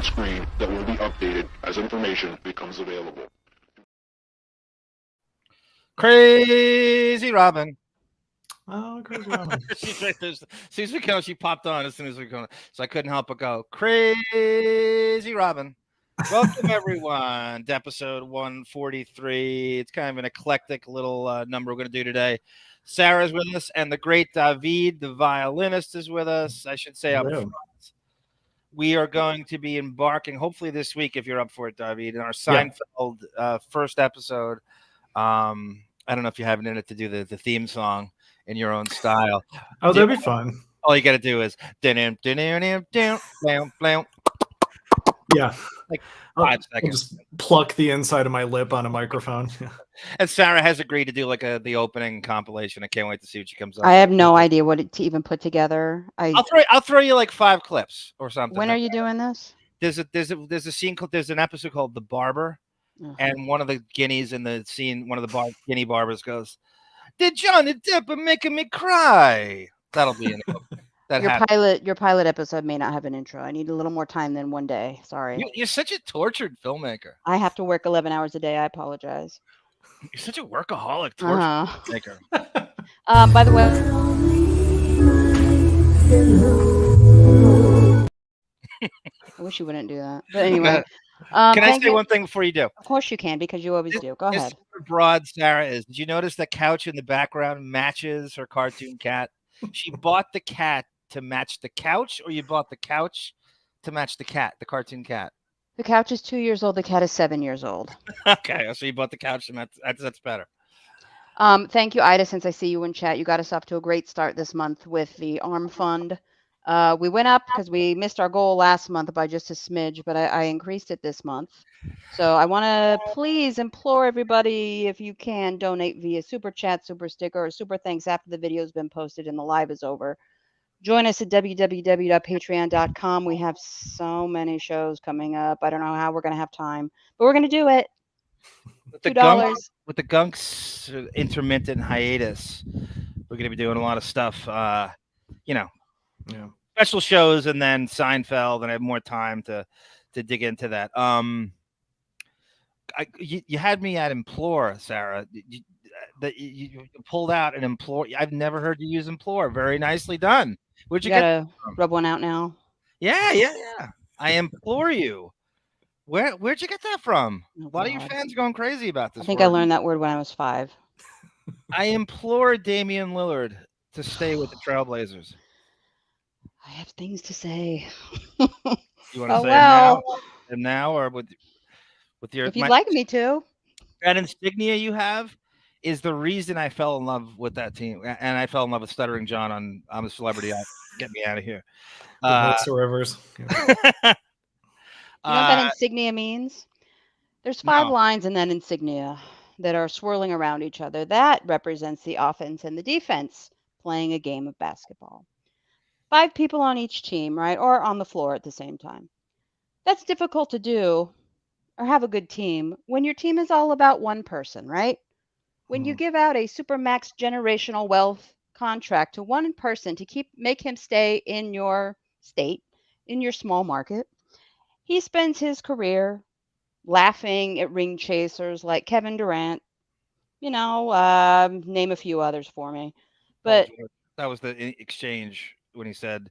on screen that will be updated as information becomes available. Crazy Robin. Oh, Crazy Robin. She's right there. As soon as we go, she popped on as soon as we go. So I couldn't help but go, Crazy Robin. Welcome, everyone, to episode 143. It's kind of an eclectic little number we're going to do today. Sarah's with us, and the great David, the violinist, is with us. I should say up front. We are going to be embarking, hopefully this week, if you're up for it, David, in our Seinfeld first episode. I don't know if you have it in it to do the theme song in your own style. Oh, that'd be fun. All you got to do is yeah. Like 5 seconds. I'll just pluck the inside of my lip on a microphone. And Sarah has agreed to do like the opening compilation. I can't wait to see what she comes up. I have no idea what to even put together. I'll throw you like 5 clips or something. When are you doing this? There's a scene called, there's an episode called The Barber, and one of the guineas in the scene, one of the guinea barbers goes, "Did Johnny Depp making me cry?" That'll be in it. Your pilot episode may not have an intro. I need a little more time than one day. Sorry. You're such a tortured filmmaker. I have to work 11 hours a day. I apologize. You're such a workaholic tortured filmmaker. By the way, I wish you wouldn't do that. But anyway. Can I say one thing before you do? Of course you can, because you always do. Go ahead. Broad Sarah is. Did you notice the couch in the background matches her cartoon cat? She bought the cat to match the couch, or you bought the couch to match the cat, the cartoon cat? The couch is 2 years old. The cat is 7 years old. Okay, so you bought the couch, and that's better. Thank you, Ida. Since I see you in chat, you got us off to a great start this month with the ARM fund. We went up because we missed our goal last month by just a smidge, but I increased it this month. So I want to please implore everybody, if you can, donate via super chat, super sticker, or super thanks after the video has been posted and the live is over. Join us at www.patreon.com. We have so many shows coming up. I don't know how we're going to have time, but we're going to do it. $2. With the Gunk's intermittent hiatus, we're going to be doing a lot of stuff, special shows, and then Seinfeld, and I have more time to dig into that. You had me at implore, Sarah. You pulled out an implore. I've never heard you use implore. Very nicely done. Where'd you get that from? Rub one out now? Yeah. I implore you. Where'd you get that from? Oh, a lot of your fans are going crazy about this. I think I learned that word when I was 5. I implore Damian Lillard to stay with the Trailblazers. I have things to say. You want to say it now, or with your? If you'd like me to. That insignia you have is the reason I fell in love with that team, and I fell in love with Stuttering John on I'm a Celebrity. Get me out of here. Rivers. You know what that insignia means? There's 5 lines in that insignia that are swirling around each other. That represents the offense and the defense playing a game of basketball. 5 people on each team, right? Or on the floor at the same time. That's difficult to do or have a good team when your team is all about one person, right? When you give out a supermax generational wealth contract to one person to make him stay in your state, in your small market, he spends his career laughing at ring chasers like Kevin Durant, name a few others for me. But that was the exchange when he said,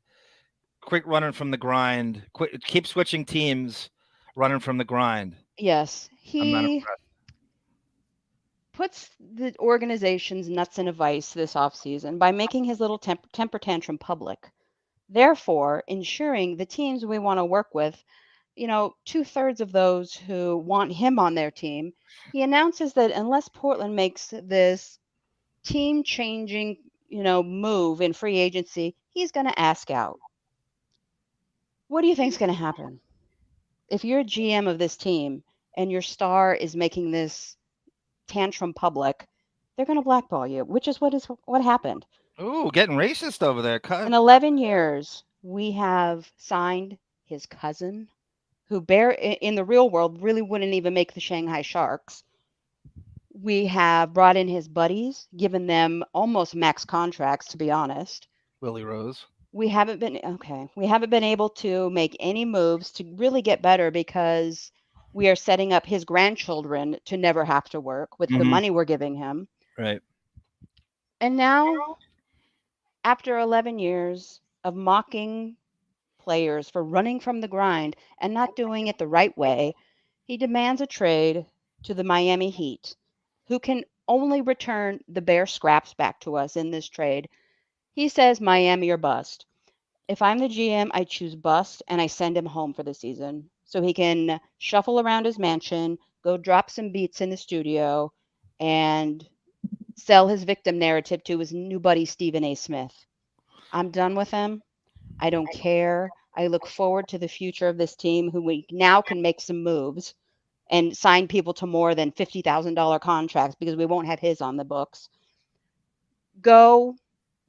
"Quick running from the grind, keep switching teams, running from the grind." Yes, he puts the organization's nuts in a vice this offseason by making his little temper tantrum public, therefore ensuring the teams we want to work with, 2/3 of those who want him on their team. He announces that unless Portland makes this team-changing, move in free agency, he's going to ask out. What do you think is going to happen? If you're a GM of this team and your star is making this tantrum public, they're going to blackball you, which is what happened. Ooh, getting racist over there. In 11 years, we have signed his cousin, who in the real world really wouldn't even make the Shanghai Sharks. We have brought in his buddies, given them almost max contracts, to be honest. Willie Rose. we haven't been able to make any moves to really get better because we are setting up his grandchildren to never have to work with the money we're giving him. Right. And now, after 11 years of mocking players for running from the grind and not doing it the right way, he demands a trade to the Miami Heat, who can only return the bare scraps back to us in this trade. He says Miami or bust. If I'm the GM, I choose bust and I send him home for the season so he can shuffle around his mansion, go drop some beats in the studio, and sell his victim narrative to his new buddy Stephen A. Smith. I'm done with him. I don't care. I look forward to the future of this team, who we now can make some moves and sign people to more than $50,000 contracts because we won't have his on the books. Go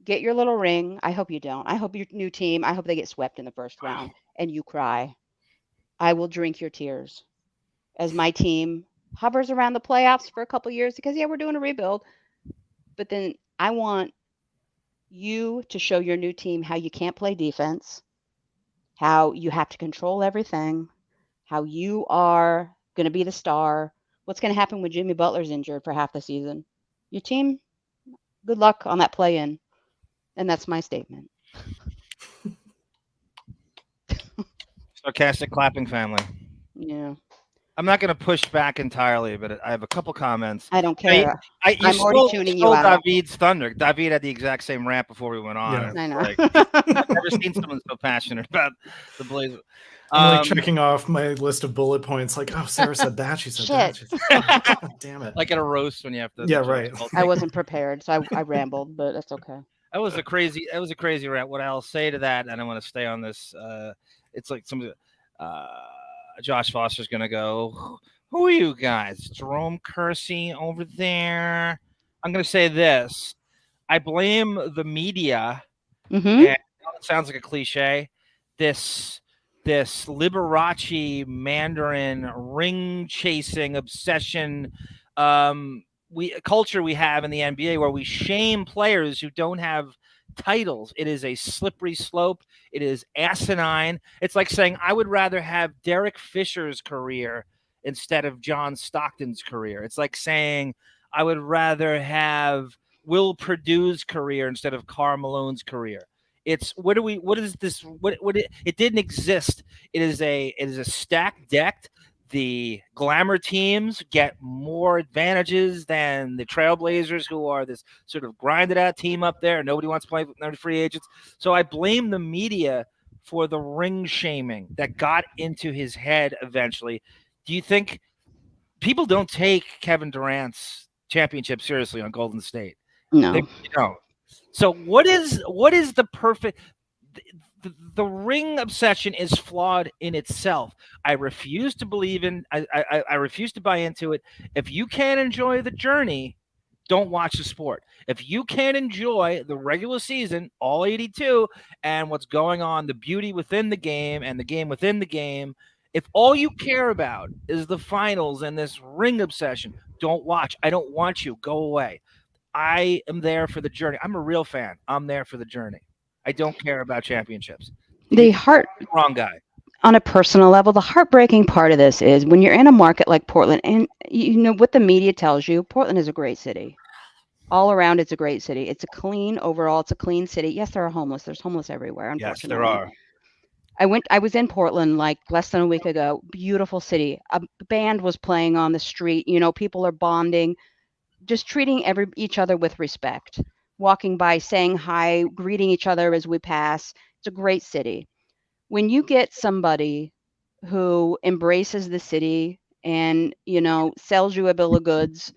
get your little ring. I hope you don't. I hope your new team, I hope they get swept in the first round and you cry. I will drink your tears as my team hovers around the playoffs for a couple years because, yeah, we're doing a rebuild. But then I want you to show your new team how you can't play defense, how you have to control everything, how you are going to be the star. What's going to happen when Jimmy Butler's injured for half the season? Your team, good luck on that play-in. And that's my statement. Sarcastic clapping family. Yeah. I'm not going to push back entirely, but I have a couple comments. I don't care. You I'm already tuning you out. David's thunder. David had the exact same rant before we went on. Yeah. I know. Like, I've never seen someone so passionate about the Blazers. I'm like checking off my list of bullet points. Like, oh, Sarah said that. She said that. She said that. God damn it. Like at a roast when you have to. Yeah, right. I wasn't prepared, so I rambled, but that's okay. That was a crazy rant. What I'll say to that, and I want to stay on this. It's like somebody. Josh Foster's gonna go. Who are you guys? Jerome Kersey over there. I'm gonna say this. I blame the media. Mm-hmm. And it sounds like a cliche. This Liberace Mandarin ring chasing obsession culture we have in the NBA where we shame players who don't have titles. It is a slippery slope. It is asinine. It's like saying I would rather have Derek Fisher's career instead of John Stockton's career. It's like saying I would rather have Will Perdue's career instead of Karl Malone's career. It's what is this? It didn't exist. It is a stacked deck. The glamour teams get more advantages than the Trailblazers, who are this sort of grinded out team up there. Nobody wants to play with none free agents. So I blame the media for the ring shaming that got into his head eventually. Do you think people don't take Kevin Durant's championship seriously on Golden State? No. They don't. So what is the perfect the ring obsession is flawed in itself. I refuse to believe in I refuse to buy into it. If you can't enjoy the journey, don't watch the sport. If you can't enjoy the regular season, all 82, and what's going on, the beauty within the game and the game within the game, if all you care about is the finals and this ring obsession, don't watch. I don't want you. Go away. I am there for the journey. I'm a real fan. I'm there for the journey. I don't care about championships. Wrong guy. On a personal level, the heartbreaking part of this is when you're in a market like Portland, and you know what the media tells you, Portland is a great city. All around, it's a great city. It's a clean overall. It's a clean city. Yes, there are homeless. There's homeless everywhere. Unfortunately. Yes, there are. I was in Portland like less than a week ago. Beautiful city. A band was playing on the street. You know, people are bonding, just treating each other with respect. Walking by, saying hi, greeting each other as we pass. It's a great city. When you get somebody who embraces the city and, you know, sells you a bill of goods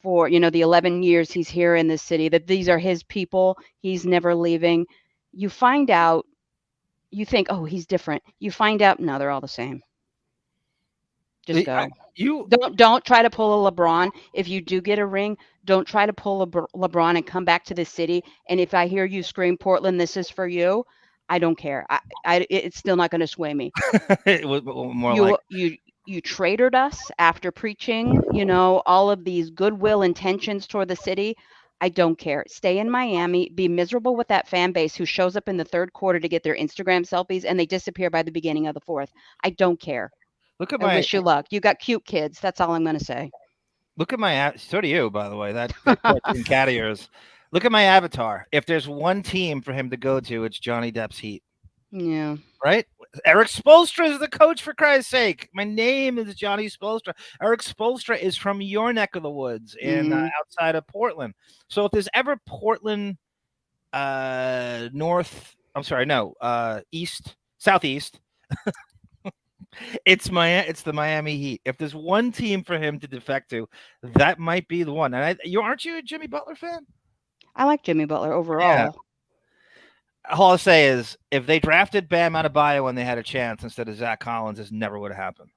for, you know, the 11 years he's here in this city, that these are his people, he's never leaving, you find out, you think, oh, he's different. You find out, no, they're all the same. Just go. Don't try to pull a LeBron. If you do get a ring, don't try to pull a LeBron and come back to the city. And if I hear you scream, Portland, this is for you, I don't care. It's still not going to sway me. It was more you traitored us after preaching, you know, all of these goodwill intentions toward the city. I don't care. Stay in Miami, be miserable with that fan base who shows up in the third quarter to get their Instagram selfies and they disappear by the beginning of the fourth. I don't care. Look at I wish you luck. You got cute kids. That's all I'm going to say. Look at my so do you, by the way. That cartoon cat ears. Look at my avatar. If there's one team for him to go to, it's Johnny Depp's Heat. Yeah. Right? Eric Spoelstra is the coach, for Christ's sake. My name is Johnny Spoelstra. Eric Spoelstra is from your neck of the woods in outside of Portland. So if there's ever Portland southeast. It's the Miami Heat. If there's one team for him to defect to, that might be the one. And aren't you a Jimmy Butler fan? I like Jimmy Butler overall. Yeah. All I'll say is, if they drafted Bam Adebayo when they had a chance instead of Zach Collins, this never would have happened.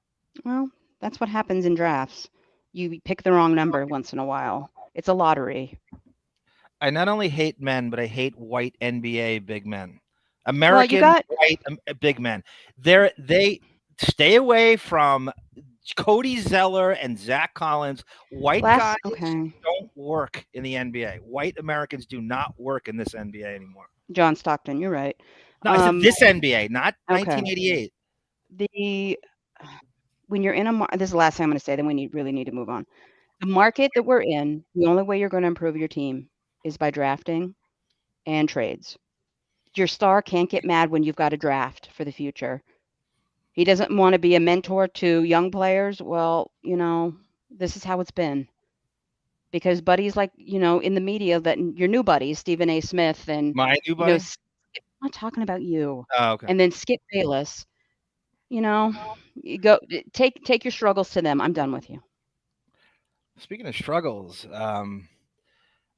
Well, that's what happens in drafts. You pick the wrong number once in a while. It's a lottery. I not only hate men, but I hate white NBA big men. American white big men. They stay away from Cody Zeller and Zach Collins. White guys don't work in the NBA. White Americans do not work in this NBA anymore. John Stockton, you're right. No, I said this NBA, not 1988. When you're in this is the last thing I'm going to say, then we really need to move on. The market that we're in, the only way you're going to improve your team is by drafting and trades. Your star can't get mad when you've got a draft for the future. He doesn't want to be a mentor to young players. Well, this is how it's been. Because buddies like, in the media, that your new buddies, Stephen A. Smith and my new buddy. I'm not talking about you. Oh, okay. And then Skip Bayless. You go take your struggles to them. I'm done with you. Speaking of struggles, and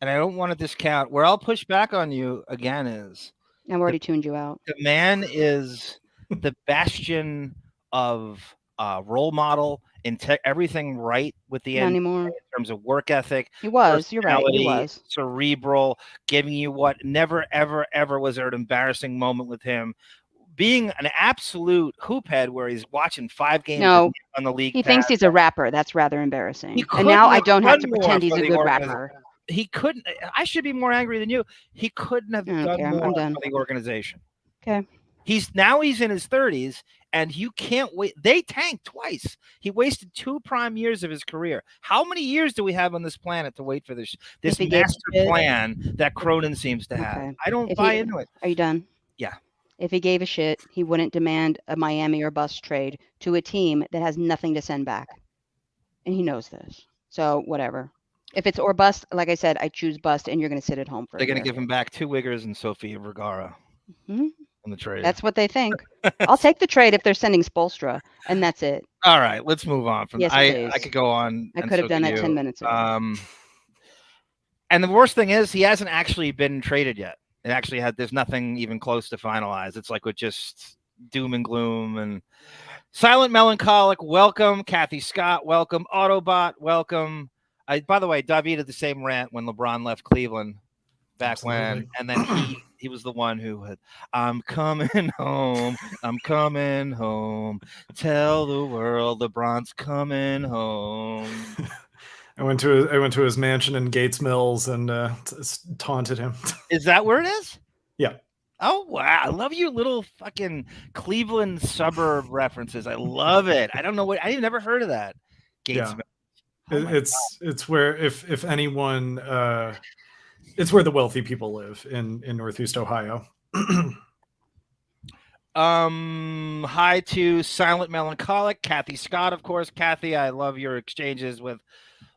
I don't want to discount where I'll push back on you again is I've already tuned you out. The man is the bastion of role model in everything right with the end in terms of work ethic. He was. You're right. He was cerebral, giving you what never, ever, ever was there an embarrassing moment with him. Being an absolute hoop head where he's watching 5 games on the league. He thinks he's a rapper. That's rather embarrassing. And now I don't have to pretend he's a good rapper. He couldn't. I should be more angry than you. He couldn't have done more for the organization. Okay. He's in his 30s, and you can't wait. They tanked twice. He wasted 2 prime years of his career. How many years do we have on this planet to wait for this master plan that Cronin seems to have? I don't buy into it. Are you done? Yeah. If he gave a shit, he wouldn't demand a Miami or bust trade to a team that has nothing to send back. And he knows this. So whatever. If it's or bust, like I said, I choose bust, and you're going to sit at home for They're going to give him back 2 Wiggers and Sofia Vergara in the trade. That's what they think. I'll take the trade if they're sending Spoelstra, and that's it. All right, let's move on. Yes, I could go on. I could have done that 10 minutes ago. And the worst thing is he hasn't actually been traded yet. It actually there's nothing even close to finalize. It's like with just doom and gloom and silent melancholic. Welcome, Kathy Scott. Welcome, Autobot. Welcome. By the way, David had the same rant when LeBron left Cleveland back when, and then he was the one who had, I'm coming home. I'm coming home. Tell the world LeBron's coming home. I went to his mansion in Gates Mills and taunted him. Is that where it is? Yeah. Oh wow! I love your little fucking Cleveland suburb references. I love it. I don't know what I've never heard of that. Gates Mills. It's where if anyone it's where the wealthy people live in Northeast Ohio. Hi to Silent Melancholic, Kathy Scott, of course. Kathy, I love your exchanges with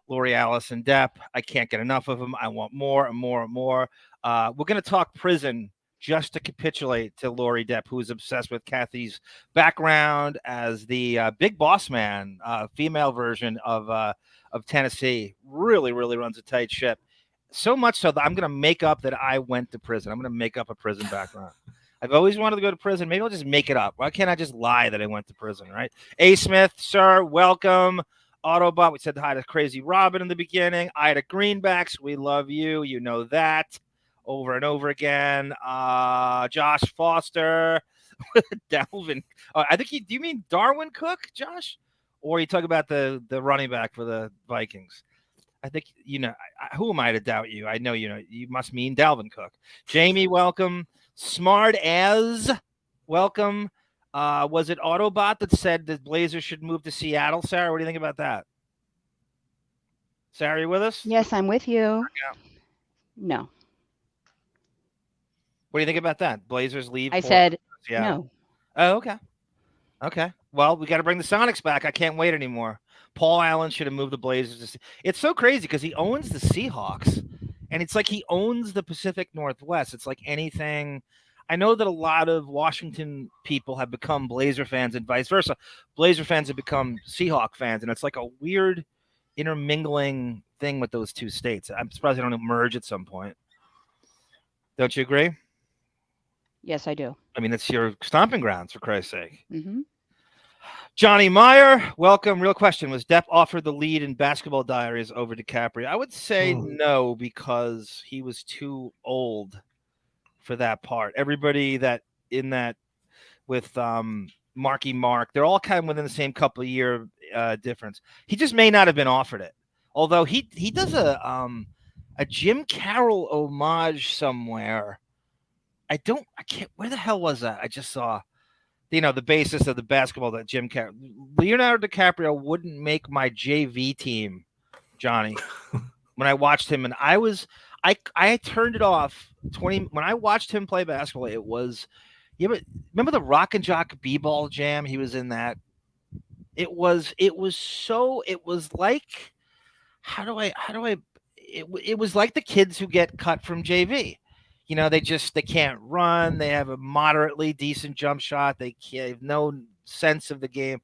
Lori Alice and Depp. I can't get enough of them. I want more and more and more. We're going to talk prison just to capitulate to Lori Depp, who's obsessed with Kathy's background as the big boss man, female version of Tennessee. Really, really runs a tight ship. So much so that I'm going to make up that I went to prison. I'm going to make up a prison background. I've always wanted to go to prison. Maybe I'll just make it up. Why can't I just lie that I went to prison, right? A. Smith, sir, welcome. Autobot, we said hi to Crazy Robin in the beginning. Ida Greenbacks, we love you. You know that. Over and over again. Josh Foster. Dalvin. I think do you mean Darwin Cook, Josh? Or you talk about the running back for the Vikings? I think who am I to doubt you? I know you must mean Dalvin Cook. Jamie, welcome. Smart as, welcome. Was it Autobot that said the Blazers should move to Seattle? Sarah, what do you think about that? Sarah, you with us? Yes, I'm with you. No. What do you think about that? Blazers leave. I said Seattle. no. Oh, okay. Okay. Well, we got to bring the Sonics back. I can't wait anymore. Paul Allen should have moved the Blazers. It's so crazy because he owns the Seahawks, and it's like he owns the Pacific Northwest. It's like anything. I know that a lot of Washington people have become Blazer fans and vice versa. Blazer fans have become Seahawk fans, and it's like a weird intermingling thing with those two states. I'm surprised they don't merge at some point. Don't you agree? Yes, I do. I mean, it's your stomping grounds, for Christ's sake. Mm-hmm. Johnny Meyer, welcome. Real question. Was Depp offered the lead in Basketball Diaries over DiCaprio? I would say no, because he was too old for that part. Everybody that in that with Marky Mark, they're all kind of within the same couple of year difference. He just may not have been offered it. Although he does a Jim Carroll homage somewhere. I can't. Where the hell was that? I just saw, the basis of the basketball that Jim Carroll, Leonardo DiCaprio wouldn't make my JV team, Johnny. When I watched him, and I turned it off when I watched him play basketball. It was, remember the Rock and Jock B-ball jam? He was in that. It was like, it was like the kids who get cut from JV. They can't run. They have a moderately decent jump shot. They have no sense of the game.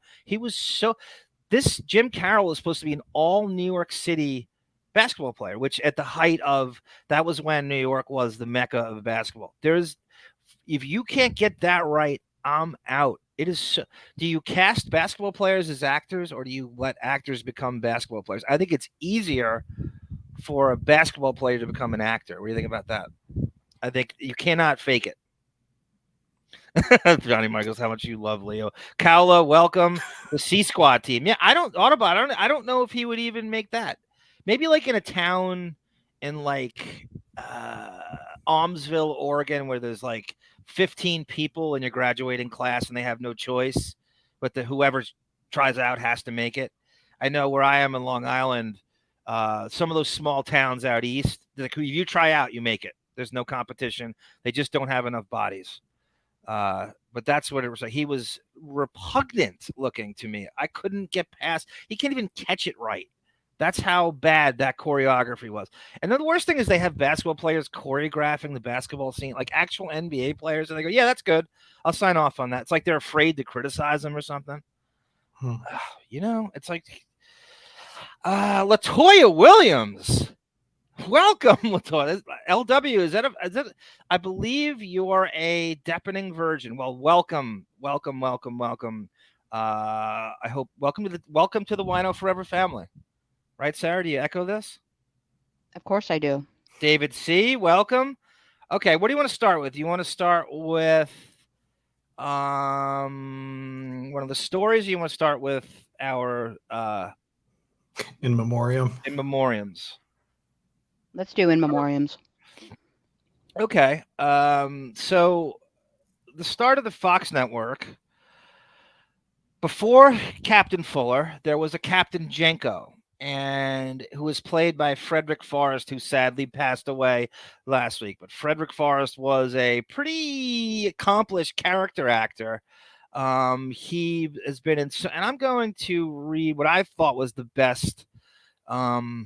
This Jim Carroll is supposed to be an all New York City basketball player, which at the height of, that was when New York was the mecca of basketball. If you can't get that right, I'm out. It is. Do you cast basketball players as actors, or do you let actors become basketball players? I think it's easier for a basketball player to become an actor. What do you think about that? I think you cannot fake it. Johnny Michaels, how much you love Leo. Kaula, welcome. The C Squad team. Yeah, I don't know if he would even make that. Maybe like in a town in like Almsville, Oregon, where there's like 15 people in your graduating class and they have no choice, but whoever tries out has to make it. I know where I am in Long Island, some of those small towns out east, if you try out, you make it. There's no competition. They just don't have enough bodies. But that's what it was like. He was repugnant looking to me. I couldn't get past. He can't even catch it right. That's how bad that choreography was. And then the worst thing is they have basketball players choreographing the basketball scene, like actual NBA players. And they go, yeah, that's good. I'll sign off on that. It's like they're afraid to criticize them or something. It's like LaToya Williams. Welcome, LaToya. LW, is that I believe you are a Deppening virgin. Well, welcome. I hope welcome to the Wino Forever family. Right, Sarah? Do you echo this? Of course I do. David C., welcome. Okay, what do you want to start with? You want to start with one of the stories, or you want to start with our in memoriams? Let's do in memoriams. Okay. So the start of the Fox network, before Captain Fuller, there was a Captain Jenko, and who was played by Frederic Forrest, who sadly passed away last week. But Frederick Forrest was a pretty accomplished character actor. He has been in, and I'm going to read what I thought was the best. I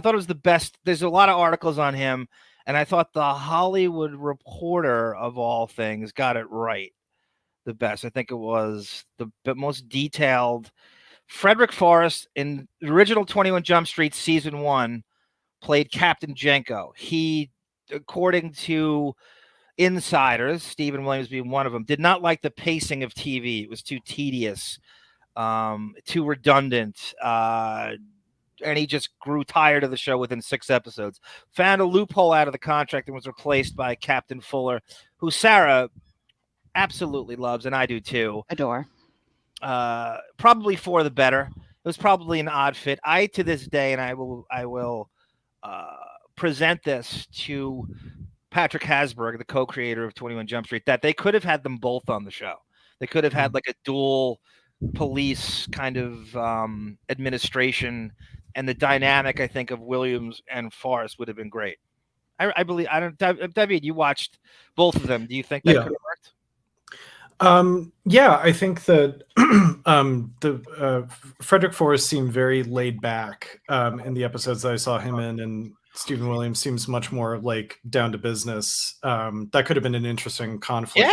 thought it was the best. There's a lot of articles on him, and I thought the Hollywood Reporter, of all things, got it right the best. I think it was the most detailed. Frederick Forrest in the original 21 Jump Street season 1 played Captain Jenko. He, according to insiders, Stephen Williams being one of them, did not like the pacing of TV. It was too tedious, too redundant, and he just grew tired of the show within 6 episodes. Found a loophole out of the contract and was replaced by Captain Fuller, who Sarah absolutely loves, and I do too. Adore. Probably for the better. was probably an odd fit. I to this day, and I will present this to Patrick Hasburg, the co-creator of 21 Jump Street, that they could have had them both on the show. They could have had like a dual police kind of administration, and the dynamic, I think, of Williams and Forrest would have been great. I believe. I don't. David, you watched both of them. Do you think that could have worked? Yeah, I think that Frederick Forrest seemed very laid back in the episodes that I saw him in, and Stephen Williams seems much more like down to business. That could have been an interesting conflict.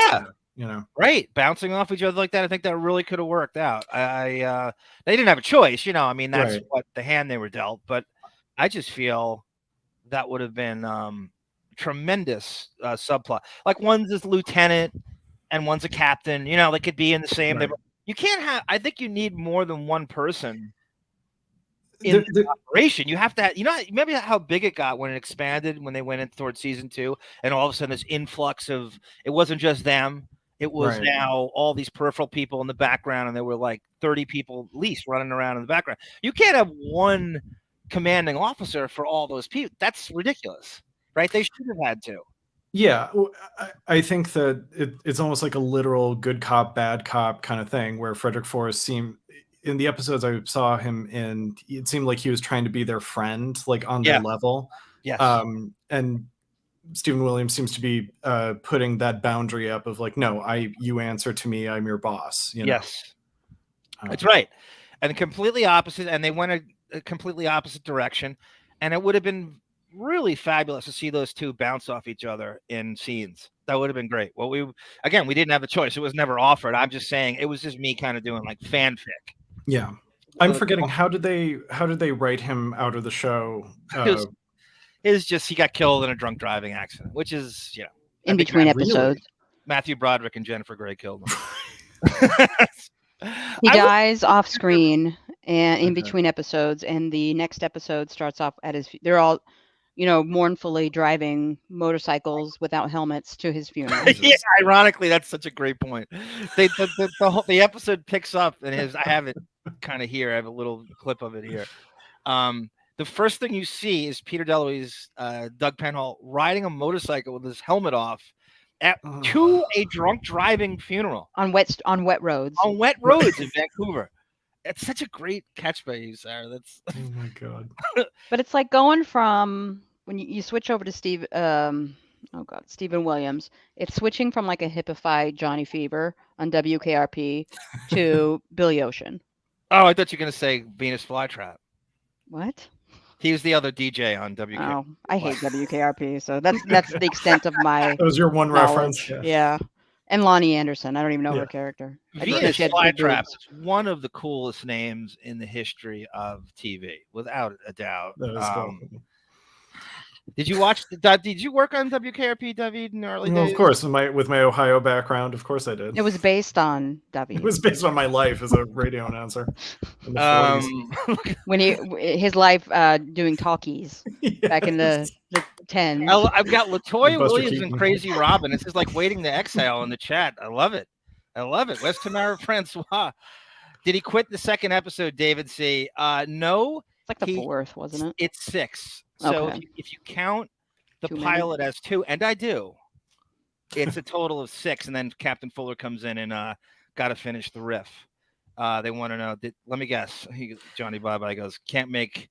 Yeah, right, bouncing off each other like that. I think that really could have worked out. They didn't have a choice, I mean, that's what the hand they were dealt. But I just feel that would have been tremendous subplot. Like one's this lieutenant and one's a captain. They could be in the same. Right. You can't have. I think you need more than one person in the operation. You have to have. Maybe how big it got when it expanded when they went in towards season 2, and all of a sudden this influx of. It wasn't just them. It was now all these peripheral people in the background, and there were like 30 people at least running around in the background. You can't have one commanding officer for all those people. That's ridiculous, right? They should have had to. Yeah, I think that it's almost like a literal good cop, bad cop kind of thing, where Frederick Forrest seemed, in the episodes I saw him in, it seemed like he was trying to be their friend, like on their level. Yes. And Stephen Williams seems to be putting that boundary up of like, no, you answer to me, I'm your boss. Yes, that's right. And completely opposite, and they went a completely opposite direction, and it would have been really fabulous to see those two bounce off each other in scenes. That would have been great. Well, we didn't have a choice. It was never offered. I'm just saying it was just me kind of doing like fanfic. Yeah. I'm forgetting, how did they write him out of the show? It's just he got killed in a drunk driving accident, which is, in between episodes. Matthew Broderick and Jennifer Grey killed him. He dies off screen and in between episodes, and the next episode starts off at his. They're all, mournfully driving motorcycles without helmets to his funeral. Yeah, ironically, that's such a great point. The episode picks up, and I have it kind of here. I have a little clip of it here. The first thing you see is Peter Deluise, Doug Penhall, riding a motorcycle with his helmet off to a drunk driving funeral on wet roads. On wet roads in Vancouver. It's such a great catch by you, Sarah. That's oh my god. But it's like going from when you switch over to Stephen Williams. It's switching from like a hippified Johnny Fever on WKRP to Billy Ocean. Oh, I thought you were going to say Venus Flytrap. What? He was the other DJ on WKRP. Oh, I hate WKRP, so that's the extent of my. That was your one knowledge. reference. Yeah. And Lonnie Anderson. I don't even know her character. Venus Flytrap is one of the coolest names in the history of TV, without a doubt. Did you watch? Did you work on WKRP, David, in the early days? Of course, with my Ohio background, of course I did. It was based on David. It was based on my life as a radio announcer. When his life doing talkies back in the 10s. I've got LaToya Williams and Crazy Robin. It's just like waiting to exhale in the chat. I love it. Where's Tamara Francois? Did he quit the second episode, David C? No. It's like the fourth, wasn't it? It's 6. So if you count the pilot as 2, and I do, it's a total of 6. And then Captain Fuller comes in and got to finish the riff. They want to know. Let me guess. Johnny Bye goes, can't make.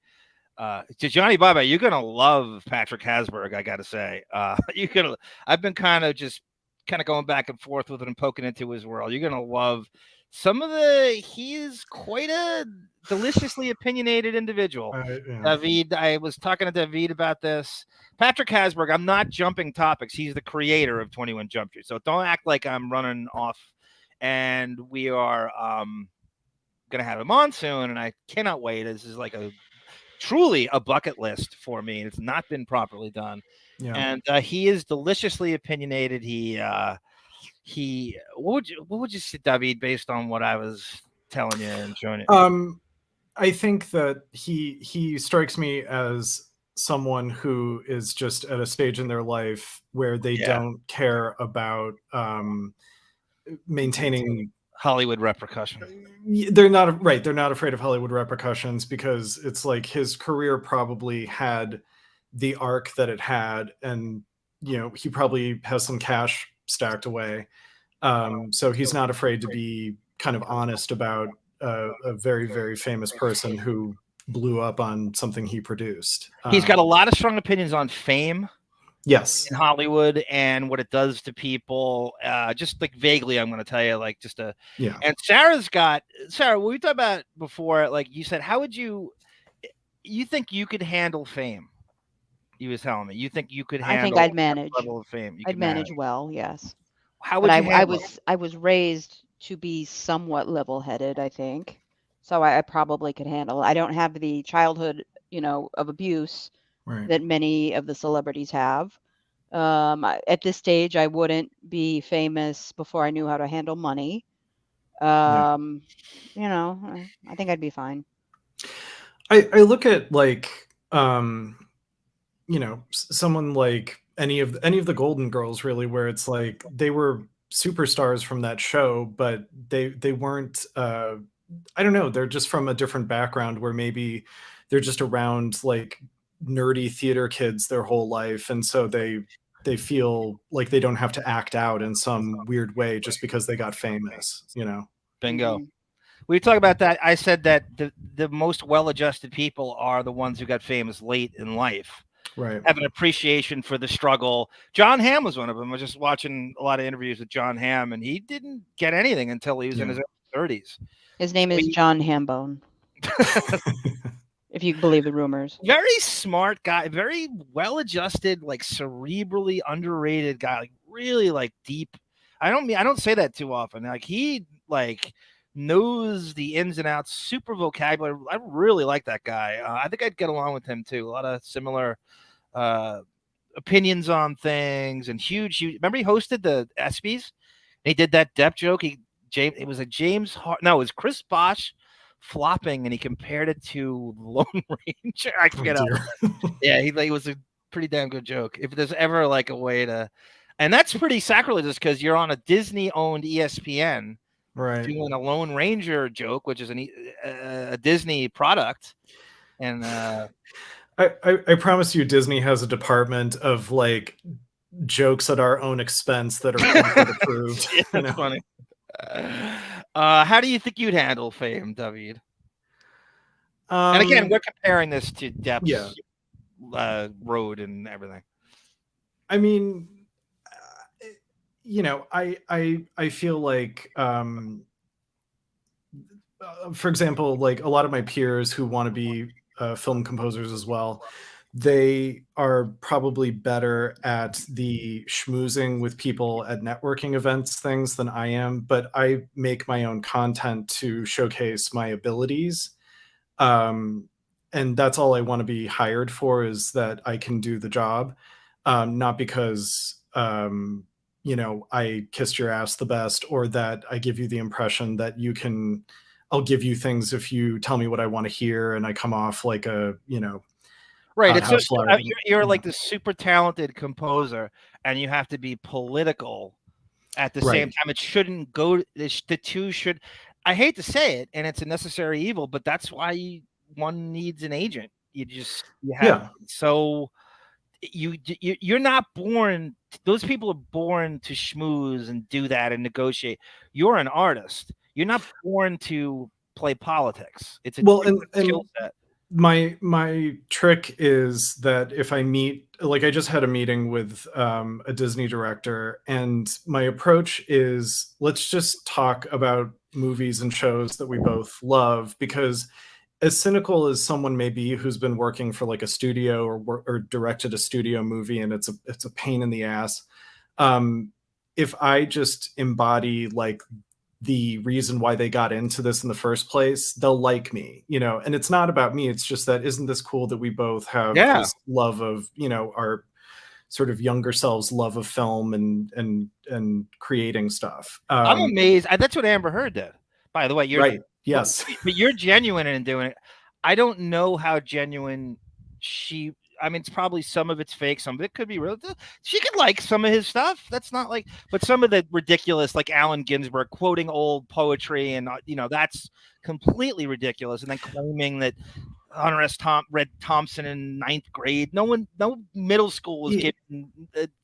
To Johnny Bye, you're gonna love Patrick Hasburg. I got to say, I've been kind of going back and forth with it and poking into his world. You're gonna love some of he's quite a deliciously opinionated individual. David, I was talking to David about this. Patrick Hasburg, I'm not jumping topics. He's the creator of 21 Jump Street. So don't act like I'm running off. And we are going to have him on soon. And I cannot wait. This is like truly a bucket list for me. It's not been properly done. Yeah. And he is deliciously opinionated. What would you say, David, based on what I was telling you and showing you? I think that he strikes me as someone who is just at a stage in their life where they don't care about maintaining Hollywood repercussions. They're not right. They're not afraid of Hollywood repercussions because it's like his career probably had the arc that it had, and he probably has some cash stacked away. So he's not afraid to be kind of honest about a very, very famous person who blew up on something he produced. He's got a lot of strong opinions on fame. Yes. In Hollywood and what it does to people. Just like vaguely, I'm going to tell you, like just a, yeah. And Sarah, what we talked about before, like you said, how would you think you could handle fame? You was telling me, you think you could handle I think I'd manage. Level of fame. I'd manage well, yes. How would you handle it? I was raised to be somewhat level-headed, I think. So I probably could handle it. I don't have the childhood, of abuse that many of the celebrities have. At this stage, I wouldn't be famous before I knew how to handle money. I think I'd be fine. I look at like, someone like any of the Golden Girls, really, where it's like they were superstars from that show, but they weren't. I don't know. They're just from a different background where maybe they're just around like nerdy theater kids their whole life, and so they feel like they don't have to act out in some weird way just because they got famous. Bingo. We talk about that. I said that the most well-adjusted people are the ones who got famous late in life. Right. Have an appreciation for the struggle. John Hamm was one of them. I was just watching a lot of interviews with John Hamm, and he didn't get anything until he was in his 30s. His name is John Hambone. If you believe the rumors. Very smart guy, very well-adjusted, like cerebrally underrated guy, like really like deep. I don't say that too often. Like he knows the ins and outs, super vocabulary. I really like that guy. I think I'd get along with him too. A lot of similar opinions on things, and huge. Remember he hosted the ESPYs? He did that Depp joke. It was Chris Bosh flopping, and he compared it to Lone Ranger. I forget. Yeah, he was a pretty damn good joke. If there's ever like a way to, and that's pretty sacrilegious because you're on a Disney-owned ESPN, right, doing a Lone Ranger joke, which is a Disney product, and I promise you, Disney has a department of like jokes at our own expense that are approved. Yeah, that's funny. How do you think you'd handle fame, David? And again, we're comparing this to Depp's road and everything. I mean, I feel like, for example, like a lot of my peers who want to be film composers as well, they are probably better at the schmoozing with people at networking events things than I am, but I make my own content to showcase my abilities. And that's all I want to be hired for, is that I can do the job. Not because, I kissed your ass the best, or that I give you the impression that I'll give you things if you tell me what I want to hear, and I come off like a, right. It's just you're like the super talented composer, and you have to be political at the same time. It shouldn't go. The two should. I hate to say it, and it's a necessary evil, but that's why one needs an agent. So you're not born. Those people are born to schmooze and do that and negotiate. You're an artist. You're not born to play politics. It's a skill set. My trick is that if I meet, like I just had a meeting with a Disney director, and my approach is, let's just talk about movies and shows that we both love, because as cynical as someone may be who's been working for like a studio or directed a studio movie, and it's a pain in the ass, if I just embody like the reason why they got into this in the first place, they'll like me, and it's not about me. It's just that, isn't this cool that we both have this love of, our sort of younger selves love of film and creating stuff. I'm amazed. That's what Amber Heard did, by the way. You're right. Yes. But you're genuine in doing it. I don't know how genuine I mean, it's probably some of it's fake, some of it could be real. She could like some of his stuff. That's not like, but some of the ridiculous, like Allen Ginsberg quoting old poetry, and that's completely ridiculous. And then claiming that Hunter S. read Thompson in 9th grade. No middle school was giving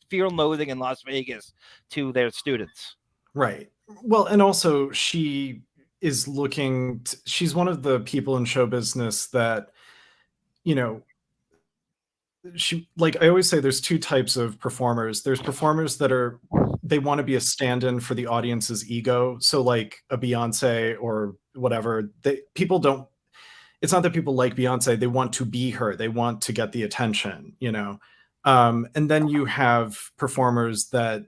Fear and Loathing in Las Vegas to their students. Right. Well, and also she is she's one of the people in show business that, she, like I always say, there's two types of performers. There's performers that they want to be a stand-in for the audience's ego. So like a Beyonce or whatever, it's not that people like Beyonce, they want to be her. They want to get the attention, and then you have performers that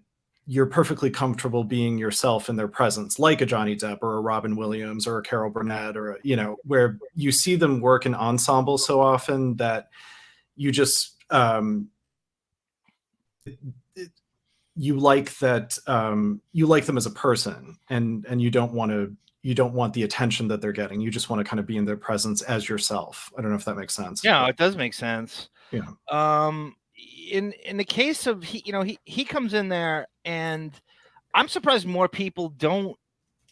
you're perfectly comfortable being yourself in their presence, like a Johnny Depp or a Robin Williams or a Carol Burnett, or where you see them work in ensemble so often that you just you like them as a person, and you don't want the attention that they're getting. You just want to kind of be in their presence as yourself. I don't know if that makes sense. Yeah, it does make sense. Yeah. In the case of he comes in there, and I'm surprised more people don't.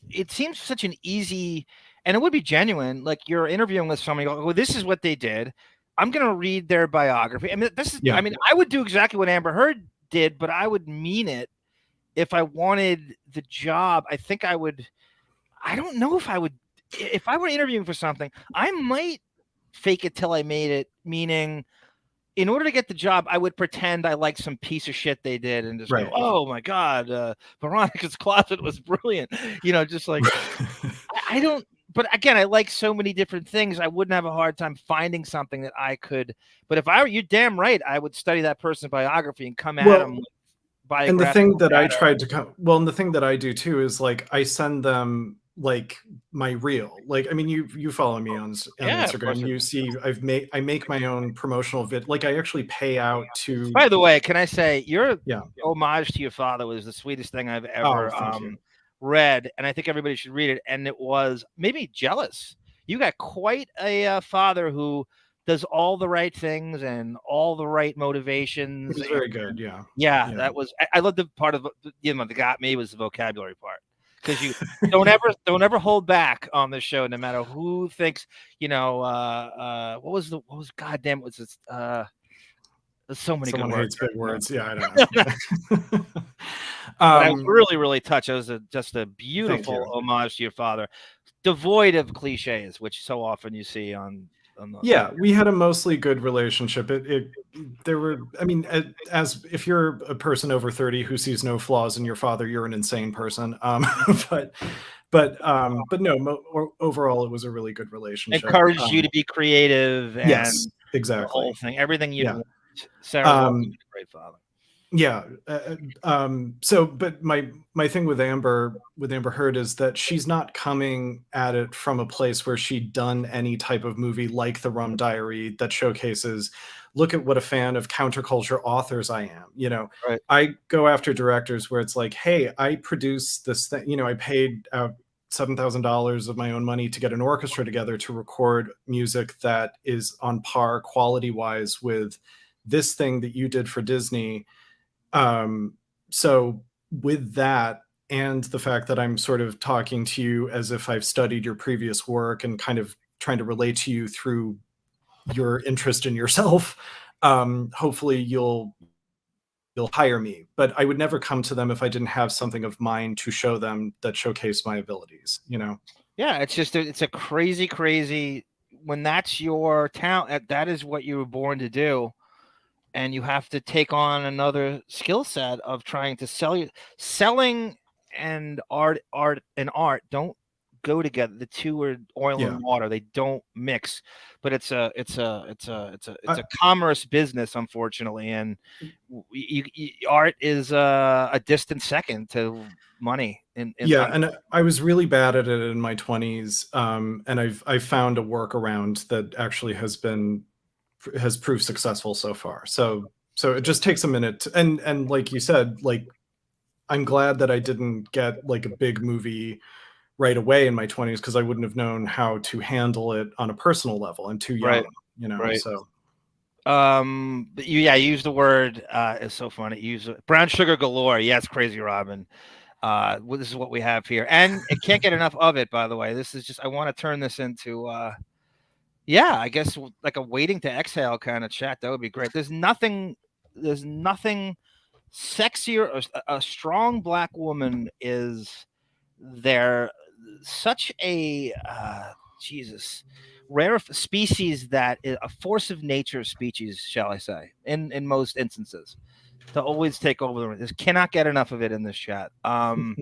It seems such an easy, and it would be genuine. Like you're interviewing with somebody, you go, well, this is what they did. I'm going to read their biography. I mean, I mean, I would do exactly what Amber Heard did, but I would mean it. If I wanted the job, I think I would. I don't know if I would. If I were interviewing for something, I might fake it till I made it. Meaning, in order to get the job, I would pretend I liked some piece of shit they did and just go, "Oh my God, Veronica's Closet was brilliant." Just like I don't. But again, I like so many different things. I wouldn't have a hard time finding something that I could. But if I were, you're damn right, I would study that person's biography and come at them. And the thing that I tried to and the thing that I do too is like I send them like my reel. Like, I mean, you follow me on Instagram. You see, I make my own promotional vid. Like, I actually pay out to. By the way, can I say your homage to your father was the sweetest thing I've ever read, and I think everybody should read it. And it was maybe jealous. You got quite a father who does all the right things and all the right motivations. It's very good. Yeah. That was. I love the part of that got me was the vocabulary part, because you don't ever hold back on this show, no matter who thinks. What was goddamn it was this. There's so many Someone good words. hates big words. Yeah, I know. I was really, really touched. It was just a beautiful homage to your father, devoid of cliches, which so often you see on we had a mostly good relationship. There were, I mean, as if you're a person over 30 who sees no flaws in your father, you're an insane person. But no, overall, it was a really good relationship. Encouraged you to be creative. And yes, exactly. The whole thing, everything you want. Sarah was a great father. Yeah. So, but my thing with Amber Heard is that she's not coming at it from a place where she'd done any type of movie like The Rum Diary that showcases, look at what a fan of counterculture authors I am. Right. I go after directors where it's like, hey, I produced this thing, I paid out $7,000 of my own money to get an orchestra together to record music that is on par quality wise with this thing that you did for Disney. So with that, and the fact that I'm sort of talking to you as if I've studied your previous work and kind of trying to relate to you through your interest in yourself, hopefully you'll hire me. But I would never come to them if I didn't have something of mine to show them that showcase my abilities, Yeah, it's a crazy when that's your talent, that is what you were born to do. And you have to take on another skill set of trying to selling and art don't go together. The two are oil and water. They don't mix. But it's a commerce business, unfortunately, and art is a distant second to money. And I was really bad at it in my 20s, and I've found a workaround that actually has proved successful so far. So it just takes a minute and like you said, like I'm glad that I didn't get like a big movie right away in my 20s, because I wouldn't have known how to handle it on a personal level. I'm too young, Right. So But you use the word. It's so funny. Use brown sugar galore. Yes, Crazy Robin. Well, this is what we have here, and it can't get enough of it. By the way, this is just. I want to turn this into. Yeah, I guess like a waiting to exhale kind of chat. That would be great. There's nothing. There's nothing sexier. A strong black woman is there. Such a Jesus. Rare species that is a force of nature species, shall I say, in most instances, to always take over the room. Just cannot get enough of it in this chat. The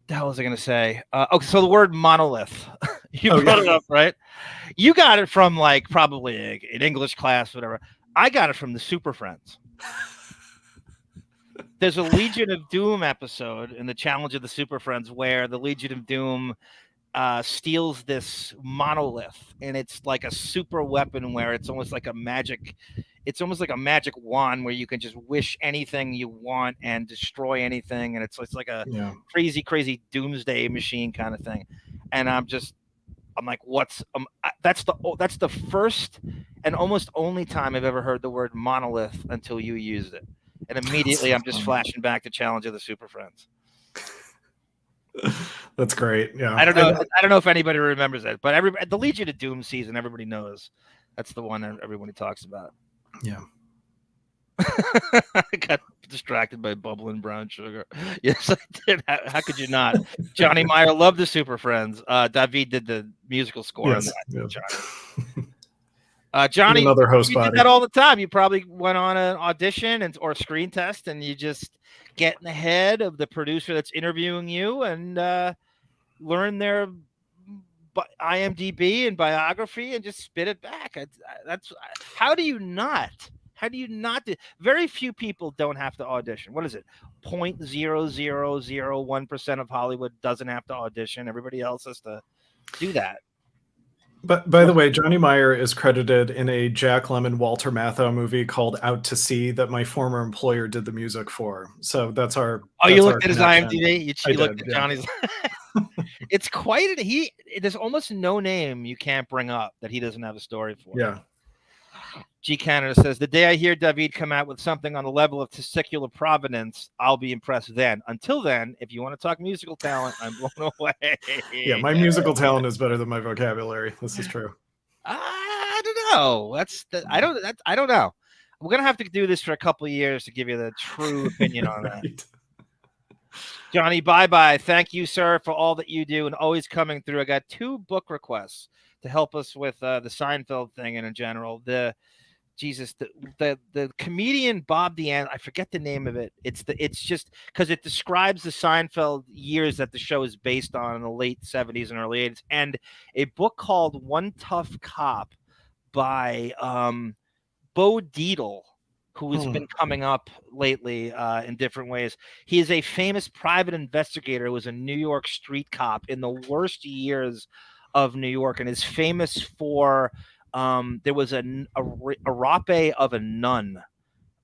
hell was I going to say? Okay, so the word monolith. You brought it up, right? You got it from like probably an English class, whatever. I got it from the Super Friends. There's a Legion of Doom episode in the Challenge of the Super Friends where the Legion of Doom steals this monolith, and it's like a super weapon where it's almost like a magic wand where you can just wish anything you want and destroy anything, and it's like a crazy doomsday machine kind of thing. And I'm like, that's the first and almost only time I've ever heard the word monolith until you used it, and immediately I'm just flashing back to Challenge of the Super Friends. That's great. Yeah, I don't know if anybody remembers that, but the Legion of Doom season, everybody knows that's the one that everybody talks about. Yeah. I got distracted by bubbling brown sugar. Yes, I did. How could you not? Johnny Meyer loved the Super Friends. David did the musical score on that. Johnny. Johnny, another host you did that all the time. You probably went on an audition or a screen test, and you just get in the head of the producer that's interviewing you and learn their IMDb and biography and just spit it back. That's how do you not? How do you not do? Very few people don't have to audition. What is it? 0.0001% of Hollywood doesn't have to audition. Everybody else has to do that. But by the way, Johnny Meyer is credited in a Jack Lemmon, Walter Matthau movie called Out to Sea that my former employer did the music for. So that's our. Oh, that's you looked at his IMDb. You looked at yeah. Johnny's. It's quite. There's almost no name you can't bring up that he doesn't have a story for. Yeah. G Canada says, the day I hear David come out with something on the level of testicular providence, I'll be impressed then. Until then, if you want to talk musical talent, I'm blown away. Yeah, my musical talent is better than my vocabulary. This is true. I don't know. I don't know. We're gonna have to do this for a couple of years to give you the true opinion on that. Johnny, bye. Thank you, sir, for all that you do and always coming through. I got 2 book requests to help us with the Seinfeld thing and in general. The comedian Bob DeAngelis, I forget the name of it. It's just because it describes the Seinfeld years that the show is based on in the late 70s and early 80s, and a book called One Tough Cop by Bo Dietl, who has been coming up lately in different ways. He is a famous private investigator who was a New York street cop in the worst years of New York, and is famous for there was a R.I.P of a nun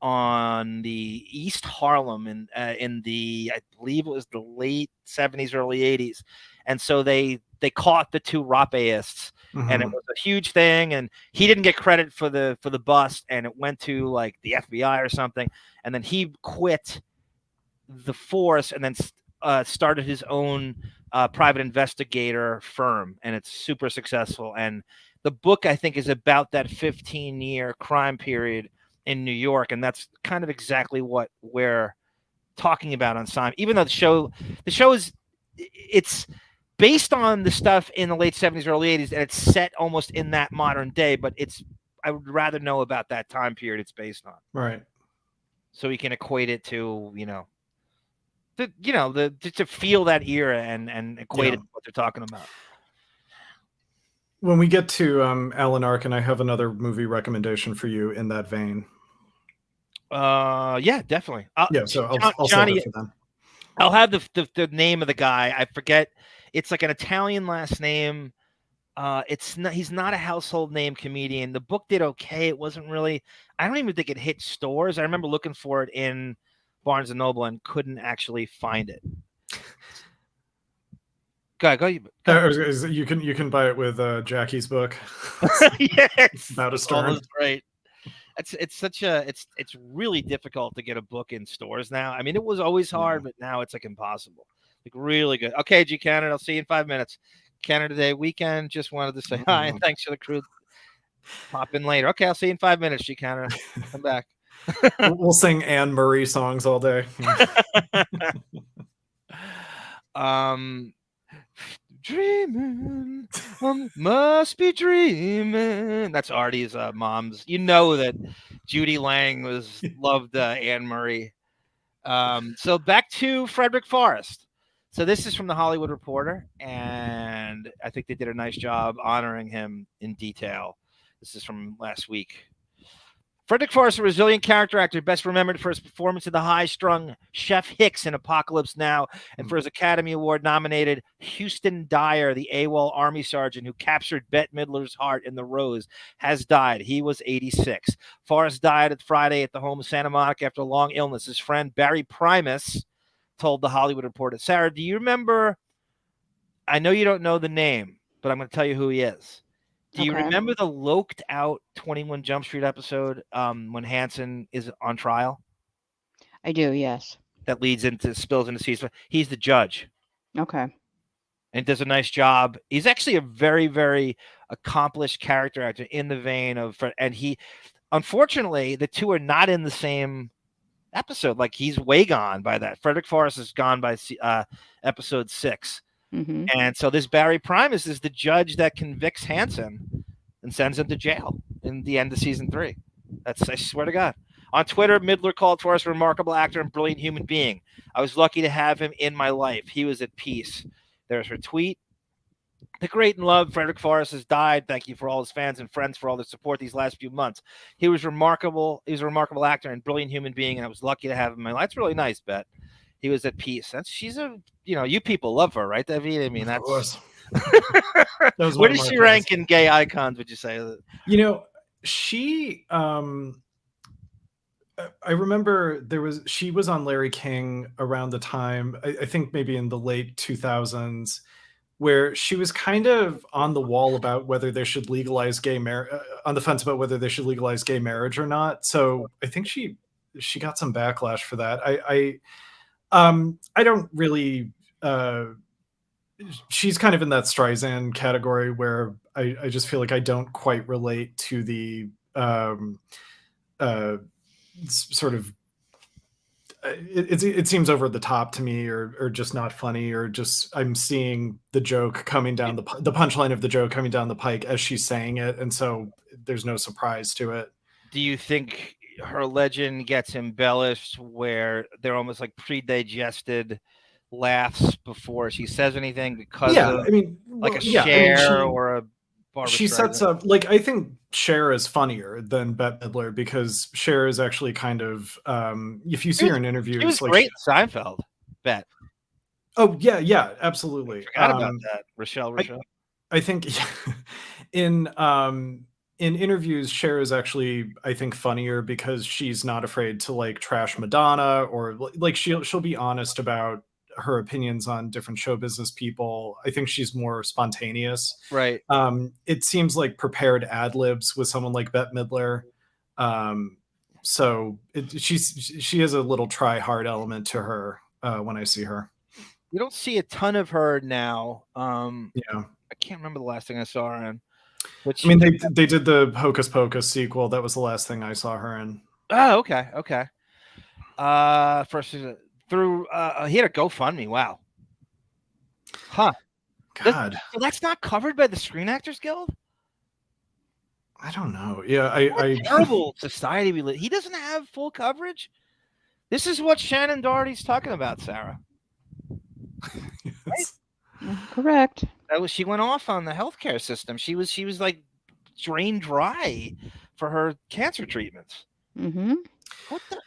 on the East Harlem in the, I believe it was the late 70s, early 80s. And so they caught the 2 R.I.P-ists, and it was a huge thing. And he didn't get credit for the bust, and it went to like the FBI or something. And then he quit the force and then started his own private investigator firm, and it's super successful. And the book, I think, is about that 15-year crime period in New York, and that's kind of exactly what we're talking about on Simon. Even though the show is it's based on the stuff in the late 70s, early 80s, and it's set almost in that modern day, but I would rather know about that time period it's based on. Right. So we can equate it to, to feel that era and equate it to what they're talking about. When we get to Alan Arkin, I have another movie recommendation for you in that vein. Yeah, definitely. So I'll Johnny, save it for them. I'll have the name of the guy. I forget. It's like an Italian last name. He's not a household name comedian. The book did okay. It wasn't really. I don't even think it hit stores. I remember looking for it in Barnes and Noble and couldn't actually find it. Go. You can buy it with Jackie's book. Yes, About a storm. Right. it's really difficult to get a book in stores now. I mean, it was always hard, but now it's like impossible. Like really good. Okay, G Canada, I'll see you in 5 minutes. Canada Day weekend. Just wanted to say hi and thanks for the crew. Pop in later. Okay, I'll see you in 5 minutes, G Canada. Come back. We'll sing Anne Murray songs all day. Dreaming, must be dreaming. That's Artie's mom's. You know that Judy Lang loved Anne Murray. So back to Frederick Forrest. So this is from the Hollywood Reporter, and I think they did a nice job honoring him in detail. This is from last week. Frederick Forrest, a resilient character actor, best remembered for his performance of the high-strung Chef Hicks in Apocalypse Now, and for his Academy Award-nominated Houston Dyer, the AWOL Army sergeant who captured Bette Midler's heart in The Rose, has died. He was 86. Forrest died at Friday at the home of Santa Monica after a long illness. His friend Barry Primus told the Hollywood Reporter. Sarah, do you remember? I know you don't know the name, but I'm going to tell you who he is. Do you remember the loked out 21 Jump Street episode when Hanson is on trial? I do, yes. That spills into season. He's the judge. Okay. And does a nice job. He's actually a very, very accomplished character actor in the vein of, and he, unfortunately, the two are not in the same episode. Like he's way gone by that. Frederick Forrest is gone by episode 6. Mm-hmm. And so this Barry Primus is the judge that convicts Hanson and sends him to jail in the end of season 3. I swear to God. On Twitter, Midler called Forrest a remarkable actor and brilliant human being. I was lucky to have him in my life. He was at peace. There's her tweet. The great and loved Frederick Forrest has died. Thank you for all his fans and friends for all their support these last few months. He was remarkable. He was a remarkable actor and brilliant human being, and I was lucky to have him in my life. That's really nice, Bet. He was at peace. She's you people love her, right, David? I mean, that's. That was Where does she rank in gay icons? Would you say? She. I remember she was on Larry King around the time. I think maybe in the late 2000s, where she was kind of on the wall about whether they should legalize gay marriage, on the fence about whether they should legalize gay marriage or not. So I think she got some backlash for that. I don't really. She's kind of in that Streisand category where I just feel like I don't quite relate to the sort of. It seems over the top to me, or just not funny, or just I'm seeing the joke coming down the punchline of the joke coming down the pike as she's saying it, and so there's no surprise to it. Do you think her legend gets embellished where they're almost like pre-digested laughs before she says anything because of, Cher or a Barbara she sets up, like, I think Cher is funnier than Bette Midler because Cher is actually kind of if you see her in interviews, she was great in Seinfeld. Bette. Oh yeah, absolutely. I forgot about that. Rochelle. I think in interviews, Cher is actually, I think, funnier because she's not afraid to like trash Madonna, or like she'll be honest about her opinions on different show business people. I think she's more spontaneous. Right. It seems like prepared ad libs with someone like Bette Midler. So she has a little try hard element to her when I see her. You don't see a ton of her now. Yeah. I can't remember the last thing I saw her in. But I mean, they did the Hocus Pocus sequel. That was the last thing I saw her in. Oh, okay. First through he had a GoFundMe. Wow. Huh. God. That's not covered by the Screen Actors Guild? I don't know. Yeah, I terrible society we live. He doesn't have full coverage. This is what Shannon Doherty's talking about, Sarah. Right? Correct. She went off on the healthcare system. She was like drained dry for her cancer treatments. Mm-hmm. What the?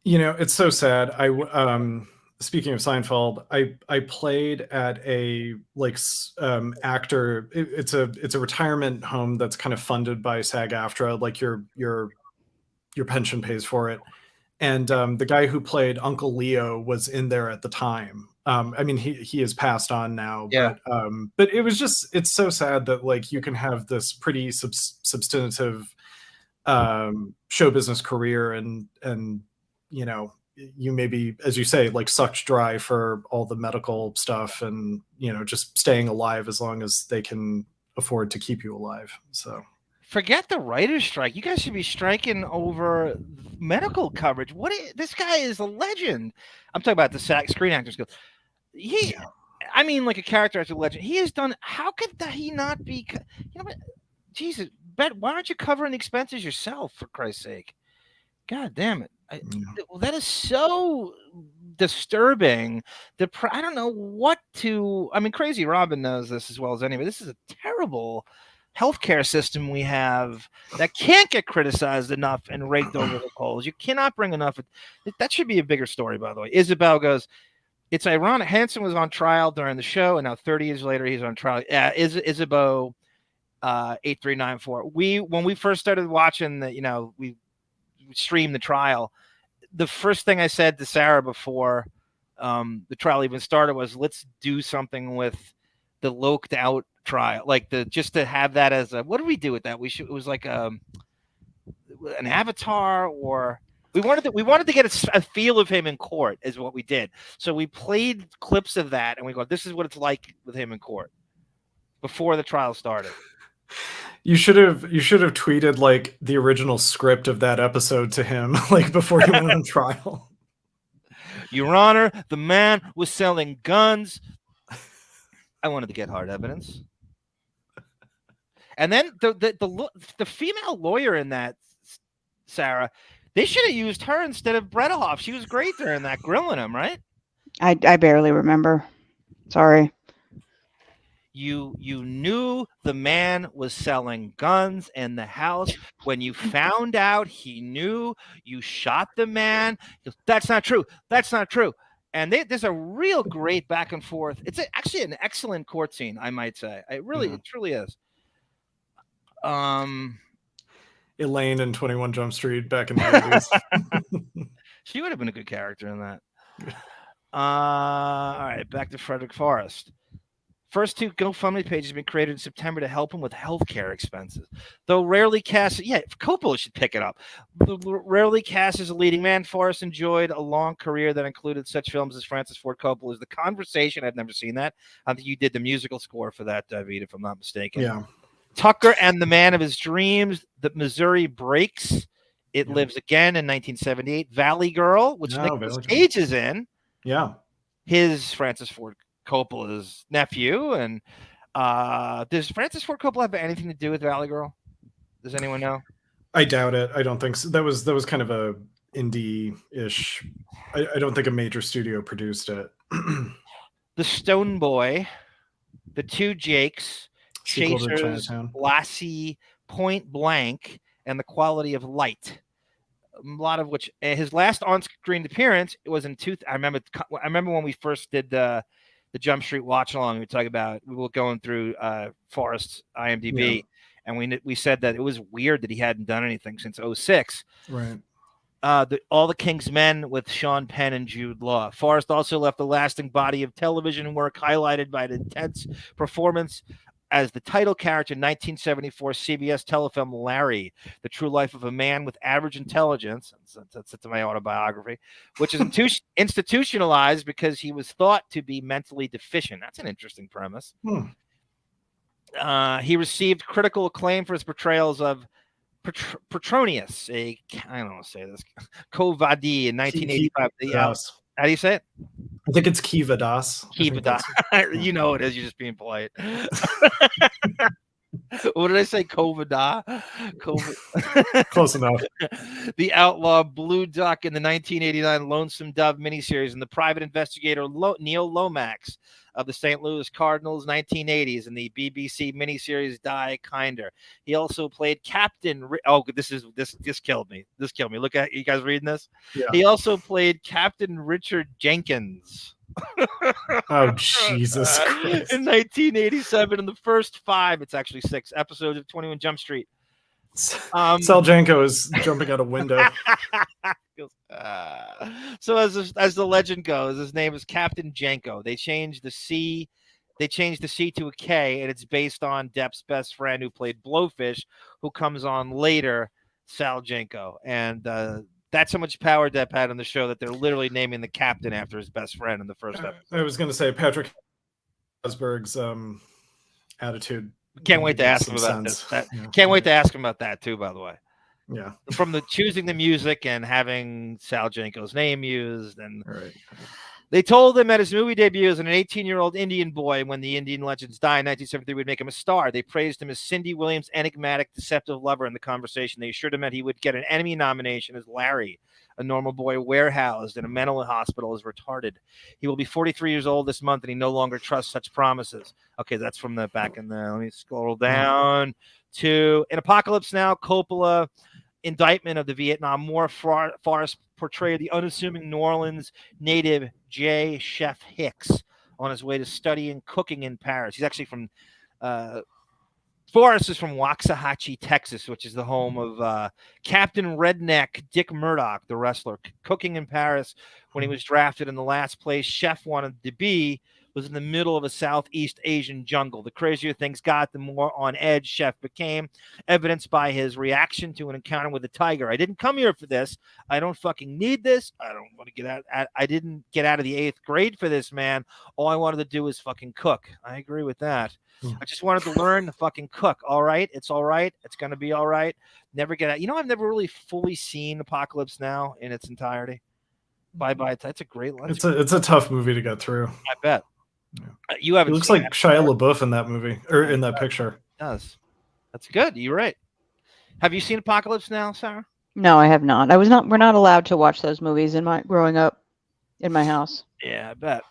It's so sad. Speaking of Seinfeld, I played at a actor. It's a retirement home that's kind of funded by SAG-AFTRA. Like your pension pays for it. And the guy who played Uncle Leo was in there at the time. I mean, he has passed on now. Yeah. But it's so sad that like you can have this pretty substantive show business career, and you know, you maybe, as you say, like sucked dry for all the medical stuff, and you know, just staying alive as long as they can afford to keep you alive. So forget the writer's strike. You guys should be striking over medical coverage. This guy is a legend. I'm talking about the Screen Actors Guild. I mean, like a character as a legend. He has done. How could he not be? You know what? Jesus, Bet, why aren't you covering the expenses yourself, for Christ's sake? God damn it. Well, that is so disturbing. I don't know what to. I mean, Crazy Robin knows this as well as anybody. This is a terrible healthcare system we have that can't get criticized enough and raked over the coals. You cannot bring enough. That should be a bigger story, by the way. Isabel goes, it's ironic. Hanson was on trial during the show, and now 30 years later, he's on trial. Isabeau 8394. When we first started watching we streamed the trial, the first thing I said to Sarah before the trial even started was, let's do something with the loked out trial, like just to have that as what do we do with that? It was like an avatar, or we wanted to get a feel of him in court is what we did. So we played clips of that, and we go, this is what it's like with him in court before the trial started. You should have tweeted like the original script of that episode to him, like before he went on trial. Your Honor, the man was selling guns. I wanted to get hard evidence. And then the female lawyer in that, Sarah, they should have used her instead of Bredehoff. She was great during that, grilling him, right? I barely remember. Sorry. You knew the man was selling guns in the house. When you found out he knew, you shot the man. That's not true. That's not true. And there's a real great back and forth. It's actually an excellent court scene, I might say. It truly is. Elaine in 21 Jump Street back in the 80s. She would have been a good character in that. All right, back to Frederick Forrest. First two GoFundMe pages have been created in September to help him with healthcare expenses. Though rarely cast, Coppola should pick it up. Rarely cast as a leading man, Forrest enjoyed a long career that included such films as Francis Ford Coppola's The Conversation. I've never seen that. I think you did the musical score for that, David, if I'm not mistaken. Yeah. Tucker and the Man of His Dreams, The Missouri Breaks, It Lives Again in 1978, Valley Girl, which Nicolas Cage is in. Yeah. His Francis Ford Coppola's nephew. And does Francis Ford Coppola have anything to do with Valley Girl? Does anyone know? I doubt it. I don't think so. That was kind of a indie-ish. I don't think a major studio produced it. The Stone Boy, The Two Jakes, Chasers, Lassie, Point Blank, and The Quality of Light. A lot of which his last on-screen appearance was in I remember when we first did the Jump Street watch along. We were going through Forrest's IMDb, and we said that it was weird that he hadn't done anything since 2006. Right. All the King's Men with Sean Penn and Jude Law. Forrest also left a lasting body of television work highlighted by an intense performance as the title character in 1974 CBS telefilm Larry, The True Life of a Man with Average Intelligence. That's my autobiography, which is institutionalized because he was thought to be mentally deficient. That's an interesting premise. He received critical acclaim for his portrayals of Petronius, I don't want to say this, Kovadi in 1985. How do you say it? I think it's Kiva Das. Kiva Das. You know it is. You're just being polite. What did I say? Kovada? Close enough. The Outlaw Blue Duck in the 1989 Lonesome Dove miniseries, and the private investigator Neil Lomax of the St. Louis Cardinals 1980s in the BBC miniseries Die Kinder. He also played Captain. This killed me. This killed me. Look at you guys reading this. Yeah. He also played Captain Richard Jenkins. Oh, Jesus Christ. In 1987, in the first 5, it's actually 6 episodes of 21 Jump Street. Sal Jenko is jumping out a window. So as the legend goes, his name is Captain Jenko. They changed the C to a K, and it's based on Depp's best friend who played Blowfish, who comes on later Sal Jenko, and that's how much power Depp had on the show that they're literally naming the captain after his best friend in the first episode. I was going to say Patrick Hasberg's attitude. Can't wait to ask him about this. Can't wait to ask him about that too. By the way, yeah, from the choosing the music and having Sal Jenko's name used, and they told him at his movie debut as an 18-year-old Indian boy, when the Indian legends died in 1973, would make him a star. They praised him as Cindy Williams' enigmatic, deceptive lover in the conversation. They assured him that he would get an Emmy nomination as Larry, a normal boy warehoused in a mental hospital, is retarded. He will be 43 years old this month, and he no longer trusts such promises. Okay, that's from the back in the. Let me scroll down to in Apocalypse Now. Coppola indictment of the Vietnam War. Forrest portrayed the unassuming New Orleans native J. Chef Hicks on his way to studying cooking in Paris. He's actually from. Forrest is from Waxahachie, Texas, which is the home of Captain Redneck Dick Murdoch, the wrestler. Cooking in Paris when he was drafted in the last place Chef wanted to be was in the middle of a Southeast Asian jungle. The crazier things got, the more on edge Chef became, evidenced by his reaction to an encounter with a tiger. I didn't come here for this. I don't fucking need this. I don't want to get out. I didn't get out of the 8th grade for this, man. All I wanted to do was fucking cook. I agree with that. I just wanted to learn to fucking cook. All right. It's all right. It's going to be all right. Never get out. You know, I've never really fully seen Apocalypse Now in its entirety. Bye-bye. That's a great lunch. It's a tough movie to get through. I bet. Yeah. You haven't. It looks like Shia LaBeouf in that movie, or in that picture. It does. That's good. You're right. Have you seen Apocalypse Now, Sarah? No, I have not. We're not allowed to watch those movies growing up in my house. Yeah, I bet.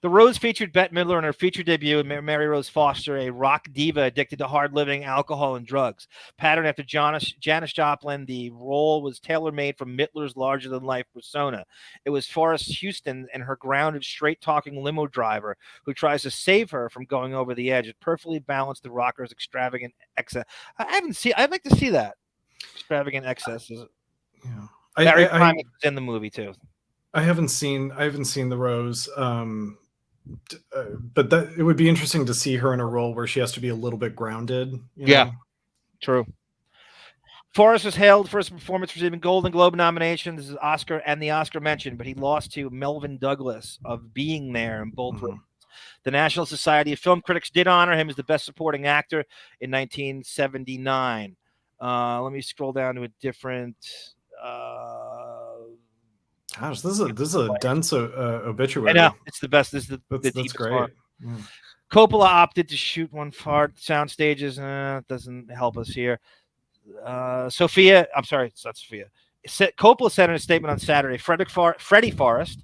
The Rose featured Bette Midler in her feature debut, and Mary Rose Foster, a rock diva addicted to hard living, alcohol, and drugs. Patterned after Janis Joplin, the role was tailor-made from Midler's larger-than-life persona. It was Forrest Houston and her grounded, straight-talking limo driver who tries to save her from going over the edge. It perfectly balanced the rocker's extravagant excess. I'd like to see that. Extravagant excesses. Yeah. Barry Primus was in the movie, too. I haven't seen The Rose. But that it would be interesting to see her in a role where she has to be a little bit grounded. You know? True. Forrest was hailed for his performance, receiving Golden Globe nominations, the Oscar mention, but he lost to Melvin Douglas of Being There in both roles. The National Society of Film Critics did honor him as the best supporting actor in 1979. Let me scroll down to a different. Gosh, this is a dense obituary. I know, it's the best. This is that's great. Yeah. Coppola opted to shoot one fart sound stages. Doesn't help us here. Sophia, I'm sorry, it's not Sophia. Coppola said in a statement on Saturday, Freddie Forrest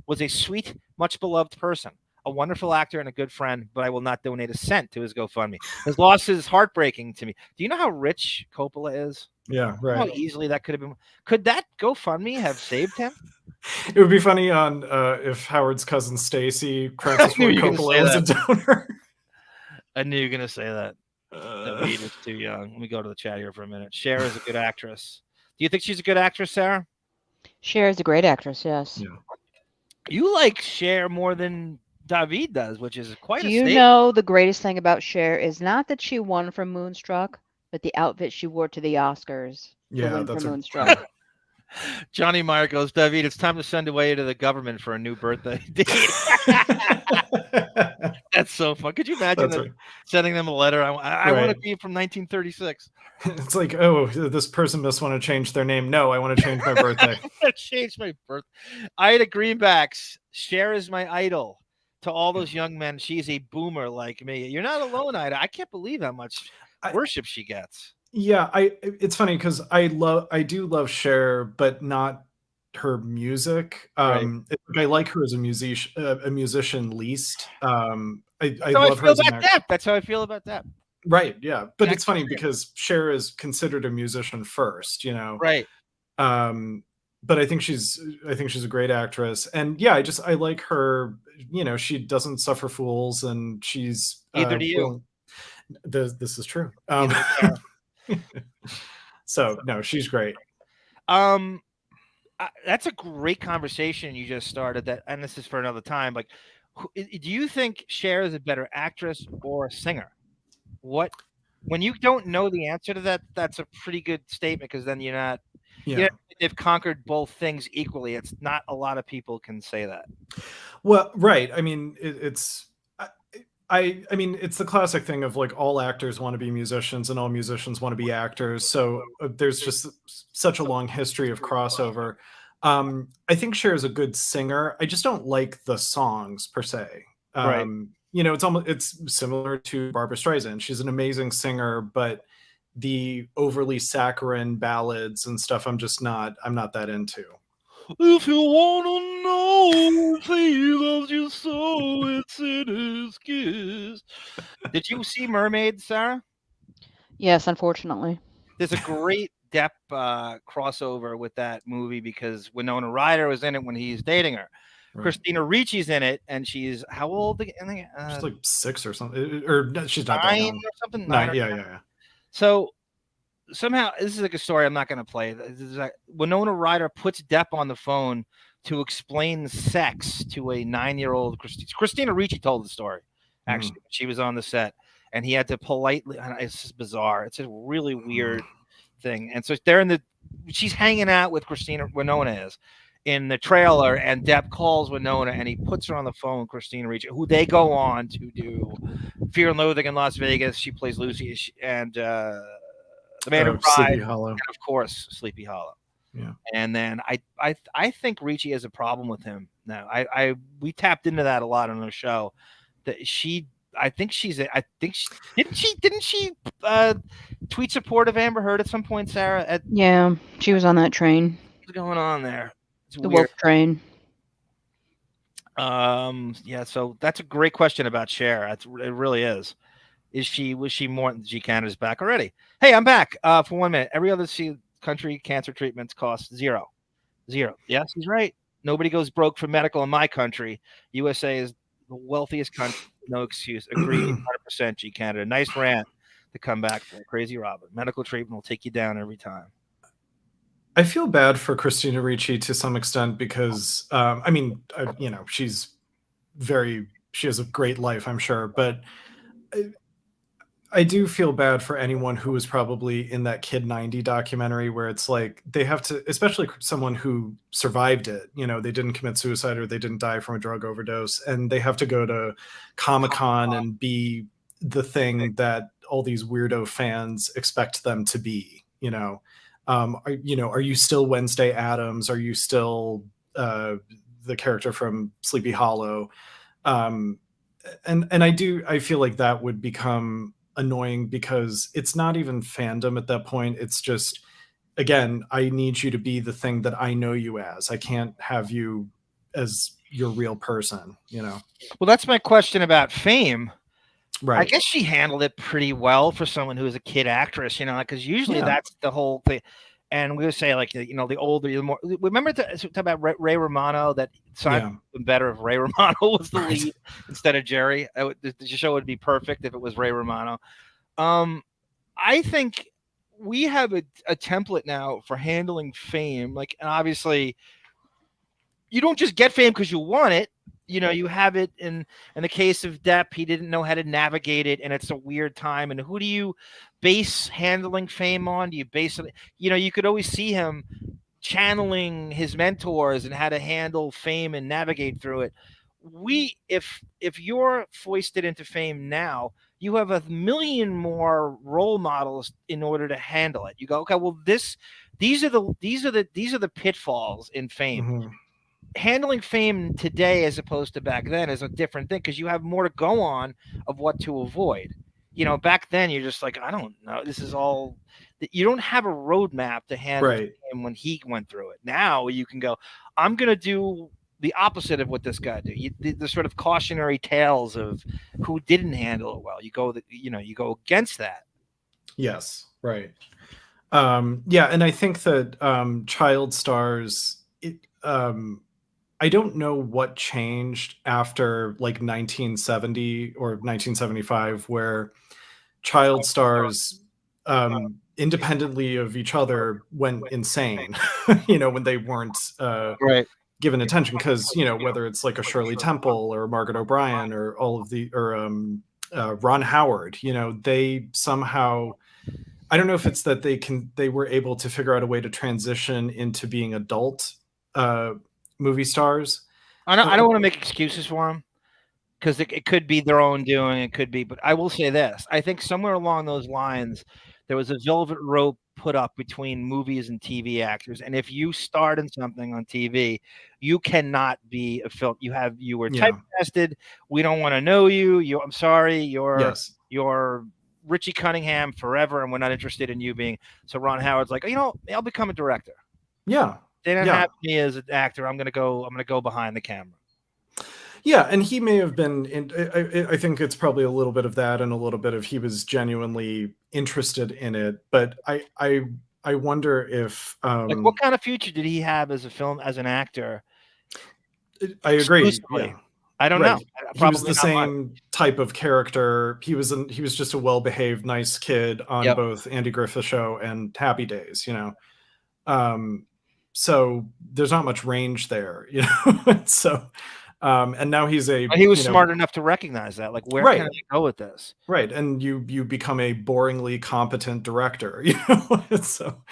was a sweet, much beloved person, a wonderful actor and a good friend, but I will not donate a cent to his GoFundMe. His loss is heartbreaking to me. Do you know how rich Coppola is? Yeah, right. How easily that could have been. Could that GoFundMe have saved him? It would be funny on if Howard's cousin Stacy, Francis Ford Coppola, was a donor. I knew you were going to say that. David is too young. Let me go to the chat here for a minute. Cher is a good actress. Do you think she's a good actress, Sarah? Cher is a great actress, yes. Yeah. You like Cher more than David does, which is quite a statement. Do you know the greatest thing about Cher is not that she won from Moonstruck, but the outfit she wore to the Oscars. Yeah, that's Moonstruck. Johnny Meyer goes, David, it's time to send away to the government for a new birthday. That's so fun. Could you imagine sending them a letter? I want to be from 1936. It's like, oh, this person must want to change their name. No, I want to change my birthday. I want to change my birthday. Ida Greenbacks, Cher is my idol. To all those young men, she's a boomer like me. You're not alone, Ida. I can't believe how much worship she gets. Yeah, it's funny because I do love Cher, but not her music. I like her as a musician least. I love her as an actor. That's how I feel about that. Right, yeah. But it's funny because Cher is considered a musician first, you know. Right. But I think she's a great actress. And yeah, I like her, you know, she doesn't suffer fools and she's either do you. This is true. So no, she's great. That's a great conversation you just started. And this is for another time. Like, do you think Cher is a better actress or a singer? What when you don't know the answer to that, that's a pretty good statement because then you're not. Yeah. You know, they've conquered both things equally. It's not a lot of people can say that. Well, right. I mean, it's. I mean, it's the classic thing of like all actors want to be musicians and all musicians want to be actors. So there's just such a long history of crossover. I think Cher is a good singer. I just don't like the songs per se. Right. You know, it's similar to Barbra Streisand. She's an amazing singer, but the overly saccharine ballads and stuff, I'm not that into. If you wanna know if he loves you so, it's in his kiss. Did you see Mermaid, Sarah? Yes, unfortunately. There's a great Depp crossover with that movie because Winona Ryder was in it when he's dating her. Right. Christina Ricci's in it, and she's how old? She's like 6 or something, or no, she's not that 9 young. or something. 9, yeah. So somehow this is like a story I'm not going to play. This is like, Winona Ryder puts Depp on the phone to explain sex to a 9-year-old. Christina Ricci told the story actually. She was on the set, and he had to politely. It's just bizarre. It's a really weird thing. And so she's hanging out with Winona is in the trailer, and Depp calls Winona and he puts her on the phone, Christina Ricci, who they go on to do Fear and Loathing in Las Vegas. She plays Lucy, and the Man Who Sleepy Cried, Hollow. and of course Sleepy Hollow. Yeah. And then I think Ricci has a problem with him now. We tapped into that a lot on the show. That didn't she tweet support of Amber Heard at some point, Sarah? Yeah, she was on that train. What's going on there? It's The weird. woke train. Yeah, so that's a great question about Cher. It really is. Was she more G Canada's back already? Hey, I'm back for 1 minute. Every other country cancer treatments cost zero. Yes, he's right. Nobody goes broke for medical in my country. USA is the wealthiest country. No excuse. Agreed. 100% G Canada. Nice rant to come back for. Crazy Robin. Medical treatment will take you down every time. I feel bad for Christina Ricci to some extent because, I mean, you know, she has a great life, I'm sure, but I do feel bad for anyone who was probably in that Kid 90 documentary where it's like they have to, especially someone who survived it, you know, they didn't commit suicide or they didn't die from a drug overdose, and they have to go to Comic-Con and be the thing that all these weirdo fans expect them to be, you know. Are you still Wednesday Addams? Are you still the character from Sleepy Hollow? And I feel like that would become annoying because it's not even fandom at that point. It's just, again, I need you to be the thing that I know you as. I can't have you as your real person, you know? Well, that's my question about Fame. Right. I guess she handled it pretty well for someone who is a kid actress, you know, because usually that's the whole thing. And we would say, like, you know, the older, the more. Remember to talk about Ray Romano, that sounded better if Ray Romano was the lead instead of Jerry. The show would be perfect if it was Ray Romano. I think we have a template now for handling Fame. Like, and obviously, you don't just get Fame because you want it. You know, you have it in the case of Depp, he didn't know how to navigate it, and it's a weird time. And who do you base handling Fame on? Do you base it? You know, you could always see him channeling his mentors and how to handle Fame and navigate through it. If you're foisted into Fame now, you have 1 million more role models in order to handle it. You go, okay, well, these are the pitfalls in Fame. Mm-hmm. Handling Fame today as opposed to back then is a different thing because you have more to go on of what to avoid. You know, back then you're just like, I don't know. This is all. You don't have a roadmap to handle Fame when he went through it. Now you can go, I'm going to do the opposite of what this guy did. The sort of cautionary tales of who didn't handle it well. You go against that. Yes, right. Yeah, and I think that child stars. I don't know what changed after like 1970 or 1975, where child stars, independently of each other, went insane. You know, when they weren't given attention, because you know, whether it's like a Shirley Temple or Margaret O'Brien or all of the Ron Howard. They somehow, I don't know if it's that they were able to figure out a way to transition into being adult movie stars. I don't want to make excuses for them, because it could be their own doing. It could be, but I will say this: I think somewhere along those lines, there was a velvet rope put up between movies and TV actors, and if you start in something on TV, you cannot be a film. You were typecasted. We don't want to know you. I'm sorry. You're Richie Cunningham forever, and we're not interested in you being. So Ron Howard's like, I'll become a director. Yeah. They don't have me as an actor. I'm gonna go behind the camera. Yeah, and he may have been. I think it's probably a little bit of that, and a little bit of he was genuinely interested in it. But I wonder if what kind of future did he have as an actor? I agree. Yeah. I don't know. He was the same type of character. He was just a well-behaved, nice kid on both Andy Griffith Show and Happy Days. So there's not much range there. So. And now he was smart enough to recognize that. Like, where can I go with this? Right, and you become a boringly competent director. So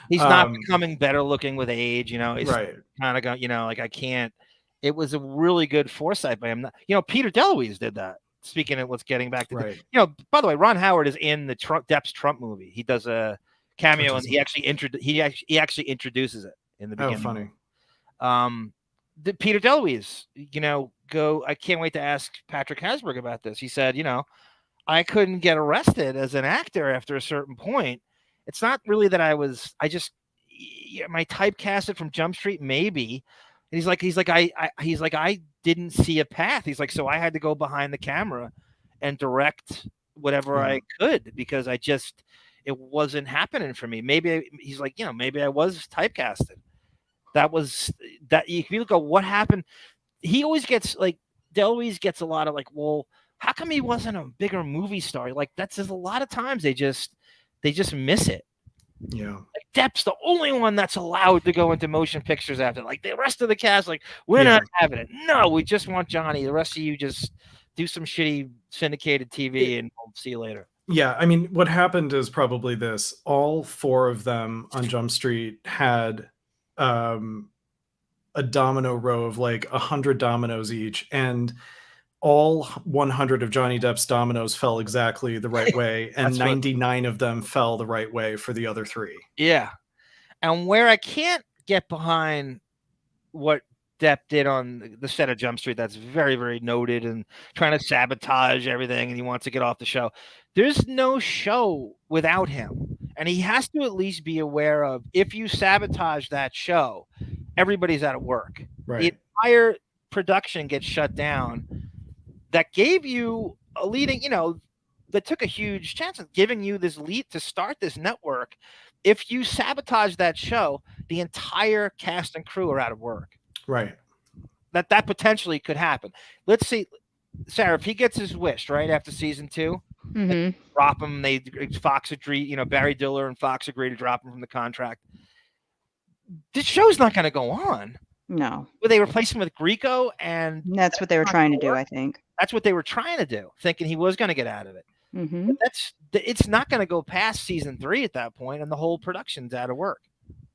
he's not becoming better looking with age. He's right. kind of going. I can't. It was a really good foresight by him. Peter DeLuise did that. Speaking of what's getting back to, by the way, Ron Howard is in the Depp's Trump movie. He does a cameo, and he actually introduces it in the beginning. Oh, funny. Peter DeLuise, I can't wait to ask Patrick Hasbrook about this. He said, I couldn't get arrested as an actor after a certain point. It's not really that my typecasted from Jump Street, maybe. And he's like, I didn't see a path. He's like, so I had to go behind the camera and direct whatever I could, because it wasn't happening for me. Maybe he's like, maybe I was typecasted. That was that. If you look at what happened, he always gets DeLuise gets a lot of well, how come he wasn't a bigger movie star? That's just a lot of times they just miss it. Yeah. Depp's the only one that's allowed to go into motion pictures after. The rest of the cast, we're not having it. No, we just want Johnny. The rest of you just do some shitty syndicated TV and we'll see you later. Yeah, I mean, what happened is probably this: all four of them on Jump Street had a domino row of 100 dominoes each, and all 100 of Johnny Depp's dominoes fell exactly the right way, and 99 of them fell the right way for the other three. Yeah, and where I can't get behind what Depp did on the set of Jump Street, that's very, very noted, and trying to sabotage everything, and he wants to get off the show. There's no show without him. And he has to at least be aware of, if you sabotage that show, everybody's out of work. Right. The entire production gets shut down. That gave you a leading, that took a huge chance of giving you this lead to start this network. If you sabotage that show, the entire cast and crew are out of work. Right. That potentially could happen. Let's see, Sarah, if he gets his wish right after season 2, drop him. Fox agreed. Barry Diller and Fox agreed to drop him from the contract. This show's not going to go on. No. Will they replace him with Grieco? And that's what they were trying to do, I think. That's what they were trying to do, thinking he was going to get out of it. Mm-hmm. It's not going to go past season 3 at that point, and the whole production's out of work.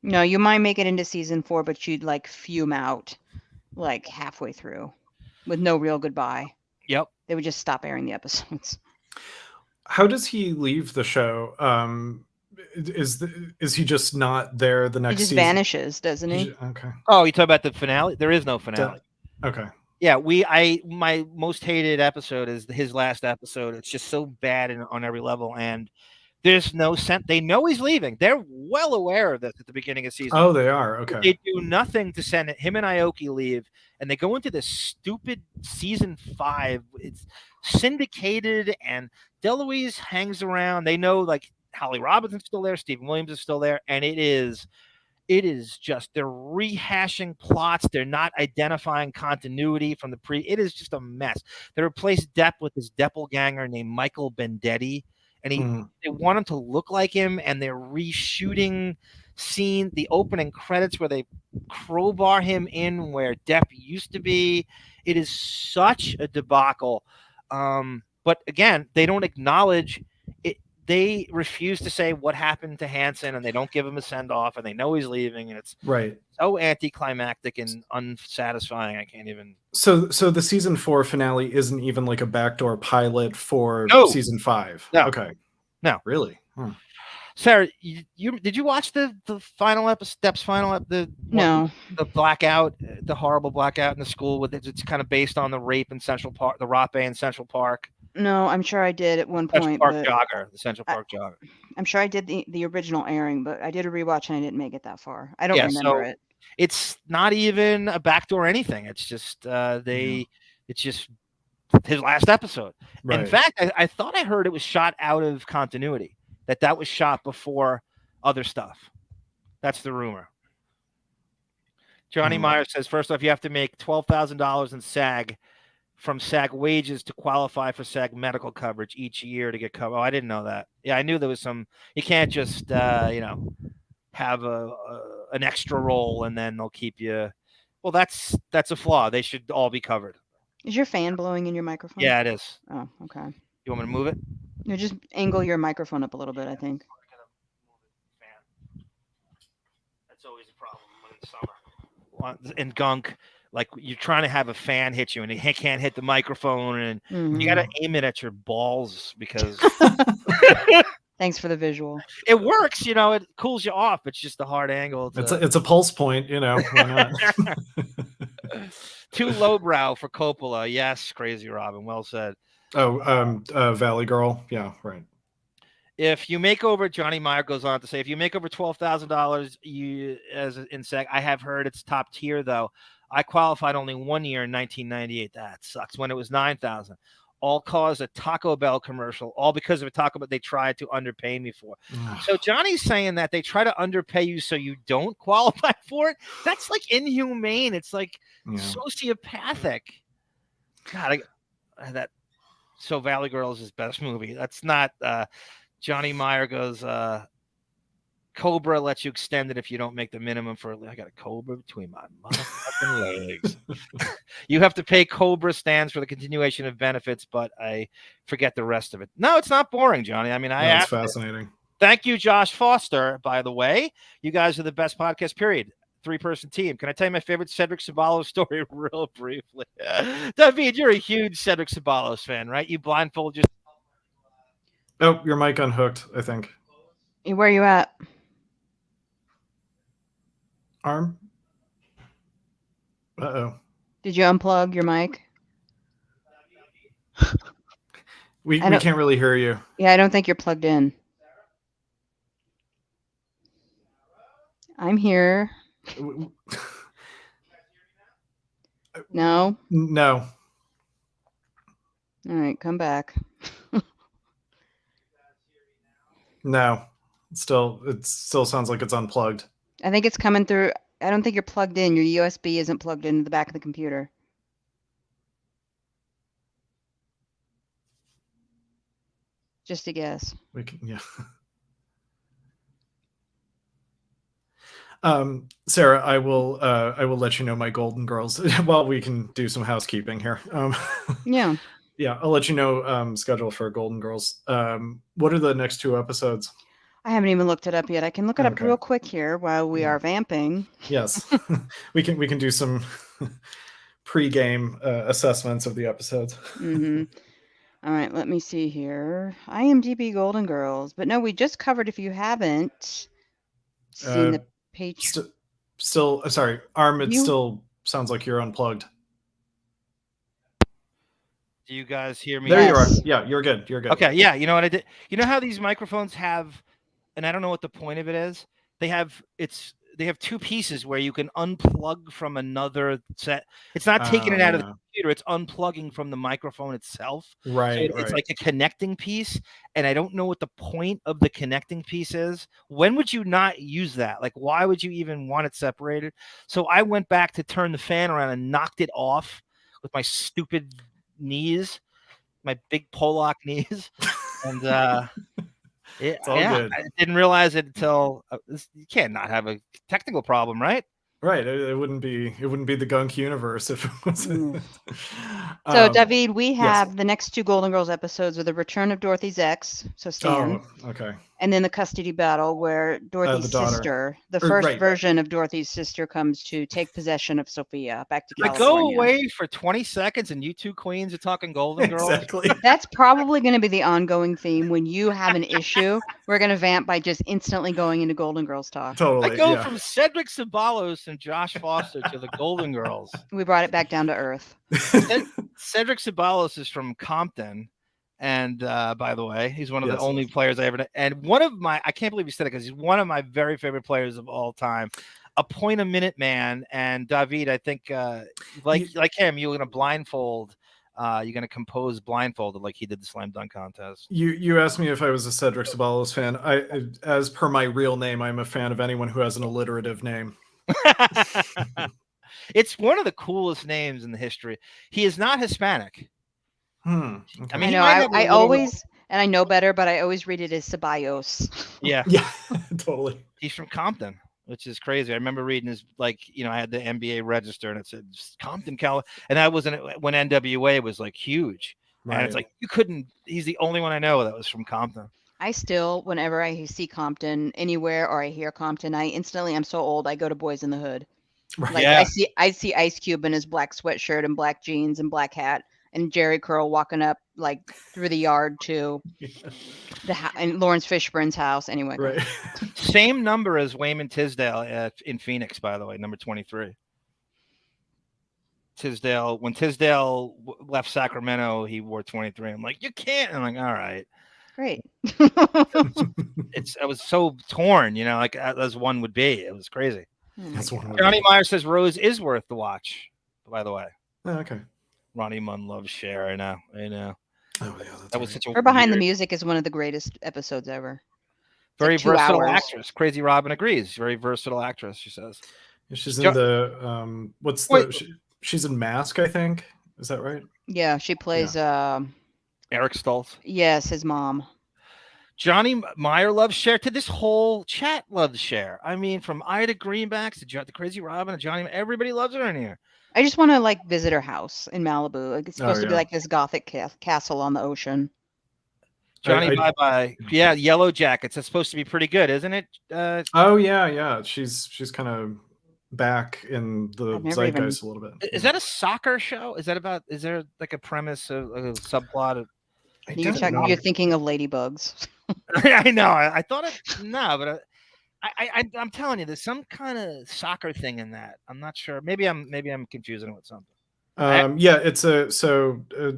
No, you might make it into season 4, but you'd fume out halfway through with no real goodbye. Yep. They would just stop airing the episodes. How does he leave the show? Is he just not there the next season? He just vanishes, doesn't he? Okay. Oh, you talk about the finale? There is no finale. Okay. Yeah, my most hated episode is his last episode. It's just so bad on every level, and there's no sense. They know he's leaving. They're well aware of this at the beginning of season. Oh, they are. Okay. They do nothing to send him and Aoki leave, and they go into this stupid season 5. It's syndicated, and DeLuise hangs around. They know Holly Robinson's still there, Stephen Williams is still there, and it is just, they're rehashing plots. They're not identifying continuity from the it is just a mess. They replaced Depp with this doppelganger named Michael Bendetti, and they want him to look like him, and they're reshooting the opening credits where they crowbar him in where Depp used to be. It is such a debacle. But again, they don't acknowledge it. They refuse to say what happened to Hanson, and they don't give him a send off, and they know he's leaving, and it's right. so anticlimactic and unsatisfying. I can't even. So the season 4 finale isn't even like a backdoor pilot for No. season 5. No. Okay. No. Really? Sarah, you did you watch the final episode, Depp's final the blackout, the horrible blackout in the school with it's kind of based on the rape in Central Park, the R.I.P in Central Park. No, I'm sure I did at one point. The Central Park jogger. I'm sure I did the original airing, but I did a rewatch and I didn't make it that far. I don't remember it. It's not even a backdoor anything. It's just it's just his last episode. Right. In fact, I thought I heard it was shot out of continuity. That was shot before other stuff. That's the rumor. Johnny Meyer says, first off, you have to make $12,000 in SAG from SAG wages to qualify for SAG medical coverage each year to get covered. Oh, I didn't know that. Yeah, I knew there was some. You can't just have an extra role and then they'll keep you. Well, that's a flaw. They should all be covered. Is your fan blowing in your microphone? Yeah, it is. Oh, okay. You want me to move it? No, just angle your microphone up a little bit, I think. That's always a problem when it's summer. In gunk, like you're trying to have a fan hit you and it can't hit the microphone, and you got to aim it at your balls because. Thanks for the visual. It works, it cools you off. It's just a hard angle. It's a pulse point, why not? Too lowbrow for Coppola. Yes, Crazy Robin. Well said. Oh, Valley Girl. Yeah, right. If you make over, Johnny Meyer goes on to say, if you make over $12,000, you as in SAG, I have heard it's top tier though. I qualified only 1 year in 1998. That sucks. When it was 9,000, all caused a Taco Bell commercial, all because of a Taco Bell they tried to underpay me for. So Johnny's saying that they try to underpay you so you don't qualify for it. That's like inhumane. It's like sociopathic. God, So Valley Girl is his best movie. That's not Johnny Meyer goes Cobra lets you extend it if you don't make the minimum for. I got a Cobra between my motherfucking legs. You have to pay. Cobra stands for the continuation of benefits, but I forget the rest of it. No, it's not boring, Johnny. I mean, That's fascinating. Thank you, Josh Foster. By the way, you guys are the best podcast. Period. 3-person team. Can I tell you my favorite Cedric Ceballos story real briefly? David, you're a huge Cedric Ceballos fan, right? You blindfold yourself. Oh, your mic unhooked, I think. Where are you at? Arm? Uh-oh. Did you unplug your mic? We can't really hear you. Yeah, I don't think you're plugged in. I'm here. No? No. All right, come back. No. It still sounds like it's unplugged. I think it's coming through. I don't think you're plugged in. Your USB isn't plugged into the back of the computer. Just a guess. Sarah, I will let you know my Golden Girls. Well, we can do some housekeeping here. Yeah. Yeah, I'll let you know schedule for Golden Girls. What are the next 2 episodes? I haven't even looked it up yet. I can look it up real quick here while we are vamping. Yes. we can do some pre-game assessments of the episodes. All right, let me see here. IMDb Golden Girls. But no, we just covered, if you haven't seen the page. Still, sorry, Arm, it still sounds like you're unplugged. Do you guys hear me? There you are. Yeah, you're good. You're good. Okay, yeah. You know what I did? You know how these microphones have, and I don't know what the point of it is. They have 2 pieces where you can unplug from another set. It's not taking it out of the computer. It's unplugging from the microphone itself. Right. So it's like a connecting piece, and I don't know what the point of the connecting piece is. When would you not use that? Like, why would you even want it separated? So I went back to turn the fan around and knocked it off with my stupid knees, my big Polak knees, and it's all good. I didn't realize it until you can't not have a technical problem, right? Right. It wouldn't be the Gunk universe if it wasn't. So, David, we yes. have the next 2 Golden Girls episodes are the return of Dorothy's ex, so Stan, Oh, okay. and then the custody battle where Dorothy's daughter. sister, the Or- first right. version of Dorothy's sister, comes to take possession of Sophia back to I California. go away for 20 seconds and you two queens are talking Golden Girls. Exactly. That's probably going to be the ongoing theme. When you have an issue, we're going to vamp by just instantly going into Golden Girls talk. Totally. I go yeah. from Cedric Ceballos and Josh Foster to the Golden Girls. We brought it back down to earth. Cedric Ceballos is from Compton. And by the way, he's one of the Yes. only players I ever. And one of my, I can't believe you said it because he's one of my very favorite players of all time. A point a minute man. And David, I think like him, you're going to blindfold. You're going to compose blindfolded like he did the slam dunk contest. You asked me if I was a Cedric Ceballos fan. As per my real name, I'm a fan of anyone who has an alliterative name. It's one of the coolest names in the history. He is not Hispanic. Okay. I mean, I always, and I know better, but I always read it as Ceballos. Yeah. Yeah, totally. He's from Compton, which is crazy. I remember reading his, like, I had the NBA register and it said Compton, California. And that wasn't when NWA was like huge. Right. And it's like, he's the only one I know that was from Compton. I still, whenever I see Compton anywhere or I hear Compton, I'm so old, I go to Boys in the Hood. Right. Like Yeah. I see Ice Cube in his black sweatshirt and black jeans and black hat, and Jerry Curl walking up like through the yard to and Lawrence Fishburne's house. Anyway, Right. Same number as Wayman Tisdale in Phoenix, by the way, number 23. Tisdale, when Tisdale left Sacramento, he wore 23. I'm like, you can't. I'm like, all right. great. I was so torn, like as one would be. It was crazy. That's one. Johnny Meyer says Rose is worth the watch, by the way. Oh, okay. Ronnie Munn loves Cher. I know. Oh, yeah, That was such a Her behind the weird, music is one of the greatest episodes ever. very like 2 versatile hours. actress. Crazy Robin agrees. Very versatile actress, she says. She's in the what's the? She's in Mask, I think. Is that right? Yeah, she plays. Eric Stoltz. Yes, his mom. Johnny Meyer loves Cher. To this whole chat loves Cher. I mean, from Ida Greenbacks to Crazy Robin to Johnny, everybody loves her in here. I just want to visit her house in Malibu. Like, it's supposed to be yeah. like this gothic castle on the ocean. Johnny, bye-bye. Yeah, Yellow Jackets. That's supposed to be pretty good, isn't it? Oh yeah. She's kind of back in the zeitgeist a little bit. Is that a soccer show? Is there like a premise of a subplot of? You're thinking of Ladybugs. I know. I thought but I'm telling you, there's some kind of soccer thing in that. I'm not sure. Maybe I'm confusing it with something. Yeah, it's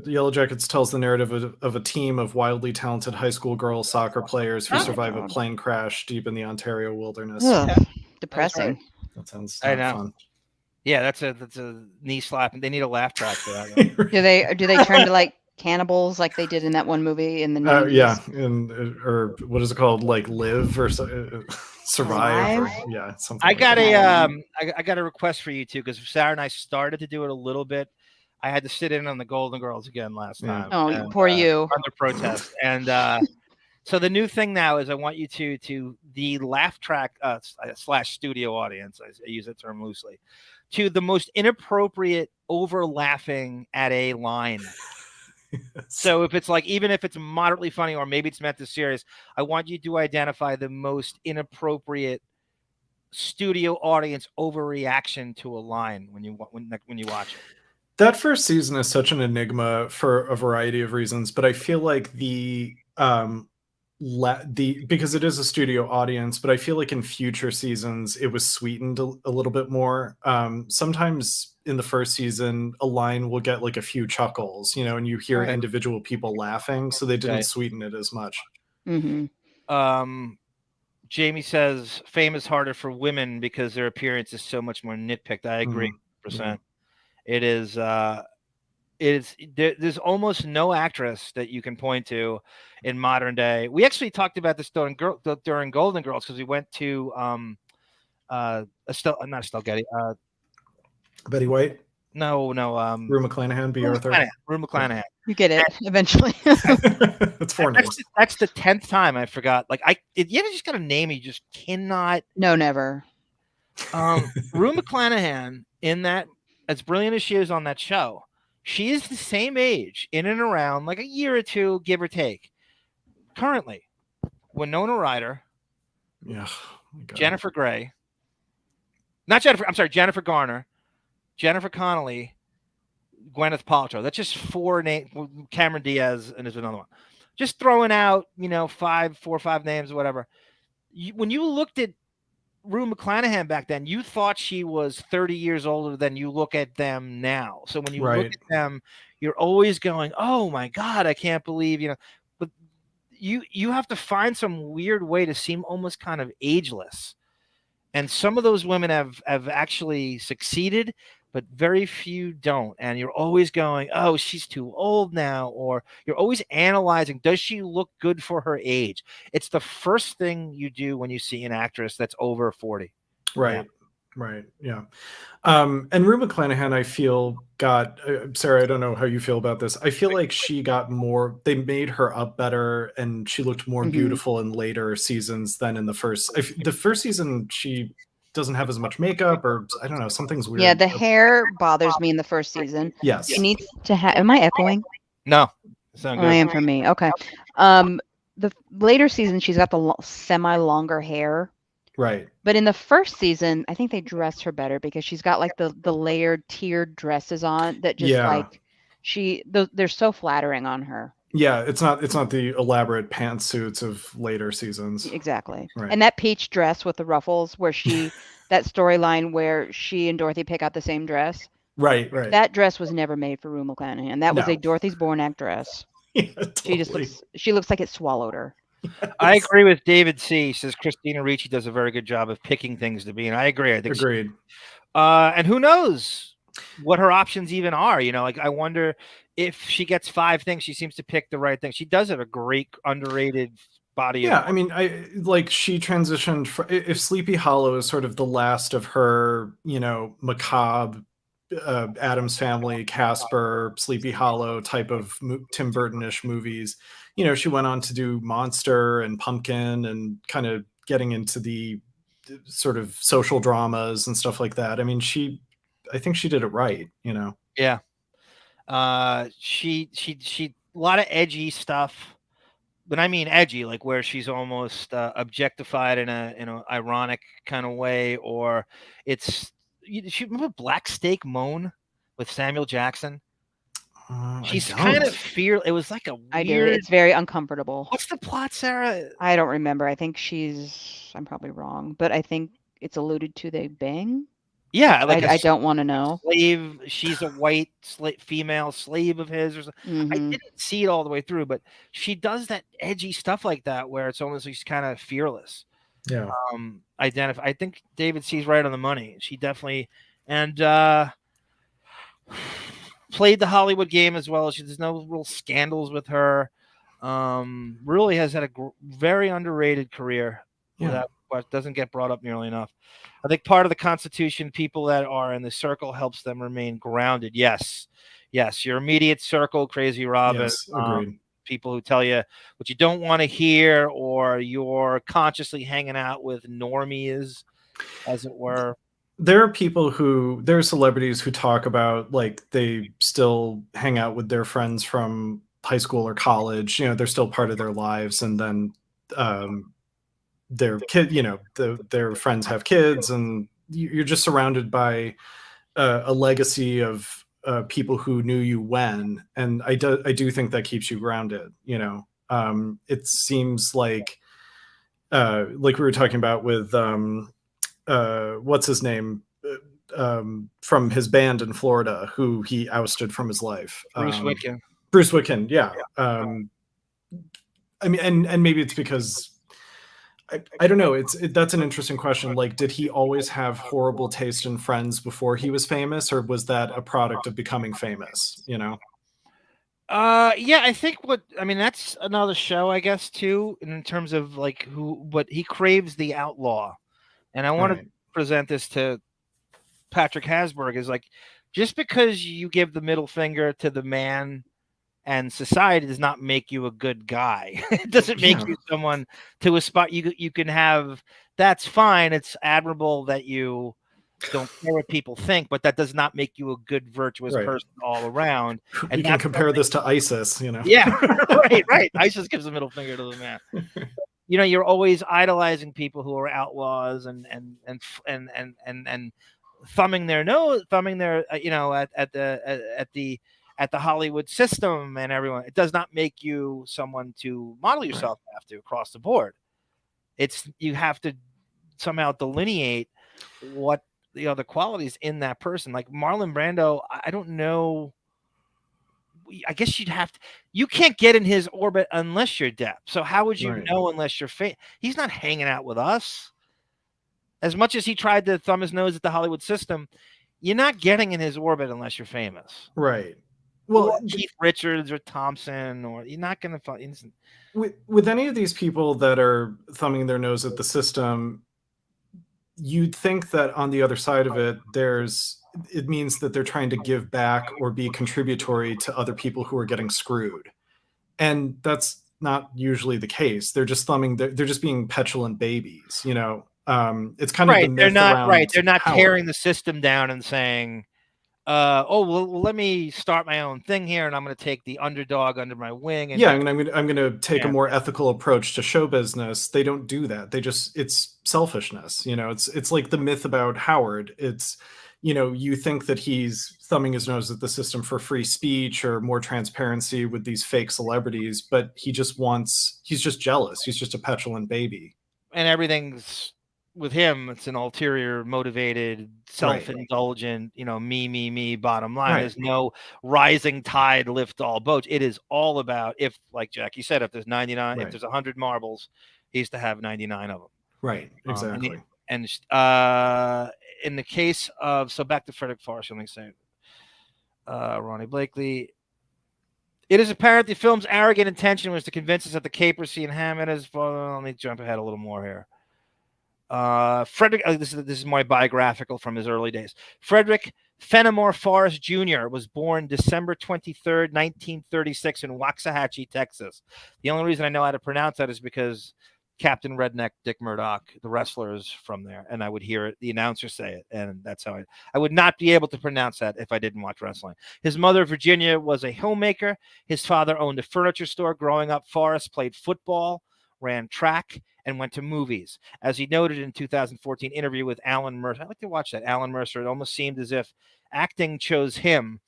Yellow Jackets tells the narrative of a team of wildly talented high school girl soccer players who survive a plane crash deep in the Ontario wilderness. Ugh, depressing. Right. That sounds fun. Yeah, that's a knee slap, and they need a laugh track for that. Right? Do they turn to cannibals like they did in that one movie in the 90s? Yeah, or what is it called? Live or survive? Or, yeah, something. I got I got a request for you too, because Sarah and I started to do it a little bit. I had to sit in on the Golden Girls again last time. Oh, poor you. Under protest, and so the new thing now is I want you to the laugh track / studio audience. I use that term loosely. To the most inappropriate over laughing at a line. So if it's even if it's moderately funny or maybe it's meant to serious, I want you to identify the most inappropriate studio audience overreaction to a line when you watch it. That first season is such an enigma for a variety of reasons, but I feel like because it is a studio audience, but I feel like in future seasons it was sweetened a little bit more. Sometimes in the first season a line will get a few chuckles, and you hear individual people laughing, so they didn't sweeten it as much. Mm-hmm. Jamie says fame is harder for women because their appearance is so much more nitpicked. I agree 100%. It is there's almost no actress that you can point to in modern day. We actually talked about this during Golden Girls because we went to not Estelle Getty. Betty White? No. Rue McClanahan, B. Arthur. Rue McClanahan. You get it eventually. That's 4 names. That's the 10th time I forgot. You ever just got a name you just cannot. No, never. Rue McClanahan, in that, as brilliant as she is on that show, she is the same age, in and around like a year or two, give or take. Currently, Winona Ryder, Yeah. Oh my God. Jennifer Grey, not Jennifer. I'm sorry, Jennifer Garner, Jennifer Connelly, Gwyneth Paltrow. That's just 4 names. Cameron Diaz, and there's another one. Just throwing out, 4 or 5 names, or whatever. When you looked at Rue McClanahan back then, you thought she was 30 years older than you look at them now. So when you look Right. at them, you're always going, "Oh my God, I can't believe," But you have to find some weird way to seem almost kind of ageless. And some of those women have actually succeeded, but very few don't. And you're always going, "Oh, she's too old now," or you're always analyzing, does she look good for her age? It's the first thing you do when you see an actress that's over 40. Right. Right. Yeah. And Rue McClanahan, I feel got Sarah. I don't know how you feel about this. I feel like she got more. They made her up better, and she looked more beautiful in later seasons than in the first. The first season, she doesn't have as much makeup, or I don't know. Something's weird. Yeah, the hair bothers me in the first season. Yes. She needs to have. Am I echoing? No, it's not good. I am for me. Okay. The later season, she's got the semi-longer hair. Right. But in the first season, I think they dressed her better because she's got like the layered tiered dresses on that just like they're so flattering on her. Yeah, it's not the elaborate pantsuits of later seasons. Exactly. Right. And that peach dress with the ruffles where that storyline where she and Dorothy pick out the same dress. Right. That dress was never made for Rue McClanahan. That was a Dorothy's Bornak dress. Yeah, totally. She looks like it swallowed her. I agree with David C. Says Christina Ricci does a very good job of picking things to be, and I agree. I think agreed. And who knows what her options even are? Like I wonder if she gets 5 things, she seems to pick the right thing. She does have a great underrated body. Yeah, I mean, she transitioned. If Sleepy Hollow is sort of the last of her, macabre, Addams Family, Casper, Sleepy Hollow type of Tim Burton-ish movies. She went on to do Monster and Pumpkin and kind of getting into the sort of social dramas and stuff like that. I mean, I think she did it right, Yeah. She a lot of edgy stuff, but I mean edgy, like where she's almost objectified in a ironic kind of way, or she remember Black Steak Moan with Samuel Jackson? She's kind of it was like a weird. I do. It's very uncomfortable. What's the plot, Sarah? I don't remember. I think I'm probably wrong, but I think it's alluded to they bang. Yeah, like I don't want to know. Slave. She's a white female slave of his, or something. I didn't see it all the way through, but she does that edgy stuff like that, where it's almost like she's kind of fearless. Yeah. I think David C's right on the money. She definitely played the Hollywood game as well. There's no real scandals with her. Really has had a very underrated career. Yeah. That doesn't get brought up nearly enough. I think part of the Constitution, people that are in the circle helps them remain grounded. Yes. Your immediate circle, Crazy Robin. Yes, agreed. People who tell you what you don't want to hear, or you're consciously hanging out with normies, as it were. There are celebrities who talk about like they still hang out with their friends from high school or college. They're still part of their lives, and then their kid, their friends have kids, and you're just surrounded by a legacy of people who knew you when. And I do think that keeps you grounded. It seems like we were talking about with what's his name from his band in Florida, who he ousted from his life. Bruce Witkin. Bruce Witkin, yeah. I mean, and maybe it's because I don't know. That's an interesting question. Like, did he always have horrible taste in friends before he was famous, or was that a product of becoming famous? Yeah, I think that's another show, I guess, too, in terms of like but he craves the outlaw. And I want to present this to Patrick Hasburg is like, just because you give the middle finger to the man and society does not make you a good guy. It doesn't make you someone to aspire. You can have, that's fine. It's admirable that you don't care what people think, but that does not make you a good, virtuous person all around. And you can compare this to ISIS, Yeah, right. ISIS gives a middle finger to the man. You're always idolizing people who are outlaws and thumbing their nose, at the Hollywood system and everyone. It does not make you someone to model yourself after across the board. You have to somehow delineate what the other qualities in that person. Like Marlon Brando, I don't know. I guess you can't get in his orbit unless you're Depp. So how would you know unless you're he's not hanging out with us. As much as he tried to thumb his nose at the Hollywood system, you're not getting in his orbit unless you're famous. Right. Well, or Keith Richards or Thompson, or you're not going to with any of these people that are thumbing their nose at the system, you'd think that on the other side of it, it means that they're trying to give back or be contributory to other people who are getting screwed. And that's not usually the case. They're just they're just being petulant babies, It's kind of the myth around They're not power. tearing the system down and saying, let me start my own thing here, and I'm going to take the underdog under my wing. And I'm going to take a more ethical approach to show business. They don't do that. It's selfishness. It's like the myth about Howard. It's, you think that he's thumbing his nose at the system for free speech or more transparency with these fake celebrities, but he's just jealous. He's just a petulant baby. And everything's, with him, it's an ulterior motivated, self-indulgent, me, bottom line. There's no rising tide lift all boats. It is all about, if, like Jackie said, if there's 99, if there's 100 marbles, he has to have 99 of them. Right, exactly. And in the case of, so back to Frederick Forrest, let me say, Ronnie Blakely, it is apparent the film's arrogant intention was to convince us that the caper scene Hammond is, let me jump ahead a little more here. Frederick, this is my biographical from his early days. Frederick Fenimore Forrest Jr. was born December 23rd, 1936 in Waxahachie, Texas. The only reason I know how to pronounce that is because Captain Redneck Dick Murdoch, the wrestler, is from there, and I would hear the announcer say it, and that's how I would not be able to pronounce that if I didn't watch wrestling. His mother, Virginia, was a homemaker. His father owned a furniture store. Growing up, Forrest played football, ran track, and went to movies. As he noted in 2014 interview with Alan Mercer, I like to watch that, Alan Mercer. It almost seemed as if acting chose him.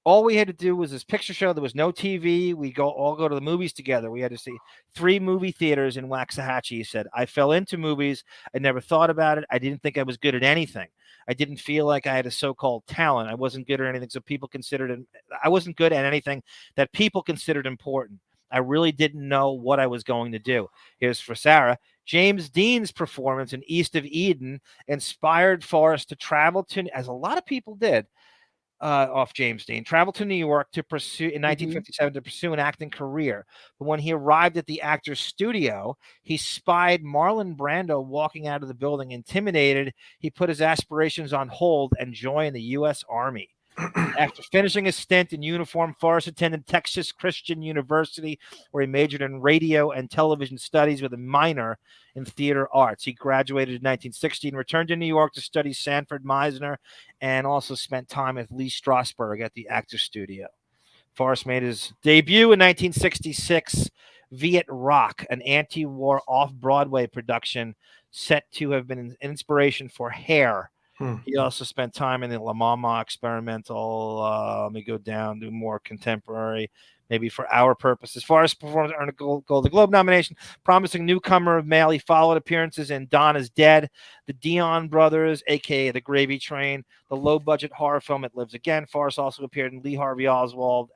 All we had to do was this picture show. There was no TV. We all go to the movies together. We had to see 3 movie theaters in Waxahachie. He said, I fell into movies. I never thought about it. I didn't think I was good at anything. I didn't feel like I had a so-called talent. I wasn't good at anything. So people considered it. I wasn't good at anything that people considered important. I really didn't know what I was going to do. Here's for Sarah. James Dean's performance in East of Eden inspired Forrest to travel to, as a lot of people did, off James Dean, traveled to New York to pursue in 1957 to pursue an acting career. But when he arrived at the actor's studio, he spied Marlon Brando walking out of the building. Intimidated, he put his aspirations on hold and joined the U.S. Army. After finishing his stint in uniform, Forrest attended Texas Christian University, where he majored in radio and television studies with a minor in theater arts. He graduated in 1960 and returned to New York to study Sanford Meisner, and also spent time with Lee Strasberg at the Actors Studio. Forrest made his debut in 1966, Viet Rock, an anti-war off-Broadway production set to have been an inspiration for Hair. He also spent time in the La Mama experimental. Let me go down to more contemporary, maybe for our purposes. Forrest performed, earned a Golden Globe nomination. Promising newcomer of male, he followed appearances in Donna's Dead, the Dion Brothers, a.k.a. The Gravy Train, the low-budget horror film It Lives Again. Forrest also appeared in Lee Harvey Oswald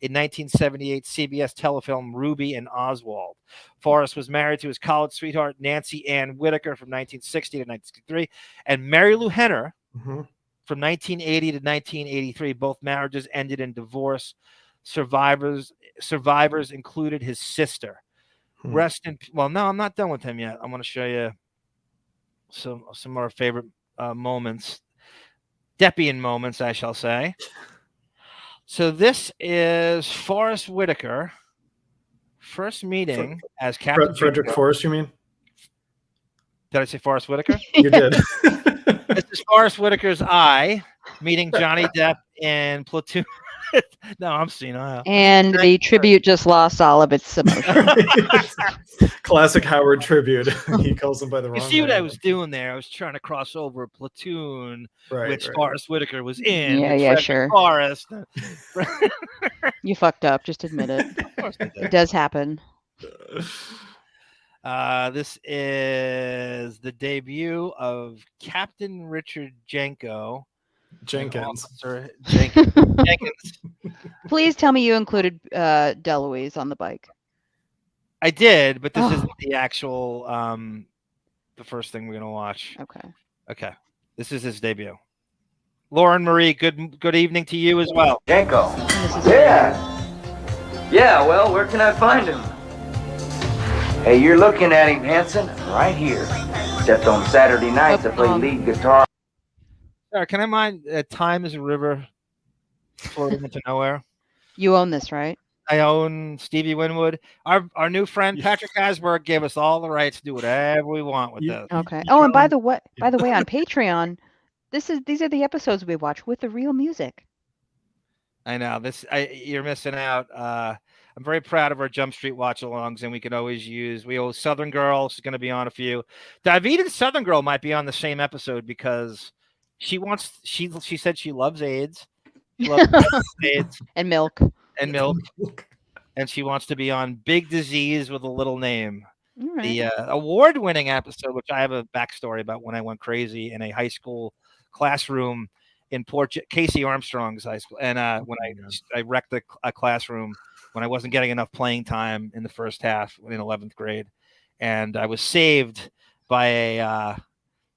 in 1978 CBS telefilm Ruby and Oswald. Forrest was married to his college sweetheart Nancy Ann Whitaker from 1960 to 1963, and Mary Lou Henner from 1980 to 1983. Both marriages ended in divorce. Survivors included his sister. Well, no, I'm not done with him yet. I'm going to show you some of our favorite moments, Deppening moments, I shall say. So this is Forrest Whitaker. First meeting as Captain Frederick Jenko. Forrest, you mean? Did I say Forrest Whitaker? You did. This is Forrest Whitaker's eye meeting Johnny Depp in Platoon. No, I'm senile. And the tribute just lost all of its emotion. Classic Howard tribute. He calls him by the wrong You see what name. I was doing there? I was trying to cross over Platoon, Right, which right. Forrest Whitaker was in. Yeah, with yeah, Frederick sure. Forrest. You fucked up. Just admit it. Of course I It did. does happen. This is the debut of Captain Richard Jenko. Jenkins. Officer Jenkins. Please tell me you included Deloise on the bike. I did, but this Oh. isn't the actual the first thing we're gonna watch. Okay. Okay. This is his debut. Lauren Marie, good evening to you as well. Jenko. This is Yeah, well, where can I find him? Hey, you're looking at him, Hanson, right here. Except on Saturday nights, I play lead guitar. Sarah, can I mind Time is a River floating into nowhere? You own this, right? I own Stevie Winwood. Our new friend Patrick Asberg gave us all the rights to do whatever we want with this. Okay. Oh, and by the way, on Patreon, these are the episodes we watch with the real music. I know you're missing out. I'm very proud of our Jump Street watch-alongs, and we can always use. Southern Girl. She's going to be on a few. David and Southern Girl might be on the same episode because she said she loves AIDS. She loves AIDS and milk. And she wants to be on Big Disease with a Little Name. Right. The award-winning episode, which I have a backstory about when I went crazy in a high school classroom in Casey Armstrong's high school, and when I wrecked a classroom when I wasn't getting enough playing time in the first half in 11th grade, and I was saved by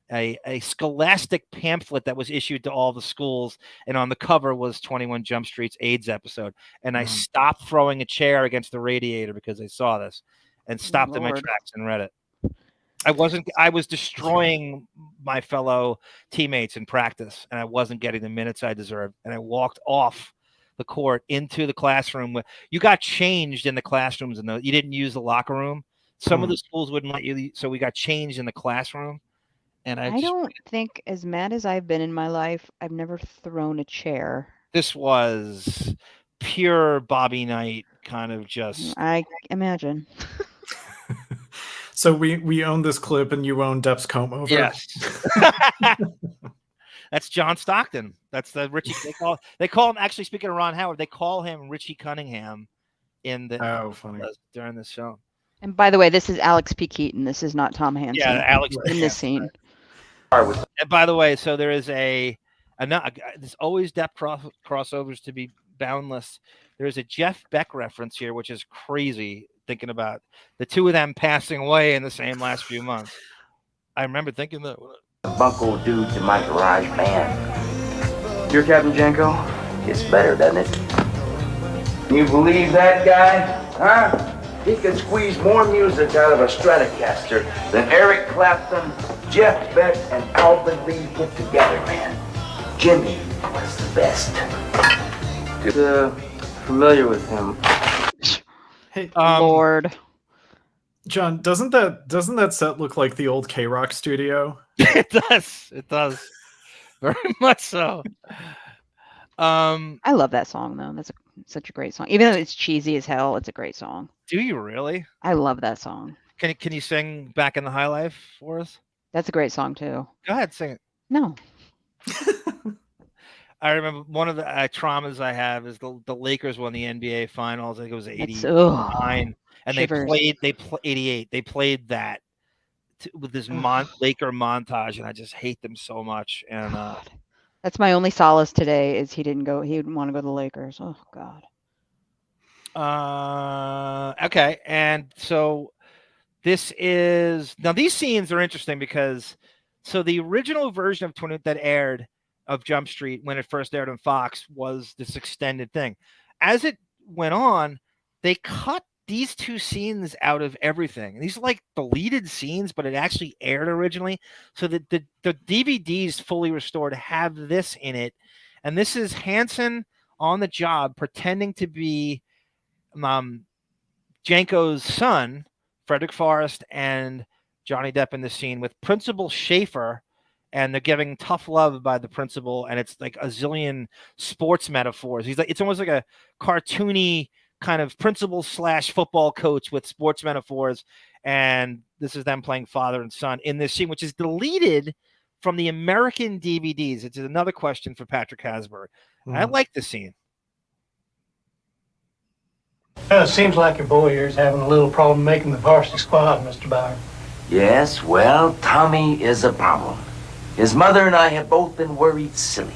a scholastic pamphlet that was issued to all the schools, and on the cover was 21 Jump Street's AIDS episode, and I stopped throwing a chair against the radiator because I saw this, and stopped in my tracks and read it. I was destroying my fellow teammates in practice, and I wasn't getting the minutes I deserved. And I walked off the court into the classroom. You got changed in the classrooms, and you didn't use the locker room. Some of the schools wouldn't let you, so we got changed in the classroom. And I don't think, as mad as I've been in my life, I've never thrown a chair. This was pure Bobby Knight kind of just. I imagine. So we own this clip, and you own Depp's comb over. Yes. That's John Stockton. That's the Richie. They call him. Actually, speaking of Ron Howard, they call him Richie Cunningham in the funny during this show. And by the way, this is Alex P. Keaton. This is not Tom Hanson. Yeah, Alex in this scene. And by the way, so there is there's always Depp crossovers to be boundless. There's a Jeff Beck reference here, which is crazy. Thinking about the two of them passing away in the same last few months. I remember thinking that. Bunko dudes in my garage band. You're Captain Jenko? It's better, doesn't it? You believe that guy? Huh? He can squeeze more music out of a Stratocaster than Eric Clapton, Jeff Beck, and Alvin Lee put together, man. Jimmy was the best. Familiar with him. Hey, Lord. John, doesn't that set look like the old K-Rock studio? It does. Very much so. I love that song though. That's such a great song. Even though it's cheesy as hell, it's a great song. Do you really? I love that song. Can you sing Back in the High Life for us? That's a great song too. Go ahead, sing it. No. I remember one of the traumas I have is the Lakers won the NBA Finals. I think it was 89, and shivers. they played 88. They played that with this Laker montage, and I just hate them so much. And that's my only solace today is he didn't want to go to the Lakers. Oh God. Okay, and so this is now these scenes are interesting because the original version of 20 that aired of Jump Street when it first aired on Fox was this extended thing. As it went on, they cut these two scenes out of everything. These are like deleted scenes, but it actually aired originally. So that the DVDs fully restored have this in it. And this is Hanson on the job pretending to be Jenko's son, Frederick Forrest, and Johnny Depp in the scene with Principal Schaefer, and they're giving tough love by the principal, and it's like a zillion sports metaphors. He's like, it's almost like a cartoony kind of principal / football coach with sports metaphors, and this is them playing father and son in this scene, which is deleted from the American DVDs. It's another question for Patrick Hasbury. I like the scene. It seems like your boy here's having a little problem making the varsity squad, Mr. Bauer. Yes, well, Tommy is a problem. His mother and I have both been worried silly.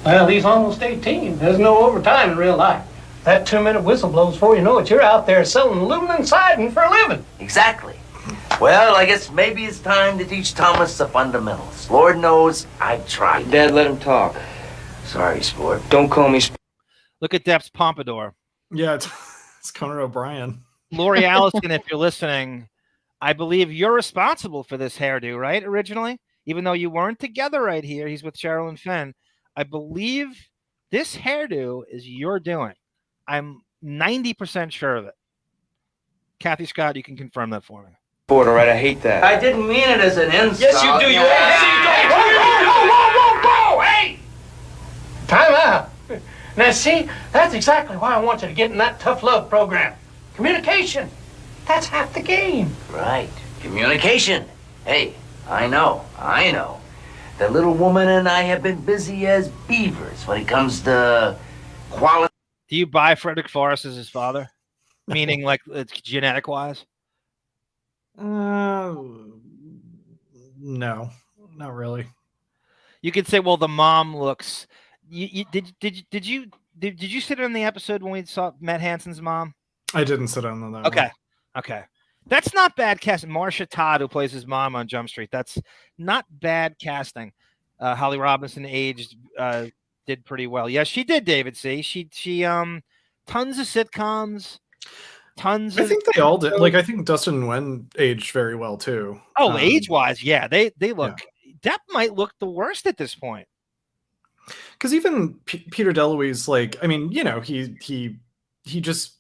Well, he's almost 18. There's no overtime in real life. That 2-minute whistle blows before you know it. You're out there selling aluminum siding for a living. Exactly. Well, I guess maybe it's time to teach Thomas the fundamentals. Lord knows I've tried. Dad, let him talk. Sorry, sport. Don't call me sport. Look at Depp's pompadour. Yeah, it's Conan O'Brien. Lori Allison, if you're listening, I believe you're responsible for this hairdo, right? Originally, even though you weren't together right here, he's with Sherilyn Fenn. I believe this hairdo is your doing. I'm 90% sure of it. Kathy Scott, you can confirm that for me. Sport, all right, I hate that. I didn't mean it as an insult. Yes, you do. You Whoa! Hey! Time out. Now, see, that's exactly why I want you to get in that tough love program. Communication. That's half the game. Right. Communication. Hey, I know. The little woman and I have been busy as beavers when it comes to quality. Do you buy Frederick Forrest as his father? Meaning, like, it's genetic wise? No, not really. You could say, well, the mom looks. Did you sit in the episode when we met Hanson's mom? I didn't sit on that. Okay. That's not bad casting. Marcia Todd, who plays his mom on Jump Street, that's not bad casting. Holly Robinson aged did pretty well. Yes, she did, David. See, she tons of sitcoms, tons. I think they all did. Like, I think Dustin and Wen aged very well too. Oh, age wise, yeah, they look. Yeah. Depp might look the worst at this point. Because even Peter DeLuise, like, I mean, you know, he just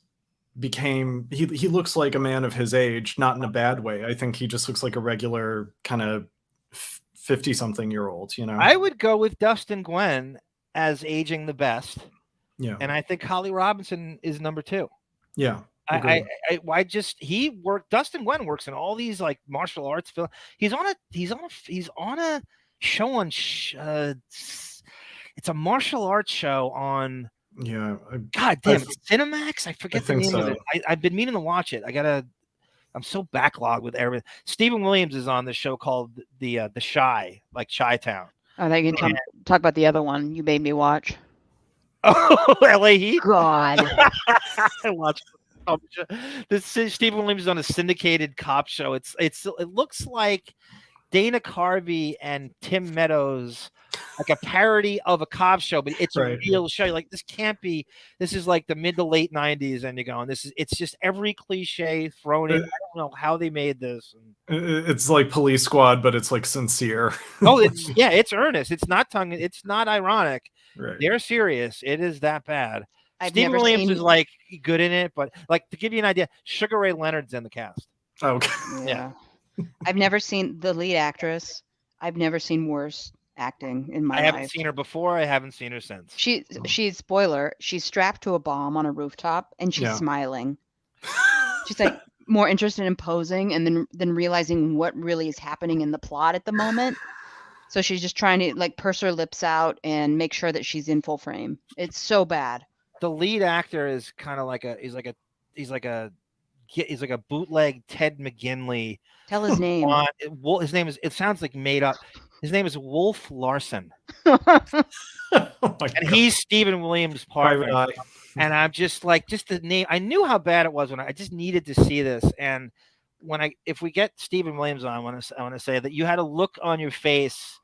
became he looks like a man of his age, not in a bad way. I think he just looks like a regular kind of 50-something-year-old, you know. I would go with Dustin Gwen as aging the best. Yeah. And I think Holly Robinson is number 2. Yeah. Dustin Gwen works in all these like martial arts film. He's on a show on it's a martial arts show on God damn, it's Cinemax. I forget the name of it. I've been meaning to watch it. I'm so backlogged with everything. Stephen Williams is on this show called the Shy, like Chi-Town. Oh, they can talk about the other one you made me watch. Oh, L.A. Heat. God, I watched this. Stephen Williams is on a syndicated cop show. It looks like Dana Carvey and Tim Meadows, like a parody of a cop show, but it's a real show. You're like, this can't be. This is like the mid to late 90s, and you're going, it's just every cliche thrown in. I don't know how they made this. It's like Police Squad, but it's like sincere. Oh, it's earnest. It's not tongue. It's not ironic. Right. They're serious. It is that bad. Stephen Williams is like good in it, but like to give you an idea, Sugar Ray Leonard's in the cast. Okay. Yeah. I've never seen the lead actress. I've never seen worse acting in my life. I haven't seen her before. I haven't seen her since. She's spoiler. She's strapped to a bomb on a rooftop and she's smiling. She's like more interested in posing and than realizing what really is happening in the plot at the moment. So she's just trying to like purse her lips out and make sure that she's in full frame. It's so bad. The lead actor is kind of like he's like a bootleg Ted McGinley. Tell his name. His name is. It sounds like made up. His name is Wolf Larson. And he's Stephen Williams' partner. And I'm just the name. I knew how bad it was when I just needed to see this. And if we get Stephen Williams on, I want to say that you had a look on your face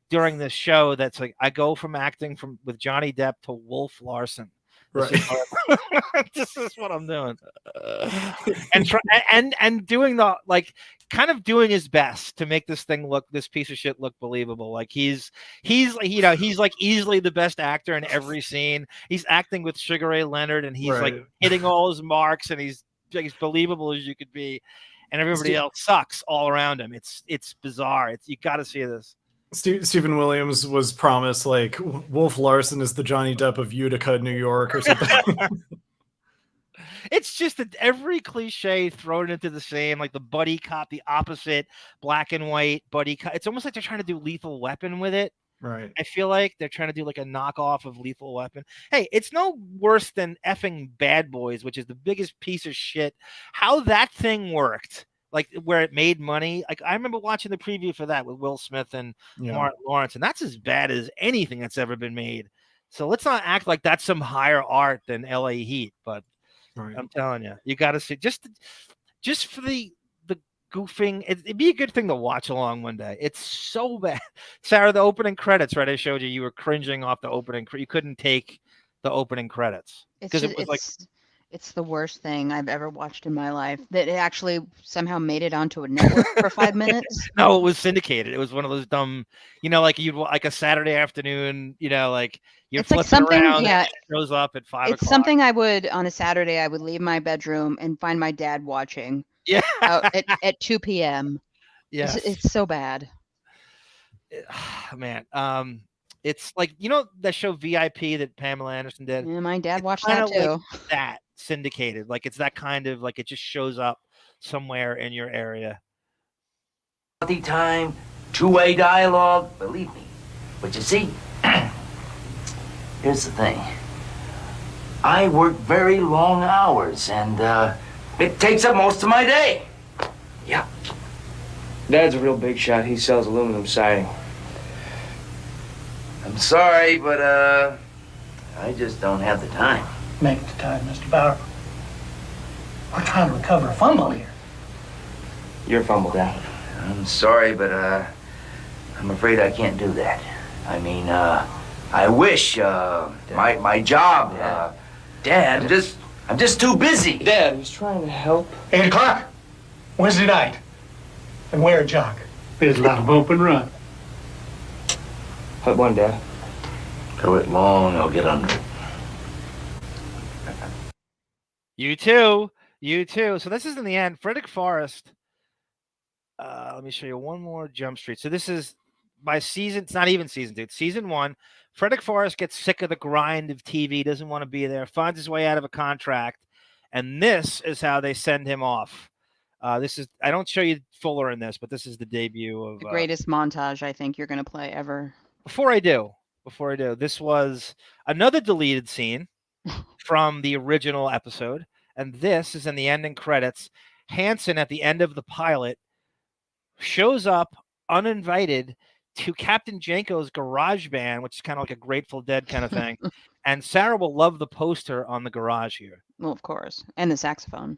during this show that's like, I go from acting with Johnny Depp to Wolf Larson. Right. This is what I'm doing, and doing the like kind of doing his best to make this piece of shit look believable. Like he's like easily the best actor in every scene. He's acting with Sugar Ray Leonard, and he's like hitting all his marks, and he's believable as you could be, and everybody else sucks all around him. It's bizarre. You got to see this. Stephen Williams was promised like Wolf Larson is the Johnny Depp of Utica, New York, or something. It's just that every cliche thrown into the same, like the buddy cop, the opposite black and white buddy cop. It's almost like they're trying to do Lethal Weapon with it. Right. I feel like they're trying to do like a knockoff of Lethal Weapon. Hey, it's no worse than effing Bad Boys, which is the biggest piece of shit. How that thing worked, like where it made money. Like I remember watching the preview for that with Will Smith and Martin Lawrence, and that's as bad as anything that's ever been made. So let's not act like that's some higher art than LA Heat, but I'm telling you, you got to see just for the goofing. It'd be a good thing to watch along one day. It's so bad. Sarah, the opening credits, right? I showed you were cringing off the opening. You couldn't take the opening credits because it was like it's the worst thing I've ever watched in my life. That it actually somehow made it onto a network for 5 minutes. No, it was syndicated. It was one of those dumb, like you'd like a Saturday afternoon, like you're flipping something, around. And it shows up at 5 o'clock. It's something I would on a Saturday. I would leave my bedroom and find my dad watching. Yeah, at 2 p.m. Yeah, it's so bad. Man, it's like that show VIP that Pamela Anderson did. Yeah, my dad watched that too. Like that syndicated, like it's that kind of like it just shows up somewhere in your area. Time, two-way dialogue, believe me. But you see, here's the thing. I work very long hours, and it takes up most of my day. Yeah. Dad's a real big shot. He sells aluminum siding. I'm sorry, but I just don't have the time. Make the time, Mr. Bauer. We're trying to recover a fumble here. You're fumbled out. I'm sorry, but I'm afraid I can't do that. I mean, I wish my job. Dad, I'm just too busy. Dad was trying to help. 8 o'clock, Wednesday night, and wear a jock. There's a lot of bump and run. What one, Dad? Throw it long, I'll get under it. You too. So this is in the end. Frederick Forrest. Let me show you one more Jump Street. So this is by season. It's not even season 2. It's season 1. Frederick Forrest gets sick of the grind of TV, doesn't want to be there, finds his way out of a contract, and this is how they send him off. This is, I don't show you Fuller in this, but this is the debut of the greatest montage I think you're going to play ever. Before I do, this was another deleted scene from the original episode, and this is in the ending credits. Hanson, at the end of the pilot, shows up uninvited to Captain Jenko's garage band, which is kind of like a Grateful Dead kind of thing. And Sarah will love the poster on the garage here. Well, of course. And the saxophone.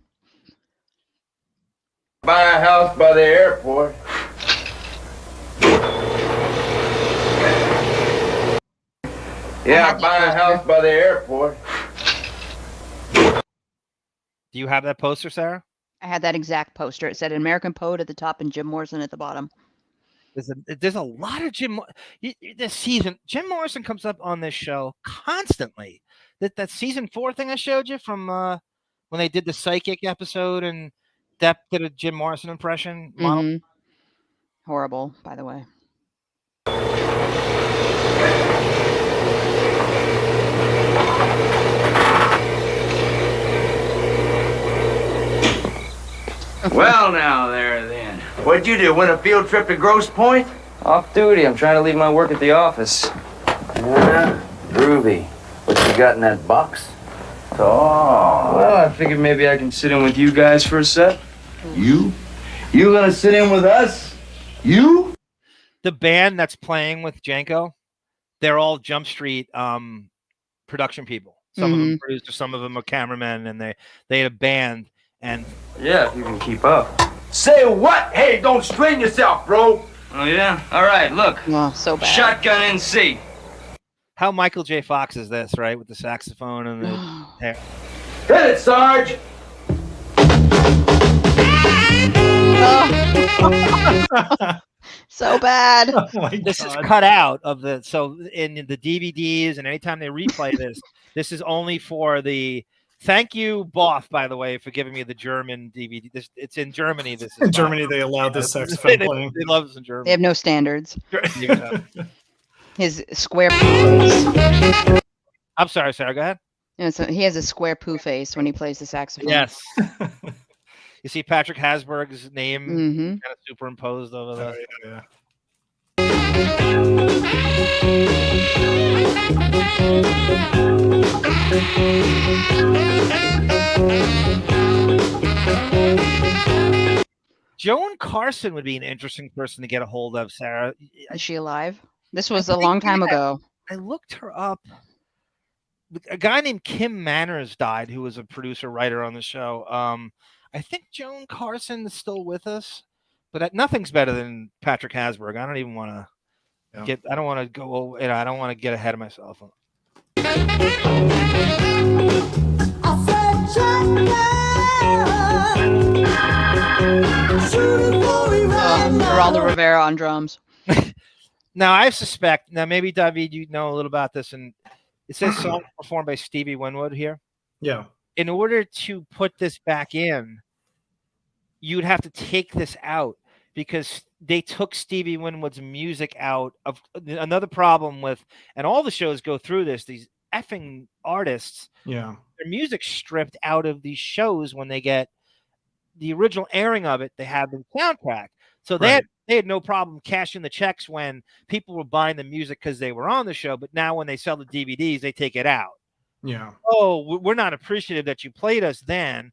Buy a house by the airport. Yeah, buy a house by the airport. Do you have that poster, Sarah? I had that exact poster. It said American Poet at the top and Jim Morrison at the bottom. There's a lot of this season. Jim Morrison comes up on this show constantly. That season 4 thing I showed you from when they did the psychic episode and Depp did a Jim Morrison impression. Mm-hmm. Horrible, by the way. Well, now there then. What'd you do? Win a field trip to Grosse Pointe? Off duty. I'm trying to leave my work at the office. Yeah, groovy. What you got in that box? Oh. Well, I figured maybe I can sit in with you guys for a set. You? You gonna sit in with us? You? The band that's playing with Jenko, they're all Jump Street production people. Some of them producers, some of them are cameramen, and they had a band. And yeah, if you can keep up. Say what? Hey, don't strain yourself, bro. Oh yeah. All right. Look. Oh, so bad. Shotgun NC. How Michael J. Fox is this, right? With the saxophone and the hair. Hit it, Sarge. So bad. Oh my This is God. cut out of the in the DVDs, and anytime they replay this is only for the. Thank you, Boff, by the way, for giving me the German DVD. It's in Germany. This is In not- Germany, they allowed this sex they, film playing. they love us in Germany. They have no standards. Yeah. His square poo face. I'm sorry, Sarah. Go ahead. You know, so he has a square poo face when he plays the saxophone. Yes. You see Patrick Hasburg's name Mm-hmm. kind of superimposed over the. Oh, yeah. Joan Carson would be an interesting person to get a hold of, Sarah. Is she alive? This was a long time ago. I looked her up. A guy named Kim Manners died, who was a producer writer on the show. I think Joan Carson is still with us, but nothing's better than Patrick Hasburg. I don't even want to get. I don't want to go. I don't want to get ahead of myself. Geraldo Rivera on drums. Now I suspect. Now maybe David, you know a little about this, and it says song performed by Stevie Winwood here. Yeah. In order to put this back in, you'd have to take this out because they took Stevie Winwood's music out of another problem with, and all the shows go through this. These effing artists, Yeah. their music stripped out of these shows when they get the original airing of it. They have the soundtrack, so they had no problem cashing the checks when people were buying the music because they were on the show. But now when they sell the DVDs, they take it out. Yeah. Oh, we're not appreciative that you played us then,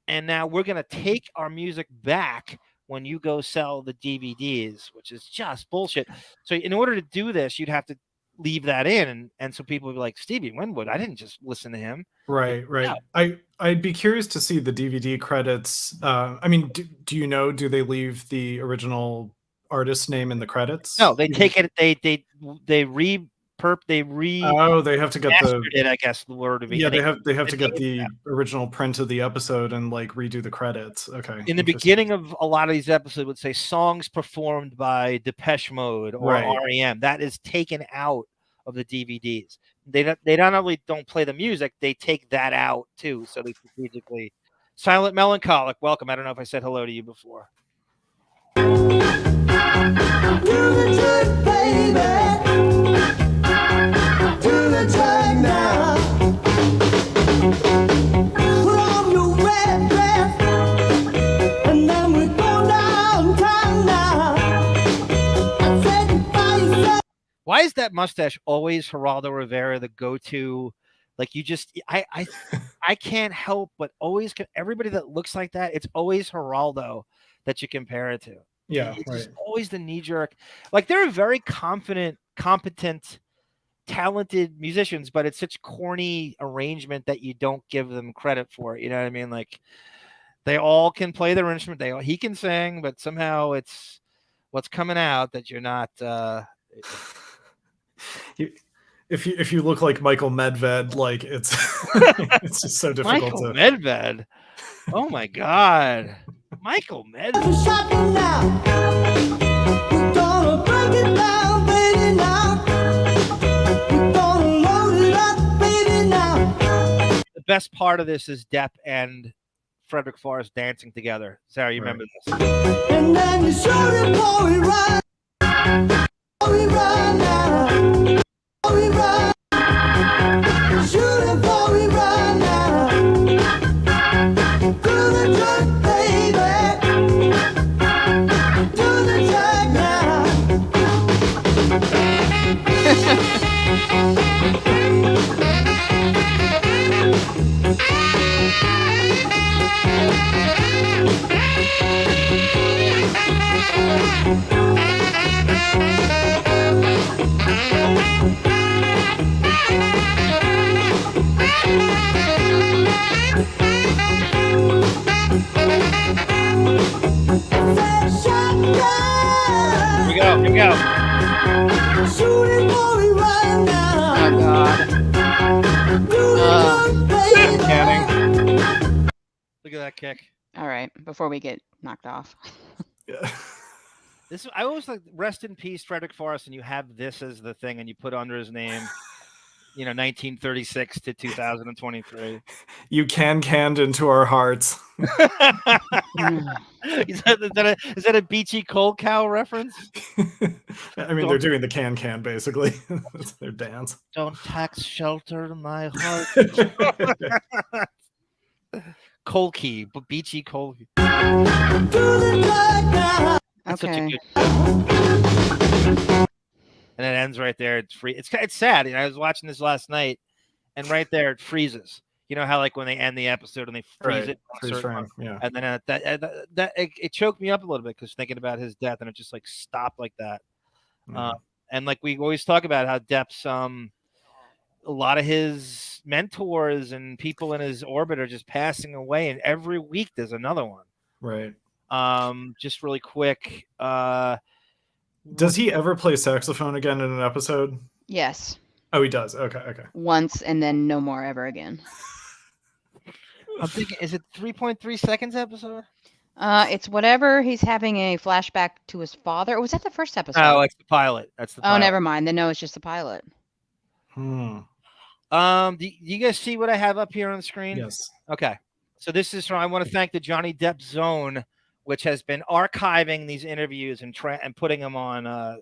and now we're going to take our music back when you go sell the DVDs, which is just bullshit. So in order to do this, you'd have to leave that in, and so people would be like, Stevie Winwood, I didn't just listen to him. Right. I'd be curious to see the DVD credits. I mean, do you know, do they leave the original artist name in the credits? No, they take it. They Oh, they have to get the. it, I guess the word would be. Yeah, and they have to get the original print of the episode and like redo the credits. Okay. in the beginning of a lot of these episodes would say songs performed by Depeche Mode or R.I.P. That is taken out of the DVDs. They not only don't play the music, they take that out too. So they strategically. Silent Melancholic, welcome. I don't know if I said hello to you before. Why is that mustache always Geraldo Rivera the go-to? Like you just, I can't help but always everybody that looks like that. It's always Geraldo that you compare it to. Yeah, it's right. just always the knee-jerk. Like they're very confident, competent, talented musicians, but it's such corny arrangement that you don't give them credit for it. You know what I mean? Like they all can play their instrument. He can sing, but somehow it's what's coming out that you're not. If you look like Michael Medved, like it's it's just so difficult. Michael Medved. Oh my God, Michael Medved. The best part of this is Depp and Frederick Forrest dancing together. Sarah, you remember this? And then you shoot it for we run. We run now. We run. Shoot it for we run now. Do the jerk, baby. Do the jerk now. Here we go. Shoot it for we run now. Oh God. Look at that kick. All right. Before we get knocked off. Yeah. This I always like rest in peace, Frederick Forrest, and you have this as the thing, and you put under his name, 1936 to 2023. You canned into our hearts. Is that a Beachy Cold Cow reference? I mean, they're doing the can basically. That's their dance. Don't tax shelter my heart. Cold Key, but Beachy Cold Key. That's such a Okay. good. And it ends right there. It's free. It's sad. I was watching this last night, and right there it freezes. You know how like when they end the episode and they freeze it, on a Freeze certain frame. moment? Yeah. And then it choked me up a little bit because thinking about his death, and it just like stopped like that. Yeah. And like we always talk about how Depp's a lot of his mentors and people in his orbit are just passing away, and every week there's another one. Right. Just really quick. Does he ever play saxophone again in an episode? Yes. Oh, he does. Okay. Once and then no more ever again. I'm thinking, is it 3.3 seconds episode? It's whatever he's having a flashback to his father. Or was that the first episode? Oh, it's the pilot. That's the pilot. Oh, never mind. Then no, it's just the pilot. Do you guys see what I have up here on the screen? Yes. Okay. So this is I want to thank the Johnny Depp Zone, which has been archiving these interviews and putting them on on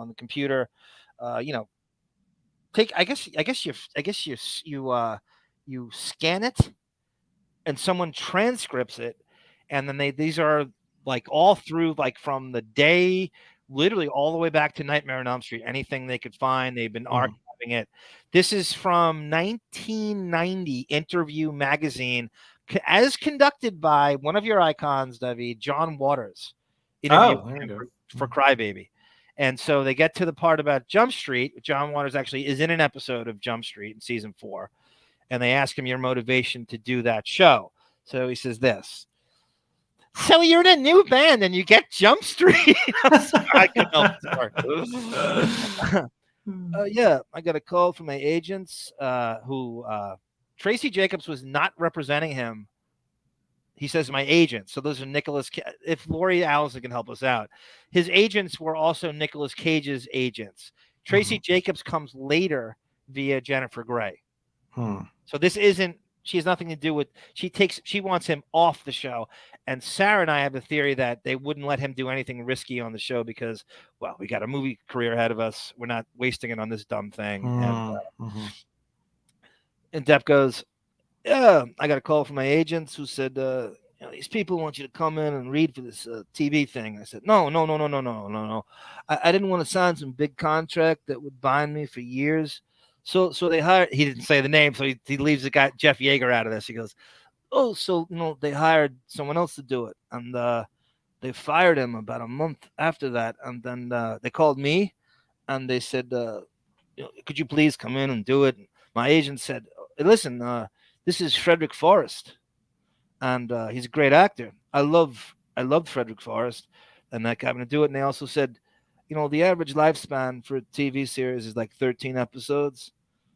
the computer. I guess you scan it and someone transcripts it, and then these are like all through, like from the day literally all the way back to Nightmare on Elm Street. Anything they could find, they've been archiving it. This is from 1990 Interview magazine, as conducted by one of your icons, David, John Waters. Interview for Crybaby. And so they get to the part about Jump Street. John Waters actually is in an episode of Jump Street in season 4. And they ask him your motivation to do that show. So he says this. So you're in a new band and you get Jump Street. I'm sorry, I couldn't help it. Yeah, I got a call from my agents who Tracy Jacobs was not representing him. He says my agents. So those are Nicolas. If Lori Allison can help us out, his agents were also Nicolas Cage's agents. Tracy Jacobs comes later via Jennifer Grey. So this isn't. She has nothing to do with. She wants him off the show. And Sarah and I have the theory that they wouldn't let him do anything risky on the show because, well, we got a movie career ahead of us. We're not wasting it on this dumb thing. And Depp goes, yeah, I got a call from my agents who said, these people want you to come in and read for this TV thing. I said, no. I didn't want to sign some big contract that would bind me for years. So they hired, he didn't say the name, so he leaves the guy, Jeff Yeager, out of this. He goes, oh, so, they hired someone else to do it. And they fired him about a month after that. And then they called me and they said, could you please come in and do it? And my agent said, listen, this is Frederick Forrest. And he's a great actor. I loved Frederick Forrest. And that guy, I'm going to do it. And they also said, the average lifespan for a TV series is like 13 episodes.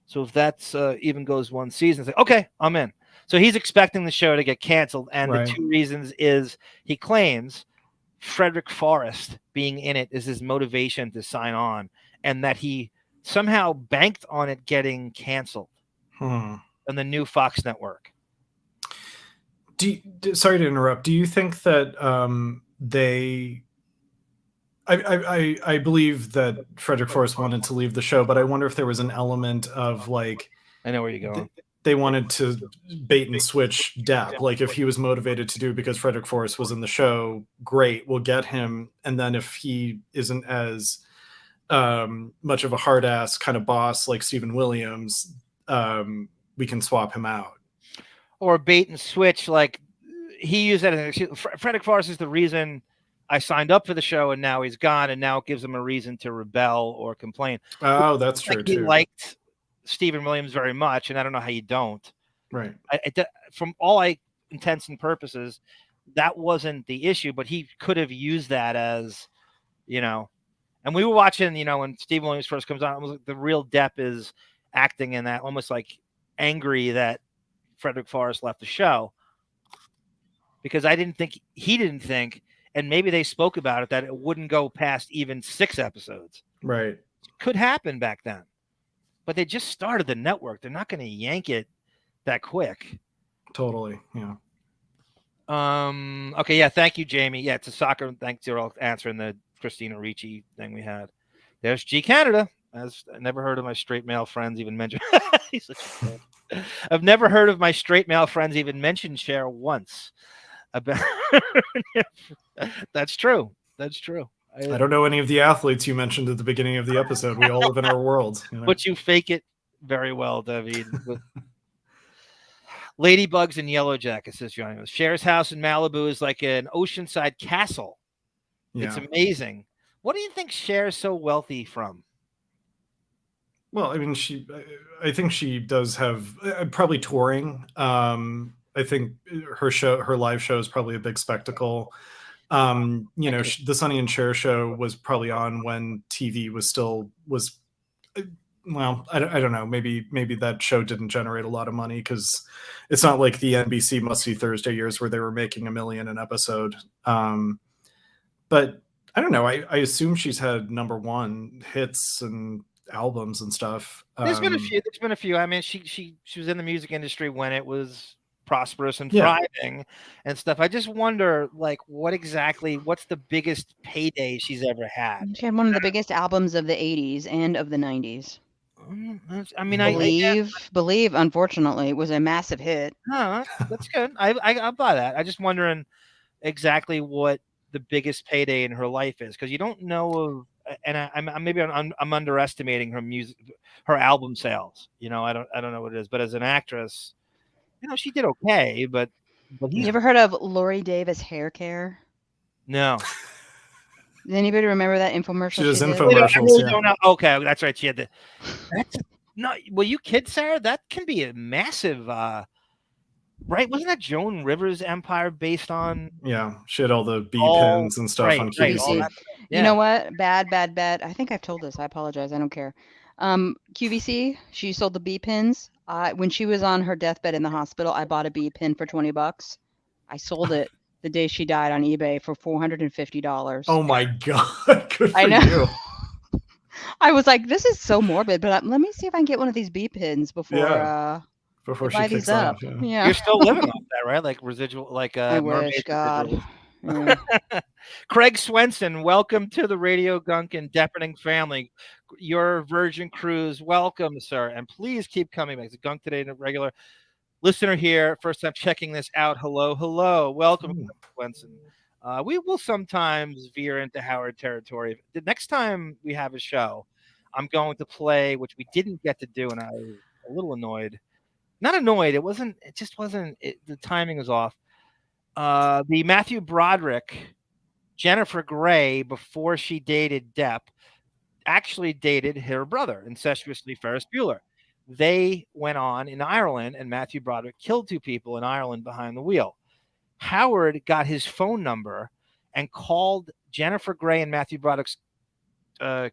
So if that's even goes one season, it's like, okay, I'm in. So he's expecting the show to get canceled. And the two reasons is he claims Frederick Forrest being in it is his motivation to sign on, and that he somehow banked on it getting canceled on the new Fox network. Sorry to interrupt. Do you think that I believe that Frederick Forrest wanted to leave the show, but I wonder if there was an element of like, I know where you're going. They wanted to bait and switch Depp. Like if he was motivated to do because Frederick Forrest was in the show, great, we'll get him. And then if he isn't as much of a hard ass kind of boss like Stephen Williams, we can swap him out. Or bait and switch, like he used that as an excuse. Frederick Forrest is the reason I signed up for the show, and now he's gone, and now it gives him a reason to rebel or complain. Oh, that's true too. He liked Stephen Williams very much, and I don't know how you don't. Right. From all intents and purposes, that wasn't the issue, but he could have used that as, and we were watching, when Stephen Williams first comes on, it was like the real Depp is acting in that, almost like angry that Frederick Forrest left the show. because he didn't think, and maybe they spoke about it, that it wouldn't go past even 6 episodes. Right. Could happen back then, but they just started the network. They're not going to yank it that quick. Totally. Yeah. Okay. Yeah. Thank you, Jamie. Yeah. It's a soccer. Thanks for all answering the Christina Ricci thing we had. There's G Canada. I never heard of my straight male friends even mention. He's such a kid. I've never heard of my straight male friends even mention Cher once. About That's true. That's true. I don't know any of the athletes you mentioned at the beginning of the episode. We all live in our world. You know? But you fake it very well, David. Ladybugs and Yellow Jackets, says Johnny. Cher's house in Malibu is like an oceanside castle. Yeah. It's amazing. What do you think Cher's so wealthy from? Well, I mean, I think she does have probably touring. I think her live show is probably a big spectacle. You know, the Sonny and Cher show was probably on when TV was well, I don't know. Maybe that show didn't generate a lot of money because it's not like the NBC Must See Thursday years where they were making $1 million an episode. But I don't know. I assume she's had #1 hits and albums and stuff. There's been a few. I mean, she was in the music industry when it was prosperous and Yeah. thriving and stuff. I just wonder, like, what's the biggest payday she's ever had? She had one of the biggest albums of the 80s and of the 90s. I mean, Believe, unfortunately, was a massive hit. No, that's good. I'll buy that. I just wondering exactly what the biggest payday in her life is, because you don't know of, and I'm underestimating her album sales. You know, I don't know what it is, but as an actress, you know, she did okay. But you ever heard of Lori Davis hair care? No. Does anybody remember that infomercial? She does did? infomercials. I really don't know. Okay, that's right. She had that's no. Well, you kid, Sarah, that can be a massive. Right? Wasn't that Joan Rivers' empire based on? Yeah, she had all the B pins and stuff on QVC. You know what? Bad. I think I've told this. I apologize. I don't care. QVC. She sold the B pins. When she was on her deathbed in the hospital, I bought a B pin for $20. I sold it the day she died on eBay for $450. Oh my god! Good for I know. you. I was like, this is so morbid, but let me see if I can get one of these B pins before before she buy kicks these up. off. Yeah. You're still living off that, right? Like residual, like I wish, God. Yeah. Craig Swenson, welcome to the Radio Gunk and Deppening family. Your Virgin Cruise, welcome, sir, and please keep coming back. It's Gunk Today, a regular listener here. First time checking this out. Hello, welcome, Craig Swenson. We will sometimes veer into Howard territory. The next time we have a show, I'm going to play, which we didn't get to do, and I was a little annoyed. Not annoyed. It just wasn't. The timing was off. The Matthew Broderick, Jennifer Grey, before she dated Depp, actually dated her brother, incestuously Ferris Bueller. They went on in Ireland, and Matthew Broderick killed 2 people in Ireland behind the wheel. Howard got his phone number and called Jennifer Grey and Matthew Broderick's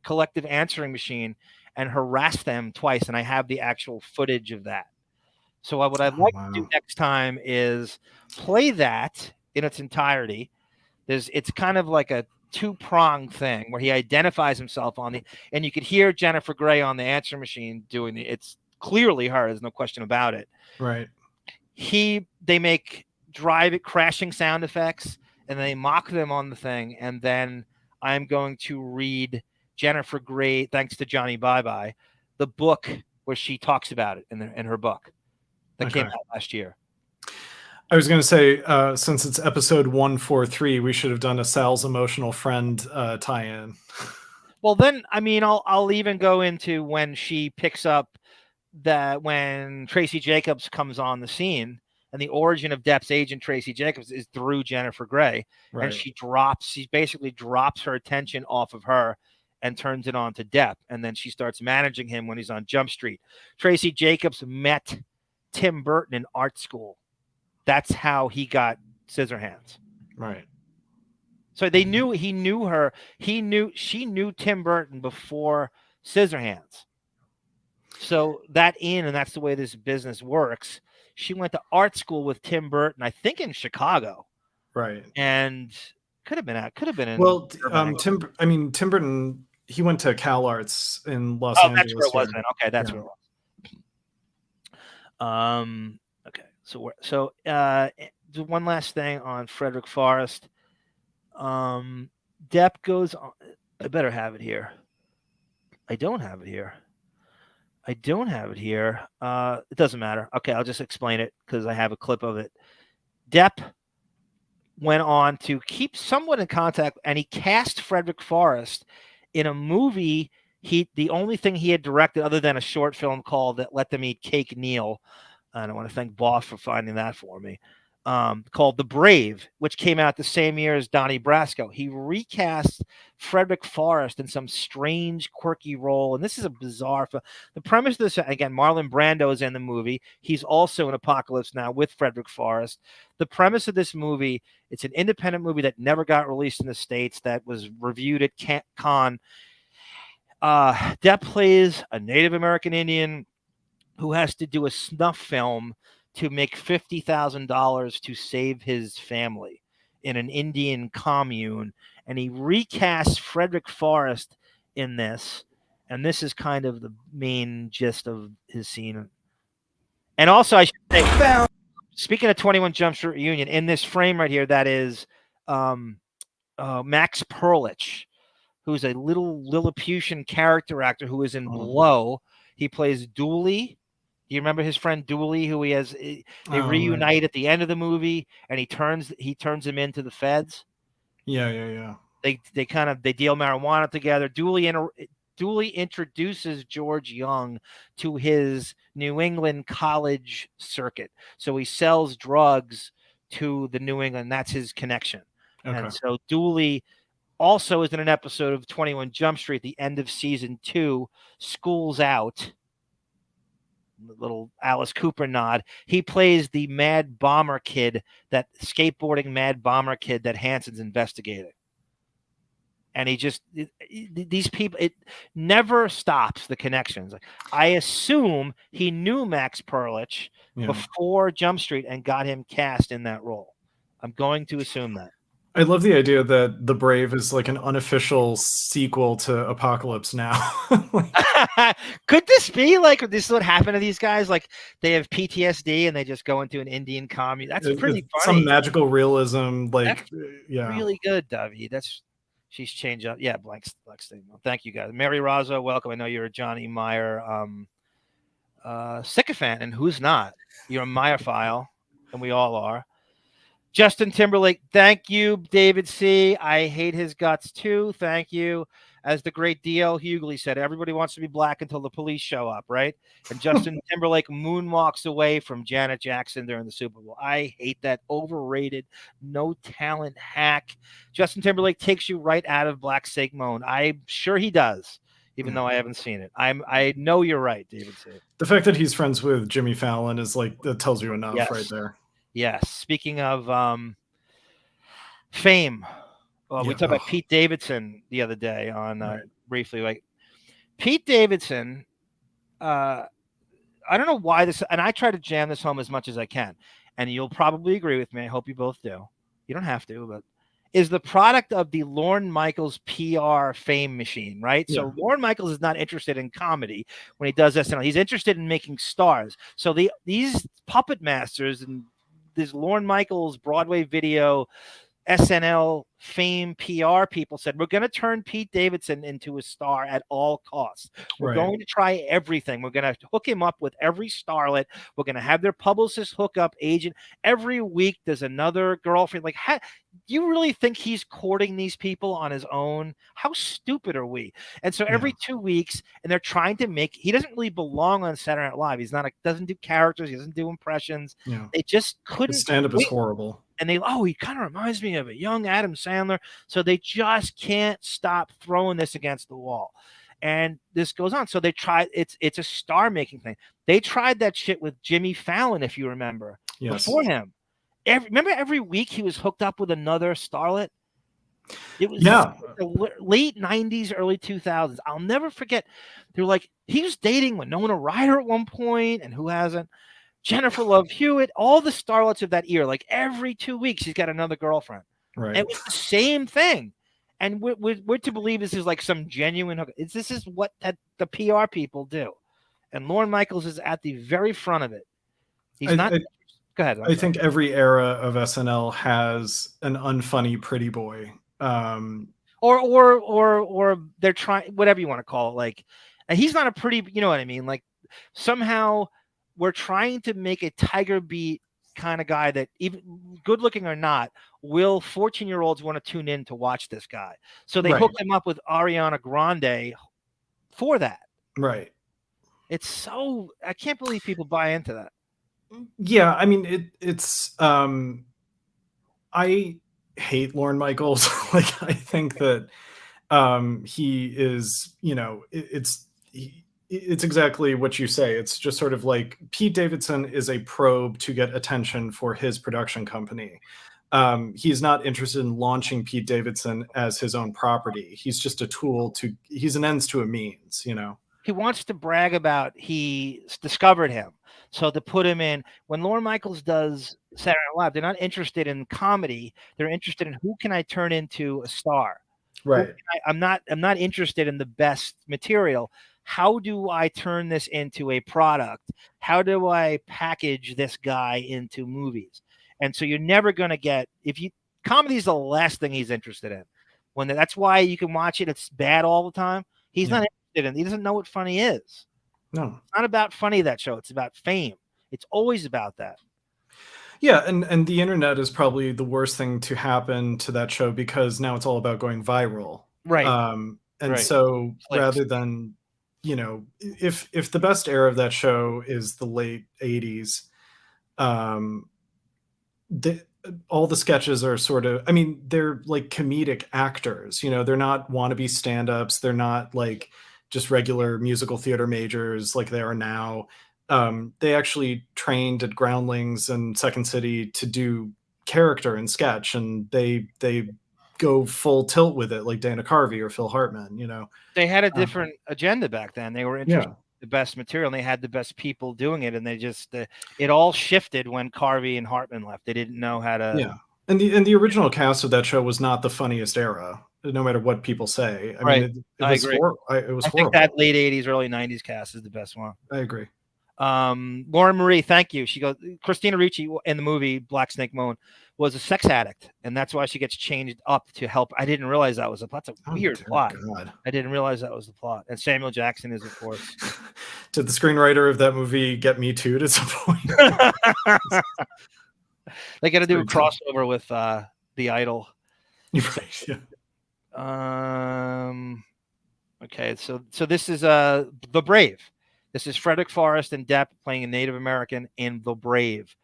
collective answering machine and harassed them twice, and I have the actual footage of that. So what I'd like to do next time is play that in its entirety. It's kind of like a 2-pronged thing where he identifies himself and you could hear Jennifer Grey on the answer machine doing it's clearly her. There's no question about it. Right. They make crashing sound effects and they mock them on the thing. And then I'm going to read Jennifer Grey, thanks to Johnny Bye Bye, the book where she talks about it in her book that came out last year. I was going to say, since it's episode 143, we should have done a Sal's emotional friend tie-in. Well, then, I mean, I'll even go into when she picks up when Tracy Jacobs comes on the scene, and the origin of Depp's agent Tracy Jacobs is through Jennifer Grey, and she basically drops her attention off of her and turns it on to Depp, and then she starts managing him when he's on Jump Street. Tracy Jacobs met Tim Burton in art school. That's how he got Scissorhands. Right. So he knew her. She knew Tim Burton before Scissorhands. So and that's the way this business works. She went to art school with Tim Burton, I think in Chicago. Right. and could have been in. Well, Burbank. Tim Burton, he went to Cal Arts in Los Oh, Angeles. that's where it was here. then. Okay, that's Yeah. where it was. Okay, so one last thing on Frederick Forrest. Depp goes on. I better have it here. I don't have it here. It doesn't matter. Okay, I'll just explain it because I have a clip of it. Depp went on to keep somewhat in contact, and he cast Frederick Forrest in a movie. The only thing he had directed, other than a short film called "Let Them Eat Cake, Neil," and I want to thank Boss for finding that for me, called The Brave, which came out the same year as Donnie Brasco. He recast Frederick Forrest in some strange, quirky role, and this is a bizarre film. The premise of this, again, Marlon Brando is in the movie. He's also in Apocalypse Now with Frederick Forrest. The premise of this movie, it's an independent movie that never got released in the States, that was reviewed at Cannes. Depp plays a Native American Indian who has to do a snuff film to make $50,000 to save his family in an Indian commune. And he recasts Frederick Forrest in this. And this is kind of the main gist of his scene. And also, I should say, speaking of 21 Jump Street reunion, in this frame right here, that is Max Perlich, who's a little Lilliputian character actor who is in Blow. He plays Dooley. Do you remember his friend Dooley, who he has? They reunite at the end of the movie, and he turns him into the feds. Yeah. They deal marijuana together. Dooley introduces George Young to his New England college circuit. So he sells drugs to the New England. That's his connection. Okay. And so Dooley also is in an episode of 21 Jump Street, the end of season 2, School's Out. Little Alice Cooper nod. He plays the mad bomber kid, that skateboarding mad bomber kid that Hanson's investigating. And these people, it never stops, the connections. I assume he knew Max Perlich before Jump Street and got him cast in that role. I'm going to assume that. I love the idea that The Brave is like an unofficial sequel to Apocalypse Now. Could this be like, this is what happened to these guys? Like they have PTSD and they just go into an Indian commune. That's pretty funny. Some magical realism. That's really good, Davi. She's changed up. Yeah, blank statement. Thank you guys. Mary Razzo, welcome. I know you're a Johnny Meyer sycophant, and who's not? You're a Meyerphile, and we all are. Justin Timberlake, thank you. David C., I hate his guts too. Thank you. As the great D.L. Hughley said, everybody wants to be black until the police show up, right? And Justin Timberlake moonwalks away from Janet Jackson during the Super Bowl. I hate that overrated, no talent hack. Justin Timberlake takes you right out of Black Sigmund. I'm sure he does, even though I haven't seen it. I know you're right, David C. The fact that he's friends with Jimmy Fallon is like, that tells you enough right there. Yes. Speaking of fame, we talked about Pete Davidson the other day on briefly. Like Pete Davidson, I don't know why this, and I try to jam this home as much as I can, and you'll probably agree with me. I hope you both do. You don't have to, but is the product of the Lorne Michaels PR fame machine, right? Yeah. So Lorne Michaels is not interested in comedy when he does SNL. He's interested in making stars. So these puppet masters and this Lorne Michaels Broadway video SNL fame PR people said, we're going to turn Pete Davidson into a star at all costs. We're going to try everything. We're going to hook him up with every starlet. We're going to have their publicist hook up agent. Every week there's another girlfriend. Like, do you really think he's courting these people on his own? How stupid are we? And so every 2 weeks, and they're trying to he doesn't really belong on Saturday Night Live. He's not doesn't do characters. He doesn't do impressions. Yeah. They just couldn't. His stand-up is horrible. And he kind of reminds me of a young Adam Sandler. So they just can't stop throwing this against the wall. And this goes on. So they tried, it's a star-making thing. They tried that shit with Jimmy Fallon, if you remember, before him. Remember every week he was hooked up with another starlet? It was the late 90s, early 2000s. I'll never forget. They're like, he was dating Winona Ryder at one point, and who hasn't? Jennifer Love Hewitt, all the starlets of that era. Like every 2 weeks, she's got another girlfriend. Right. It was the same thing. And we're to believe this is like some genuine hook. This is what the PR people do. And Lorne Michaels is at the very front of it. He's not. Go ahead. I think every era of SNL has an unfunny pretty boy. Or they're trying, whatever you want to call it. Like, and he's not a pretty, you know what I mean? Like somehow we're trying to make a Tiger Beat kind of guy that, even good looking or not, will 14-year-olds want to tune in to watch this guy. So they hooked him up with Ariana Grande for that. Right. It's so, I can't believe people buy into that. Yeah, I mean it's I hate Lorne Michaels. Like I think that he is, you know, it's exactly what you say. It's just sort of like Pete Davidson is a probe to get attention for his production company. He's not interested in launching Pete Davidson as his own property. He's just a tool he's an ends to a means, you know. He wants to brag about he discovered him. So to put him in, when Lorne Michaels does Saturday Night Live, they're not interested in comedy. They're interested in who can I turn into a star. Right. I'm not interested in the best material. How do I turn this into a product? How do I package this guy into movies? And so you're never going to get, comedy is the last thing he's interested in. That's why you can watch it. It's bad all the time. He's not interested in, he doesn't know what funny is. No, it's not about funny, that show. It's about fame. It's always about that. Yeah, and the internet is probably the worst thing to happen to that show because now it's all about going viral. Right. So rather than, you know, if the best era of that show is the late 80s, all the sketches are sort of, I mean, they're like comedic actors, you know, they're not wannabe stand-ups. They're not like just regular musical theater majors like they are now. They actually trained at Groundlings and Second City to do character and sketch, and they go full tilt with it, like Dana Carvey or Phil Hartman. You know, they had a different agenda back then. They were interested in the best material, and they had the best people doing it, and they just it all shifted when Carvey and Hartman left. They didn't know how to. Yeah, and the original cast of that show was not the funniest era, no matter what people say. I mean, I agree. It was I horrible. think that late 80s, early 90s cast is the best one. I agree. Lauren Marie, thank you. She goes, Christina Ricci in the movie Black Snake Moan was a sex addict, and that's why she gets changed up to help. I didn't realize that was that's a weird plot. God. I didn't realize that was the plot. And Samuel Jackson is, of course. Did the screenwriter of that movie get Me Too'd at some point? They got to do a crossover with The Idol. Right, yeah. Okay, so this is The Brave. This is Frederick Forrest and Depp playing a Native American in The Brave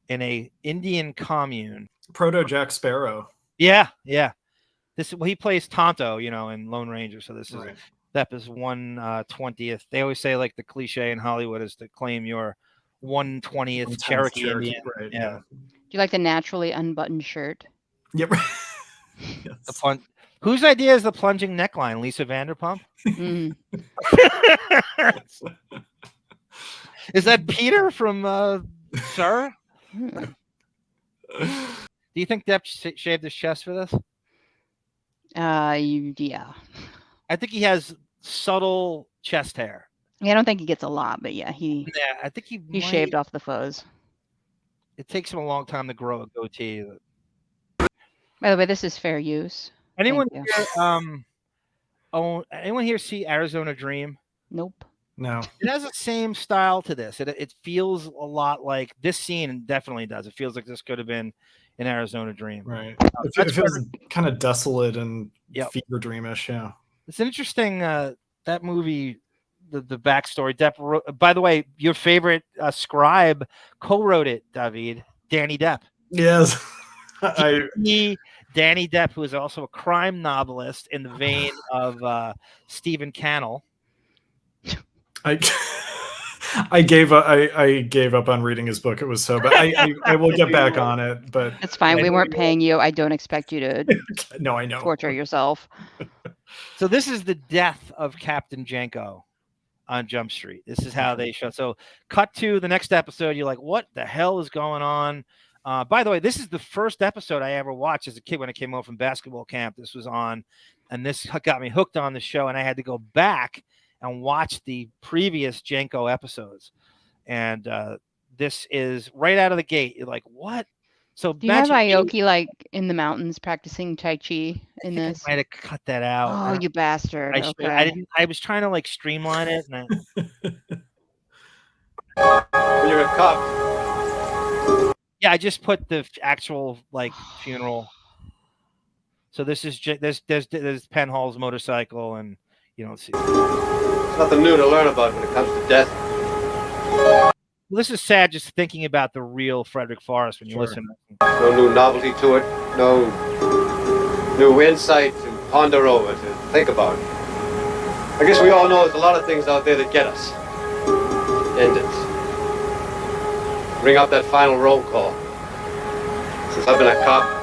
in a Indian commune. Proto Jack Sparrow. Yeah. He plays Tonto, you know, in Lone Ranger. So this is Depp is 1/20th. They always say like the cliche in Hollywood is to claim your 1/20th Cherokee Indian. Right, yeah. Do you like the naturally unbuttoned shirt? Yep. Yes. Whose idea is the plunging neckline? Lisa Vanderpump? Is that Peter from Sir? Do you think Depp shaved his chest for this? Yeah. I think he has subtle chest hair. Yeah, I don't think he gets a lot, but yeah, I think he shaved off the fuzz. It takes him a long time to grow a goatee. By the way, this is fair use. Anyone here see Arizona Dream? Nope. No. It has the same style to this. It feels a lot like this scene. Definitely does. It feels like this could have been an Arizona Dream. Right. It feels kind of desolate and fever dreamish. Yeah. It's an interesting that movie. The backstory. Depp wrote, by the way, your favorite scribe co-wrote it, David. Danny Depp. Yes. Danny Depp, who is also a crime novelist in the vein of Stephen Cannell. I gave up on reading his book. It was so, but I will get back on it. But it's fine. We weren't paying you. I don't expect you to. No, I know. Torture yourself. So this is the death of Captain Jenko. on Jump Street. This is how they show. So cut to the next episode. You're like, what the hell is going on? By the way, this is the first episode I ever watched as a kid when I came home from basketball camp. This was on, and this got me hooked on the show, and I had to go back and watch the previous Jenko episodes. And this is right out of the gate. You're like, what? So Do you have Aoki like in the mountains practicing Tai Chi in this? I might have cut that out. Oh, you bastard. Okay. I didn't. I was trying to like streamline it. And When you're a cop. yeah, I just put the actual like funeral. So this is there's Penhall's motorcycle, and you don't see. There's nothing new to learn about when it comes to death. Well, this is sad just thinking about the real Frederick Forrest when you listen. No new novelty to it. No new insight to ponder over, to think about. I guess we all know there's a lot of things out there that get us. End it. Bring up that final roll call. Since I've been a cop.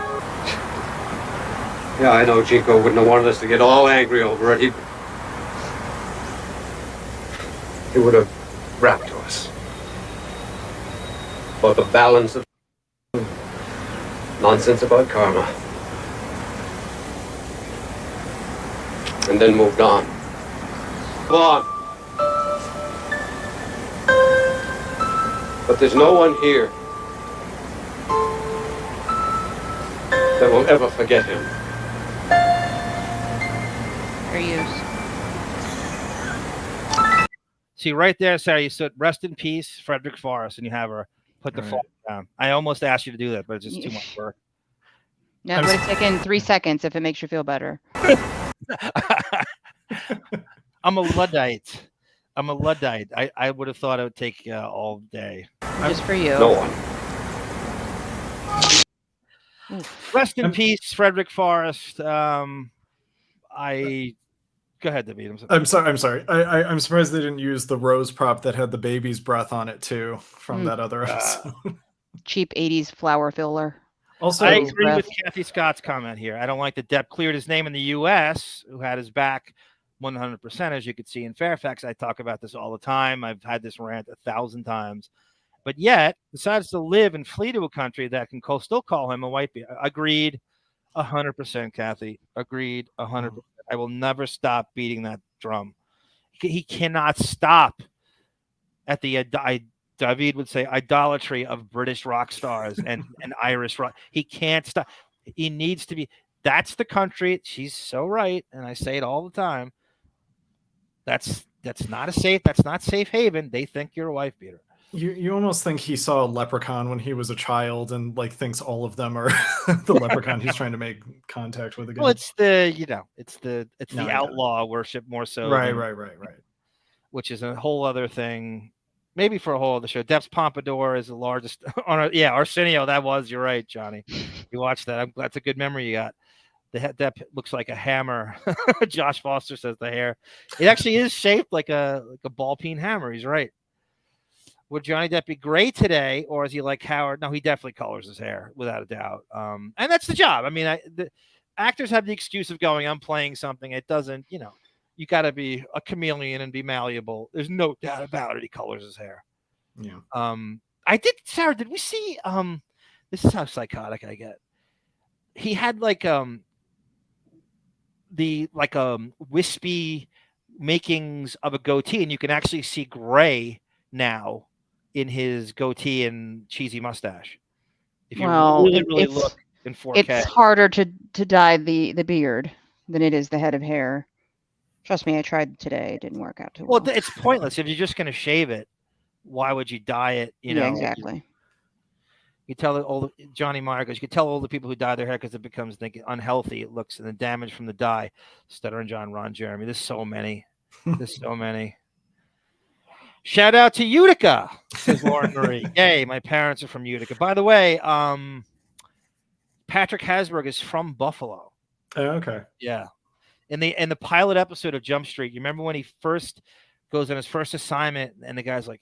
Yeah, I know Jenko wouldn't have wanted us to get all angry over it. He would have rapped to us. About the balance of nonsense about karma. And then moved on. Move on. But there's no one here that will ever forget him. Fair use. See right there, Sarah, you said rest in peace, Frederick Forrest, and you have her put the phone down. I almost asked you to do that, but it's just too much work. No, it would have taken 3 seconds if it makes you feel better. I'm a Luddite. I would have thought it would take all day. Just for you. No one. Rest in peace, Frederick Forrest. Go ahead, David. I'm sorry. I'm surprised they didn't use the rose prop that had the baby's breath on it too from that other episode. Cheap 80s flower filler. Also, I agree with Kathy Scott's comment here. I don't like that Depp cleared his name in the U.S., who had his back 100%, as you could see in Fairfax. I talk about this all the time. I've had this rant 1,000 times. But yet, decides to live and flee to a country that can still call him a white beard. Agreed 100%, Kathy. Agreed 100%. I will never stop beating that drum. He cannot stop at the David would say idolatry of British rock stars and Irish rock. He can't stop. He needs to be. That's the country. She's so right, and I say it all the time. That's not safe haven. They think you're a wife beater. You almost think he saw a leprechaun when he was a child and like thinks all of them are the leprechaun he's trying to make contact with again. Well, it's the outlaw worship more so. Right. Which is a whole other thing. Maybe for a whole other show. Depp's Pompadour is the largest Arsenio. That was, you're right, Johnny. You watched that. That's a good memory you got. The Depp looks like a hammer. Josh Foster says the hair. It actually is shaped like a ball peen hammer. He's right. Would Johnny Depp be gray today, or is he like Howard? No, he definitely colors his hair without a doubt. And that's the job. I mean, the actors have the excuse of going, I'm playing something. It doesn't, you got to be a chameleon and be malleable. There's no doubt about it. He colors his hair. Yeah. Sarah, did we see, this is how psychotic I get. He had wispy makings of a goatee, and you can actually see gray now in his goatee and cheesy mustache. If you really look in 4K. It's harder to dye the beard than it is the head of hair. Trust me, I tried today. It didn't work out too well. Well, it's pointless. If you're just going to shave it, why would you dye it? Yeah, exactly. You tell Johnny Meyer goes, you can tell all the people who dye their hair because it becomes unhealthy. It looks, and the damage from the dye. Stuttering John, Ron Jeremy. There's so many. Shout out to Utica, says Lauren Marie. Yay, my parents are from Utica. By the way, Patrick Hasburg is from Buffalo. Oh, okay. Yeah. In the pilot episode of Jump Street, you remember when he first goes on his first assignment, and the guy's like,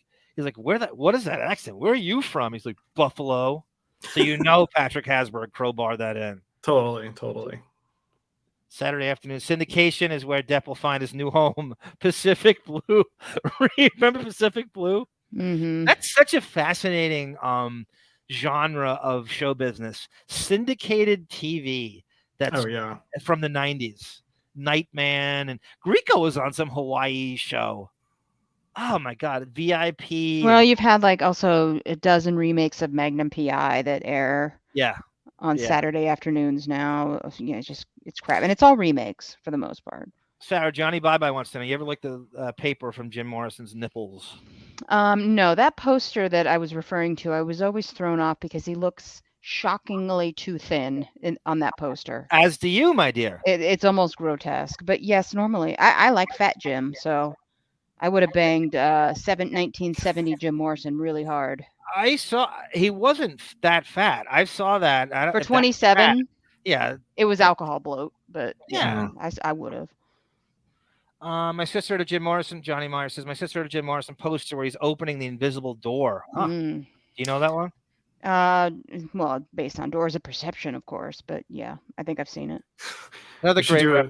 what is that accent? Where are you from? He's like, Buffalo. So Patrick Hasburg crowbarred that in. Totally. Saturday afternoon. Syndication is where Depp will find his new home. Pacific Blue. Remember Pacific Blue? Mm-hmm. That's such a fascinating genre of show business. Syndicated TV. That's Oh yeah. from the 90s. Nightman and Grieco was on some Hawaii show. Oh my God, VIP. Well, you've had like also a dozen remakes of Magnum PI that air Yeah. on Yeah. Saturday afternoons now. It's crap, and it's all remakes for the most part. Sarah, Johnny Bye Bye wants to know. You ever look the paper from Jim Morrison's Nipples? No, that poster that I was referring to, I was always thrown off because he looks shockingly too thin on that poster. As do you, my dear. It's almost grotesque. But yes, normally I like Fat Jim, so I would have banged 1970 Jim Morrison really hard. I saw he wasn't that fat. I saw that For 27. Yeah, it was alcohol bloat, but yeah, I would have. My sister to Jim Morrison, Johnny Meyer says, my sister to Jim Morrison poster where he's opening the invisible door. Huh. Do you know that one? Well, based on Doors of Perception, of course, but yeah, I think I've seen it. Another great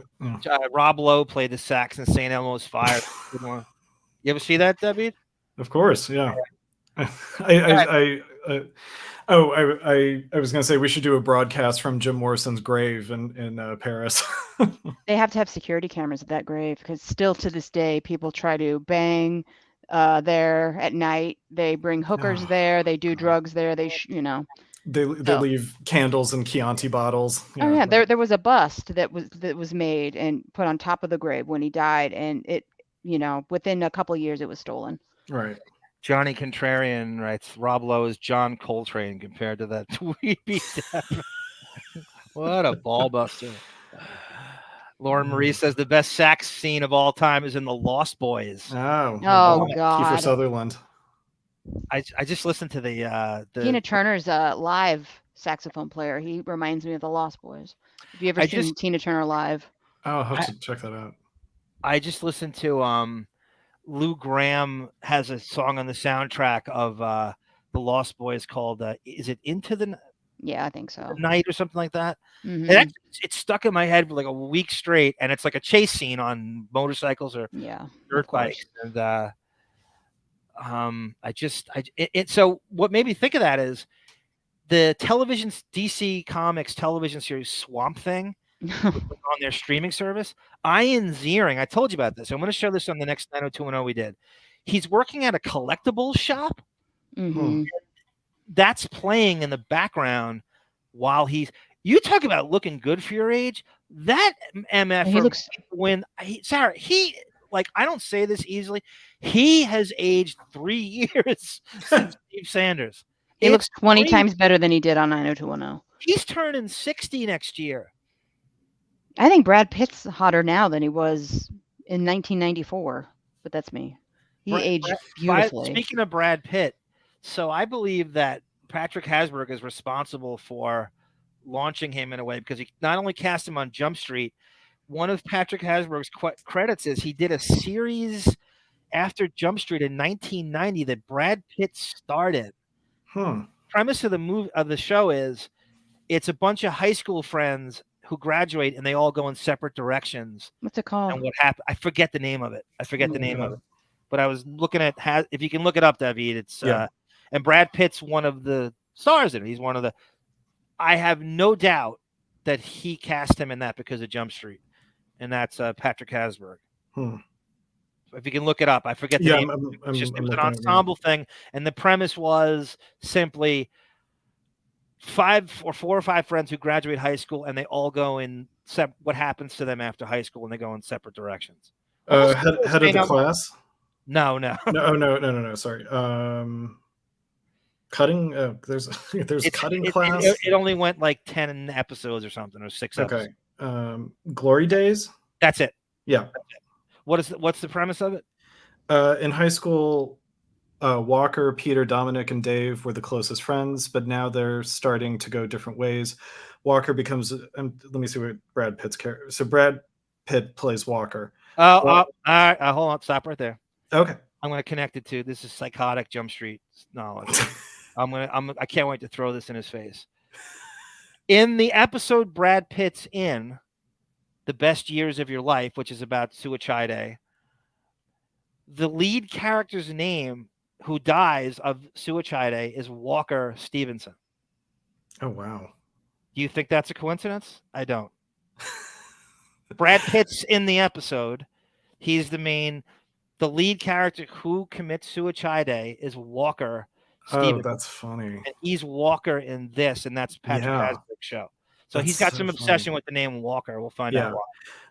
Rob Lowe played the sax in St. Elmo's Fire. You ever see that, David? Of course, yeah. I was going to say we should do a broadcast from Jim Morrison's grave in Paris. They have to have security cameras at that grave because still to this day people try to bang there at night. They bring hookers there. They do drugs there. They they leave candles and Chianti bottles. Oh yeah, there was a bust that was made and put on top of the grave when he died, and it within a couple of years it was stolen. Right. Johnny Contrarian writes, Rob Lowe is John Coltrane compared to that Tweepy Depp. What a ball buster. Lauren Marie says the best sax scene of all time is in The Lost Boys. Oh God. Kiefer Sutherland. I just listened to the Tina Turner's live saxophone player. He reminds me of The Lost Boys. Have you ever seen Tina Turner live? Oh, I'll have to check that out. I just listened to Lou Gramm has a song on the soundtrack of The Lost Boys called is it Into the Yeah, I think so. Night or something like that. Mm-hmm. And it's stuck in my head for like a week straight, and it's like a chase scene on motorcycles or dirt bikes. And so what made me think of that is the DC Comics television series Swamp Thing on their streaming service. Ian Ziering, I told you about this. I'm going to show this on the next 90210 we did. He's working at a collectibles shop. Mm-hmm. That's playing in the background while you talk about looking good for your age. That MF he looks Sarah, I don't say this easily. He has aged 3 years since Steve Sanders. He looks 20 times better than he did on 90210. He's turning 60 next year. I think Brad Pitt's hotter now than he was in 1994, but that's me. He aged beautifully. Speaking of Brad Pitt, so I believe that Patrick Hasbrook is responsible for launching him in a way because he not only cast him on Jump Street, one of Patrick Hasbrook's credits is he did a series after Jump Street in 1990 that Brad Pitt starred in. Premise of the show is it's a bunch of high school friends who graduate and they all go in separate directions. What's it called? And what happened? I forget the name of it. But I was looking at if you can look it up, David. It's and Brad Pitt's one of the stars in it. He's one of the. I have no doubt that he cast him in that because of Jump Street, and that's Patrick Hasbrook. If you can look it up, I forget the name. It was an ensemble thing, and the premise was simply 4 or 5 friends who graduate high school, and they all go in what happens to them after high school, and they go in separate directions. Head of the class? No. No. Sorry. Cutting. There's cutting class. It only went like 10 episodes or something, or 6 episodes. Okay. Glory Days. That's it. Yeah. What's the premise of it? In high school, Walker, Peter, Dominic, and Dave were the closest friends, but now they're starting to go different ways. Walker becomes. Let me see what Brad Pitt's character. So Brad Pitt plays Walker. All right. Hold on. Stop right there. Okay. I'm going to connect it to this is psychotic Jump Street knowledge. I can't wait to throw this in his face. In the episode Brad Pitt's in, The Best Years of Your Life, which is about suicide. The lead character's name who dies of suicide is Walker Stevenson. Oh, wow. Do you think that's a coincidence? I don't. Brad Pitt's in the episode. He's the lead character who commits suicide is Walker Stevenson. Oh, that's funny. And he's Walker in this, and that's Patrick Hasbrook's show. So he's got some obsession with the name Walker. We'll find out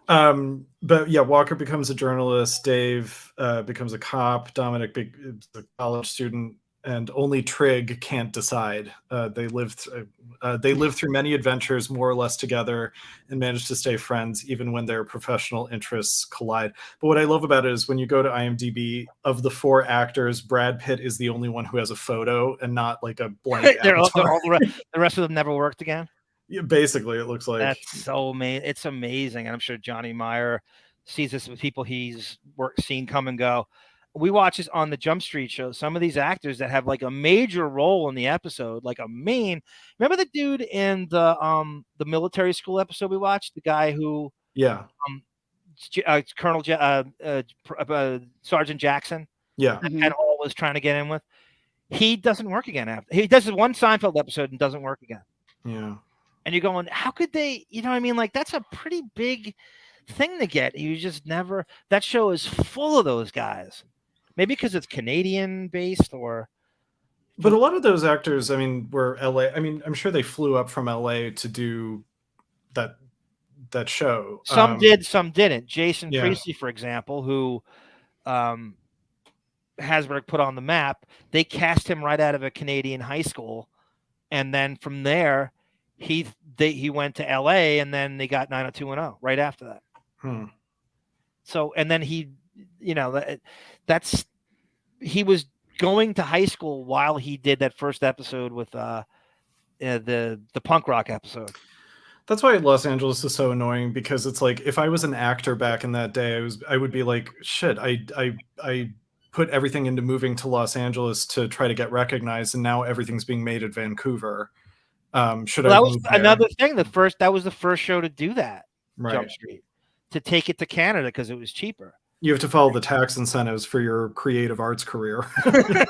why. But yeah, Walker becomes a journalist. Dave becomes a cop. Dominic is a college student, and only Trig can't decide. They live through many adventures, more or less together, and manage to stay friends even when their professional interests collide. But what I love about it is when you go to IMDb, of the 4 actors, Brad Pitt is the only one who has a photo and not like a blank avatar. The rest of them never worked again. Yeah, basically, it looks like that's so amazing. It's amazing, and I'm sure Johnny Meyer sees this with people he's seen come and go. We watch this on the Jump Street show. Some of these actors that have like a major role in the episode, like a main. Remember the dude in the military school episode we watched? The guy who Colonel Sergeant Jackson. Yeah, and all was trying to get in with. He doesn't work again after he does one Seinfeld episode and doesn't work again. Yeah. And you're going, how could they, you know what I mean? Like, that's a pretty big thing to get. You just never, that show is full of those guys. Maybe because it's Canadian based But a lot of those actors, I mean, were LA. I mean, I'm sure they flew up from LA to do that show. Some did, some didn't. Jason Priestley, for example, who Hasbrook put on the map, they cast him right out of a Canadian high school. And then from there, he went to LA, and then they got 90210 right after that. So, and then he, you know, he was going to high school while he did that first episode with the punk rock episode. That's why Los Angeles is so annoying, because it's like, if I was an actor back in that day, I would be like, shit, I put everything into moving to Los Angeles to try to get recognized, and now everything's being made at Vancouver. That was another thing. That was the first show to do that. Right. Jump Street, to take it to Canada because it was cheaper. You have to follow the tax incentives for your creative arts career.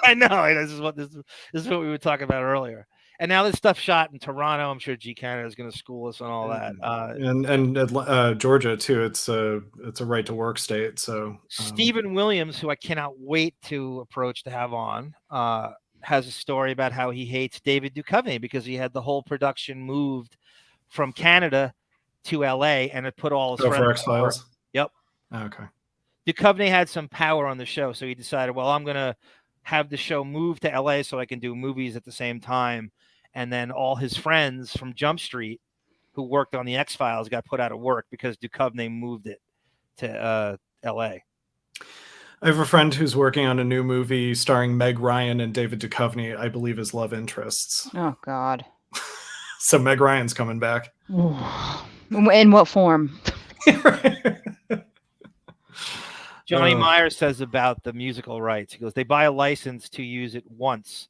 I know. This is what we were talking about earlier. And now this stuff shot in Toronto. I'm sure G Canada is going to school us on all that. And Georgia too. It's a right to work state. So Stephen Williams, who I cannot wait to approach to have on, has a story about how he hates David Duchovny because he had the whole production moved from Canada to LA, and it put all his friends for X-Files. Yep. Okay. Duchovny had some power on the show, so he decided, well, I'm going to have the show move to LA so I can do movies at the same time. And then all his friends from Jump Street who worked on the X-Files got put out of work because Duchovny moved it to LA. I have a friend who's working on a new movie starring Meg Ryan and David Duchovny, I believe, as love interests. Oh, God. So Meg Ryan's coming back. In what form? Johnny Meyer says about the musical rights. He goes, they buy a license to use it once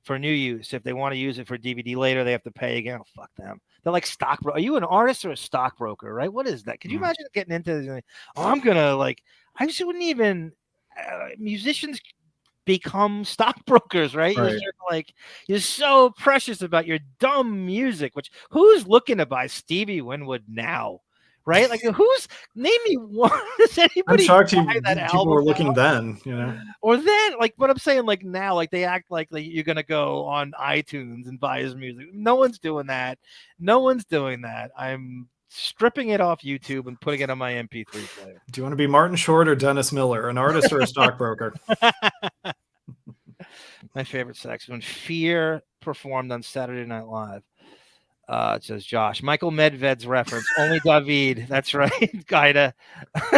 for new use. If they want to use it for DVD later, they have to pay again. Oh, fuck them. They're like stockbroker. Are you an artist or a stockbroker, right? What is that? Could you imagine getting into this? Oh, I'm going to I just wouldn't even, musicians become stockbrokers, right? Right. You're so precious about your dumb music, which who's looking to buy Stevie Winwood now? Right? Like, name me one. Does anybody I'm shocked buy that people album were looking now? then, you know? Or then, like, what I'm saying, like, now, like, they act like you're going to go on iTunes and buy his music. No one's doing that. I'm stripping it off YouTube and putting it on my MP3 player. Do you want to be Martin Short or Dennis Miller, an artist or a stockbroker? My favorite section, when Fear performed on Saturday Night Live. It says Josh. Michael Medved's reference. Only David. That's right. Ida.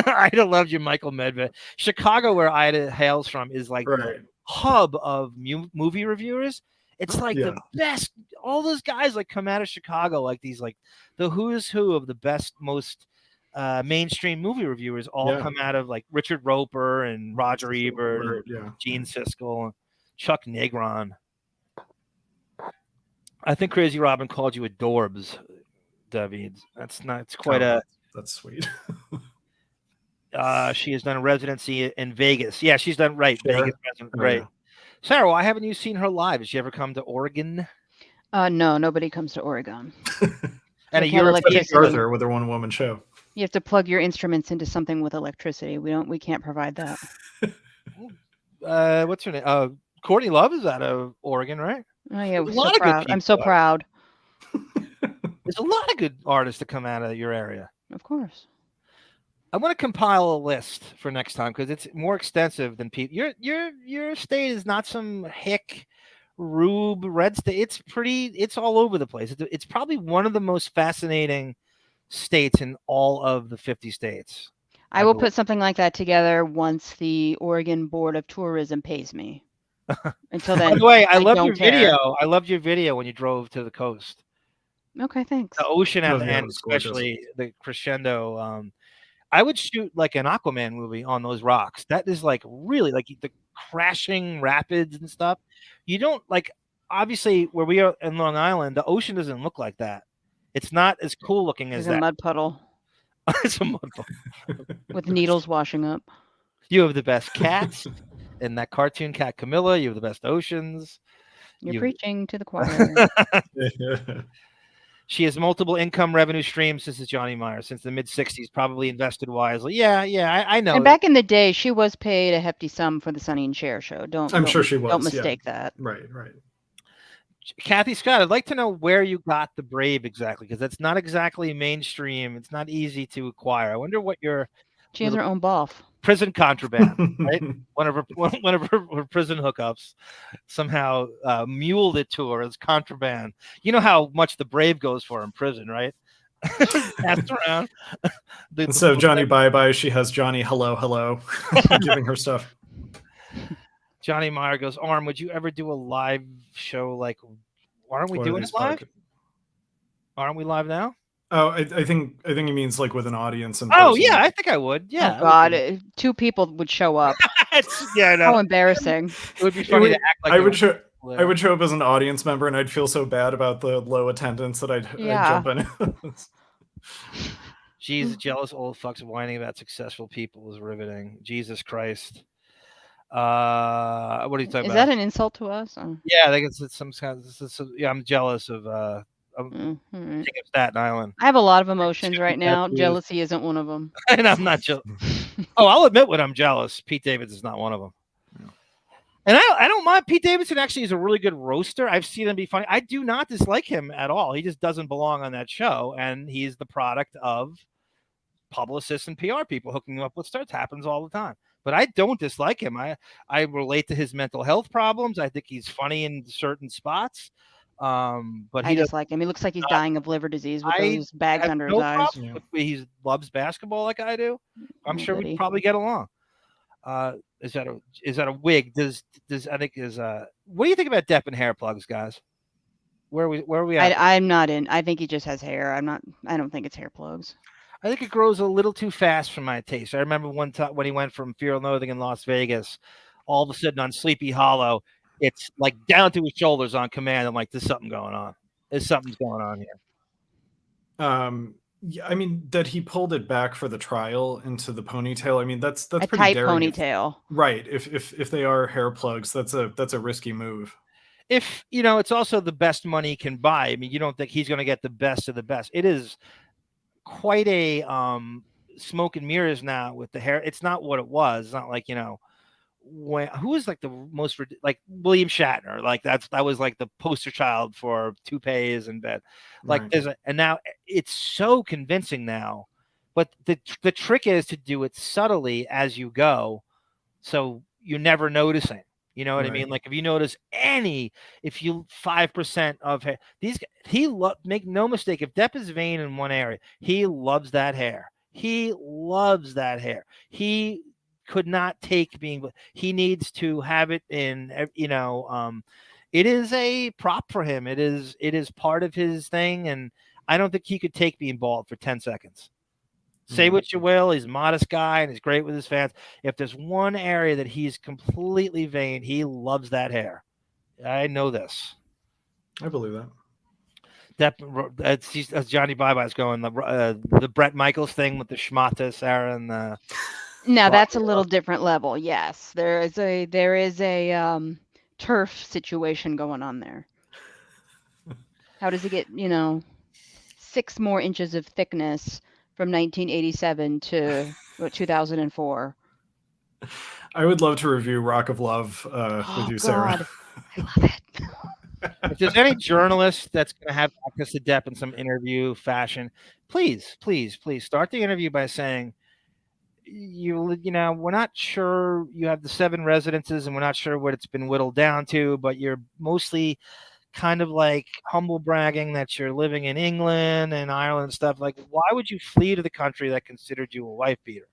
Ida loved you, Michael Medved. Chicago, where Ida hails from, is like the hub of movie reviewers. It's like the best. All those guys like come out of Chicago, like these, like the who's who of the best, most mainstream movie reviewers all come out of, like, Richard Roper and Roger Ebert, Gene Siskel, Chuck Negron. I think Crazy Robin called you adorbs, David. That's not. It's quite a That's sweet. She has done a residency in Vegas. Yeah, she's done right. Sure. Vegas, right. Yeah. Sarah, why haven't you seen her live? Has she ever come to Oregon? No, nobody comes to Oregon. And a Can't electricity. Arthur with her one-woman show. You have to plug your instruments into something with electricity. We can't provide that. What's her name? Courtney Love is out of Oregon, right? Oh yeah, There's we're a so lot of good proud. I'm so people out proud. There's a lot of good artists that come out of your area. Of course. I want to compile a list for next time because it's more extensive than people. Your state is not some hick, rube, red state. It's pretty. It's all over the place. It's probably one of the most fascinating states in all of the 50 states. I will put something like that together once the Oregon Board of Tourism pays me. Until then, by the way, I loved don't your care. video. I loved your video when you drove to the coast. Okay, thanks. The ocean at Oh, the yeah, it end, was gorgeous. especially the crescendo. I would shoot like an Aquaman movie on those rocks. That is like really like the crashing rapids and stuff. You don't like obviously where we are in Long Island, the ocean doesn't look like that. It's not as cool looking as There's a that. mud puddle It's a mud puddle. with needles washing up. You have the best cats and that cartoon cat Camilla. You have the best oceans. You're You- preaching to the choir. She has multiple income revenue streams. This is Johnny Meyer since the mid 60s, probably invested wisely. Yeah, I know. And back in the day, she was paid a hefty sum for the Sonny and Cher show. I'm sure she was. Don't yeah. mistake that. Right. Kathy Scott, I'd like to know where you got the Brave exactly, because that's not exactly mainstream. It's not easy to acquire. I wonder what your She has her own buff. prison contraband, right? One of her prison hookups somehow muled it to her as contraband. You know how much the Brave goes for in prison, right? Passed around. Instead of Johnny Bye Bye, she has Johnny Hello, giving her stuff. Johnny Meyer goes, Arm, would you ever do a live show like, aren't we One of doing these it live? podcasts. Aren't we live now? Oh, I think he means like with an audience. In Oh, person. yeah, I think I would. Yeah. Oh God, 2 people would show up. Yeah, I know. How embarrassing. It would be funny to act like I it would was show. there. I would show up as an audience member, and I'd feel so bad about the low attendance that I'd jump in. Jeez, jealous old fucks whining about successful people is riveting. Jesus Christ. What are you talking Is about? that an insult to us? Yeah, I think it's some kind of. Yeah, I'm jealous of Alright. King of Staten Island. I have a lot of emotions right now. Tattoos. Jealousy isn't one of them. And I'm not jealous. Oh, I'll admit when I'm jealous. Pete Davidson is not one of them. And I don't mind. Pete Davidson actually is a really good roaster. I've seen him be funny. I do not dislike him at all. He just doesn't belong on that show, and he's the product of publicists and PR people hooking him up with stars. Happens all the time. But I don't dislike him. I relate to his mental health problems. I think he's funny in certain spots. But I dislike him. He looks like he's dying of liver disease with those bags under his eyes. He loves basketball like I do. I'm sure Buddy. we'd probably get along. Is that a wig? Does I think is what do you think about Depp and hair plugs, guys? Where are we at? I'm not in. I think he just has hair. I don't think it's hair plugs. I think it grows a little too fast for my taste. I remember one time when he went from Fear and Loathing in Las Vegas, all of a sudden on Sleepy Hollow, it's like down to his shoulders on command. I'm like, there's something going on. There's something's going on here. Yeah, I mean that he pulled it back for the trial into the ponytail. I mean that's A pretty tight daring. ponytail. Right. If they are hair plugs, that's a risky move. If it's also the best money he can buy. I mean, you don't think he's going to get the best of the best. It is quite a smoke and mirrors now with the hair. It's not what it was. It's not like who was like the most like William Shatner, like that was like the poster child for toupees and bed. Like Right. and now it's so convincing now, but the trick is to do it subtly as you go, so you're never noticing. You know what I mean? Right. Like if you notice if you 5% of hair, make no mistake, if Depp is vain in one area, he loves that hair. He loves that hair. He could not take he needs to have it in, it is a prop for him. It is part of his thing. And I don't think he could take being bald for 10 seconds. Say what you will, he's a modest guy and he's great with his fans. If there's one area that he's completely vain, he loves that hair. I know this. I believe that. Depp, as Johnny Bye-Bye's going, the Bret Michaels thing with the schmata, Sarah, and the... Now that's a little different level. Yes, there is a turf situation going on there. How does he get 6 more inches of thickness from 1987 to 2004? I would love to review Rock of Love with you, Sarah. God, I love it. If there's any journalist that's going to have access to Depp in some interview fashion, please start the interview by saying, we're not sure you have the 7 residences and we're not sure what it's been whittled down to, but you're mostly kind of like humble bragging that you're living in England and Ireland and stuff. Like, why would you flee to the country that considered you a wife beater?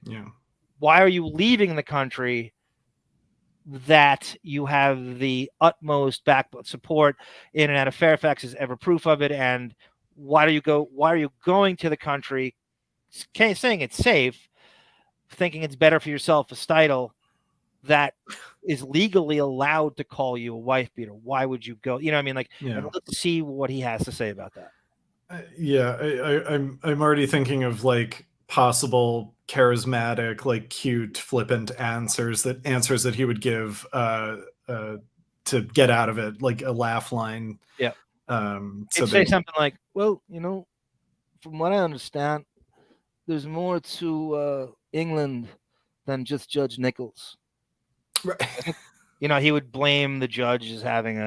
Yeah. Why are you leaving the country that you have the utmost backbone support in and out of Fairfax is ever proof of it? And why are you going to the country saying it's safe, thinking it's better for your self-esteem, that is legally allowed to call you a wife beater? Why would you go? And let's see what he has to say about that. I'm already thinking of like possible charismatic, like cute, flippant answers that he would give to get out of it, like a laugh line. Yeah. So say something like, well, from what I understand, there's more to England than just Judge Nichols. Right. He would blame the judge as having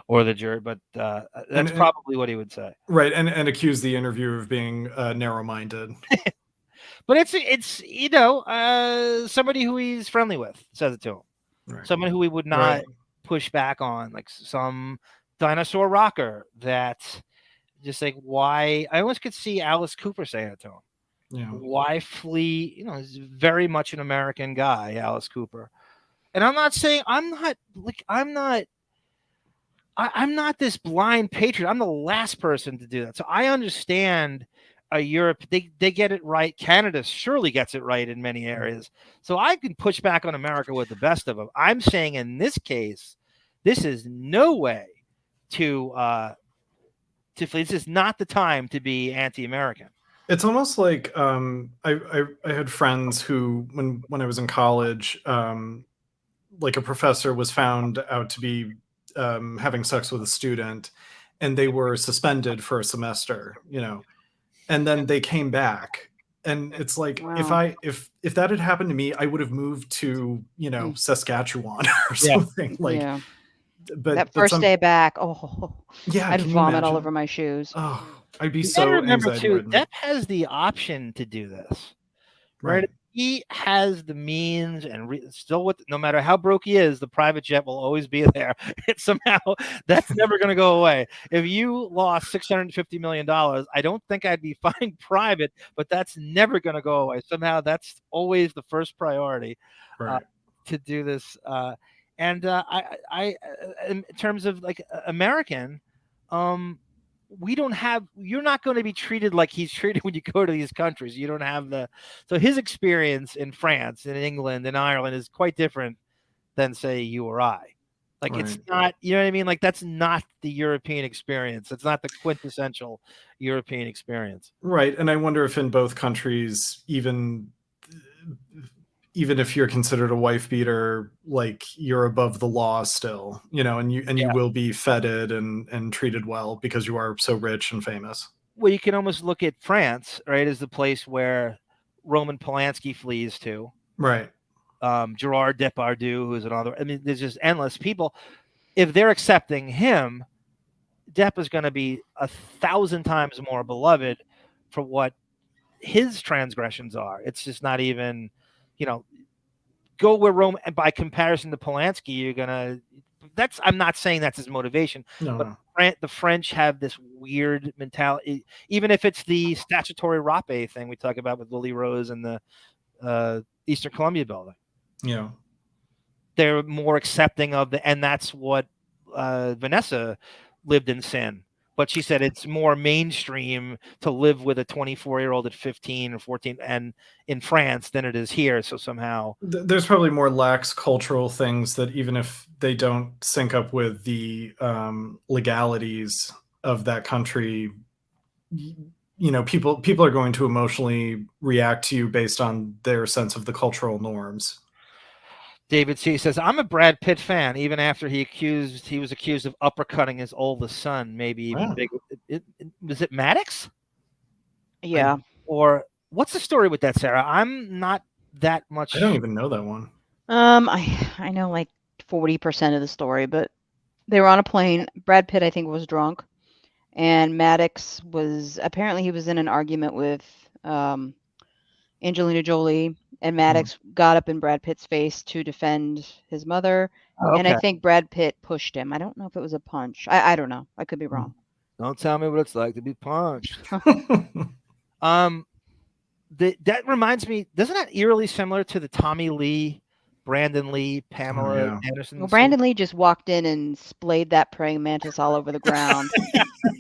or the jury, but that's probably what he would say. Right, and accuse the interviewer of being narrow-minded. But it's somebody who he's friendly with says it to him. Right. Someone who he would not push back on, like some dinosaur rocker that just like, why? I almost could see Alice Cooper saying it to him. Yeah. Why flee? He's very much an American guy, Alice Cooper. And I'm not this blind patriot. I'm the last person to do that. So I understand Europe, they get it right. Canada surely gets it right in many areas. So I can push back on America with the best of them. I'm saying in this case, this is no way to flee. This is not the time to be anti-American. It's almost like I had friends who, when I was in college, like a professor was found out to be having sex with a student, and they were suspended for a semester, and then they came back, and it's like, wow. if that had happened to me, I would have moved to Saskatchewan or something. Yeah. But that first day back, I'd vomit all over my shoes. Oh, I'd be so. Remember too, Depp has the option to do this, right? He has the means, and no matter how broke he is, the private jet will always be there. Somehow that's never going to go away. If you lost $650 million, I don't think I'd be flying private, but that's never going to go away. Somehow that's always the first priority to do this. And I, in terms of like American, you're not going to be treated like he's treated when you go to these countries. You don't have so his experience in France, in England, in Ireland is quite different than, say, you or I. Like, it's not, you know what I mean? Like, that's not the European experience. It's not the quintessential European experience. Right. And I wonder if in both countries, even if you're considered a wife beater, like, you're above the law still, and you will be feted and treated well because you are so rich and famous. Well, you can almost look at France, right, as the place where Roman Polanski flees to. Right. Gerard Depardieu, who's another. I mean, there's just endless people. If they're accepting him, Depp is going to be 1,000 times more beloved for what his transgressions are. It's just not even... go where Rome, and by comparison to Polanski, you're gonna. I'm not saying that's his motivation, but the French have this weird mentality. Even if it's the statutory R.I.P thing we talk about with Lily Rose and the Eastern Columbia building, they're more accepting of and that's what Vanessa lived in sin. But she said it's more mainstream to live with a 24-year-old at 15 or 14 and in France than it is here. So somehow there's probably more lax cultural things that even if they don't sync up with the legalities, of that country, people are going to emotionally react to you based on their sense of the cultural norms. David C says, I'm a Brad Pitt fan, even after he was accused of uppercutting his oldest son, maybe even bigger. Was it Maddox? Yeah. Or what's the story with that, Sarah? I'm not that much. I don't even know that one. I know like 40% of the story, but they were on a plane. Brad Pitt, I think, was drunk, and Maddox was apparently he was in an argument with Angelina Jolie, and Maddox got up in Brad Pitt's face to defend his mother. Oh, And I okay. think Brad Pitt pushed him. I don't know if it was a punch. I don't know. I could be wrong. Don't tell me what it's like to be punched. That reminds me, doesn't that eerily similar to the Tommy Lee, Brandon Lee, Pamela Anderson? Well, Brandon Lee just walked in and splayed that praying mantis all over the ground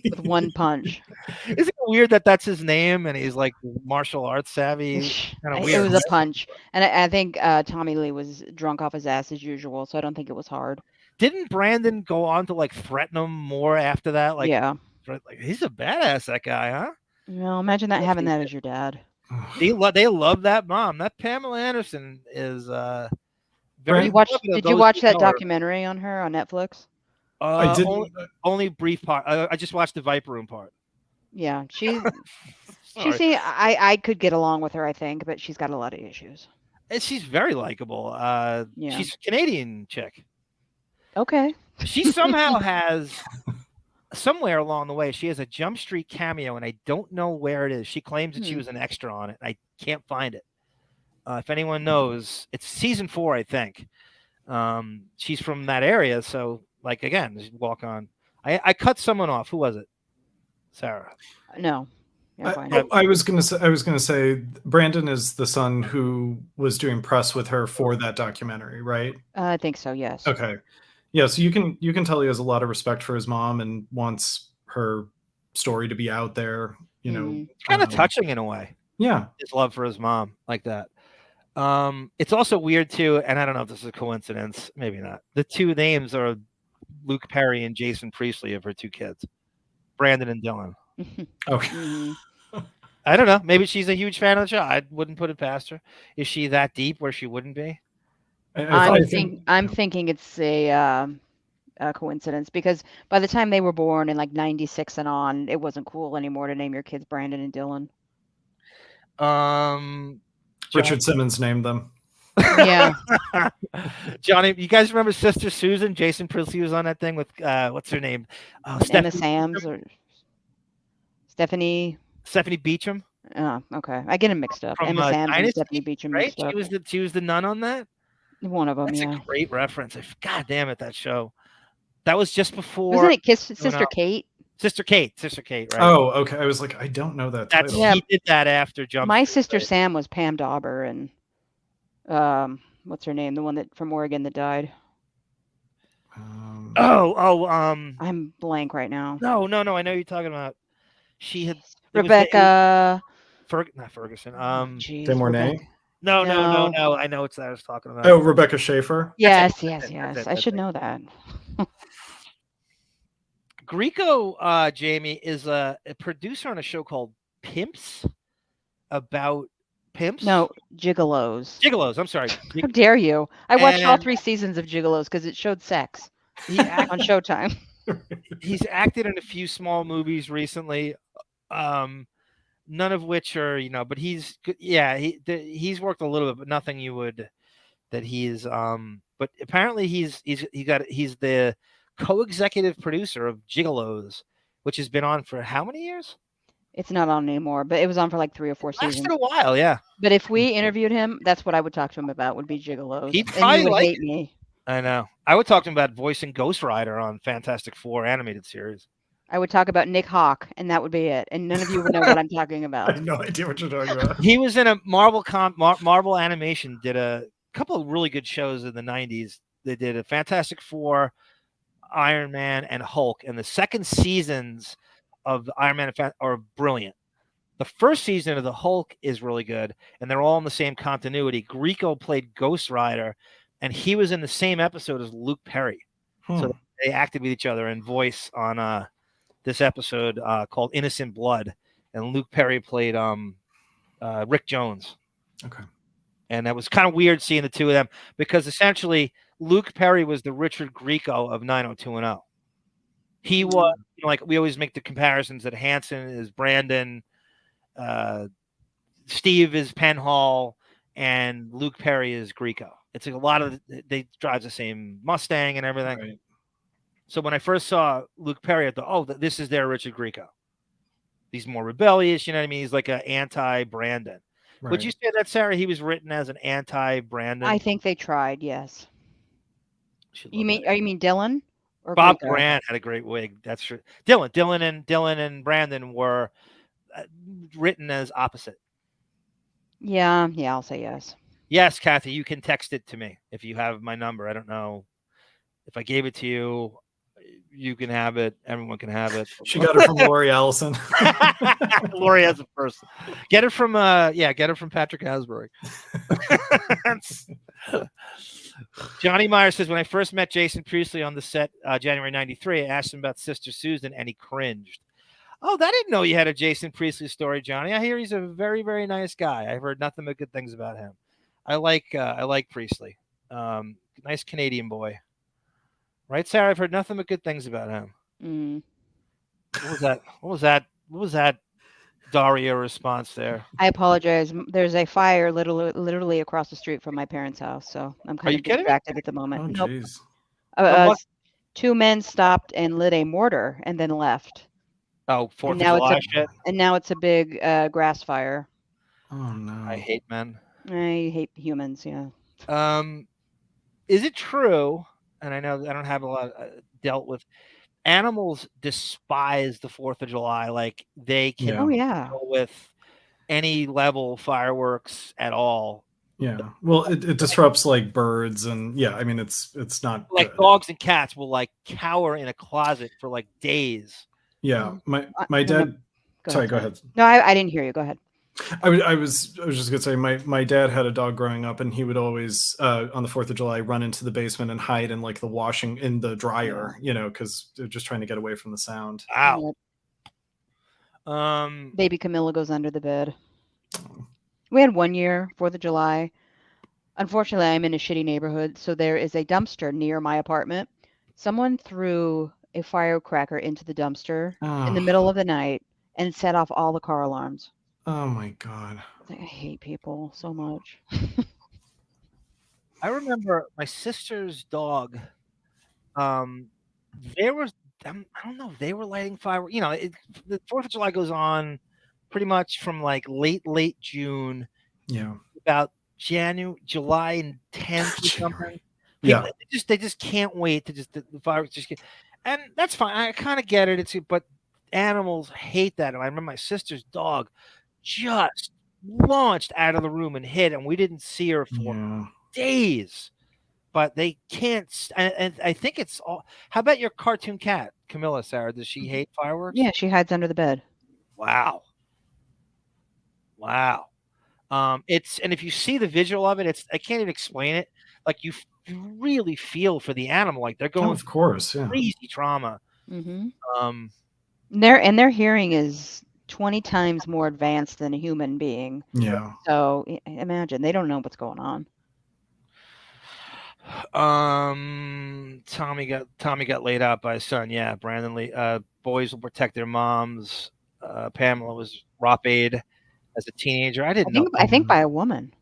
with one punch. Isn't it weird that that's his name and he's like martial arts savvy? Kind of weird. It was a punch, and I think Tommy Lee was drunk off his ass as usual, so I don't think it was hard. Didn't Brandon go on to like threaten him more after that? Like, yeah, like he's a badass, that guy, huh? Well, imagine that having that as your dad. They love that mom. That Pamela Anderson is very. Did you watch that documentary on her on Netflix? I didn't. Only brief part. I just watched the Viper Room part. Yeah, she seems. I could get along with her, I think, but she's got a lot of issues. And she's very likable. Yeah. She's a Canadian chick. Okay. She somehow has. Somewhere along the way, she has a Jump Street cameo, and I don't know where it is. She claims that she was an extra on it. I can't find it. If anyone knows, it's season 4, I think. She's from that area, so like again, just walk on. I cut someone off. Who was it? Sarah. No. I was gonna say Brandon is the son who was doing press with her for that documentary, right? I think so. Yes. Okay. Yeah, so you can tell he has a lot of respect for his mom and wants her story to be out there. It's kind of touching in a way. Yeah, his love for his mom like that. It's also weird too, and I don't know if this is a coincidence, maybe not. The two names are Luke Perry and Jason Priestley of her two kids, Brandon and Dylan. Okay. I don't know. Maybe she's a huge fan of the show. I wouldn't put it past her. Is she that deep where she wouldn't be? I'm thinking it's a coincidence because by the time they were born in like 96 and on, it wasn't cool anymore to name your kids Brandon and Dylan. Richard Simmons named them. Yeah. Johnny, you guys remember Sister Susan? Jason Priestley was on that thing with what's her name? Emma Samms or Stephanie Beacham. Oh, okay. I get them mixed up. From, Emma Samms and Dynasty, Stephanie Beacham right? mixed up. She was the nun on that. One of them. That's yeah. a great reference. God damn it, that show. That was just before. Wasn't it Sister Kate? Sister Kate, right? Oh, okay. I was like, I don't know that title. He did that after Jump. My sister Sam was Pam Dauber, and what's her name? The one that from Oregon that died. I'm blank right now. No. I know you're talking about. She had Rebecca. Not Ferguson. De Mornay. No. I know it's that I was talking about. Oh, Rebecca Schaefer. Yes. I should know that. Grieco, Jamie, is a producer on a show called Pimps, about pimps. No, Gigolos. Gigolos. I'm sorry. How dare you? I watched all 3 seasons of Gigolos because it showed sex on Showtime. He's acted in a few small movies recently, none of which are but he's he's worked a little bit, but nothing you would that he's But apparently he's the co-executive producer of Gigolos, which has been on for how many years? It's not on anymore, but it was on for like 3 or 4 seasons. Lasted a while, yeah. But if we interviewed him, that's what I would talk to him about. Would be Gigolos. He'd probably would hate me. I know. I would talk to him about voicing Ghost Rider on Fantastic Four animated series. I would talk about Nick Hawk, and that would be it. And none of you would know what I'm talking about. I have no idea what you're talking about. He was in a Marvel Animation. Did a couple of really good shows in the 90s. They did a Fantastic Four, Iron Man, and Hulk. And the second seasons of Iron Man are brilliant. The first season of the Hulk is really good, and they're all in the same continuity. Grieco played Ghost Rider, and he was in the same episode as Luke Perry. So they acted with each other in voice on this episode called Innocent Blood, and Luke Perry played Rick Jones. Okay. And that was kind of weird seeing the two of them, because essentially Luke Perry was the Richard Grieco of 90210. He was, like, we always make the comparisons that Hanson is Brandon, Steve is Penhall, and Luke Perry is Grieco. It's like a lot of they drive the same Mustang and everything. Right. So when I first saw Luke Perry, I thought, oh, this is their Richard Grieco. He's more rebellious, you know what I mean? He's like an anti-Brandon. Right. Would you say that, Sarah? He was written as an anti-Brandon? I think they tried, yes. Should You love mean that. you mean Dylan? Or Bob Grieco? Grant had a great wig. That's true. Dylan and Brandon were written as opposite. Yeah, I'll say yes. Yes, Kathy, you can text it to me if you have my number. I don't know if I gave it to you. You can have it. Everyone can have it. She got it from Lori Allison. Lori has it first. Get it from Patrick Hasbury. Johnny Meyer says, when I first met Jason Priestley on the set January 93, I asked him about Sister Susan and he cringed. Oh, I didn't know you had a Jason Priestley story, Johnny. I hear he's a very, very nice guy. I've heard nothing but good things about him. I like Priestley. Nice Canadian boy. Right, Sarah? I've heard nothing but good things about him. Mm. What was that Daria response there? I apologize. There's a fire literally across the street from my parents' house, so I'm kind of distracted at the moment. Oh, Nope. jeez. Two men stopped and lit a mortar and then left. Oh, 4th of now July shit. And now it's a big grass fire. Oh no. I hate men. I hate humans. Yeah. Is it true? And I know I don't have a lot dealt with. Animals despise the 4th of July. Like they can Oh yeah. deal with any level fireworks at all. Yeah. Well, it disrupts like birds and yeah. I mean, it's not Like good. dogs and cats will like cower in a closet for like days. Yeah. My dad. Sorry, go ahead. No, I didn't hear you. Go ahead. I was just gonna say my dad had a dog growing up and he would always on the 4th of July run into the basement and hide in like the dryer, you know, because they're just trying to get away from the sound. Wow. Baby Camilla goes under the bed. We had 1 year 4th of July. Unfortunately, I'm in a shitty neighborhood, so there is a dumpster near my apartment. Someone threw a firecracker into the dumpster in the middle of the night and set off all the car alarms. Oh my god. I hate people so much. I remember my sister's dog. They were, I don't know, they were lighting fireworks. You know, the 4th of July goes on pretty much from like late June. Yeah. About July and 10th or something. Yeah. They just can't wait to the fireworks just get, and that's fine. I kind of get it. But animals hate that. And I remember my sister's dog just launched out of the room and hit, and we didn't see her for days. But they can't. And I think it's all. How about your cartoon cat, Camilla? Sarah, does she hate fireworks? Yeah, she hides under the bed. Wow. It's, and if you see the visual of it, I can't even explain it. Like you really feel for the animal, like they're going, of course, yeah, crazy trauma. Mm-hmm. Their hearing is 20 times more advanced than a human being. Yeah. So imagine they don't know what's going on. Tommy got laid out by his son. Yeah, Brandon Lee. Boys will protect their moms. Pamela was R.I.P as a teenager. I think by a woman.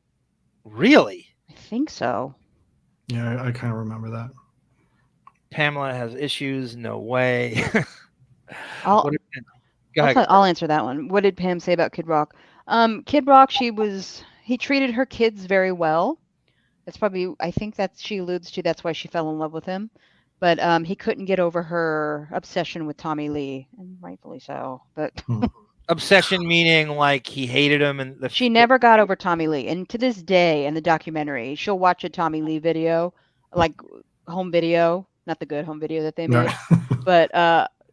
Really? I think so. Yeah, I kind of remember that. Pamela has issues. No way. I'll answer that one. What did Pam say about Kid Rock? Kid Rock, he treated her kids very well. That's probably, I think she alludes to, that's why she fell in love with him. But he couldn't get over her obsession with Tommy Lee, and rightfully so. But obsession meaning like he hated him, and she never got over Tommy Lee. And to this day, in the documentary, she'll watch a Tommy Lee video, like home video, not the good home video that they made, but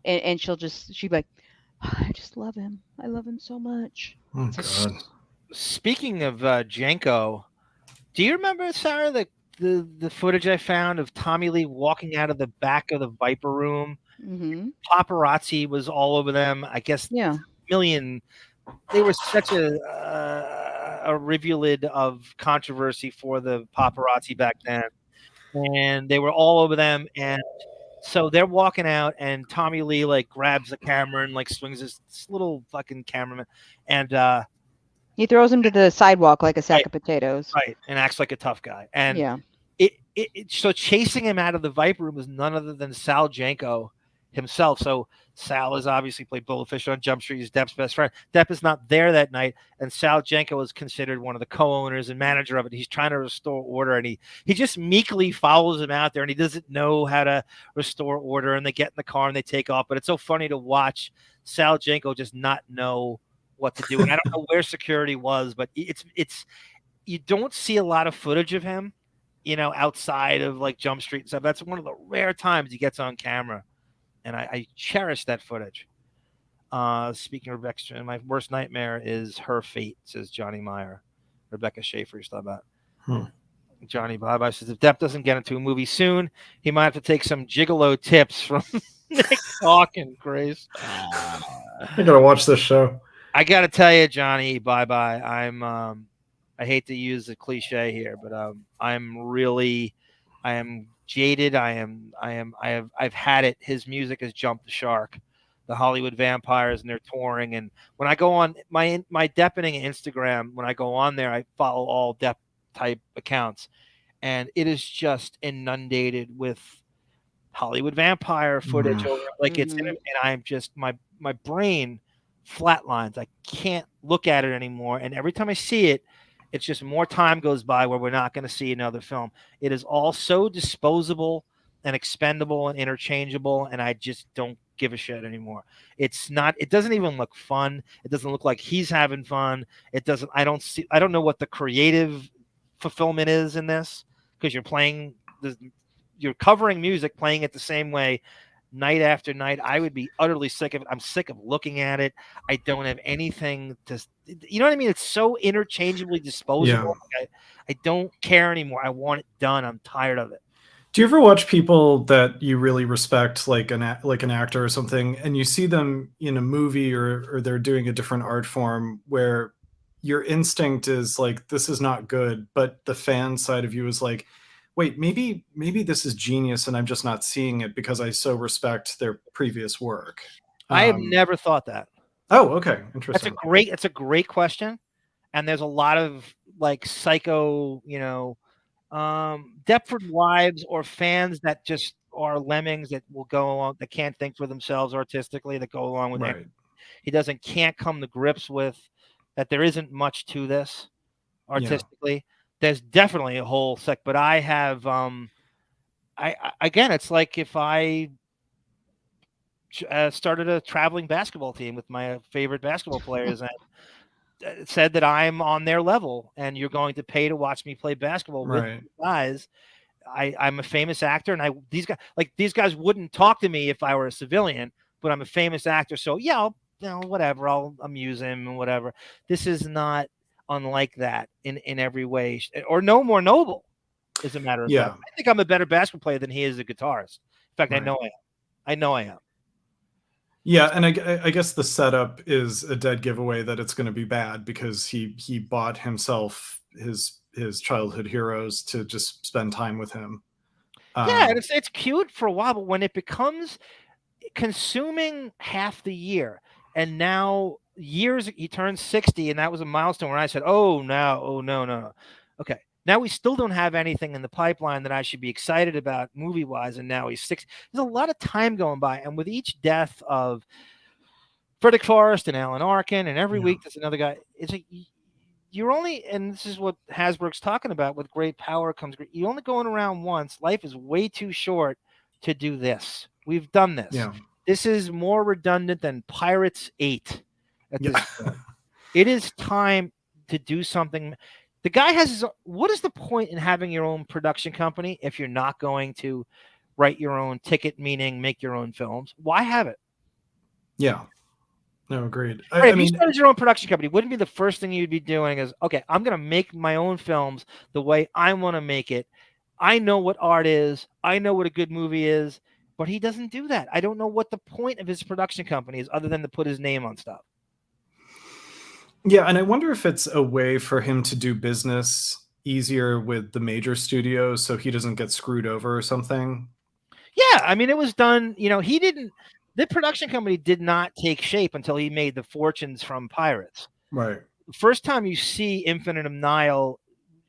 and she'll be like, oh, I just love him. I love him so much. Oh, God. Speaking of Jenko, do you remember, Sarah, the footage I found of Tommy Lee walking out of the back of the Viper room. Mm-hmm. Paparazzi was all over them. I guess Yeah. million. They were such a rivulet of controversy for the paparazzi back then, and they were all over them. And so they're walking out, and Tommy Lee like grabs the camera and like swings this little fucking cameraman, and He throws him to the sidewalk like a sack Right. of potatoes. right, and acts like a tough guy. And Yeah. so chasing him out of the Viper room was none other than Sal Jenko himself. So Sal has obviously played Bulletfish on Jump Street. He's Depp's best friend. Depp is not there that night, and Sal Jenko is considered one of the co-owners and manager of it. He's trying to restore order, and he just meekly follows him out there, and he doesn't know how to restore order. And they get in the car and they take off. But it's so funny to watch Sal Jenko just not know what to do. And I don't know where security was, but it's you don't see a lot of footage of him, outside of like Jump Street and stuff. That's one of the rare times he gets on camera, and I cherish that footage. Speaking of Rebecca, my worst nightmare is her fate, says Johnny Meyer. Rebecca Schaefer used to talk about. Johnny Bye says if Depp doesn't get into a movie soon, he might have to take some gigolo tips from Nick Talking Grace. I gotta watch this show. I gotta tell you, Johnny Bye. I hate to use the cliche here, but I am jaded. I've had it. His music has jumped the shark. The Hollywood Vampires, and they're touring. And when I go on my Deppening Instagram, when I go on there, I follow all Depp type accounts, and it is just inundated with Hollywood Vampire footage. It's in it, and I'm just my brain flatlines. I can't look at it anymore. And every time I see it, it's just more time goes by where we're not going to see another film. It is all so disposable and expendable and interchangeable, and I just don't give a shit anymore. It doesn't even look fun. It doesn't look like he's having fun. I don't know what the creative fulfillment is in this, because you're covering music, playing it the same way night after night. I would be utterly sick of it. I'm sick of looking at it. I don't have anything to, you know what I mean? It's so interchangeably disposable. Yeah. I don't care anymore. I want it done. I'm tired of it. Do you ever watch people that you really respect, like an actor or something, and you see them in a movie or they're doing a different art form where your instinct is like, this is not good, but the fan side of you is like, wait, maybe this is genius and I'm just not seeing it because I so respect their previous work? I have never thought that. Oh, okay. Interesting. That's a great question. And there's a lot of like psycho, Deptford wives or fans that just are lemmings that will go along, that can't think for themselves artistically, that go along with it. He can't come to grips with that there isn't much to this artistically. Yeah. There's definitely a whole but I have again, it's like if I started a traveling basketball team with my favorite basketball players and said that I'm on their level and you're going to pay to watch me play basketball with guys. I'm a famous actor, and these guys wouldn't talk to me if I were a civilian, but I'm a famous actor. So yeah, whatever, I'll amuse him and whatever. This is not unlike that in every way, or no more noble, as a matter of fact. I think I'm a better basketball player than he is a guitarist. In fact, I know I am. Yeah, and I guess the setup is a dead giveaway that it's going to be bad because he bought himself his childhood heroes to just spend time with him. Yeah, and it's cute for a while, but when it becomes consuming half the year, and now he turns 60, and that was a milestone where I said, no. Okay. Now we still don't have anything in the pipeline that I should be excited about movie-wise, and now he's 6. There's a lot of time going by, and with each death of Frederick Forrest and Alan Arkin, and every week there's another guy. It's like you're only, and this is what Hasbrook's talking about, with great power comes great. You're only going around once. Life is way too short to do this. We've done this. Yeah. This is more redundant than Pirates 8 at this point. It is time to do something. The guy has what is the point in having your own production company if you're not going to write your own ticket, meaning make your own films? Why have it? Yeah. No, agreed. If you started your own production company, wouldn't be the first thing you'd be doing is, okay, I'm going to make my own films the way I want to make it. I know what art is. I know what a good movie is, but he doesn't do that. I don't know what the point of his production company is other than to put his name on stuff. Yeah, and I wonder if it's a way for him to do business easier with the major studios so he doesn't get screwed over or something. Yeah, I mean, it was done, the production company did not take shape until he made the fortunes from Pirates. Right. The first time you see Infinitum Nihil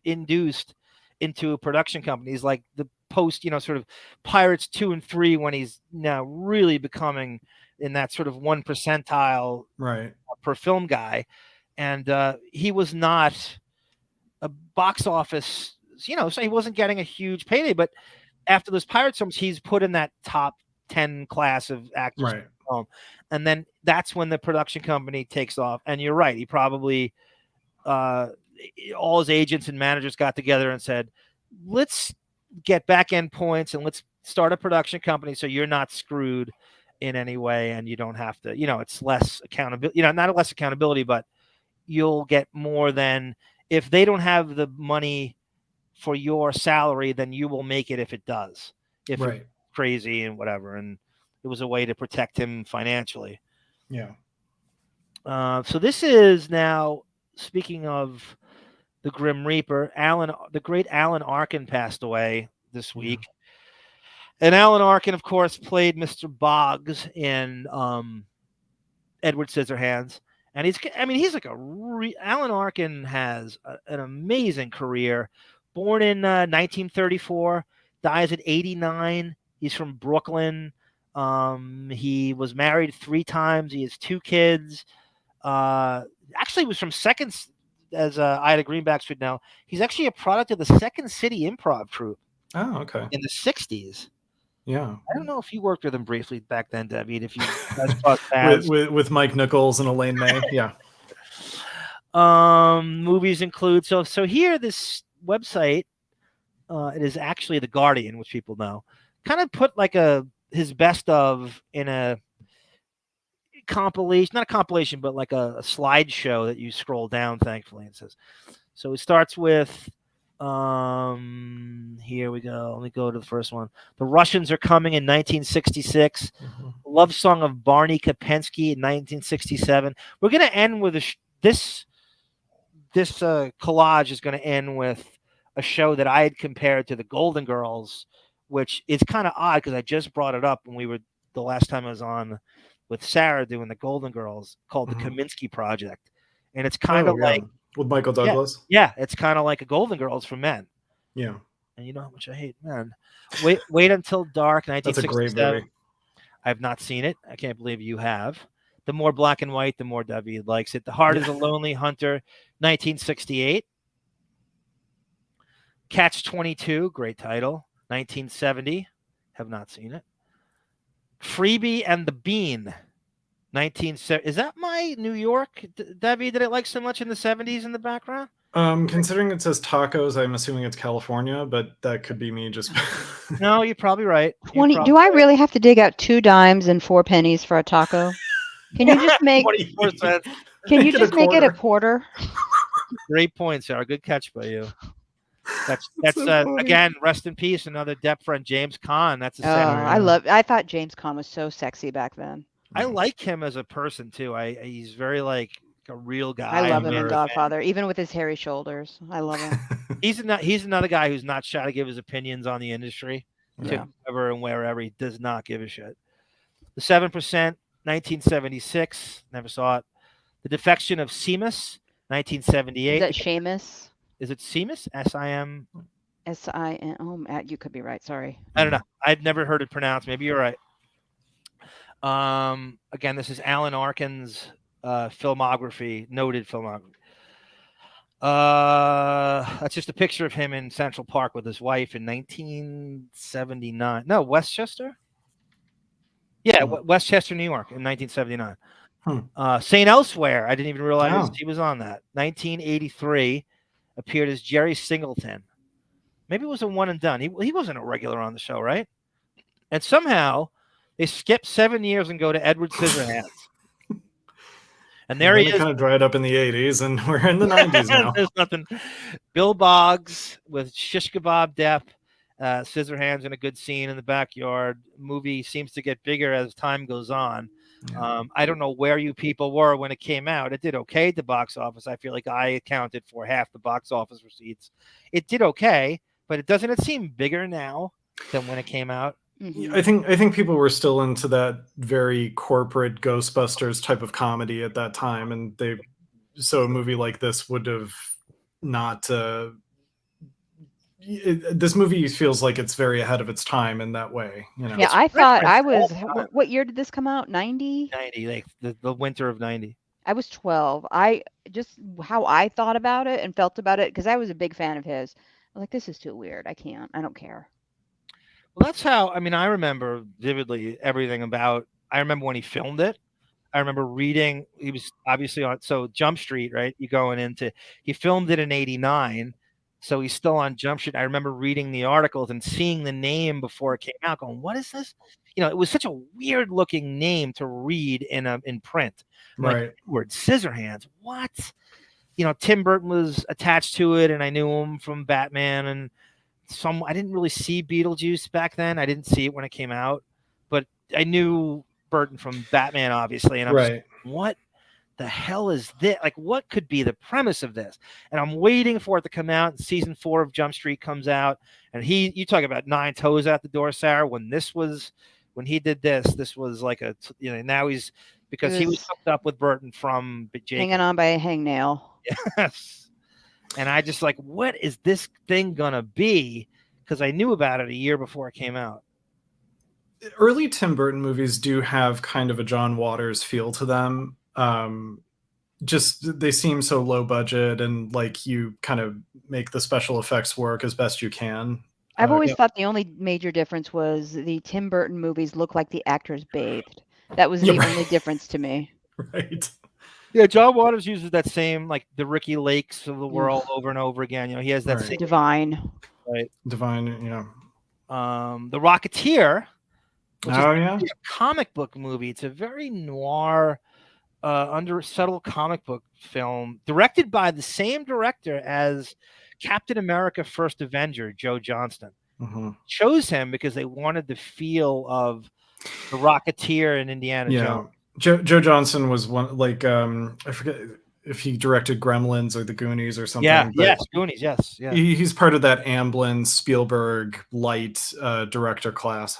induced into a production company is like the post, sort of Pirates 2 and 3, when he's now really becoming in that sort of 1 percentile Right. per film guy. And he was not a box office, so he wasn't getting a huge payday. But after those Pirates films, he's put in that top 10 class of actors. Right. Film. And then that's when the production company takes off. And you're right. He probably, all his agents and managers got together and said, let's get back end points and let's start a production company so you're not screwed in any way. And you don't have to, it's less accountability, not less accountability, but you'll get more than if they don't have the money for your salary, then you will make it if it does, if Right. it's crazy and whatever. And it was a way to protect him financially. Yeah. So this is now, speaking of the Grim Reaper, the great Alan Arkin passed away this week. And Alan Arkin, of course, played Mr. Boggs in Edward Scissorhands. And he's like Alan Arkin has an amazing career. Born in 1934, dies at 89. He's from Brooklyn. He was married 3 times. He has 2 kids. Actually was from Second, as Ida Greenback should know. He's actually a product of the Second City Improv Troupe. Oh, okay. In the 60s. Yeah. I don't know if you worked with him briefly back then, David, if you guys crossed paths. with Mike Nichols and Elaine May. Yeah. Movies include, so here, this website, it is actually The Guardian, which people know, kind of put like his best of in a compilation, not a compilation, but like a slideshow that you scroll down, thankfully. It says, so it starts with, here we go. Let me go to the first one. The Russians Are Coming in 1966. Mm-hmm. Love Song of Barney Kopensky in 1967. We're going to end with this collage is going to end with a show that I had compared to the Golden Girls, which is kind of odd because I just brought it up when we were the last time I was on with Sarah doing the Golden Girls, called the Kaminsky Project. And it's kind of like with Michael Douglas. Yeah, it's kind of like a Golden Girls for men. Yeah. And you know how much I hate men. Wait Until Dark, 1967. That's a great movie. I've not seen it. I can't believe you have. The more black and white, the more David likes it. The Heart is a Lonely Hunter, 1968. Catch-22, great title, 1970. Have not seen it. Freebie and the Bean, 1970. Is that my New York, David, that I like so much in the 70s in the background? Considering it says tacos, I'm assuming it's California, but that could be me just. No, you're probably right. 20. Do I really have to dig out 2 dimes and 4 pennies for a taco? Can you just make? 24 cents. Can you just make it a quarter? Great point, Sarah. Good catch by you. That's so again, rest in peace. Another Depp friend, James Caan. That's a sad. I thought James Caan was so sexy back then. I like him as a person too. He's very like a real guy. I love him in Godfather, even with his hairy shoulders. I love him. He's another guy who's not shy to give his opinions on the industry to whoever and wherever. He does not give a shit. The 7%, 1976. Never saw it. The Defection of Seamus, 1978. Is that Seamus? Is it Seamus? S-I-M? S-I-M. Oh, you could be right. Sorry. I don't know. I'd never heard it pronounced. Maybe you're right. Again, this is Alan Arkin's filmography, noted filmography. That's just a picture of him in Central Park with his wife in 1979. No, Westchester? Yeah, Westchester, New York in 1979. St. Elsewhere. I didn't even realize he was on that. 1983. Appeared as Jerry Singleton. Maybe it was a one and done. He wasn't a regular on the show, right? And somehow they skip 7 years and go to Edward Scissorhands. And there he is. Kind of dried up in the 80s, and we're in the 90s now. There's nothing. Bill Boggs with Shish Kebab Depp Scissorhands in a good scene in the backyard. Movie seems to get bigger as time goes on. I don't know where you people were when it came out. It did okay at the box office. I feel like I accounted for half the box office receipts. It did okay, but it seem bigger now than when it came out. Mhm. I think people were still into that very corporate Ghostbusters type of comedy at that time, and so a movie like this would have not. This movie feels like it's very ahead of its time in that way. You know. Yeah, It's I thought I referenced all was. the time. What year did this come out? 90? 90, like the winter of 90. I was 12. I just how I thought about it and felt about it because I was a big fan of his. I was like, this is too weird. I can't. I don't care. Well, that's how. I mean, I remember vividly everything about. I remember when he filmed it. I remember reading. He was obviously on. So Jump Street, right? You going into. He filmed it in '89, so he's still on Jump Street. I remember reading the articles and seeing the name before it came out. Going, what is this? You know, it was such a weird looking name to read in print. I'm Right. like, word Scissorhands. What? You know, Tim Burton was attached to it, and I knew him from Batman and. I didn't really see Beetlejuice back then. I didn't see it when it came out, but I knew Burton from Batman, obviously. And I'm just, Right. what the hell is this? Like, what could be the premise of this? And I'm waiting for it to come out. And season 4 of Jump Street comes out, and you talk about 9 toes out the door, Sarah. When he did this was like now he's because he was hooked up with Burton from Jacob. Hanging on by a hangnail. Yes. And I just like, what is this thing gonna be? Because I knew about it a year before it came out. Early Tim Burton movies do have kind of a John Waters feel to them. Just they seem so low budget, and like you kind of make the special effects work as best you can. I've always thought the only major difference was the Tim Burton movies look like the actors bathed. That was the only difference to me. Right. Yeah, John Waters uses that same, like the Ricky Lakes of the world over and over again. You know, he has that same Divine. right. Divine, yeah. The Rocketeer, which is yeah. a comic book movie. It's a very noir, subtle comic book film directed by the same director as Captain America: First Avenger, Joe Johnston. Mm-hmm. Chose him because they wanted the feel of the Rocketeer in Indiana Jones. Joe Johnston was one, like I forget if he directed Gremlins or The Goonies or something. Yeah, yes, Goonies, yes, yeah. He's part of that Amblin Spielberg light director class.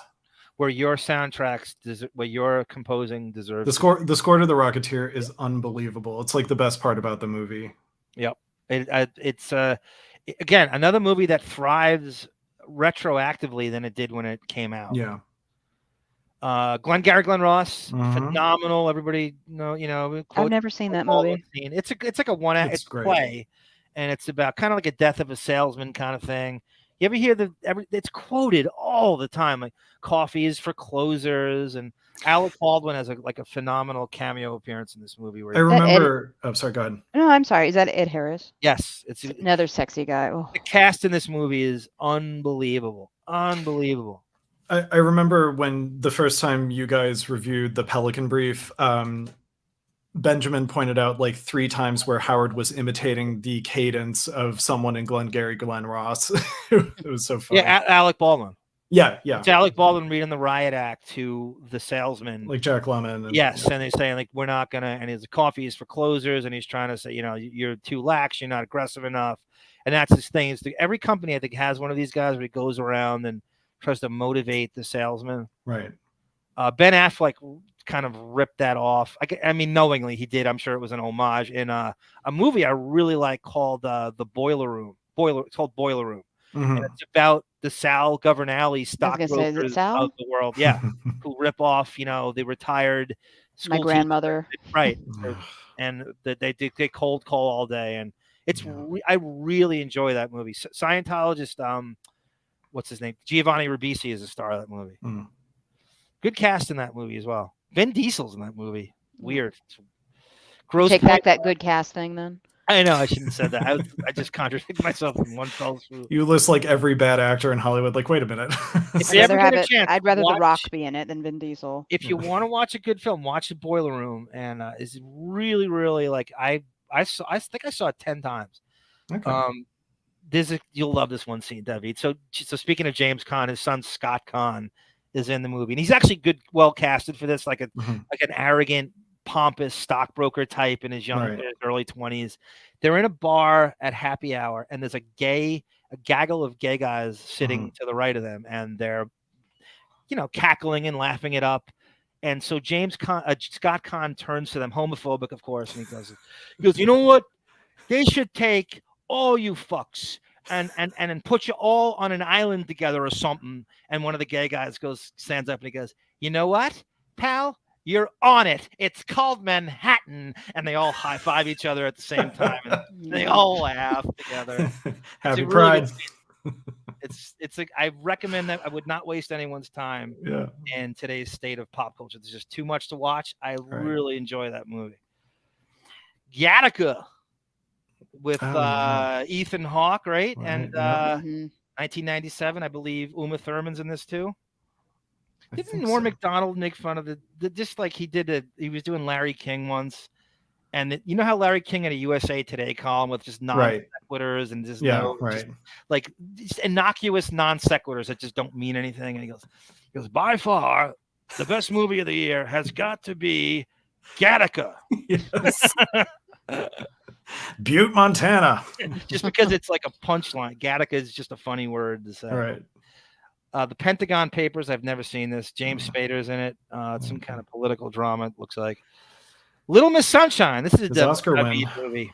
Where your soundtracks, what you're composing deserves. The score to The Rocketeer is unbelievable. It's like the best part about the movie. Yep, it's again another movie that thrives retroactively than it did when it came out. Yeah. Glengarry Glen Ross, phenomenal. Everybody know. I've never seen that movie. It's like a one-act. It's a play, and it's about kind of like a death of a salesman kind of thing. You ever hear it's quoted all the time, like coffee is for closers, and Alec Baldwin has a phenomenal cameo appearance in this movie. Where I remember. Oh, sorry. Go ahead. No, I'm sorry. Is that Ed Harris? Yes, it's another sexy guy. Oh. The cast in this movie is unbelievable. Unbelievable. I remember when the first time you guys reviewed the Pelican Brief, Benjamin pointed out like 3 times where Howard was imitating the cadence of someone in Glengarry Glen Ross. It was so funny. Yeah, Alec Baldwin. Yeah. It's Alec Baldwin reading the riot act to the salesman. Like Jack Lemmon. Yes, and they're saying like, we're not going to, and his coffee is for closers, and he's trying to say, you're too lax, you're not aggressive enough. And that's his thing. Every company, I think, has one of these guys where he goes around and tries to motivate the salesman. Right. Ben Affleck kind of ripped that off. I mean, knowingly he did. I'm sure it was an homage in a movie I really like called The Boiler Room. It's called Boiler Room. Mm-hmm. And it's about the Sal Governale stockbrokers of the world. Yeah. Who rip off, the retired school my grandmother. Teacher. Right. And they cold call all day. And it's I really enjoy that movie. Scientologist, what's his name? Giovanni Ribisi is the star of that movie. Mm. Good cast in that movie as well. Vin Diesel's in that movie. Weird. Gross. Take back that good cast thing then. I know I shouldn't have said that. I just contradicted myself in one fell swoop. You list like every bad actor in Hollywood. Like, wait a minute. I'd rather The Rock be in it than Vin Diesel. If you want to watch a good film, watch The Boiler Room, and it's really, really like I think I saw it 10 times. Okay. you'll love this one scene, David. So speaking of James Caan, his son Scott Caan is in the movie, and he's actually well casted for this, like an arrogant, pompous stockbroker type in his early 20s. They're in a bar at happy hour, and there's a gaggle of gay guys sitting to the right of them, and they're cackling and laughing it up. And so Scott Caan turns to them, homophobic, of course, and he goes, you know what? They should take all you fucks and put you all on an island together or something. And one of the gay guys stands up and he goes, you know what, pal? You're on it. It's called Manhattan. And they all high five each other at the same time. And they all laugh together. Happy Pride. I recommend that. I would not waste anyone's time in today's state of pop culture. There's just too much to watch. I really enjoy that movie. Gattaca with Ethan Hawke, right? And 1997, I believe Uma Thurman's in this too. Didn't Norm Macdonald make fun of just like he did he was doing Larry King once, and you know how Larry King had a USA Today column with just non sequiturs and just just innocuous non sequiturs that just don't mean anything, and he goes by far the best movie of the year has got to be Gattaca. Butte, Montana. Just because it's like a punchline. Gattaca is just a funny word to say. Right. The Pentagon Papers, I've never seen this. James Spader's in it. It's some kind of political drama, it looks like. Little Miss Sunshine. This is a Oscar win movie.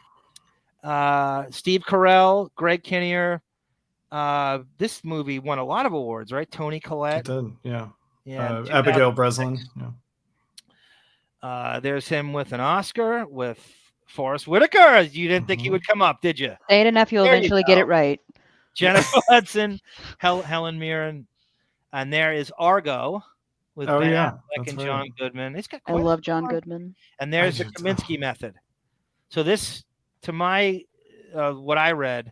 Steve Carell, Greg Kinnear. This movie won a lot of awards, right? Toni Collette. It did, yeah. Abigail Breslin. Yeah. There's him with an Oscar with Forrest Whitaker. You didn't think he would come up, did you? Say it enough, you'll eventually get it right. Jennifer Hudson, Helen Mirren, and there is Argo with Ben Affleck and John Goodman. I love John Goodman. And there's the Kaminsky Method. So this, to my what I read,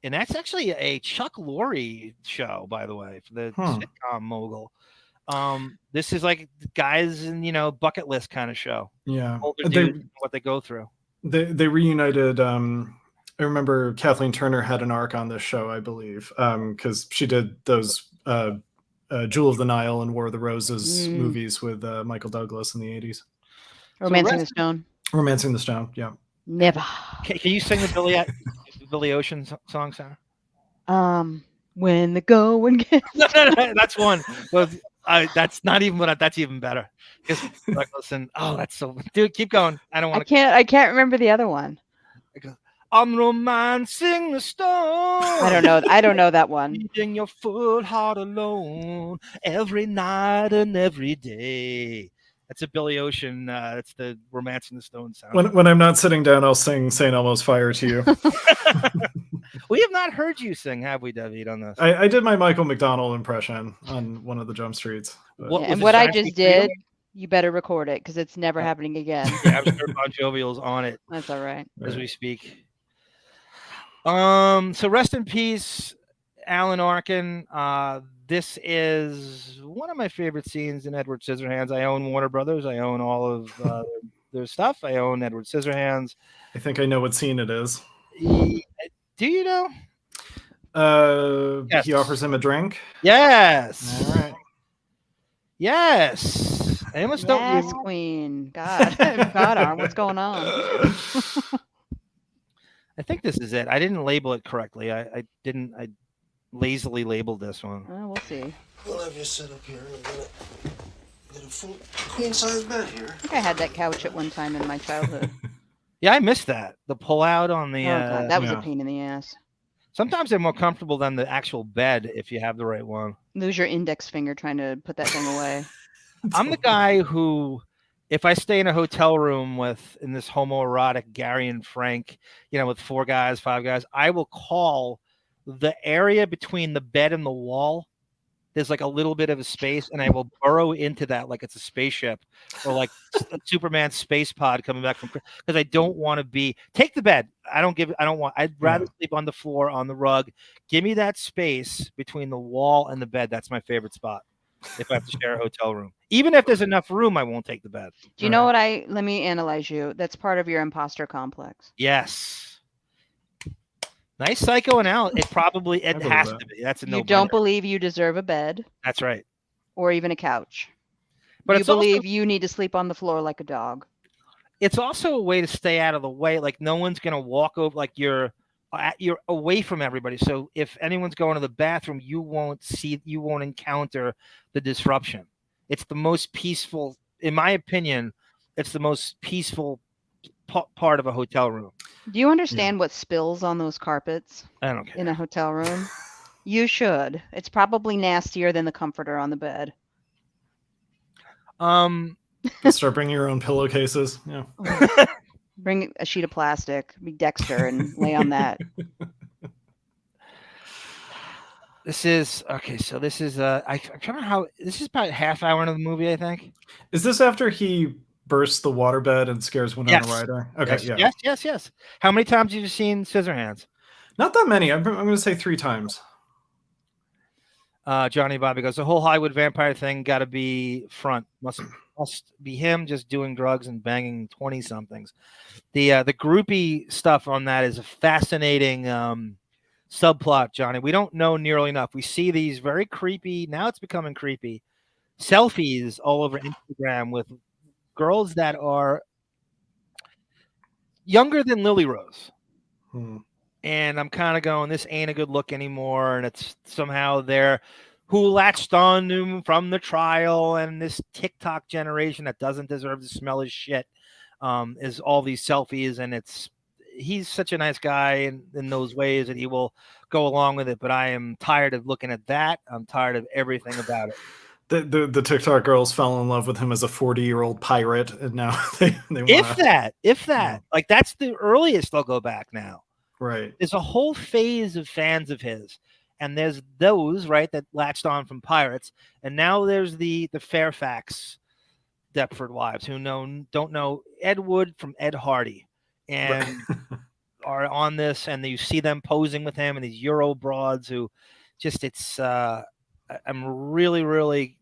and that's actually a Chuck Lorre show, by the way, for the sitcom mogul. This is like guys in bucket list kind of show. Yeah, older dudes, what they go through. They reunited. I remember Kathleen Turner had an arc on this show, I believe, because she did those Jewel of the Nile and War of the Roses movies with Michael Douglas in the 80s. Romancing the Stone. Romancing the Stone, yeah. Never. Can you sing the Billy Ocean song, Sarah? When the going gets... no, that's one. Well, that's not even what. That's even better. Like, listen, that's so. Dude, keep going. I don't want to. I can't remember the other one. I'm romancing the stone. I don't know that one. Leaving your full heart alone every night and every day. That's a Billy Ocean. It's the Romancing the Stone sound. When I'm not sitting down, I'll sing St. Elmo's Fire to you. We have not heard you sing, have we, David, on this? I did my Michael McDonald impression on one of the Jump Streets. What I just did, you better record it because it's never happening again. Yeah, I'm sure Bon Jovial's on it. That's all right. As we speak. So rest in peace, Alan Arkin. This is one of my favorite scenes in Edward Scissorhands. I own Warner Brothers. I own all of their stuff. I own Edward Scissorhands. I think I know what scene it is. Do you know? Yes. He offers him a drink. Yes. All right. Yes. I almost don't. Yes, Queen. God, what's going on? I think this is it. I didn't label it correctly. I lazily labeled this one. We'll see. We'll have you sit up here in a minute. Get a full queen-size bed here. I think I had that couch at one time in my childhood. Yeah, I missed that. The pull-out on the... God, that was a pain in the ass. Sometimes they're more comfortable than the actual bed if you have the right one. Lose your index finger trying to put that thing away. I'm the guy who... If I stay in a hotel room in this homoerotic Gary and Frank, with 4 guys, 5 guys, I will call the area between the bed and the wall. There's like a little bit of a space, and I will burrow into that like it's a spaceship or like a Superman space pod coming back from, because I don't want to take the bed. I'd rather sleep on the floor, on the rug. Give me that space between the wall and the bed. That's my favorite spot. If I have to share a hotel room, even if there's enough room, I won't take the bed. Do you know what let me analyze you. That's part of your imposter complex. Yes. Nice psycho and out. It probably it believe has that. to be. That's a You no. don't believe you deserve a bed That's right. or even a couch. But you it's also believe you need to sleep on the floor like a dog. it's also a way to stay out of the way. Like no one's gonna walk over. Like you're away from everybody. So if anyone's going to the bathroom, you won't encounter the disruption. It's the most peaceful, in my opinion. It's the most peaceful part of a hotel room. Do you understand what spills on those carpets I don't care. in a hotel room? You should. It's probably nastier than the comforter on the bed. Start bringing your own pillowcases. Yeah. Bring a sheet of plastic, be Dexter, and lay on that. This is okay. So this is I'm trying to remember how this is about a half hour into the movie, I think. Is this after he bursts the waterbed and scares Winona Ryder? Okay, yes. How many times have you seen Scissorhands? Not that many. I'm going to say 3 times. Johnny Bobby goes, the whole Hollywood vampire thing got to be front. Must be him just doing drugs and banging 20-somethings. The groupie stuff on that is a fascinating subplot, Johnny. We don't know nearly enough. We see these very creepy, now it's becoming creepy, selfies all over Instagram with girls that are younger than Lily Rose. And I'm kind of going, this ain't a good look anymore. And it's somehow they're who latched on to from the trial, and this TikTok generation that doesn't deserve to smell his shit is all these selfies. And he's such a nice guy in those ways that he will go along with it. But I am tired of looking at that. I'm tired of everything about it. The TikTok girls fell in love with him as a 40-year-old pirate, and now they want if that like that's the earliest they'll go back now. Right. There's a whole phase of fans of his, and there's those right that latched on from pirates, and now there's the Fairfax Deptford wives who don't know Ed Wood from Ed Hardy, and are on this, and you see them posing with him and these Euro broads who just I'm really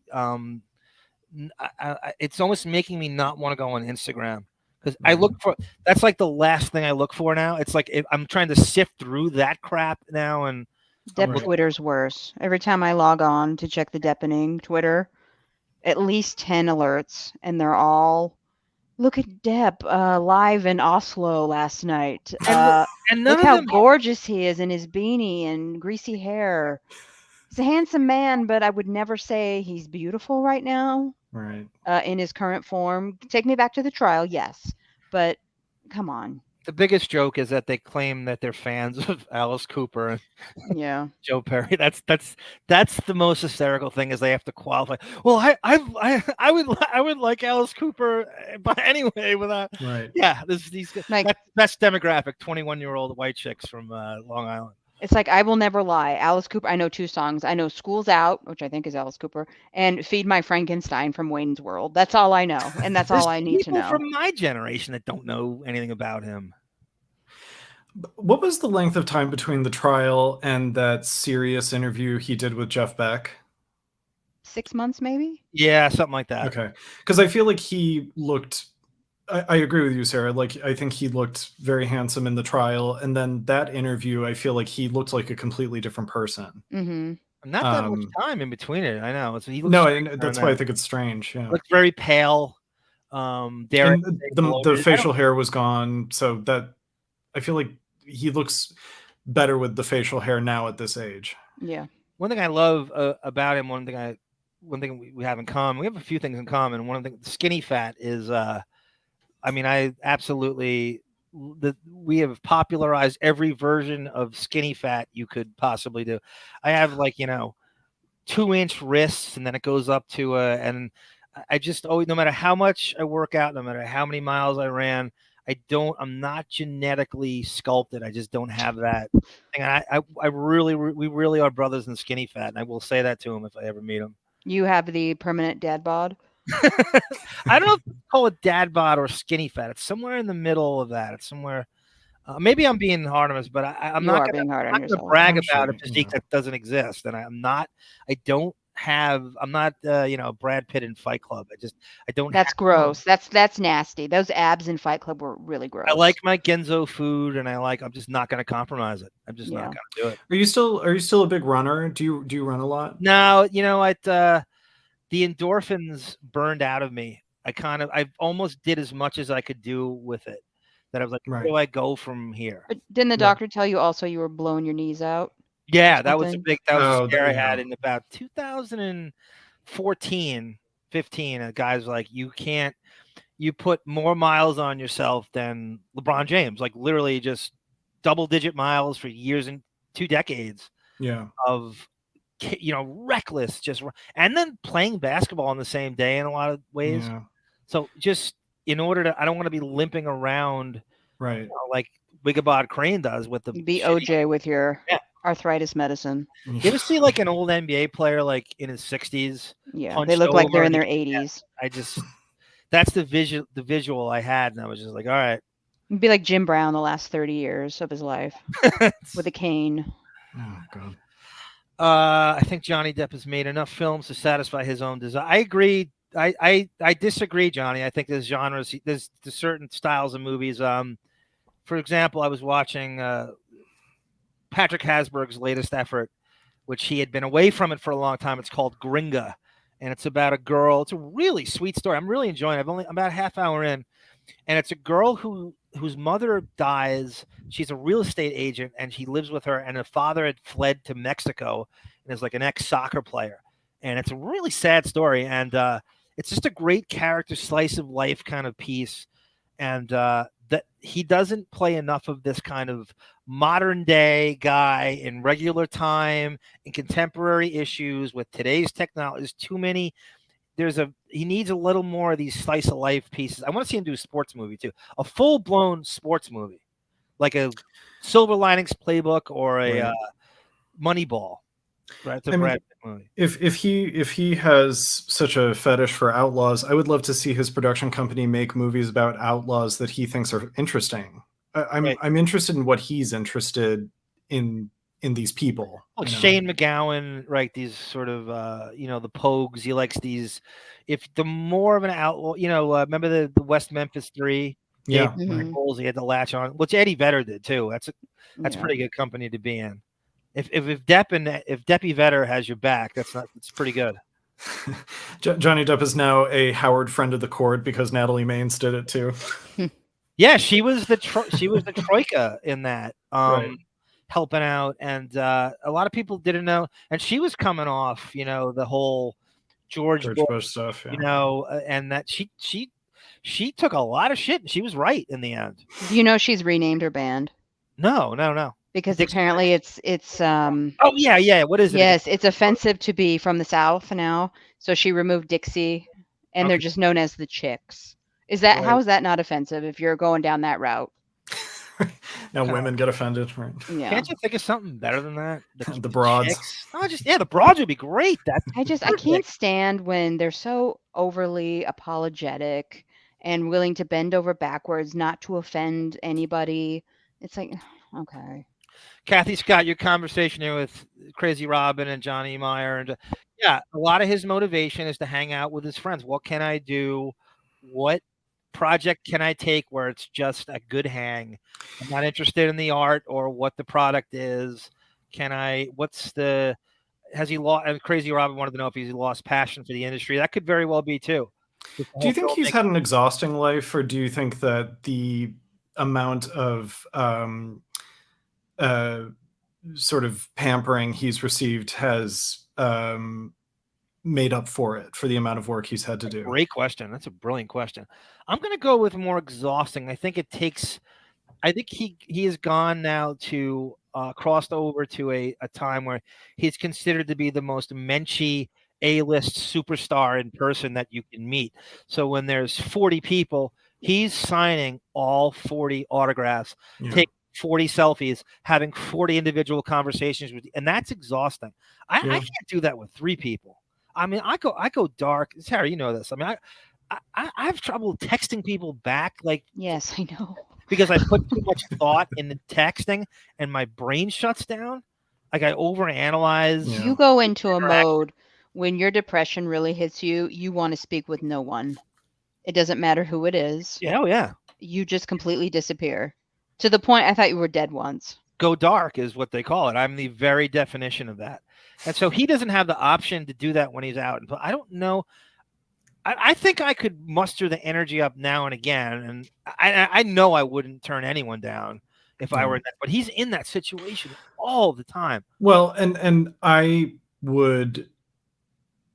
it's almost making me not want to go on Instagram. Because I look for that's like the last thing I look for now. It's like I'm trying to sift through that crap now, and Twitter's worse. Every time I log on to check the Deppening Twitter, at least 10 alerts, and they're all look at Depp live in Oslo last night. And look how gorgeous he is in his beanie and greasy hair. He's a handsome man, but I would never say he's beautiful right now. Right. In his current form. Take me back to the trial, yes. But come on. The biggest joke is that they claim that they're fans of Alice Cooper and Joe Perry. That's the most hysterical thing is they have to qualify. Well, I would like Alice Cooper, but anyway, without these like best demographic 21-year-old white chicks from Long Island. It's like I will never lie. Alice Cooper. I know 2 songs. I know "School's Out," which I think is Alice Cooper, and "Feed My Frankenstein" from Wayne's World. That's all I know, and that's all I need to know. People from my generation that don't know anything about him. What was the length of time between the trial and that serious interview he did with Jeff Beck? 6 months, maybe. Yeah, something like that. Okay, because I feel like he looked. I agree with you, Sarah. Like, I think he looked very handsome in the trial, and then that interview, I feel like he looked like a completely different person. Mm-hmm. Not that much time in between it. I know. That's why I think it's strange. Yeah, looks very pale. The facial hair was gone, so that I feel like he looks better with the facial hair now at this age. Yeah. One thing I love about him, one thing we have in common. We have a few things in common. One of the skinny fat is. I absolutely. We have popularized every version of skinny fat you could possibly do. I have 2-inch wrists, and then it goes up to and I just always, no matter how much I work out, no matter how many miles I ran, I'm not genetically sculpted. I just don't have that thing. We really are brothers in skinny fat, and I will say that to him if I ever meet him. You have the permanent dad bod. I don't know if you call it dad bod or skinny fat. It's somewhere in the middle of that. It's somewhere. Maybe I'm being hard on this, but I'm not going to brag about a physique that doesn't exist, and I'm not. I don't I'm not Brad Pitt in Fight Club. I don't. That's gross. That's nasty. Those abs in Fight Club were really gross. I like my Genzo food, and I'm just not going to compromise it. I'm just not going to do it. Are you still a big runner? Do you run a lot? No, the endorphins burned out of me. I almost did as much as I could do with it. That I was like, where do I go from here? But didn't the doctor tell you also you were blowing your knees out? Yeah, that was a scare I yeah. had in about 2014, 15. And the guy's like, you put more miles on yourself than LeBron James, like literally just double-digit miles for years and 2 decades. Yeah. Of reckless, and then playing basketball on the same day in a lot of ways. Yeah. So just in order to, I don't want to be limping around, right? Like Wigabod Crane does with the be OJ with your arthritis medicine. You ever see like an old NBA player like in his 60s? Yeah, they look like they're in their 80s. That's the visual I had, and I was just like, all right. It'd be like Jim Brown the last 30 years of his life with a cane. Oh God. I think Johnny Depp has made enough films to satisfy his own desire. I agree. I disagree, Johnny. I think there's genres, there's certain styles of movies. For example, I was watching Patrick Hasburg's latest effort, which he had been away from it for a long time. It's called Gringa, and it's about a girl. It's a really sweet story. I'm really enjoying it. I'm about a half hour in, and it's a girl whose mother dies. She's a real estate agent, and she lives with her, and her father had fled to Mexico and is like an ex-soccer player. And it's a really sad story, and it's just a great character slice of life kind of piece. And that he doesn't play enough of this kind of modern day guy in regular time, in contemporary issues with today's technology. There's too many. He needs a little more of these slice of life pieces. I want to see him do a sports movie too, a full blown sports movie, like a Silver Linings Playbook or a Moneyball. Right, it's a Brad Pitt movie. If he has such a fetish for outlaws, I would love to see his production company make movies about outlaws that he thinks are interesting. I'm interested in what he's interested in these people. Like Shane McGowan, right? These sort of the Pogues. He likes these. If the more of an outlaw, remember the West Memphis 3? Yeah, He had to latch on, which Eddie Vedder did too. That's pretty good company to be in. If Deppy Vedder has your back, it's pretty good. Johnny Depp is now a Howard friend of the court because Natalie Maines did it too. Yeah, she was the troika in that, helping out, and a lot of people didn't know. And she was coming off, the whole George Bush stuff, and that she took a lot of shit, and she was right in the end. Do you know she's renamed her band? No. Because apparently it's oh yeah, what is it? Yes, it's offensive to be from the South now, so she removed Dixie, and they're just known as the Chicks. How is that not offensive if you're going down that route? Now women get offended, right? Yeah. Can't you think of something better than that? The broads. Chicks? The broads would be great. I can't stand when they're so overly apologetic and willing to bend over backwards not to offend anybody. It's like, okay. Kathy Scott, your conversation here with Crazy Robin and Johnny Meyer, and a lot of his motivation is to hang out with his friends. What can I do? What project can I take where it's just a good hang? I'm not interested in the art or what the product is. Has he lost? And Crazy Robin wanted to know if he's lost passion for the industry. That could very well be too. Do you think he's had an exhausting life, or do you think that the amount of sort of pampering he's received has made up for the amount of work he's had to do? Great question. That's a brilliant question. I'm going to go with more exhausting. I think he has gone now to crossed over to a time where he's considered to be the most menschy A-list superstar in person that you can meet. So when there's 40 people, he's signing all 40 autographs, taking 40 selfies, having 40 individual conversations with you, and that's exhausting. I can't do that with 3 people. I mean, I go dark. Sarah, you know this. I mean, I have trouble texting people back. Like, yes, I know, because I put too much thought in the texting, and my brain shuts down. Like I overanalyze. You go into a mode when your depression really hits you, you want to speak with no one. It doesn't matter who it is. Yeah, oh yeah. You just completely disappear. To the point I thought you were dead once. Go dark is what they call it. I'm the very definition of that. And so he doesn't have the option to do that when he's out. But I don't know. I think I could muster the energy up now and again. And I know I wouldn't turn anyone down if I were in that. But he's in that situation all the time. Well, and I would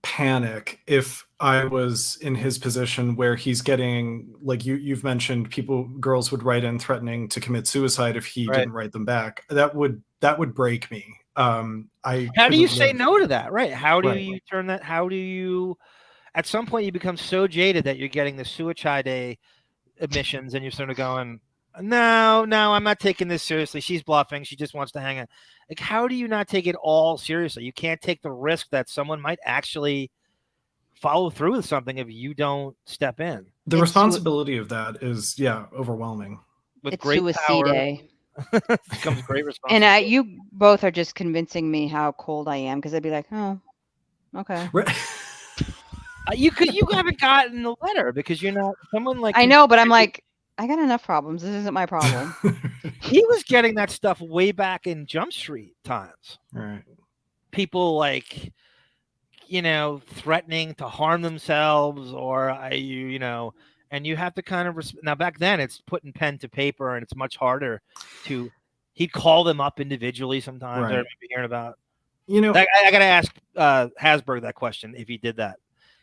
panic if I was in his position where he's getting, like you've mentioned, girls would write in threatening to commit suicide if he didn't write them back. That would break me. How do you say no to that? Right. How do you turn that? How do you, at some point you become so jaded that you're getting the suicide admissions and you're sort of going, no, I'm not taking this seriously. She's bluffing. She just wants to hang out. Like, how do you not take it all seriously? You can't take the risk that someone might actually follow through with something if you don't step in. The responsibility of that is, overwhelming. With It's great power comes great responsibility. And you both are just convincing me how cold I am, because I'd be like, oh, okay. You haven't gotten the letter because you're not someone like. I know, but I'm like, I got enough problems. This isn't my problem. He was getting that stuff way back in Jump Street times. Right. People like, threatening to harm themselves, or and you have to kind of now back then it's putting pen to paper and it's much harder to. He'd call them up individually sometimes. Right. I remember hearing about. I got to ask Hasberg that question if he did that,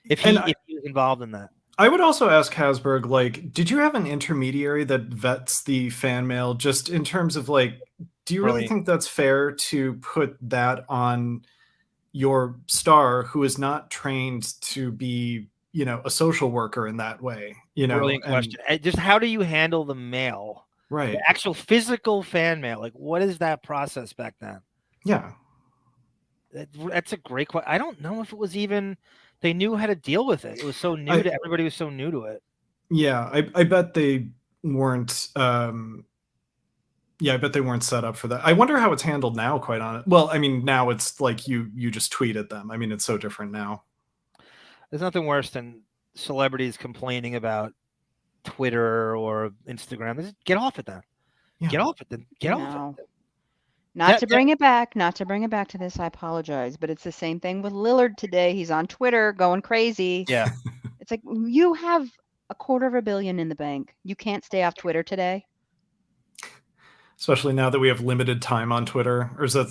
if he was involved in that. I would also ask Hasberg, like, did you have an intermediary that vets the fan mail just in terms of, like, do you really think that's fair to put that on your star who is not trained to be, a social worker in that way? Brilliant question. Just how do you handle the mail? Right. The actual physical fan mail. Like, what is that process back then? Yeah. That's a great question. I don't know if it was even... They knew how to deal with it. It was so new to everybody. Was so new to it. Yeah, I bet they weren't. I bet they weren't set up for that. I wonder how it's handled now. Quite honest. Well, I mean, now it's like you just tweet at them. I mean, it's so different now. There's nothing worse than celebrities complaining about Twitter or Instagram. Just get off it then. Yeah. Get off it then. Get off it. Not to bring it back to this, I apologize, but it's the same thing with Lillard today. He's on Twitter going crazy. Yeah. It's like, you have $250 million in the bank. You can't stay off Twitter today. Especially now that we have limited time on Twitter. Or is that...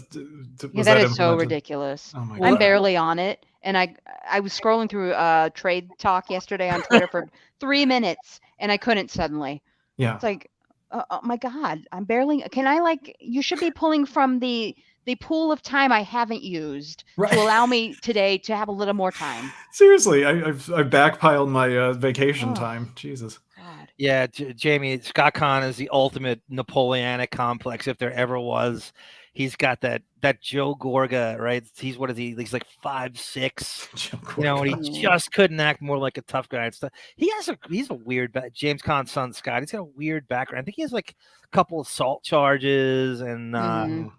that is so ridiculous. Oh my God. I'm barely on it. And I was scrolling through Trade Talk yesterday on Twitter for 3 minutes, and I couldn't suddenly. Yeah. It's like, oh my God, I'm barely. Can I you should be pulling from the pool of time I haven't used to allow me today to have a little more time. Seriously, I've backpiled my vacation time. Jesus. God. Yeah, Jamie, Scott Conn is the ultimate Napoleonic complex if there ever was. He's got that Joe Gorga, right? He's what is he? He's like 5'6", and he just couldn't act more like a tough guy and stuff. He's a weird James Caan's son, Scott. He's got a weird background. I think he has like a couple assault charges, and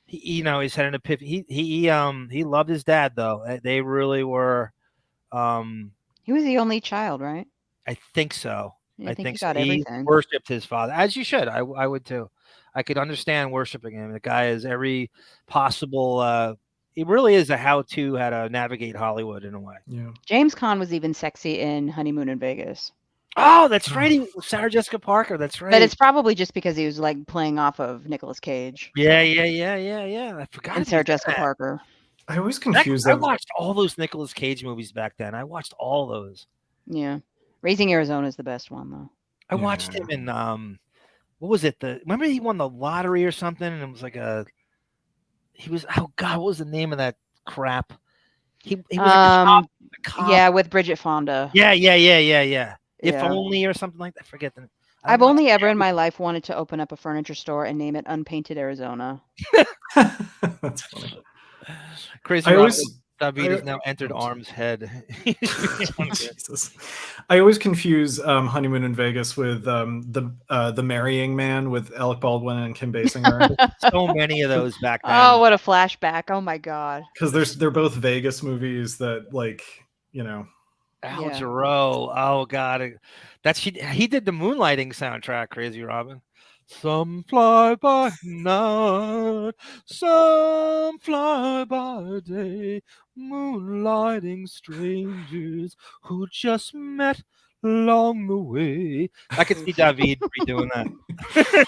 he's had an epiphany. He loved his dad though. They really were. He was the only child, right? I think so. I think he so. got everything. He worshipped his father, as you should. I would too. I could understand worshiping him. The guy is every possible. He really is a how-to navigate Hollywood in a way. Yeah. James Caan was even sexy in Honeymoon in Vegas. Oh, that's right. Sarah Jessica Parker. That's right. But it's probably just because he was like playing off of Nicolas Cage. Yeah. I forgot. And Sarah Jessica Parker. I always confuse I watched all those Nicolas Cage movies back then. I watched all those. Yeah. Raising Arizona is the best one though. I watched him in what was it? Remember he won the lottery or something, and it was like what was the name of that crap? He was a cop. Yeah, with Bridget Fonda. Yeah. If Only or something like that. Forget them. I've only ever in my life wanted to open up a furniture store and name it Unpainted Arizona. That's funny. Crazy. David has now entered Arm's head. Jesus. I always confuse Honeymoon in Vegas with the Marrying Man with Alec Baldwin and Kim Basinger. So many of those back then. Oh, what a flashback! Oh my god. Because they're both Vegas movies that, like, you know. Al Yeah. Jarreau. Oh god, he did the Moonlighting soundtrack. Crazy Robin. Some fly by night, some fly by day, moonlighting strangers who just met along the way. I could see David redoing that.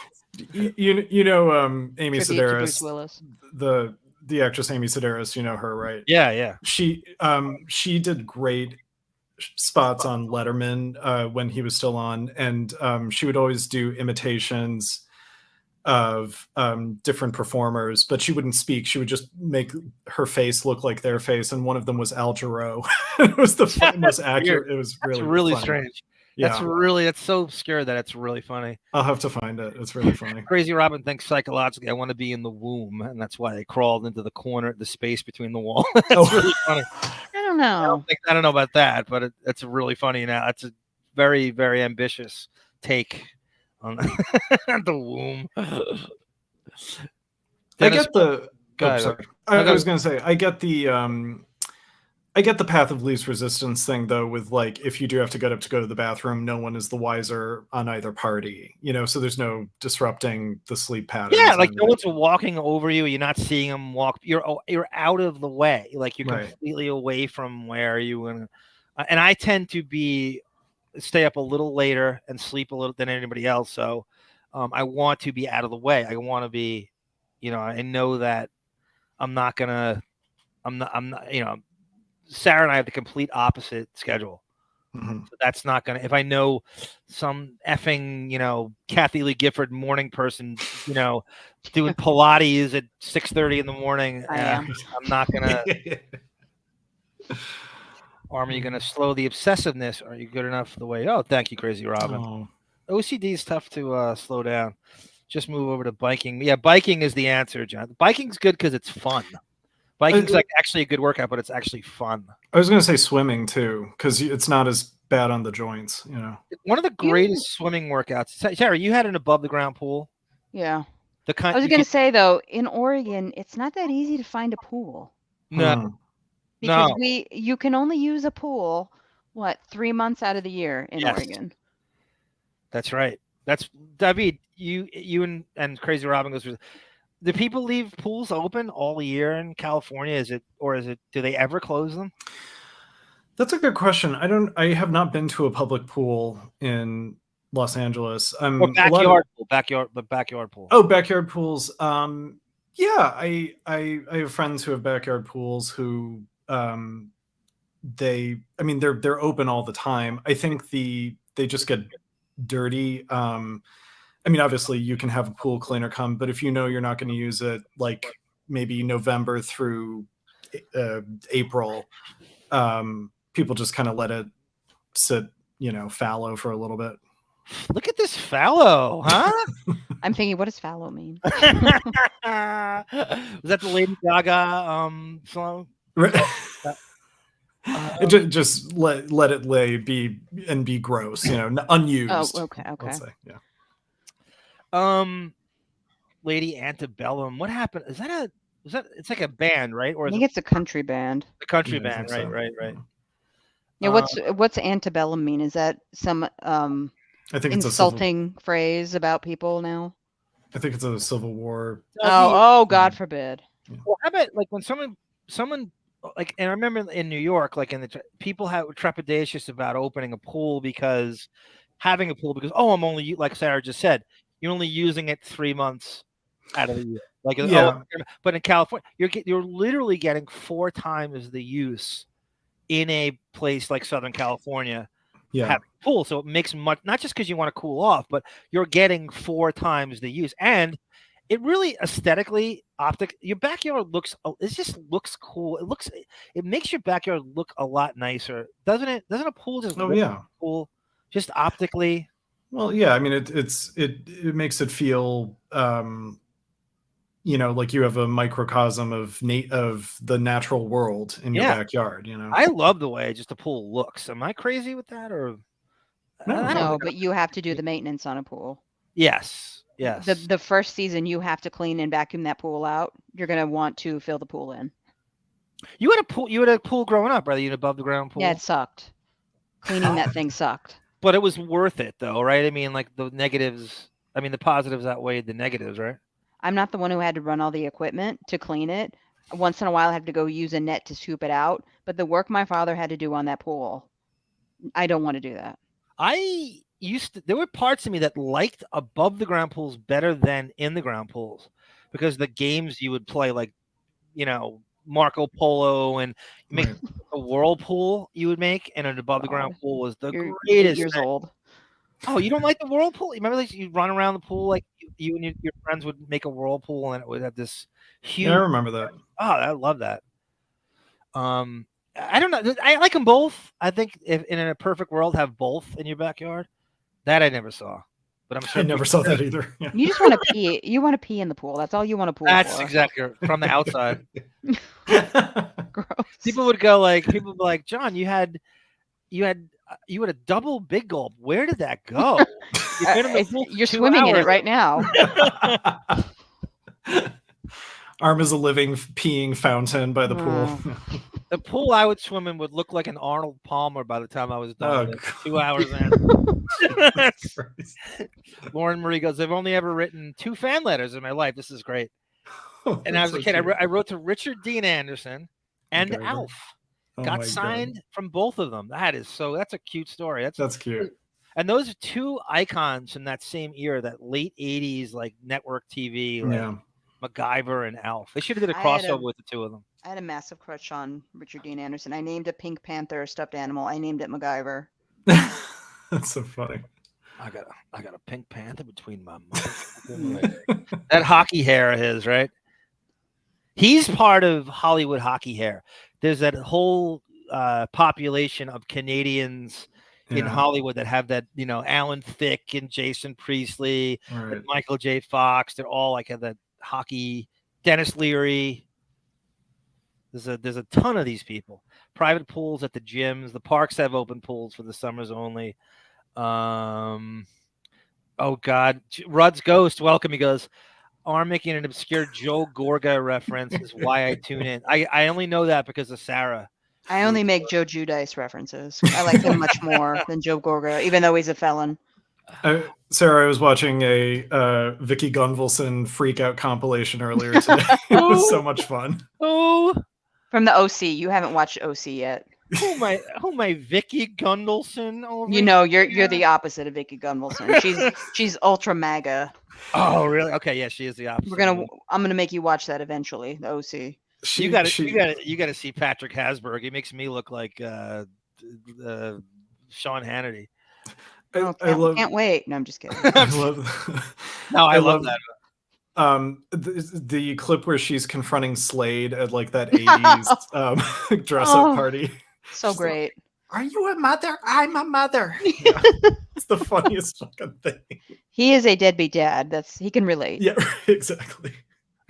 you know Amy Tribute to Bruce Sedaris, Willis. the actress Amy Sedaris. You know her, right? Yeah. She did great spots on Letterman when he was still on, and she would always do imitations of different performers, but she wouldn't speak. She would just make her face look like their face, and one of them was Al Jarreau. It was the most accurate. It was really funny. Strange. Yeah. That's so obscure that it's really funny. I'll have to find it. It's really funny. Crazy Robin thinks psychologically I want to be in the womb, and that's why they crawled into the space between the walls. That's really funny. I don't know. I don't know about that, but it's really funny now. It's a very, very ambitious take on the womb. I get the. Go ahead. Sorry. I was going to say I get the path of least resistance thing, though, with, like, if you do have to get up to go to the bathroom, no one is the wiser on either party, you know, so there's no disrupting the sleep pattern. Yeah, like no one's walking over you. You're not seeing them walk. You're out of the way. Like you're completely away from where you and I tend to stay up a little later and sleep a little than anybody else. So I want to be out of the way. I want to be, you know, I know that I'm not, you know, Sarah and I have the complete opposite schedule. Mm-hmm. So that's not going to, if I know some effing, you know, Kathy Lee Gifford morning person, you know, doing Pilates at 6:30 in the morning, I'm not going to. Arm, are you going to slow the obsessiveness? Are you good enough the way? Oh, thank you, Crazy Robin. Oh. OCD is tough to slow down. Just move over to biking. Yeah, biking is the answer, John. Biking's good because it's fun. Biking's like actually a good workout, but it's actually fun. I was going to say swimming too, because it's not as bad on the joints, you know. One of the greatest swimming workouts. Sarah, you had an above the ground pool. Yeah. I was going to say though, in Oregon, it's not that easy to find a pool. No. Because you can only use a pool 3 months out of the year in Oregon. That's right. That's David. You and Crazy Robin goes through. Do people leave pools open all year in California? Do they ever close them? That's a good question. I have not been to a public pool in Los Angeles. Backyard pool. Oh, backyard pools. Yeah, I have friends who have backyard pools who they're open all the time. I think they just get dirty. I mean, obviously you can have a pool cleaner come, but if you know you're not going to use it, like maybe November through April, people just kind of let it sit, you know, fallow for a little bit. Look at this fallow, huh? I'm thinking, what does fallow mean? Was that the Lady Gaga song? Just let it lay, be gross, you know, unused. Oh, okay. Let's say, yeah. Lady Antebellum. What happened? Is that it's like a band, right? Or I think it's a country band. The country band, right, so. Right. Yeah, what's antebellum mean? Is that some I think it's insulting phrase about people now? I think it's a Civil War. Oh, God forbid. Well, how about like when someone like, and I remember in New York, like people were trepidatious about opening a pool because I'm only, like Sarah just said, you're only using it 3 months out of the year. Like, but in California, you're literally getting 4 times the use in a place like Southern California. Yeah. Having a pool, so it makes much, not just because you want to cool off, but you're getting 4 times the use, and it really aesthetically, your backyard looks cool. It makes your backyard look a lot nicer, doesn't it? Doesn't a pool just look cool, just optically? Well, yeah. I mean, it makes it feel like you have a microcosm of the natural world in your backyard. I love the way just the pool looks. Am I crazy with that, or I don't No, think but you have to do the maintenance on a pool. Yes. The first season you have to clean and vacuum that pool out. You're gonna want to fill the pool in. You had a pool. You had a pool growing up, brother. You had an above the ground pool. Yeah, it sucked. Cleaning that thing sucked. But it was worth it, though, right? I mean, like the negatives. I mean, the positives outweighed the negatives, right? I'm not the one who had to run all the equipment to clean it. Once in a while, I have to go use a net to scoop it out. But the work my father had to do on that pool, I don't want to do that. There were parts of me that liked above the ground pools better than in the ground pools, because the games you would play, like, Marco Polo, and make a whirlpool you would make, and an above the ground pool was the You're greatest. 8 years old. Oh, you don't like the whirlpool? You remember, like, you run around the pool, like you and your friends would make a whirlpool, and it would have this huge. Yeah, I remember that. Oh, I love that. I don't know. I like them both. I think if in a perfect world, have both in your backyard. That I never saw, but I'm sure I never saw that either. Yeah. You just want to pee. You want to pee in the pool. That's all you want to pool That's for. exactly from the outside. Gross. People would be like, John, you had a double big gulp. Where did that go? You're swimming in it right now. Arm is a living peeing fountain by the pool. The pool I would swim in would look like an Arnold Palmer by the time I was done. with it. 2 hours in. Lauren Marie goes, I've only ever written 2 fan letters in my life. This is great. And as a kid, I wrote to Richard Dean Anderson and Alf. Got signed from both of them. That's a cute story. That's cute. And those are 2 icons from that same era, that late 80s, like network TV, like MacGyver and Alf. They should have did a crossover with the 2 of them. I had a massive crush on Richard Dean Anderson. I named a Pink Panther stuffed animal. I named it MacGyver. That's so funny. I got a Pink Panther between my mouth. That hockey hair of his, right? He's part of Hollywood hockey hair. There's that whole population of Canadians in Hollywood that have that, Alan Thicke and Jason Priestley and Michael J. Fox. They're all like have that hockey. Dennis Leary. There's a ton of these people. Private pools at the gyms. The parks have open pools for the summers only. Oh God, Rudd's Ghost, welcome. He goes, I'm making an obscure Joe Gorga reference is why I tune in. I only know that because of Sarah. I only make Joe Giudice references. I like him much more than Joe Gorga, even though he's a felon. Sarah, I was watching a Vicky Gunvalson freak out compilation earlier today. It was so much fun. Oh, from the OC. You haven't watched OC yet. Oh my Vicky Gunvalson. You're the opposite of Vicky Gunvalson. She's ultra MAGA. Oh really? Okay, yeah, she is the opposite. I'm gonna make you watch that eventually. The OC. You got to see Patrick Hasburg. He makes me look like Sean Hannity. Can't wait. No, I'm just kidding. I love that. The clip where she's confronting Slade at like that 80s dress up party. So she's great. Like, are you a mother? I'm a mother. It's the funniest fucking thing. He is a deadbeat dad. He can relate. Yeah, exactly.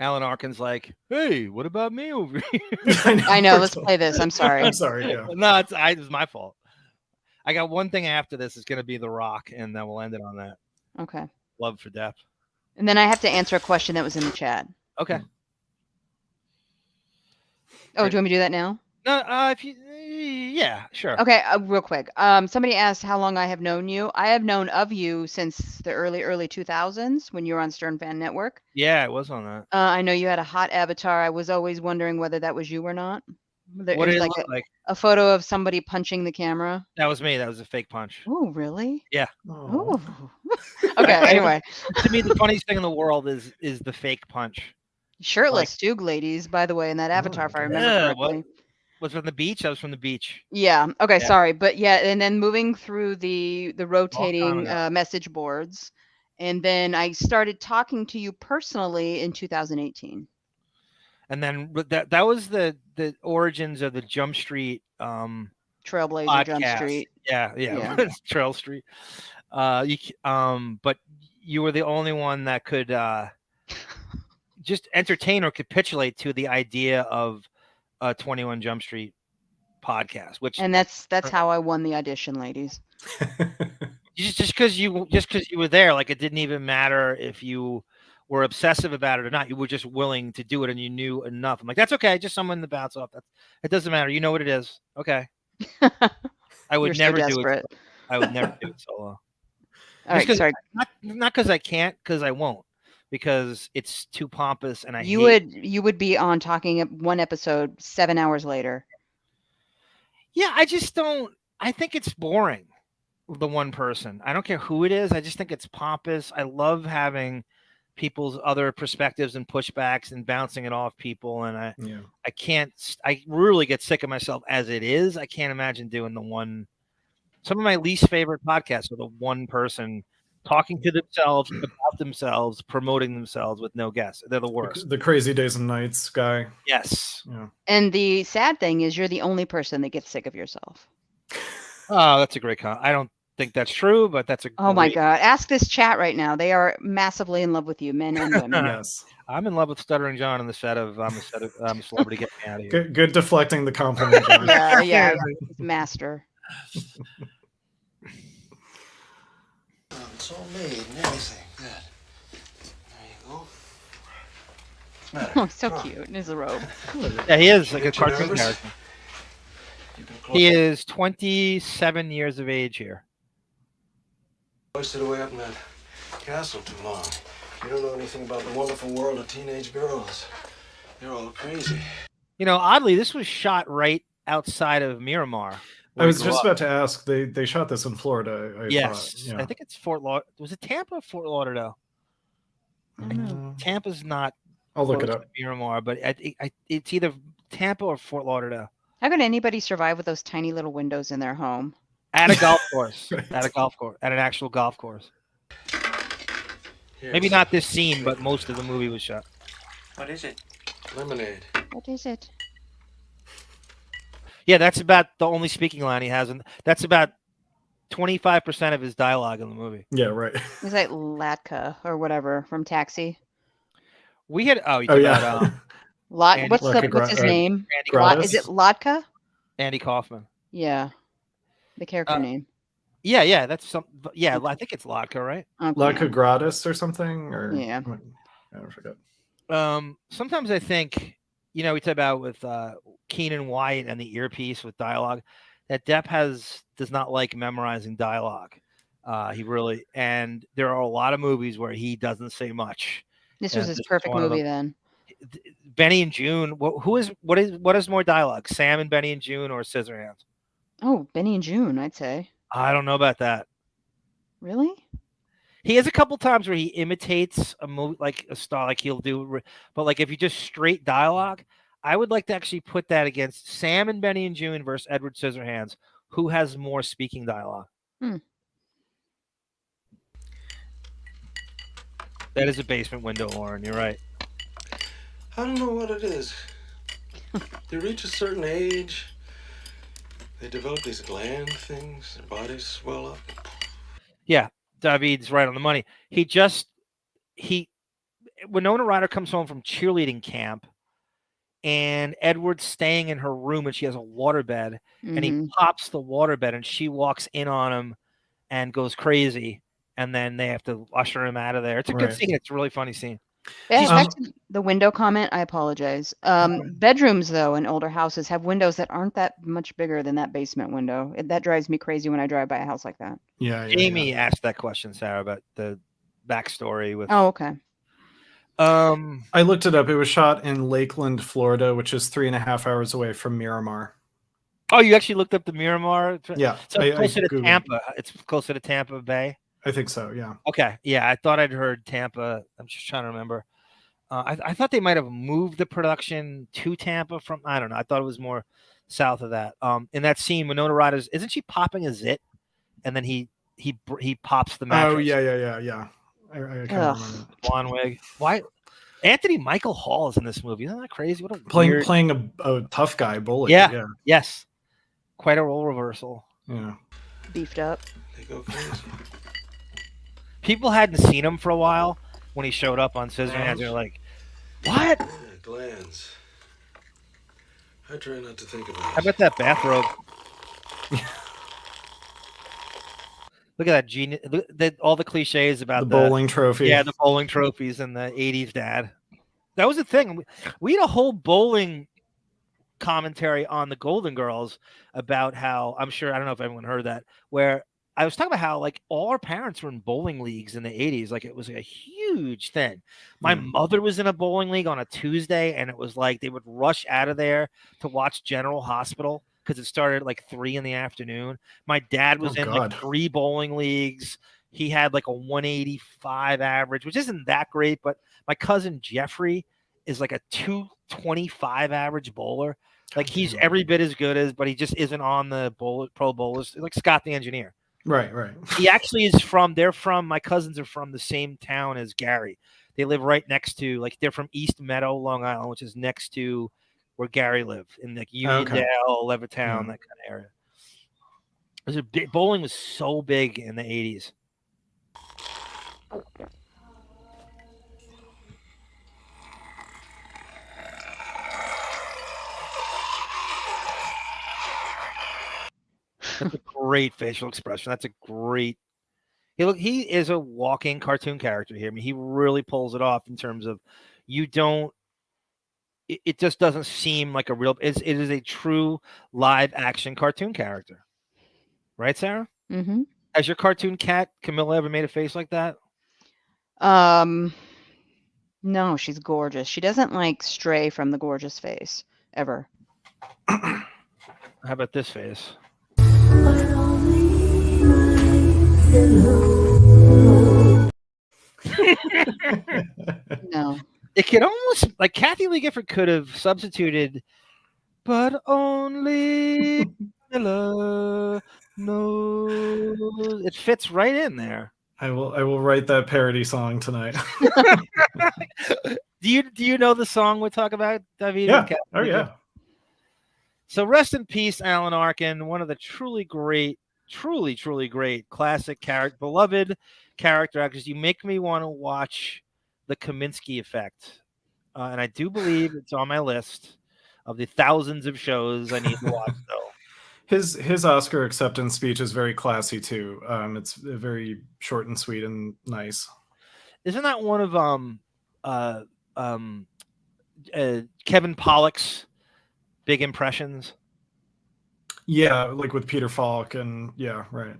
Alan Arkin's like, hey, what about me over here? I know. Let's play this. I'm sorry. I'm sorry. Yeah. No, it's my fault. I got one thing after this. It's going to be The Rock, and then we'll end it on that. Okay. Love for Depp. And then I have to answer a question that was in the chat. Okay. Oh, do you want me to do that now? No, yeah, sure. Okay, real quick. Somebody asked how long I have known you. I have known of you since the early 2000s when you were on Stern Fan Network. Yeah, I was on that. I know you had a hot avatar. I was always wondering whether that was you or not. What did it look like? A photo of somebody punching the camera. That was me. That was a fake punch. Oh, really? Yeah. Oh. Okay. Anyway, to me, the funniest thing in the world is the fake punch. Shirtless Stoog ladies, by the way, in that avatar, if I remember correctly. Was from the beach? I was from the beach. Yeah. Okay. Yeah. Sorry, but yeah, and then moving through the rotating message boards, and then I started talking to you personally in 2018. And then that was the origins of the Jump Street Trailblazer podcast. Jump Street. Yeah. Trail Street. But you were the only one that could just entertain or capitulate to the idea of a 21 Jump Street podcast, which And that's how I won the audition, ladies. just because you were there, like it didn't even matter if you were obsessive about it or not. You were just willing to do it, and you knew enough. I'm like, that's okay, just someone to bounce off. It doesn't matter. You know what it is. Okay. I would never do it. I would never do it solo. All right, sorry. Not because I can't, because I won't, because it's too pompous, and you would be on talking one episode 7 hours later. Yeah, I just don't. I think it's boring. The one person. I don't care who it is. I just think it's pompous. I love having people's other perspectives and pushbacks and bouncing it off people. And I can't. I really get sick of myself as it is. I can't imagine doing the one. Some of my least favorite podcasts are the one person talking to themselves, about themselves, promoting themselves with no guests. They're the worst. The Crazy Days and Nights guy. Yes. Yeah. And the sad thing is you're the only person that gets sick of yourself. Oh, that's a great comment. I don't think that's true, but that's a Oh my God. Ask this chat right now. They are massively in love with you, men and women. Yes. I'm in love with Stuttering John on the set of I'm a Celebrity, Get Me Out of Here. Good deflecting the compliment. John. yeah. Master. It's all made and everything. Good. There you go. What's the matter? Oh, so cute in his robe. Yeah, he is like a cartoon nervous? character. He is 27 years of age here. I stood away up in that castle too long. You don't know anything about the wonderful world of teenage girls. They're all crazy. You know, oddly, this was shot right outside of Miramar. I was just about to ask. They shot this in Florida. Yes, yeah. I think it's Fort Lauderdale. Was it Tampa or Fort Lauderdale? Tampa's not. I'll look it up. Miramar, but it's either Tampa or Fort Lauderdale. How could anybody survive with those tiny little windows in their home? At a golf course. At a golf course. At an actual golf course. Maybe not this scene, but most of the movie was shot. What is it? Lemonade. What is it? Yeah, that's about the only speaking line he has, and that's about 25% of his dialogue in the movie. Yeah, right. He's like Latka or whatever from Taxi. We had what's his name? Is it Latka? Andy Kaufman. Yeah, the character name. Yeah, that's some. Yeah, I think it's Latka, right? Okay. Latka Gratis or something, or yeah, I forget. Sometimes I think, we talk about with Keenan White and the earpiece with dialogue, that Depp does not like memorizing dialogue. And there are a lot of movies where he doesn't say much. This was his perfect movie then. Benny and June. What is more dialogue? Sam and Benny and June or Scissorhands? Oh, Benny and June, I'd say. I don't know about that. Really? He has a couple times where he imitates a movie, like a star, like he'll do. But like if you just straight dialogue, I would like to actually put that against Sam and Benny and June versus Edward Scissorhands. Who has more speaking dialogue? That is a basement window, Lauren. You're right. I don't know what it is. They reach a certain age, they develop these gland things, their bodies swell up. Yeah, David's right on the money. Winona Ryder comes home from cheerleading camp, and Edward's staying in her room, and she has a waterbed, and he pops the waterbed, and she walks in on him and goes crazy, and then they have to usher him out of there. It's a good scene. It's a really funny scene. Yeah, back to the window comment, I apologize. Bedrooms, though, in older houses have windows that aren't that much bigger than that basement window. That drives me crazy when I drive by a house like that. Yeah. Jamie asked that question, Sarah, about the backstory with. Oh, okay. I looked it up. It was shot in Lakeland, Florida, which is 3.5 hours away from Miramar. Oh, you actually looked up the Miramar? Yeah. So it's closer to Tampa. It's closer to Tampa Bay. I think so, yeah. Okay, yeah, I thought I'd heard Tampa. I'm just trying to remember. I thought they might have moved the production to Tampa from, I don't know. I thought it was more south of that. In that scene, Winona Ryder's, isn't she popping a zit? And then he pops the mattress. Oh, yeah. I can't remember. Blonde wig. Why? Anthony Michael Hall is in this movie. Isn't that crazy? What a playing a tough guy bully. Yeah. Yes. Quite a role reversal. Yeah. Beefed up. They go crazy. People hadn't seen him for a while when he showed up on Scissorhands. They're like, What? Yeah, glands. I try not to think about How it. about that bathrobe? Look at that genius. All the cliches about The bowling trophy. Yeah, the bowling trophies in the 80s, Dad. That was the thing. We had a whole bowling commentary on the Golden Girls about how, I'm sure, I don't know if everyone heard that, where I was talking about how like all our parents were in bowling leagues in the 80s. Like it was a huge thing. My mother was in a bowling league on a Tuesday, and it was like they would rush out of there to watch General Hospital because it started at like 3 p.m. My dad was in like 3 bowling leagues. He had like a 185 average, which isn't that great, but my cousin Jeffrey is like a 225 average bowler. Like he's every bit as good as, but he just isn't on the pro bowlers. Like Scott the engineer. Right. He actually is my cousins are from the same town as Gary. They live right next to, like, they're from East Meadow, Long Island, which is next to where Gary lived in like Uniondale, Levittown, that kind of area. Bowling was so big in the 80s. That's a great facial expression. That's a great. He is a walking cartoon character here. I mean, he really pulls it off in terms of it just doesn't seem like a real. It is a true live action cartoon character, right, Sarah? Mm-hmm. Has your cartoon cat Camilla ever made a face like that? No, she's gorgeous. She doesn't like stray from the gorgeous face ever. How about this face? No. It could almost, like, Kathy Lee Gifford could have substituted, but only Camilla knows. It fits right in there. I will write that parody song tonight. Do you know the song we talk about, David? Yeah. Oh yeah. So rest in peace, Alan Arkin, one of the truly great classic beloved character actors. You make me want to watch The Kaminsky Effect, and I do believe it's on my list of the thousands of shows I need to watch. Though his Oscar acceptance speech is very classy too. It's very short and sweet and nice. Isn't that one of Kevin Pollak's big impressions? Yeah, like with Peter Falk and yeah, right.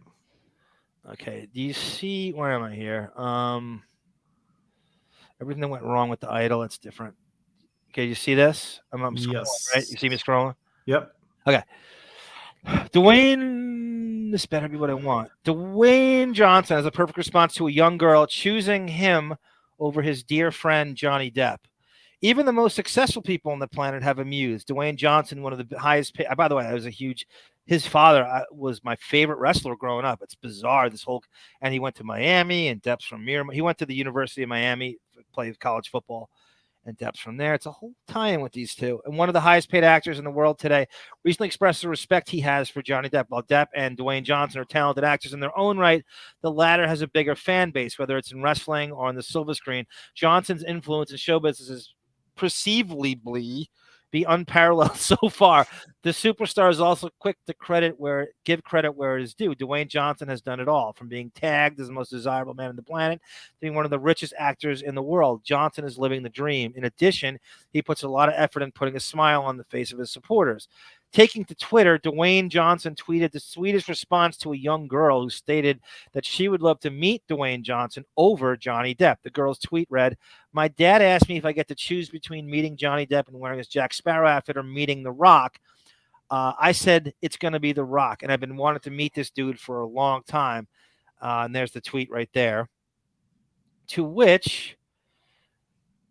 Okay, do you see, where am I here? Everything that went wrong with the Idol, it's different. Okay, you see this? I'm scrolling, yes. Right? You see me scrolling? Yep. Okay. Dwayne, this better be what I want. Dwayne Johnson has a perfect response to a young girl choosing him over his dear friend Johnny Depp. Even the most successful people on the planet have amused. Dwayne Johnson, one of the highest paid. By the way, I was his father was my favorite wrestler growing up. It's bizarre, and he went to Miami, and Depp's from Miramar. He went to the University of Miami, played college football, and Depp's from there. It's a whole tie-in with these two. And one of the highest paid actors in the world today recently expressed the respect he has for Johnny Depp. While Depp and Dwayne Johnson are talented actors in their own right, the latter has a bigger fan base, whether it's in wrestling or on the silver screen. Johnson's influence in show business is perceivably be unparalleled so far. The superstar is also quick to give credit where it is due. Dwayne Johnson has done it all, from being tagged as the most desirable man on the planet to being one of the richest actors in the world. Johnson is living the dream. In addition, he puts a lot of effort in putting a smile on the face of his supporters. Taking to Twitter, Dwayne Johnson tweeted the sweetest response to a young girl who stated that she would love to meet Dwayne Johnson over Johnny Depp. The girl's tweet read, "My dad asked me if I get to choose between meeting Johnny Depp and wearing his Jack Sparrow outfit or meeting The Rock. I said it's going to be The Rock, and I've been wanting to meet this dude for a long time." And there's the tweet right there. To which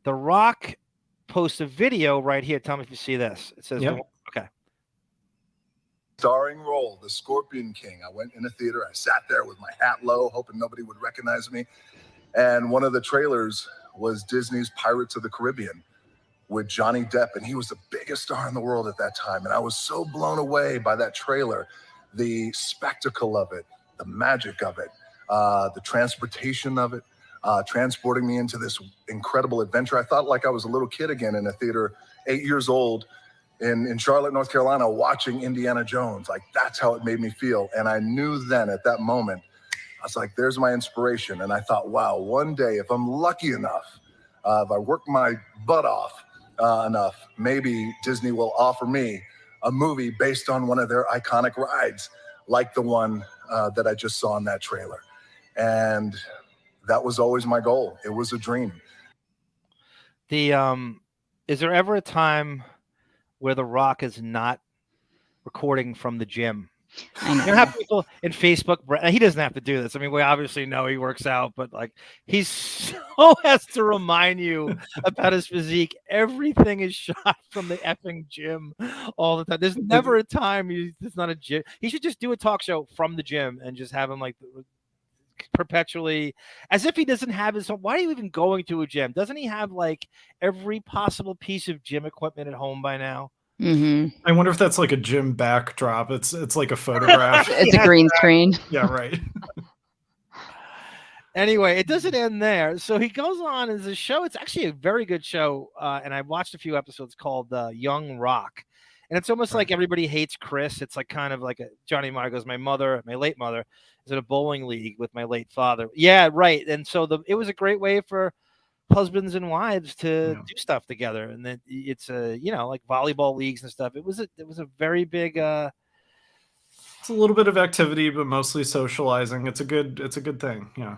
The Rock posts a video right here. Tell me if you see this. It says, yep. Okay. Starring role, the Scorpion King. I went in a theater. I sat there with my hat low, hoping nobody would recognize me. And one of the trailers was Disney's Pirates of the Caribbean with Johnny Depp. And he was the biggest star in the world at that time. And I was so blown away by that trailer, the spectacle of it, the magic of it, the transportation of it. transporting me into this incredible adventure. I thought like I was a little kid again in a theater, 8 years old in Charlotte, North Carolina, watching Indiana Jones. Like, that's how it made me feel. And I knew then at that moment, I was like, there's my inspiration. And I thought, wow, one day, if I'm lucky enough, if I work my butt off enough, maybe Disney will offer me a movie based on one of their iconic rides, like the one that I just saw in that trailer. And that was always my goal. It was a dream. Is there ever a time where The Rock is not recording from the gym? I know. You have people in Facebook. He doesn't have to do this. I mean, we obviously know he works out, but like he so has to remind you about his physique. Everything is shot from the effing gym all the time. There's never a time it's not a gym. He should just do a talk show from the gym and just have him like perpetually, as if he doesn't have his own. Why are you even going to a gym? Doesn't he have like every possible piece of gym equipment at home by now? Mm-hmm. I wonder if that's like a gym backdrop. It's like a photograph. It's a green screen. Yeah, right. Anyway, it doesn't end there. So he goes on as a show. It's actually a very good show, and I watched a few episodes called Young Rock. And it's almost like Everybody Hates Chris. It's like kind of like Johnny Marr goes, my late mother, is in a bowling league with my late father. Yeah, right. And so it was a great way for husbands and wives to do stuff together. And then it's like volleyball leagues and stuff. It was a very big. It's a little bit of activity, but mostly socializing. It's a good thing. Yeah.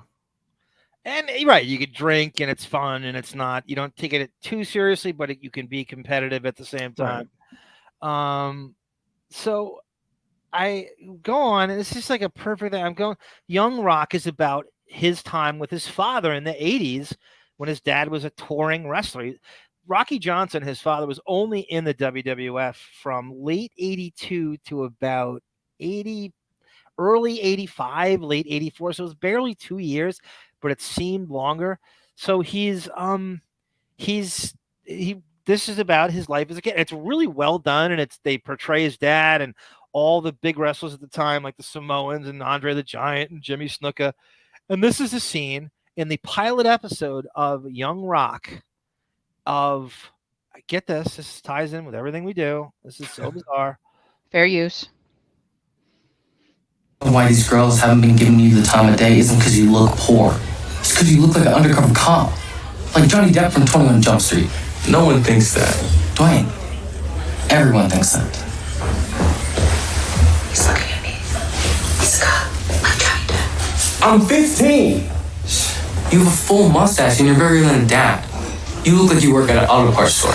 And right, you could drink and it's fun and it's not. You don't take it too seriously, but you can be competitive at the same time. Right. So I go on, and it's just like a perfect thing. I'm going. Young Rock is about his time with his father in the 80s when his dad was a touring wrestler. Rocky Johnson, his father, was only in the WWF from late 82 to about 80, early 85, late 84. So it was barely 2 years, but it seemed longer. So this is about his life as a kid. It's really well done, and they portray his dad and all the big wrestlers at the time, like the Samoans and Andre the Giant and Jimmy Snuka. And this is a scene in the pilot episode of Young Rock of, get this ties in with everything we do. This is so bizarre. Fair use. Why these girls haven't been giving you the time of day isn't because you look poor. It's because you look like an undercover cop. Like Johnny Depp from 21 Jump Street. No one thinks that. Dwayne. Everyone thinks that. He's looking at me. He's got like Johnny Depp. I'm 15. You have a full mustache and you're bigger than a dad. You look like you work at an auto parts store.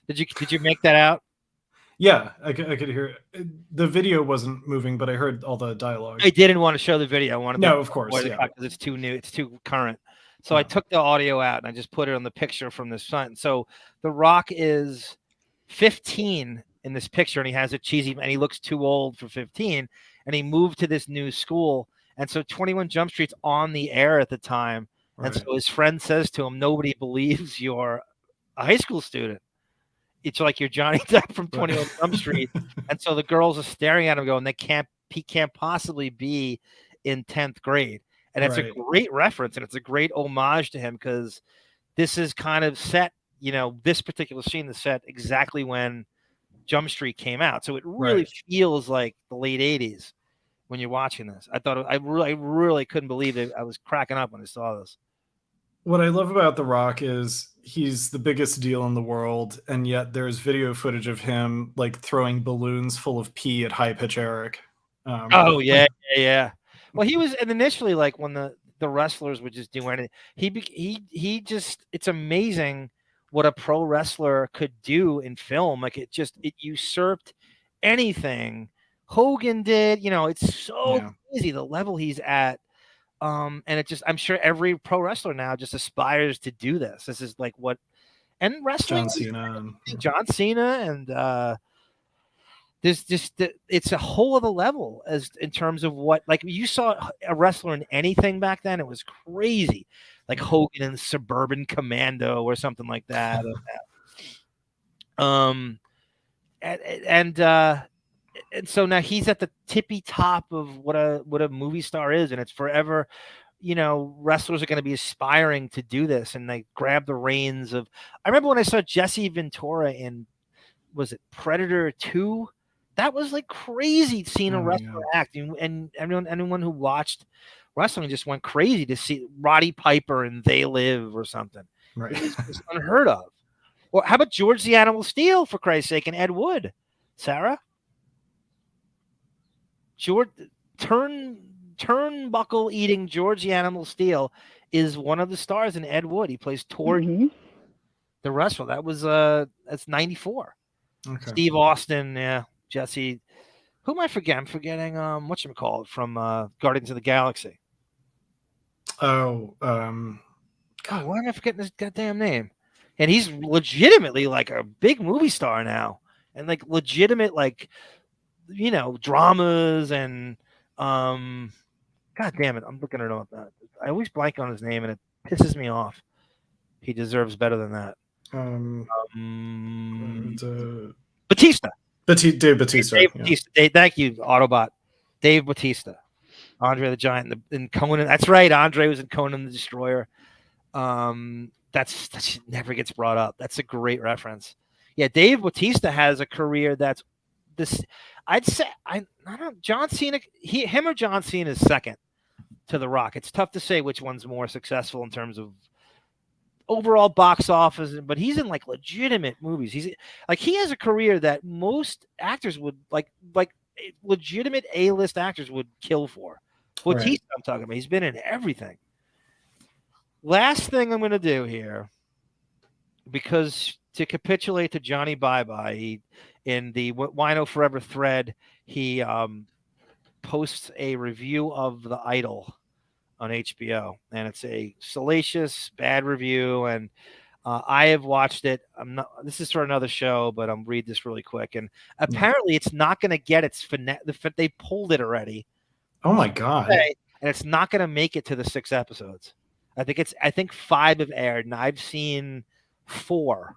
Did you make that out? Yeah, I could hear it. The video wasn't moving, but I heard all the dialogue. I didn't want to show the video. I wanted to of course, because it's too new. It's too current. So I took the audio out and I just put it on the picture from this front. So The Rock is 15 in this picture, and he has a cheesy, and he looks too old for 15. And he moved to this new school, and so 21 Jump Street's on the air at the time. Right. And so his friend says to him, "Nobody believes you're a high school student. It's like you're Johnny Depp from 21 Jump Street." And so the girls are staring at him, going, he can't possibly be in 10th grade. And it's a great reference, and it's a great homage to him, because this is kind of set, this particular scene is set exactly when Jump Street came out. So it really feels like the late 80s when you're watching this. I really couldn't believe it. I was cracking up when I saw this. What I love about The Rock is he's the biggest deal in the world, and yet there's video footage of him like throwing balloons full of pee at High Pitch Eric. Yeah. Well, he was initially like when the wrestlers would just do anything. He just, it's amazing what a pro wrestler could do in film. Like it usurped anything Hogan did. It's so crazy the level he's at. And I'm sure every pro wrestler now just aspires to do this. This is like and wrestling, John Cena, and there's just it's a whole other level as in terms of what, like, you saw a wrestler in anything back then. It was crazy, like Hogan in Suburban Commando or something like that. And so now he's at the tippy top of what a movie star is, and it's forever wrestlers are going to be aspiring to do this, and they grab the reins of. I remember when I saw Jesse Ventura in, was it Predator 2? That was like crazy seeing a wrestler act, and anyone who watched wrestling just went crazy to see Roddy Piper and They Live or something. Right. It was just unheard of. Or how about George the Animal Steel, for Christ's sake, and Ed Wood? Sarah? George turnbuckle eating George the Animal Steel is one of the stars in Ed Wood. He plays Torch, the wrestler. That was that's 94. Okay. Steve Austin, yeah, Jesse. Who am I forgetting? I'm forgetting whatchamacallit from Guardians of the Galaxy. Oh, God, why am I forgetting his goddamn name? And he's legitimately like a big movie star now, and like legitimate dramas and God damn it, I'm looking it up. I always blank on his name, and it pisses me off. He deserves better than that. Batista. Dave Batista. Dave Batista. Thank you, Autobot. Dave Batista. Andre the Giant in Conan. That's right. Andre was in Conan the Destroyer. That never gets brought up. That's a great reference. Yeah, Dave Bautista has a career that's this. I'd say I don't. John Cena. Him or John Cena is second to The Rock. It's tough to say which one's more successful in terms of overall box office, but he's in like legitimate movies. He has a career that most actors would like legitimate A-list actors would kill for. Bautista, right. I'm talking about. He's been in everything. Last thing I'm going to do here, because to capitulate to Johnny Bye-Bye, in the Wino Forever thread, he posts a review of The Idol on HBO, and it's a salacious, bad review, and I have watched it. This is for another show, but I'm read this really quick, and apparently it's not going to get its finale. They pulled it already. Oh my God. And it's not going to make it to the 6 episodes. I think 5 have aired, and I've seen 4.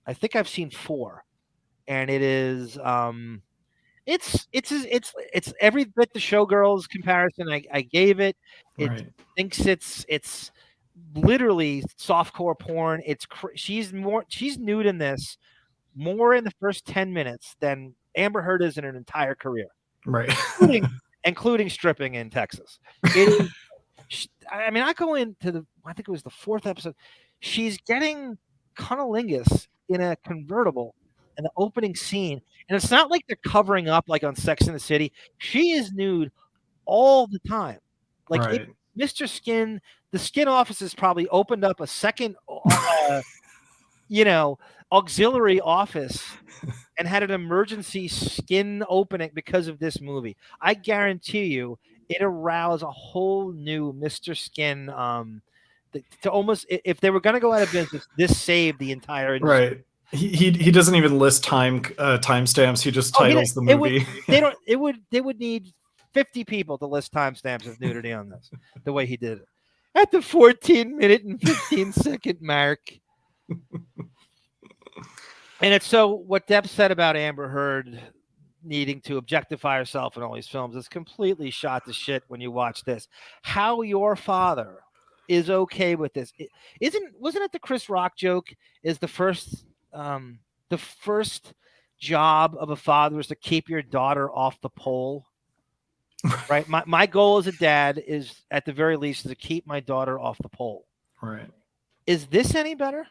I think I've seen 4, and it is it's every bit the Showgirls comparison I gave it. It thinks it's literally softcore porn. She's nude in this more in the first 10 minutes than Amber Heard is in her entire career, right? including stripping in Texas. It is. I mean, I go into I think it was the 4th episode. She's getting cunnilingus in a convertible in the opening scene. And it's not like they're covering up like on Sex and the City. She is nude all the time. Like Mr. Skin, the skin office has probably opened up a second, auxiliary office and had an emergency skin opening because of this movie. I guarantee you it aroused a whole new Mr. Skin. To almost, if they were going to go out of business, this saved the entire industry. Right. He doesn't even list timestamps. He just titles the movie. They would need 50 people to list timestamps of nudity on this. The way he did it at the 14-minute and 15-second mark. And it's so what Depp said about Amber Heard needing to objectify herself in all these films is completely shot to shit when you watch this. How your father is okay with this? Wasn't it the Chris Rock joke? Is the first job of a father is to keep your daughter off the pole, right? My goal as a dad is, at the very least, to keep my daughter off the pole. Right. Is this any better?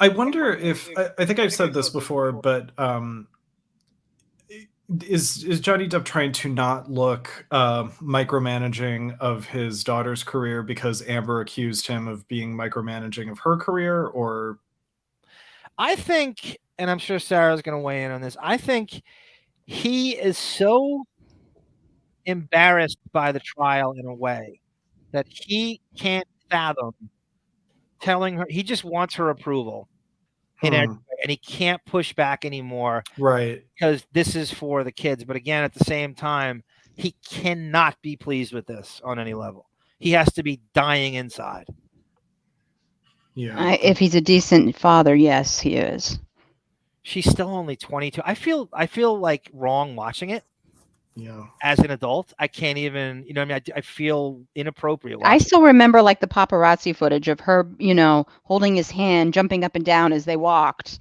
I wonder if I think I've said this before, but is Johnny Depp trying to not look micromanaging of his daughter's career because Amber accused him of being micromanaging of her career? Or I think, and I'm sure Sarah's going to weigh in on this, I think he is so embarrassed by the trial in a way that he can't fathom telling her. He just wants her approval. And he can't push back anymore. Right. Because this is for the kids. But again, at the same time, he cannot be pleased with this on any level. He has to be dying inside. Yeah. If he's a decent father, yes, he is. She's still only 22. I feel like wrong watching it. as an adult. I can't even, you know, I mean, I feel inappropriate. I still remember like the paparazzi footage of her, you know, holding his hand, jumping up and down as they walked.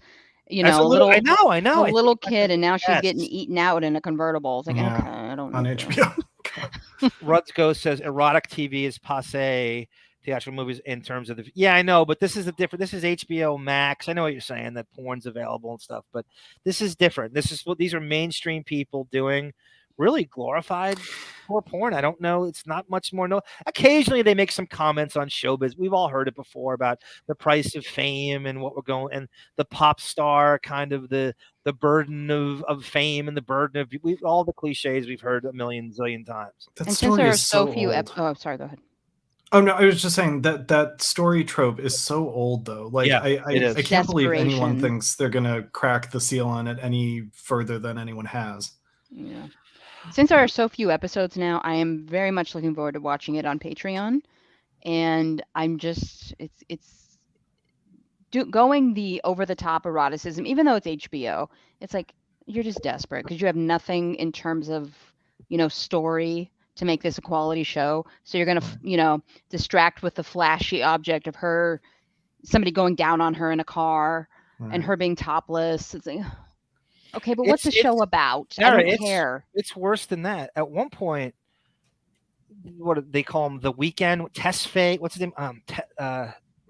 You As know, a little, I know, a I little think kid, and now she's yes. getting eaten out in a convertible. It's like, Yeah, okay, I don't know. on HBO. Ruds Ghost says erotic TV is passe. Theatrical movies in terms of the I know, but this is this is HBO Max. I know what you're saying, that porn's available and stuff, but this is different. This is what these are mainstream people doing, really glorified for porn. I don't know, it's not much more. No, occasionally they make some comments on showbiz. We've all heard it before about the price of fame and what we're going, and the pop star kind of the burden of fame and the burden of all the cliches we've heard a zillion times. That And since story there are is so so few, old. oh, sorry, go ahead. Oh no, I was just saying that story trope is so old though. Like Yeah, it is. I can't believe anyone Desperation. thinks they're gonna crack the seal on it any further than anyone has. Yeah. Since there are so few episodes now, I am very much looking forward to watching it on Patreon. And I'm just, it's going the over the top eroticism, even though it's HBO. It's like you're just desperate because you have nothing in terms of, you know, story to make this a quality show. So you're gonna, you know, distract with the flashy object of her, somebody going down on her in a car, and her being topless. It's like, okay, but what's the show about? I don't care. It's worse than that. At one point, what do they call him? The weekend test fake. What's his name?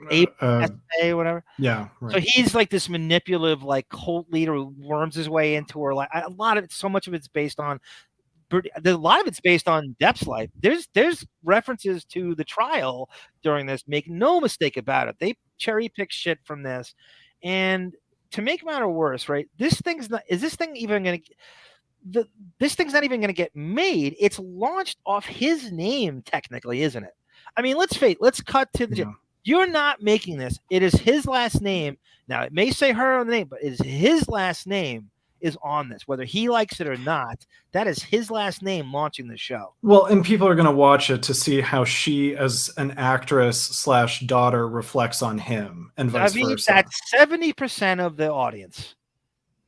Ape Test whatever. Yeah. Right. So he's like this manipulative, like cult leader who worms his way into her. Like a lot of it, so much of it's based on. A lot of it's based on Depp's life. There's references to the trial during this. Make no mistake about it. They cherry pick shit from this, and to make matter worse, right? This thing's not. Is this thing even going to? This thing's not even going to get made. It's launched off his name, technically, isn't it? I mean, let's cut to the. You're not making this. It is his last name. Now it may say her on the name, but it is his last name is on this, whether he likes it or not. That is his last name launching the show. Well, and people are going to watch it to see how she, as an actress / daughter, reflects on him, and vice versa. That's 70% of the audience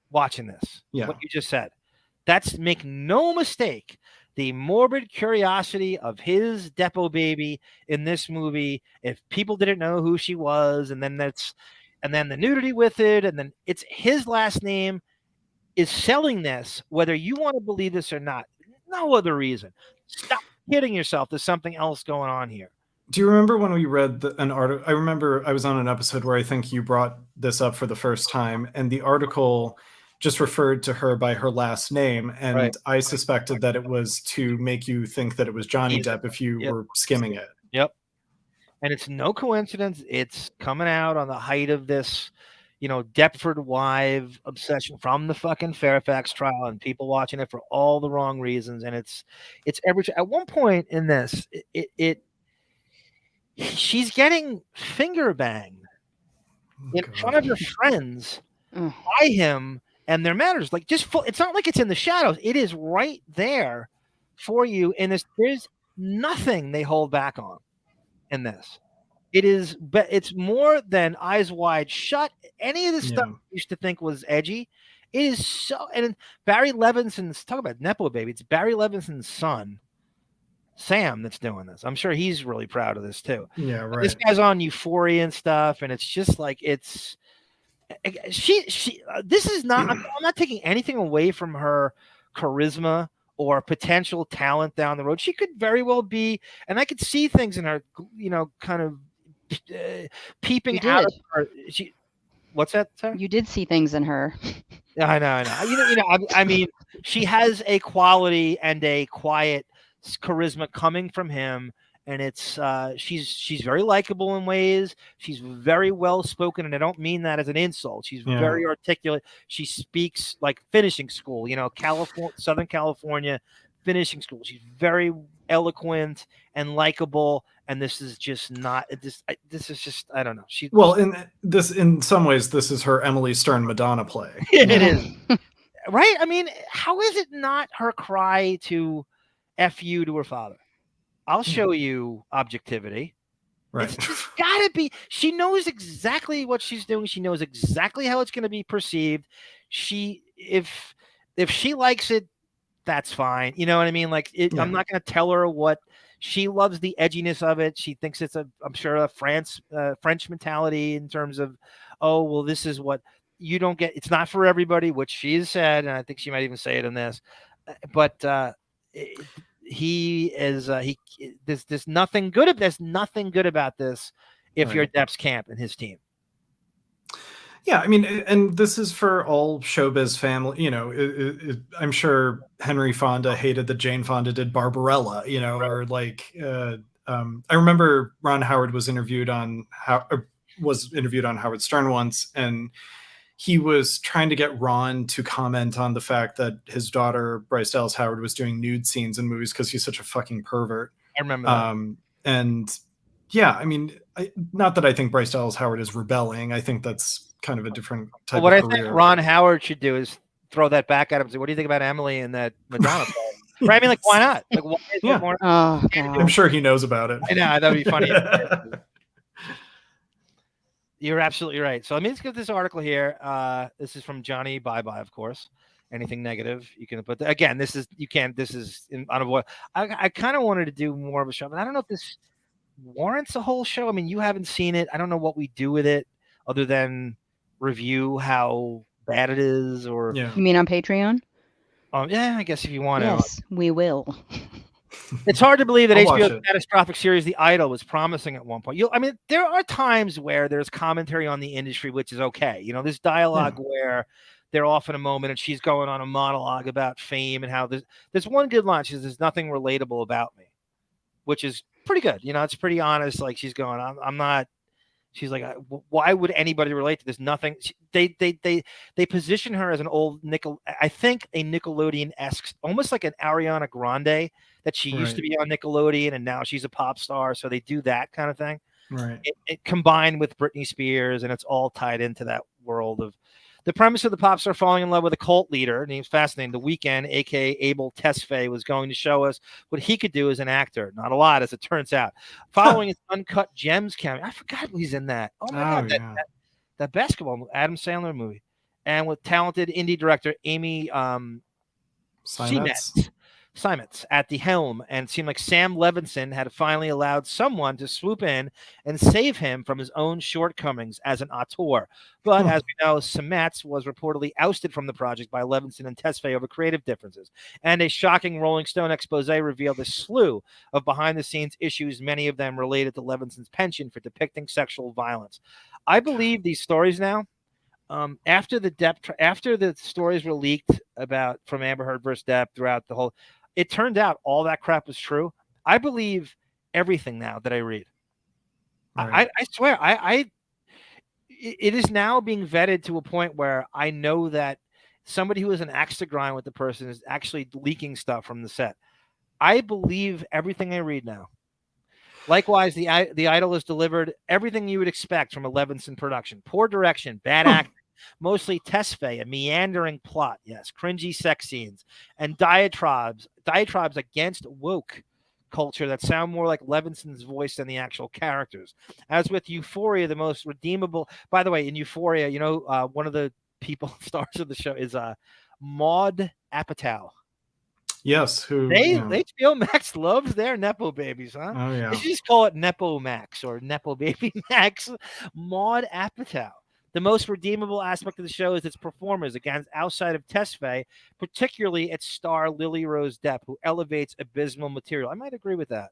watching this. Yeah. What you just said. That's, make no mistake, the morbid curiosity of his Deppo baby in this movie. If people didn't know who she was, and then the nudity with it, and then it's his last name is selling this, whether you want to believe this or not. No other reason. Stop kidding yourself. There's something else going on here. Do you remember when we read an article? I remember I was on an episode where I think you brought this up for the first time, and the article just referred to her by her last name, and I suspected that it was to make you think that it was Johnny Depp if you were skimming it. Yep. And it's no coincidence. It's coming out on the height of this, you know, Deptford wife obsession from the fucking Fairfax trial, and people watching it for all the wrong reasons. And it's at one point in this, she's getting finger banged in front of her friends by him and their manners. Like, it's not like it's in the shadows. It is right there for you. And there's nothing they hold back on in this. It is, but it's more than Eyes Wide Shut. Any of the stuff I used to think was edgy, it is so. And Barry Levinson's, talk about Nepo baby. It's Barry Levinson's son, Sam, that's doing this. I'm sure he's really proud of this too. Yeah, right. This guy's on Euphoria and stuff, and it's just like this is not. I'm not taking anything away from her charisma or potential talent down the road. She could very well be, and I could see things in her, you know, kind of peeping out of her. What's that, Sarah? You did see things in her. Yeah, I know. I mean, she has a quality and a quiet charisma coming from him, and it's she's very likable in ways. She's very well spoken, and I don't mean that as an insult. She's very articulate. She speaks like finishing school, you know, Southern California finishing school. She's very eloquent and likable, and this is just not this is just, I don't know. In some ways this is her Emily Stern Madonna play. It is. Right? I mean, how is it not her cry to F you to her father? I'll show you objectivity. Right. It's gotta be. She knows exactly what she's doing. She knows exactly how it's going to be perceived. If she likes it, that's fine. You know what I mean? Like, I'm not going to tell her what she loves. The edginess of it. She thinks it's I'm sure a French mentality in terms of, oh, well, this is what you don't get. It's not for everybody, which she has said, and I think she might even say it in this. But he is there's nothing good. There's nothing good about this if you're Depp's camp and his team. Yeah, I mean, and this is for all showbiz family. You know, I'm sure Henry Fonda hated that Jane Fonda did Barbarella. You know, or like I remember Ron Howard was interviewed on Howard Stern once, and he was trying to get Ron to comment on the fact that his daughter Bryce Dallas Howard was doing nude scenes in movies because he's such a fucking pervert. I remember that. And yeah, I mean, not that I think Bryce Dallas Howard is rebelling. I think that's kind of a different type what of I career. think Ron Howard should do is throw that back at him and say, what do you think about Emily and that Madonna film? Right? I mean, like, why not? Like, why is it more? Oh, God. I'm sure he knows about it. I know, that'd be funny. You're absolutely right. So let me just get this article here. This is from Johnny Bye Bye, of course. Anything negative you can put. Again, this is unavoidable. I kind of wanted to do more of a show, but I don't know if this warrants a whole show. I mean, you haven't seen it. I don't know what we do with it other than review how bad it is. Or You mean on Patreon? Yeah, I guess if you want Yes, we will. It's hard to believe that I'll watch HBO's it. catastrophic series The Idol was promising at one point. I mean, there are times where there's commentary on the industry, which is okay. You know, there's dialogue where they're off in a moment and she's going on a monologue about fame and how there's one good line. She says, "There's nothing relatable about me," which is pretty good. You know, it's pretty honest. Like, she's going, I'm not. She's like, why would anybody relate to this? Nothing. They position her as an old I think a Nickelodeon-esque, almost like an Ariana Grande that she used to be on Nickelodeon and now she's a pop star. So they do that kind of thing. Right. It combined with Britney Spears, and it's all tied into that world of the premise of the pop star falling in love with a cult leader. And he was fascinating. The Weeknd, aka Abel Tesfaye, was going to show us what he could do as an actor. Not a lot, as it turns out. Following his Uncut Gems cameo, I forgot he's in that. Oh my God, that basketball Adam Sandler movie, and with talented indie director Amy Simons at the helm, and it seemed like Sam Levinson had finally allowed someone to swoop in and save him from his own shortcomings as an auteur. But as we know, Simets was reportedly ousted from the project by Levinson and Tesfaye over creative differences. And a shocking Rolling Stone expose revealed a slew of behind-the-scenes issues, many of them related to Levinson's penchant for depicting sexual violence. I believe these stories now. After the stories were leaked from Amber Heard versus Depp throughout the whole, it turned out all that crap was true. I believe everything now that I read. Right. I swear, it is now being vetted to a point where I know that somebody who is an axe to grind with the person is actually leaking stuff from the set. I believe everything I read now. Likewise, the Idol has delivered everything you would expect from a Levinson production. Poor direction, bad acting, mostly Tesfaye, a meandering plot, yes, cringy sex scenes, and diatribes against woke culture that sound more like Levinson's voice than the actual characters. As with Euphoria, the most redeemable. By the way, in Euphoria, you know, one of the stars of the show is Maude Apatow. Yes, HBO Max loves their Nepo babies, huh? Oh, yeah. They should just call it Nepo Max or Nepo Baby Max. Maude Apatow. The most redeemable aspect of the show is its performers, outside of Tesfaye, particularly its star Lily Rose Depp, who elevates abysmal material. I might agree with that.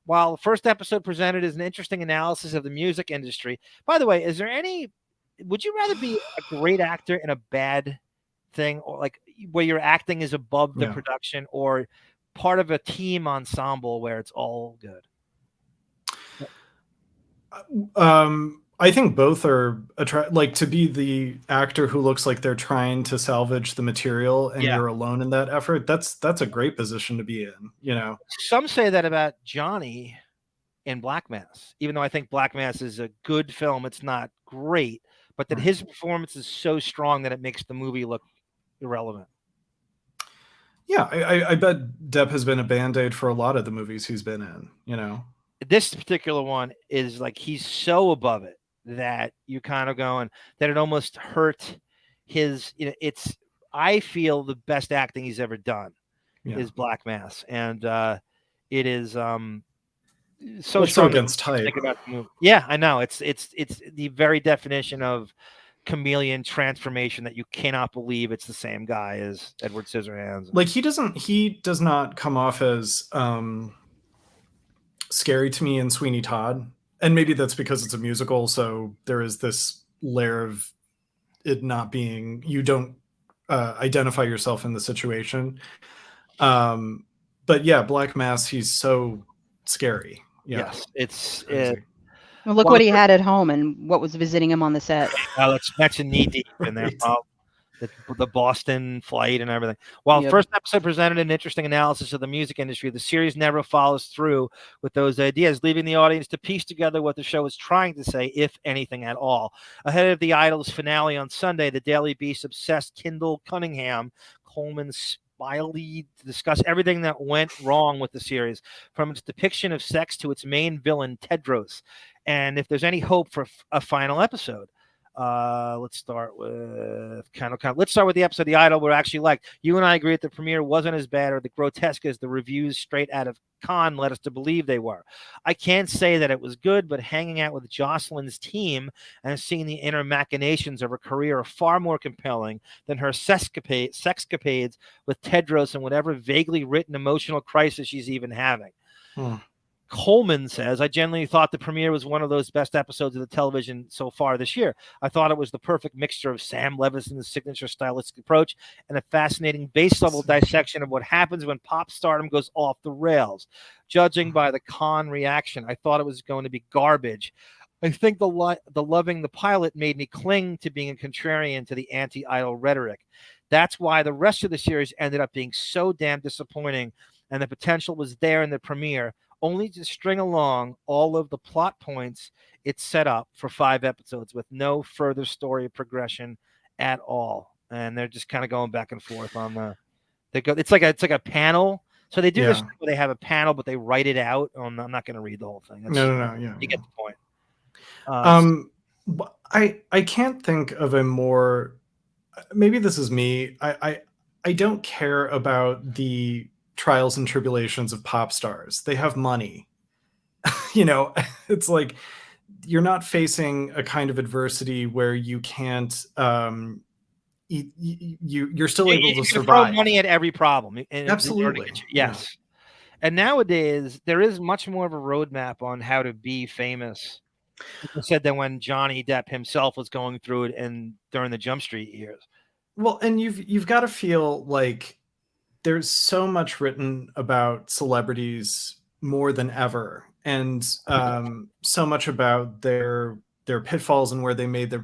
While the first episode presented as an interesting analysis of the music industry. By the way, would you rather be a great actor in a bad thing, or like where your acting is above the production, or part of a team ensemble where it's all good? I think both are like, to be the actor who looks like they're trying to salvage the material and you're alone in that effort. That's a great position to be in, you know. Some say that about Johnny in Black Mass, even though I think Black Mass is a good film. It's not great, but that his performance is so strong that it makes the movie look irrelevant. Yeah, I bet Depp has been a Band-Aid for a lot of the movies he's been in, you know. This particular one is like, he's so above it that you kind of going that it almost hurt his, you know, I feel the best acting he's ever done. is Black Mass, and it is so so strong against type. Think about the movie. Yeah, I know. It's the very definition of chameleon transformation that you cannot believe it's the same guy as Edward Scissorhands. Like he does not come off as scary to me in Sweeney Todd, and maybe that's because it's a musical, so there is this layer of it not being, you don't identify yourself in the situation. But yeah, Black Mass, he's so scary. Yeah. Yes, Well, look what he had at home and what was visiting him on the set. Let's mention Knee Deep in there. The Boston flight and everything. While first episode presented an interesting analysis of the music industry, the series never follows through with those ideas, leaving the audience to piece together what the show is trying to say, if anything at all. Ahead of the Idols finale on Sunday, the Daily Beast obsessed Kendall Cunningham, Coleman Smiley, to discuss everything that went wrong with the series, from its depiction of sex to its main villain, Tedros, and if there's any hope for a final episode. Let's start with let's start with the episode The Idol we're actually liked. You and I agree that the premiere wasn't as bad or the grotesque as the reviews straight out of Cannes led us to believe they were. I can't say that it was good, but hanging out with Jocelyn's team and seeing the inner machinations of her career are far more compelling than her sexcapades with Tedros and whatever vaguely written emotional crisis she's even having. Coleman says, I genuinely thought the premiere was one of those best episodes of the television so far this year. I thought it was the perfect mixture of Sam Levinson's signature stylistic approach and a fascinating base level dissection of what happens when pop stardom goes off the rails. Judging by the Cannes reaction, I thought it was going to be garbage. I think the loving the pilot made me cling to being a contrarian to the anti-idol rhetoric. That's why the rest of the series ended up being so damn disappointing, and the potential was there in the premiere, only to string along all of the plot points it set up for 5 episodes with no further story progression at all. And they're just kind of going back and forth on it's like a panel. So they do this where they have a panel, but they write it out. I'm not going to read the whole thing. No. You get the point. I can't think of a more, maybe this is me. I don't care about the trials and tribulations of pop stars. They have money. It's like you're not facing a kind of adversity where you can't you're still able to survive. Throw money at every problem. Absolutely. Yes. And nowadays there is much more of a roadmap on how to be famous. I said that when Johnny Depp himself was going through it and during the Jump Street years. Well, and you've got to feel like there's so much written about celebrities more than ever, and so much about their pitfalls and where they made their.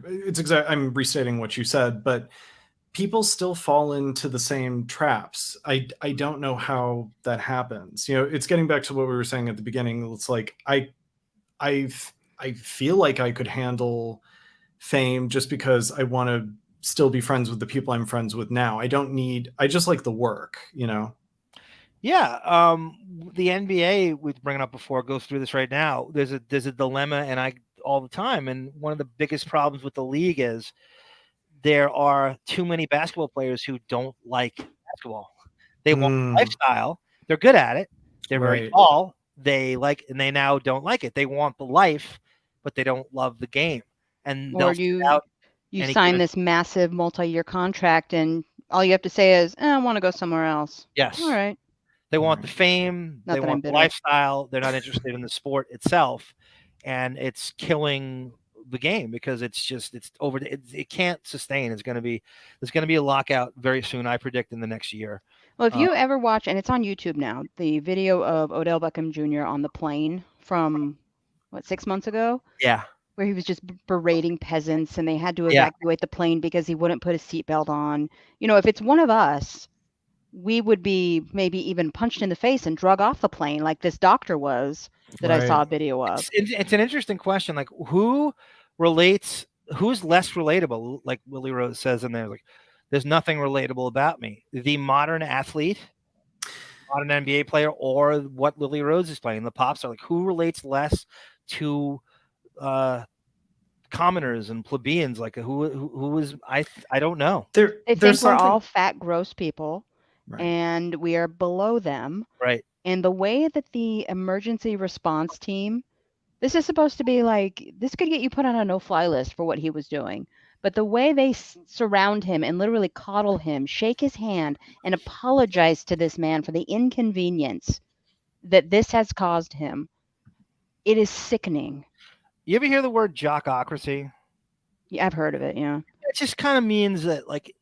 I'm restating what you said, but people still fall into the same traps. I don't know how that happens. It's getting back to what we were saying at the beginning. It's like I feel like I could handle fame just because I want to still be friends with the people I'm friends with now. I just like the work, Yeah. The NBA we bringing up before goes through this right now. There's a dilemma, and all the time. And one of the biggest problems with the league is there are too many basketball players who don't like basketball. They want the lifestyle. They're good at it. They're very tall. And they now don't like it. They want the life, but they don't love the game. And you sign this massive multi-year contract, and all you have to say is, I want to go somewhere else. Yes. All right. They want the fame. They want the lifestyle. They're not interested in the sport itself. And it's killing the game because it's over. It can't sustain. There's going to be a lockout very soon, I predict, in the next year. Well, if you ever watch, and it's on YouTube now, the video of Odell Beckham Jr. on the plane from, 6 months ago? Yeah. Where he was just berating peasants and they had to evacuate the plane because he wouldn't put his seatbelt on. If it's one of us, we would be maybe even punched in the face and drug off the plane like this doctor was that I saw a video of. It's an interesting question. Like, who's less relatable? Like Willie Rose says in there, like, there's nothing relatable about me. The modern athlete, modern NBA player, or what Lily Rose is playing, the pop star. Like, who relates less to commoners and plebeians? Like, who is I don't know. They think we're all fat, gross people, and we are below them. Right. And the way that the emergency response team, this is supposed to be like, this could get you put on a no-fly list for what he was doing. But the way they surround him and literally coddle him, shake his hand, and apologize to this man for the inconvenience that this has caused him, it is sickening. You ever hear the word jockocracy? Yeah, I've heard of it, yeah. It just kind of means that, like,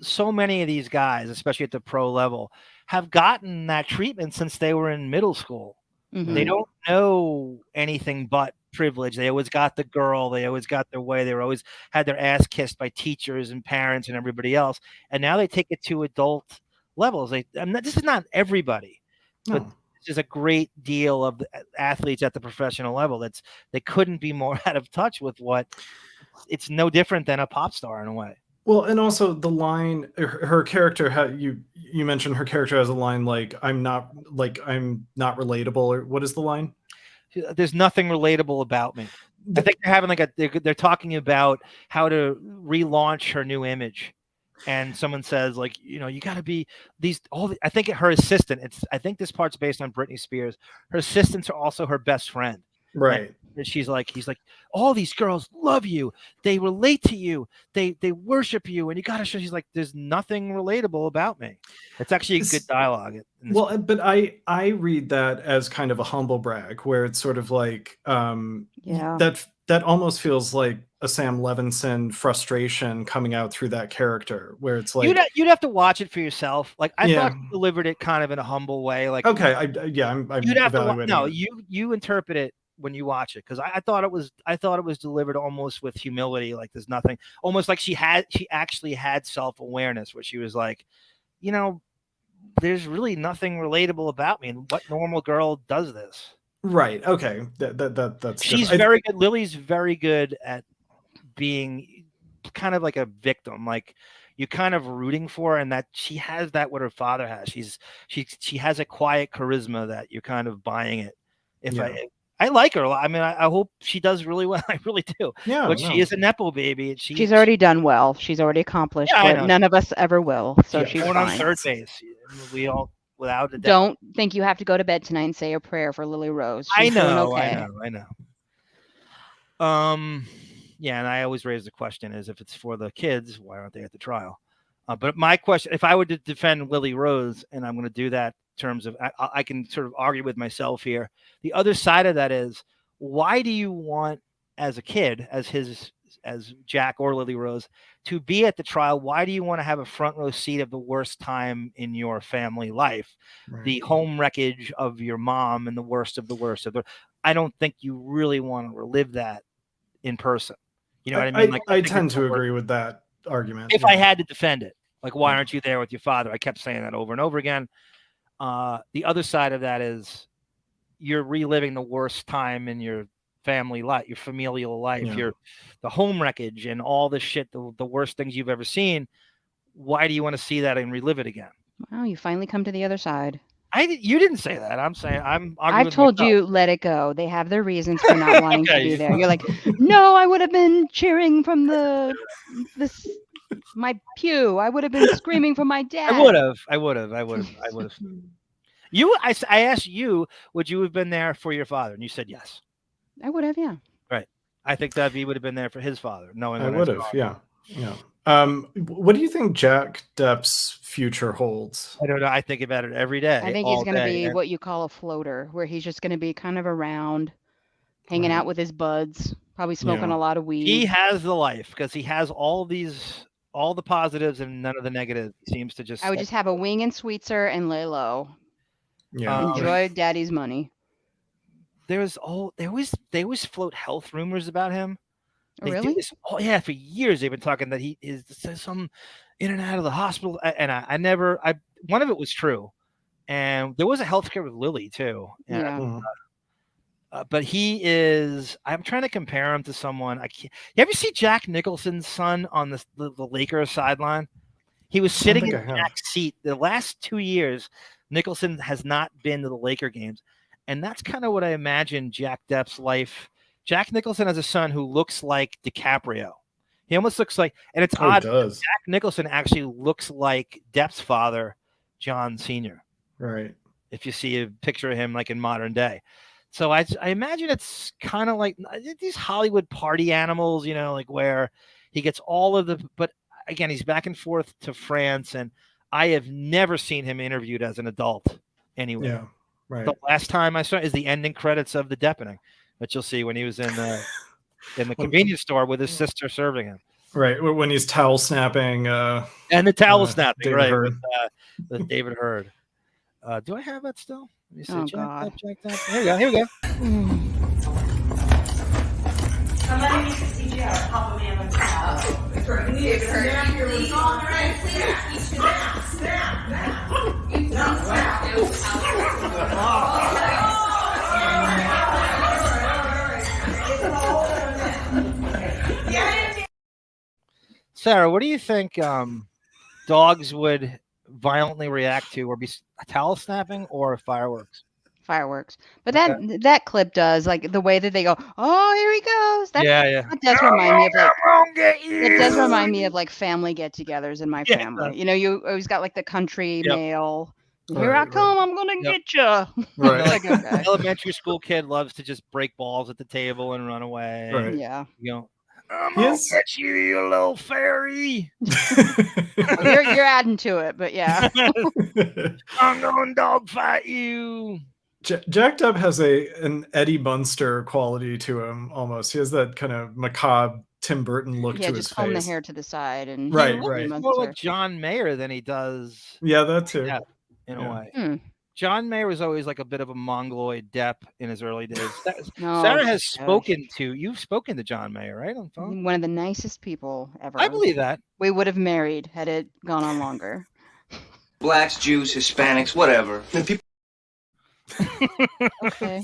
so many of these guys, especially at the pro level, have gotten that treatment since they were in middle school. Mm-hmm. They don't know anything but privilege. They always got the girl. They always got their way. They were always had their ass kissed by teachers and parents and everybody else. And now they take it to adult levels. This is not everybody, but this is a great deal of the athletes at the professional level. They couldn't be more out of touch with what. It's no different than a pop star in a way. Well, and also the line, her character, you mentioned her character has a line like, I'm not relatable, or what is the line? There's nothing relatable about me. I think they're having they're talking about how to relaunch her new image. And someone says, like, you got to be I think her assistant, I think this part's based on Britney Spears. Her assistants are also her best friend. Right. And he's like, all these girls love you. They relate to you. They worship you. And you got to show, she's like, there's nothing relatable about me. It's actually a good dialogue. Well, but I read that as kind of a humble brag, where it's sort of like, that almost feels like a Sam Levinson frustration coming out through that character, where it's like, you'd have to watch it for yourself. Like, I thought you delivered it kind of in a humble way. Like, okay. I'm you'd have evaluating to, it. you interpret it when you watch it, because I thought it was delivered almost with humility, like there's nothing, almost like she actually had self-awareness, where she was like, there's really nothing relatable about me, and what normal girl does this? Right. Okay. That's she's very good. Lily's very good at being kind of like a victim, like you're kind of rooting for her, and that she has that what her father has. She has a quiet charisma that you're kind of buying it. I like her a lot. I mean, I hope she does really well. I really do. Yeah, but she is a nepo baby, and she's already done well. She's already accomplished what none of us ever will. So she's going fine. on third base. We all, without a doubt. Don't think you have to go to bed tonight and say a prayer for Lily Rose. She's doing okay. I know. Yeah, and I always raise the question: is if it's for the kids, why aren't they at the trial? But my question, if I were to defend Lily Rose, and I'm going to do that in terms of, I can sort of argue with myself here. The other side of that is, why do you want, as a kid, as Jack or Lily Rose, to be at the trial? Why do you want to have a front row seat of the worst time in your family life, the home wreckage of your mom, and the worst of the worst of the? I don't think you really want to relive that in person. You know what I mean? Like, I tend to agree with that argument. If I had to defend it, like, why aren't you there with your father? I kept saying that over and over again. The other side of that is, you're reliving the worst time in your family life, your familial life, the home wreckage and all this shit, the worst things you've ever seen. Why do you want to see that and relive it again? Wow, you finally come to the other side. You didn't say that. I'm saying I've told you, let it go. They have their reasons for not wanting to be there. You're like, no, I would have been cheering from my pew. I would have been screaming for my dad. I would have. I asked you, would you have been there for your father? And you said yes. I would have, yeah. Right. I think that he would have been there for his father, knowing. I would have, yeah. What do you think Jack Depp's future holds? I don't know. I think about it every day. I think he's going to be what you call a floater, where he's just going to be kind of around, hanging out with his buds, probably smoking a lot of weed. He has the life because he has all the positives and none of the negatives. He seems to just. I would just have a wing and sweetser and lay low. Yeah. Enjoy daddy's money. They always float health rumors about him. Really? For years they've been talking that he is some in and out of the hospital, and one of it was true, and there was a healthcare with Lily too. But he is. I'm trying to compare him to someone. You ever see Jack Nicholson's son on the Lakers sideline? He was sitting in Jack's seat the last 2 years. Nicholson has not been to the Laker games, and that's kind of what I imagine Jack Depp's life. Jack Nicholson has a son who looks like DiCaprio. He almost looks like, and it's odd. Jack Nicholson actually looks like Depp's father John Sr. Right. If you see a picture of him like in modern day. So I imagine it's kind of like these Hollywood party animals, you know, like where he gets all of the, but again, he's back and forth to France, and I have never seen him interviewed as an adult anyway. Yeah, right. The last time I saw is the ending credits of The Deppening, which you'll see when he was in the convenience store with his sister serving him. Right, when he's towel snapping. And the towel snapping, David right, Hurd. with David Hurd. Do I have that still? Let me see. Oh, Jacked God. Up, Jacked Up. Here we go. Here we go. Somebody needs to CGI Papa Man with Sarah, what do you think dogs would violently react to, or be towel snapping or fireworks? Fireworks. But that clip does, like the way that they go, oh, here he goes. Yeah. That does remind me of like it does remind me of like family get-togethers in my family. You know, you always got like the country male. Here I come, I'm gonna get you. Right. Like, okay. Elementary school kid loves to just break balls at the table and run away. Right. Yeah. You know, I'm gonna get you, you little fairy. You're adding to it, but yeah. I'm gonna dog fight you. Jacked Up has an Eddie Munster quality to him almost. He has that kind of macabre Tim Burton look to his just comb the face. hair to the side and Right. More like John Mayer than he does. Yeah, that too. Yeah, in a way. John Mayer was always like a bit of a mongoloid Depp in his early days. Sarah has spoken to you've spoken to John Mayer, right? On phone. One of the nicest people ever. I believe that. We would have married had it gone on longer. Blacks, Jews, Hispanics, whatever. And people. Okay.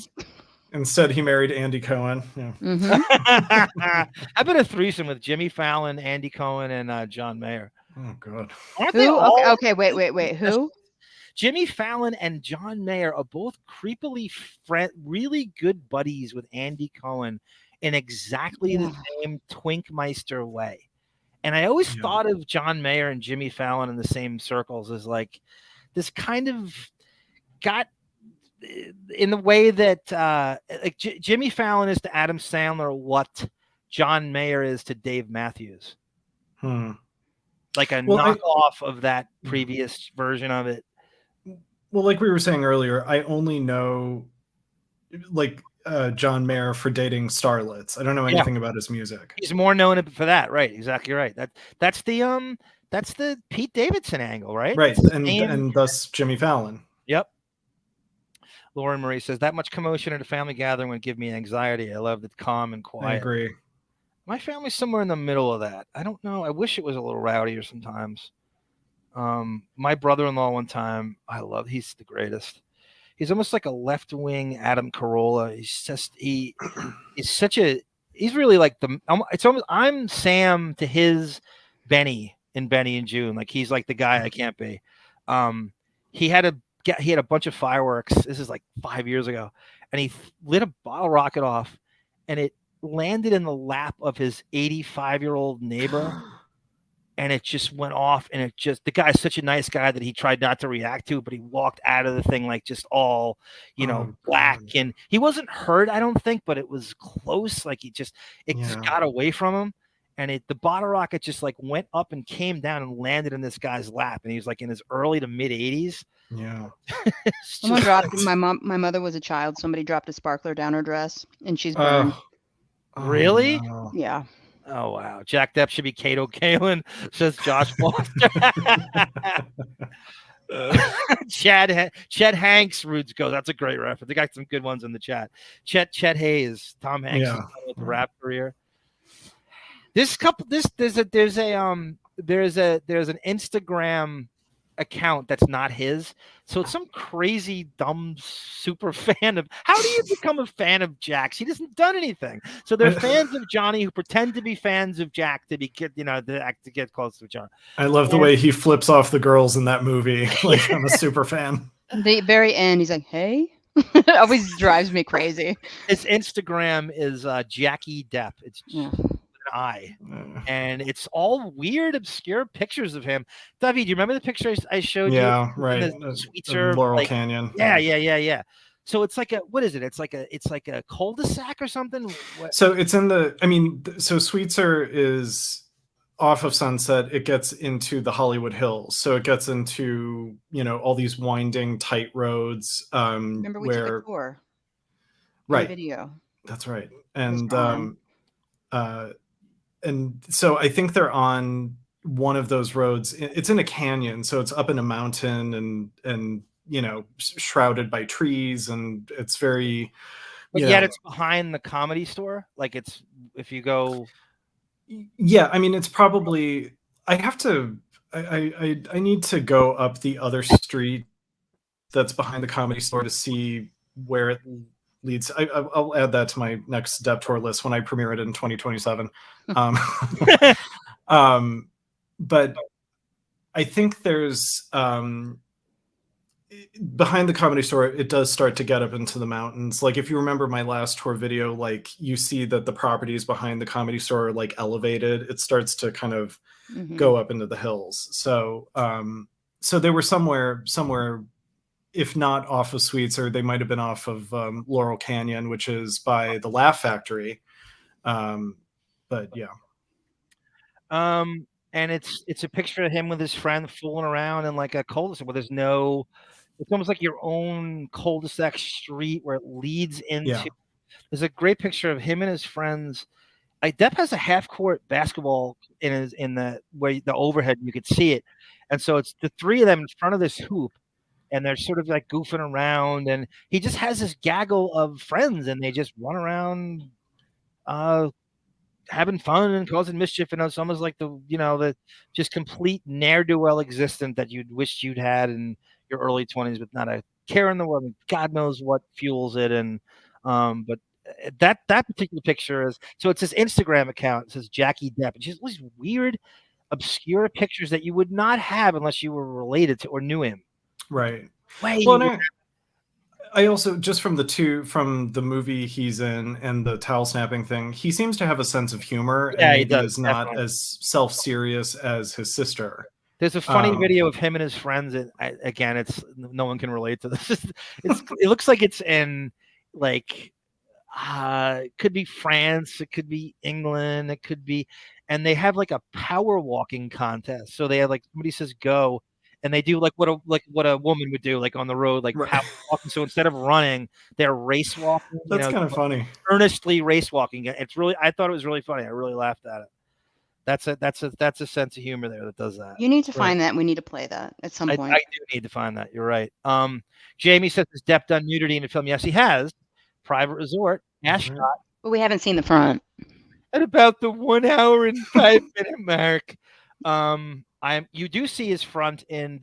Instead, he married Andy Cohen. Yeah. I've been a threesome with Jimmy Fallon, Andy Cohen, and John Mayer. Oh God. Aren't they Who? all? Okay, wait. Who? Jimmy Fallon and John Mayer are both creepily really good buddies with Andy Cohen in exactly the same Twinkmeister way. And I always thought of John Mayer and Jimmy Fallon in the same circles as like this kind of got in the way that like Jimmy Fallon is to Adam Sandler what John Mayer is to Dave Matthews. Like a knockoff of that previous version of it. Well, like we were saying earlier, I only know like John Mayer for dating starlets. I don't know anything about his music. He's more known for that, right? Exactly right. That's the Pete Davidson angle, right? Right, and thus Jimmy Fallon. Yep. Lauren Marie says that much commotion at a family gathering would give me anxiety. I love the calm and quiet. I agree. My family's somewhere in the middle of that. I don't know. I wish it was a little rowdier sometimes. My brother-in-law one time, he's the greatest. He's almost like a left-wing Adam Carolla. He's really like I'm Sam to his Benny in Benny and June. Like he's like the guy I can't be. He had a bunch of fireworks. This is like 5 years ago, and he lit a bottle rocket off, and it landed in the lap of his 85-year-old neighbor. And it just went off, and the guy's such a nice guy that he tried not to react to, but he walked out of the thing like just all, black. God. And he wasn't hurt, I don't think, but it was close. Like just got away from him. And the bottle rocket just like went up and came down and landed in this guy's lap. And he was like in his early to mid 80s. Yeah. Someone dropped my mother was a child. Somebody dropped a sparkler down her dress and she's burned. Really? No. Yeah. Oh, wow. Jack Depp should be Kato Kalin, says Josh Foster. Chet Hanks, Rudes goes. That's a great reference. They got some good ones in the chat. Chet Hayes, Tom Hanks with the rap career. There's an Instagram account that's not his, so it's some crazy dumb super fan of. How do you become a fan of Jack's? He hasn't done anything. So they're fans of Johnny who pretend to be fans of Jack to get close to John. I love the way he flips off the girls in that movie. Like I'm a super fan. The very end, he's like, "Hey." Always drives me crazy. His Instagram is Jackie Depp. It's with an an eye. And it's all weird, obscure pictures of him. David, do you remember the picture I showed you? Yeah, right. The Sweetser, Laurel like, Canyon. Yeah. So it's like what is it? It's like a cul-de-sac or something. So it's in so Sweetser is off of Sunset. It gets into the Hollywood Hills. So it gets into, all these winding, tight roads. Remember we took a tour. Right. Video. That's right. And and so I think they're on one of those roads. It's in a canyon, so it's up in a mountain and shrouded by trees, and it's very. But yet it's behind the Comedy Store. Like it's if you go. Yeah, I mean it's probably. I have to. I need to go up the other street that's behind the Comedy Store to see where it leads. I'll add that to my next Depp tour list when I premiere it in 2027. But I think there's behind the Comedy Store, it does start to get up into the mountains. Like if you remember my last tour video, like you see that the properties behind the Comedy Store are like elevated. It starts to kind of go up into the hills. So so they were somewhere, if not off of Sweetser, they might have been off of Laurel Canyon, which is by the Laugh Factory. But yeah. And it's a picture of him with his friend fooling around in like a cul-de-sac where there's no. It's almost like your own cul-de-sac street where it leads into. Yeah. There's a great picture of him and his friends. Like Depp has a half-court basketball in the where the overhead you could see it, and so it's the three of them in front of this hoop, and they're sort of like goofing around, and he just has this gaggle of friends, and they just run around, having fun and causing mischief, and it's almost like the just complete ne'er-do-well existence that you'd wished you'd had in your early 20s with not a care in the world. God knows what fuels it, and but that particular picture is so it's his Instagram account. It says Jackie Depp, and she's these weird, obscure pictures that you would not have unless you were related to or knew him. Right. Well, I also just from the movie he's in and the towel snapping thing, he seems to have a sense of humor. Yeah, and he does. is not Definitely. as self-serious as his sister. There's a funny video of him and his friends. Again, it's no one can relate to this. It looks like it's in like it could be France, it could be England, it could be, and they have like a power walking contest. So they have like somebody says go, and they do like what a woman would do like on the road, like power walking. So instead of running, they're race walking. That's kind of funny. Earnestly race walking. It's really. I thought it was really funny. I really laughed at it. That's a sense of humor there that does that. You need to find that. We need to play that at some point. I do need to find that. You're right. Jamie says, has Depp done nudity in a film? Yes, he has. Private Resort, Ascot. But we haven't seen the front. At about the 1 hour and 5 minute mark. You do see his front in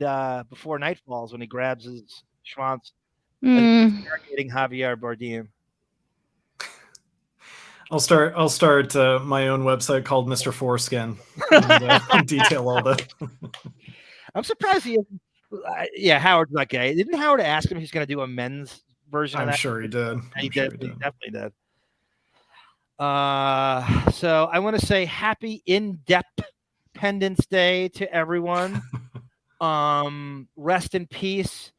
Before Night Falls when he grabs his schwanz interrogating Javier Bardem. I'll start my own website called Mr. Foreskin and detail all that. I'm surprised he isn't. Howard's not gay. Didn't Howard ask him if he's going to do a men's version of that? I'm sure he did. He definitely did. So I want to say happy Independence Day to everyone. Rest in peace,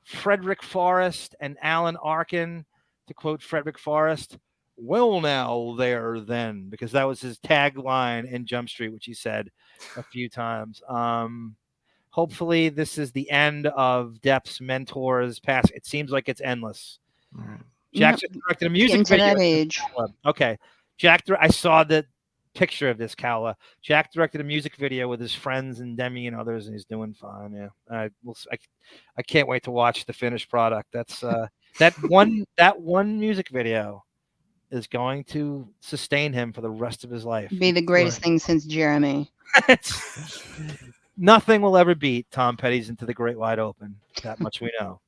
Frederick Forrest and Alan Arkin. To quote Frederick Forrest, well, now there then, because that was his tagline in Jump Street, which he said a few times. Hopefully this is the end of Depp's mentors past. It seems like it's endless. Right. Jack just directed a music video. That age. Okay. I saw the picture of this, Kala. Jack directed a music video with his friends and Demi and others, and he's doing fine. Yeah. I can't wait to watch the finished product. That's that one music video is going to sustain him for the rest of his life. Be the greatest thing since Jeremy. Nothing will ever beat Tom Petty's Into the Great Wide Open. That much we know.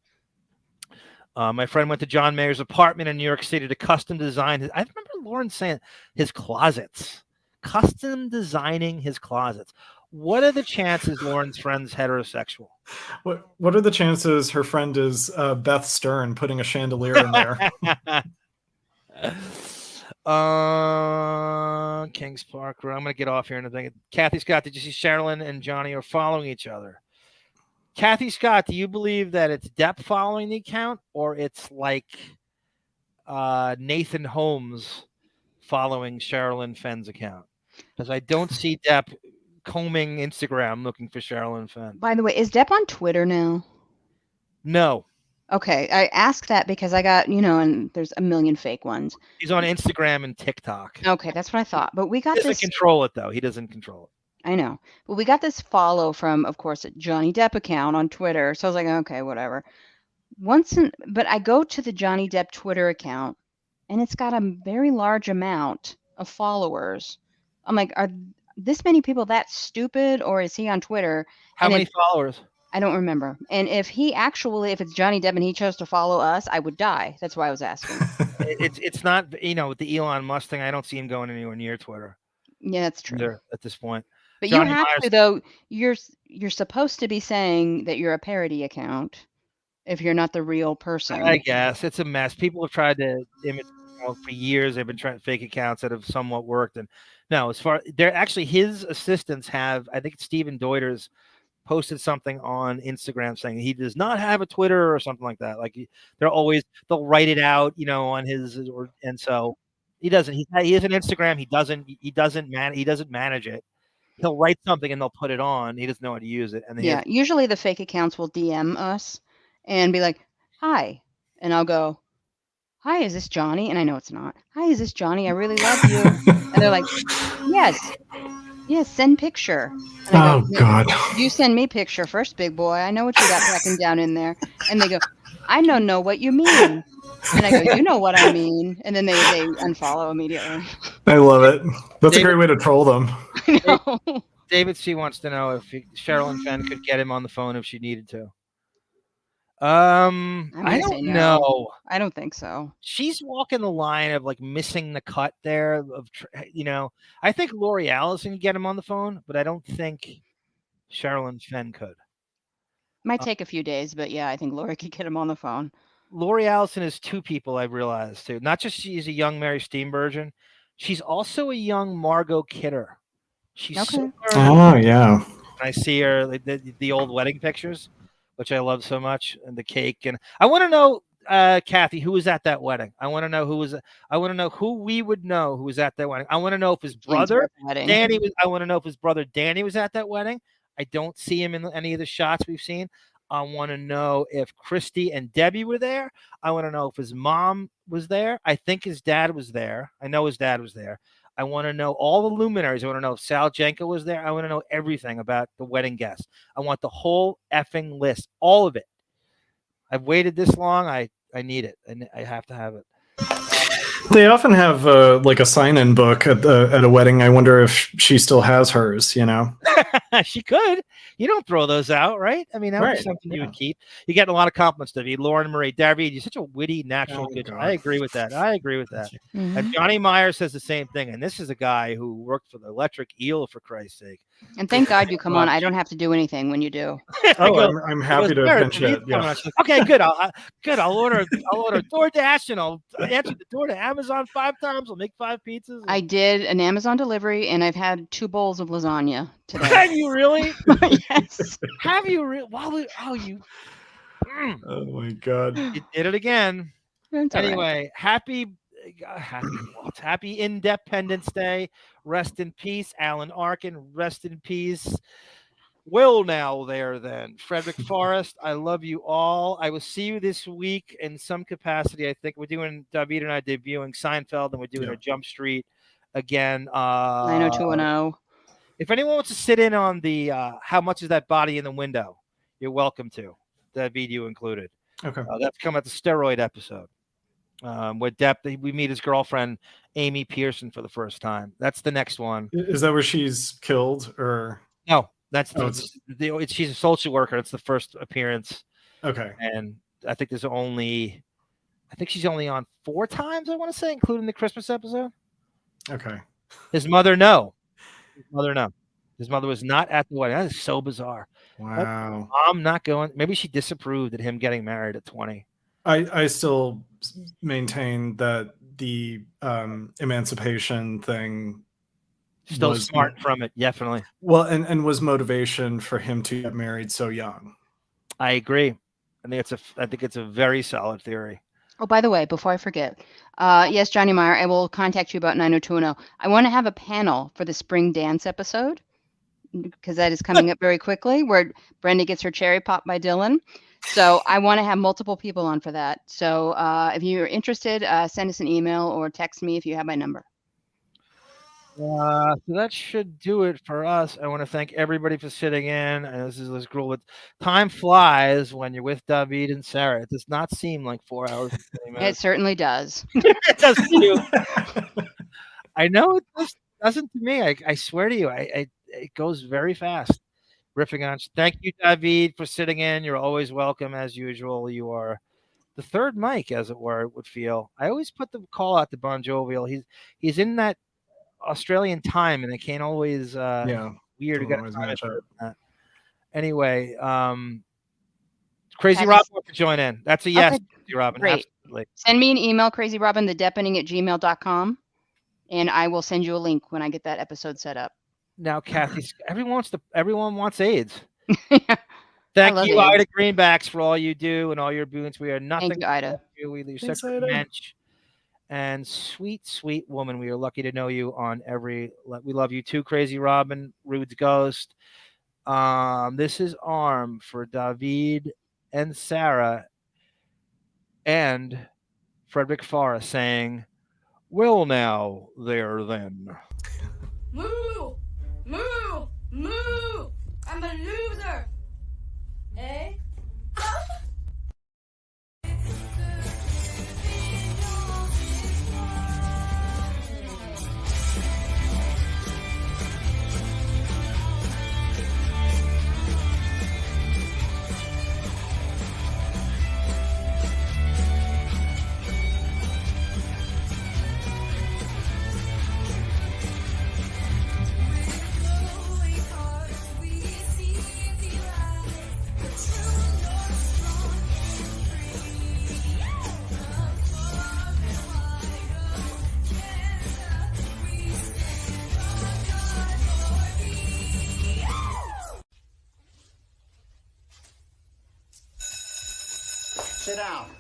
My friend went to John Mayer's apartment in New York City to custom design his. I remember Lauren saying his closets. Custom designing his closets. What are the chances Lauren's friend's heterosexual? What are the chances her friend is Beth Stern putting a chandelier in there? Kings Park. I'm going to get off here in a second. Kathy Scott, did you see Sherilyn and Johnny are following each other? Kathy Scott, do you believe that it's Depp following the account, or it's like Nathan Holmes following Sherilyn Fenn's account? Because I don't see Depp combing Instagram looking for Sherilyn Fenn. By the way, is Depp on Twitter now? No. Okay, I asked that because I got, and there's a million fake ones. He's on Instagram and TikTok. Okay, that's what I thought. But we got He doesn't control it, though. He doesn't control it. I know. But we got this follow from, of course, a Johnny Depp account on Twitter. So I was like, okay, whatever. But I go to the Johnny Depp Twitter account, and it's got a very large amount of followers. I'm like, are this many people that stupid, or is he on Twitter? How many followers? I don't remember. And if it's Johnny Depp and he chose to follow us, I would die. That's why I was asking. It's not, with the Elon Musk thing, I don't see him going anywhere near Twitter. Yeah, that's true. At this point. But Johnny you have Myers, to, though. You're supposed to be saying that you're a parody account if you're not the real person. I guess it's a mess. People have tried to imitate for years. They've been trying fake accounts that have somewhat worked. And no, they're actually his assistants have, I think it's Stephen Deuter's posted something on Instagram saying he does not have a Twitter or something like that. Like they'll write it out, on his, and so he doesn't. He has an Instagram. He doesn't manage it. He'll write something and they'll put it on. He doesn't know how to use it. And usually the fake accounts will DM us and be like, "Hi," and I'll go, "Hi, is this Johnny?" And I know it's not. "Hi, is this Johnny? I really love you." And they're like, Yes, send picture. And I go, God. You send me picture first, big boy. I know what you got packing down in there. And they go, "I don't know what you mean." And I go, "You know what I mean." And then they unfollow immediately. I love it. That's a great way to troll them. I know. David C wants to know if Sherilyn Fenn could get him on the phone if she needed to. I don't know. I don't think so. She's walking the line of like missing the cut there. I think Lori Allison can get him on the phone, but I don't think Sherilyn Fenn could. Might take a few days, but yeah, I think Lori could get him on the phone. Lori Allison is two people I've realized too. Not just she's a young Mary Steenburgen, she's also a young Margot Kidder. She's okay. Oh yeah. I see her the old wedding pictures, which I love so much, and the cake. And I want to know, Kathy, who was at that wedding. I want to know who we would know who was at that wedding. I want to know if his brother Danny was. I want to know if his brother Danny was at that wedding. I don't see him in any of the shots we've seen. I want to know if Christy and Debbie were there. I want to know if his mom was there. I think his dad was there. I know his dad was there. I want to know all the luminaries. I want to know if Sal Jenko was there. I want to know everything about the wedding guests. I want the whole effing list, all of it. I've waited this long. I need it, and I have to have it. They often have like a sign-in book at a wedding. I wonder if she still has hers. She could. You don't throw those out, right? I mean, that would be something you would keep. You get a lot of compliments, David. Lauren Marie, David, you're such a witty, natural, good. I agree with that. Mm-hmm. And Johnny Myers says the same thing. And this is a guy who worked for the Electric Eel, for Christ's sake. And thank God you come on. I don't have to do anything when you do. I'm happy to pinch it. Yeah. Okay, good. I'll order DoorDash, and I'll answer the door to Amazon 5 times. I'll make 5 pizzas. I did an Amazon delivery, and I've had 2 bowls of lasagna today. Have you really? Yes. Have you really? You. Oh my God. You did it again. Anyway, happy Independence Day. Rest in peace, Alan Arkin. Rest in peace. Well, now there then. Frederick Forrest, I love you all. I will see you this week in some capacity. I think we're doing, David and I debuting Seinfeld, and we're doing a Jump Street again. 90210. If anyone wants to sit in on the how much is that body in the window, you're welcome to. David, you included. Okay. That's come at the steroid episode. With Depp, we meet his girlfriend, Amy Pearson, for the first time. That's the next one. Is that where she's killed, or no? She's a social worker. It's the first appearance. Okay. And I think she's only on 4 times, I want to say, including the Christmas episode. Okay. His mother, no. His mother was not at the wedding. That is so bizarre. Wow. I'm not going. Maybe she disapproved of him getting married at 20. I still maintain that the emancipation thing Still was smart from it, definitely. Well, and was motivation for him to get married so young. I agree. I think it's a very solid theory. Oh, by the way, before I forget, yes, Johnny Meyer, I will contact you about 90210. I want to have a panel for the spring dance episode because that is coming up very quickly, where Brenda gets her cherry popped by Dylan. So I want to have multiple people on for that. So if you're interested, send us an email or text me if you have my number. So that should do it for us. I want to thank everybody for sitting in. And this is Gruel. But time flies when you're with David and Sarah. It does not seem like 4 hours and 20 It minutes. certainly does. It does to you. I know it doesn't to me. I swear to you, it goes very fast. Riffing on. Thank you, David, for sitting in. You're always welcome as usual. You are the third mic, as it were. It would feel. I always put the call out to Bon Jovial. He's in that Australian time, and it can't always weird to get that. Anyway, Crazy Robin wants to join in. That's a yes, Okay, Crazy Robin. great. Absolutely. Send me an email, crazyrobin@deppening@gmail.com, and I will send you a link when I get that episode set up. Now, Kathy, everyone wants AIDS. I Thank love you, AIDS. Ida Greenbacks, for all you do and all your boons. We are nothing. Thank you, Ida. You're Thanks, such a Ida. mensch and sweet, sweet woman. We are lucky to know you on every. We love you too, Crazy Robin, Rude's Ghost. This is Arm for David and Sarah and Frederick Forrest saying, "Well, now there then." Moo! Moo! Moo! I'm a loser! Eh? Sit down.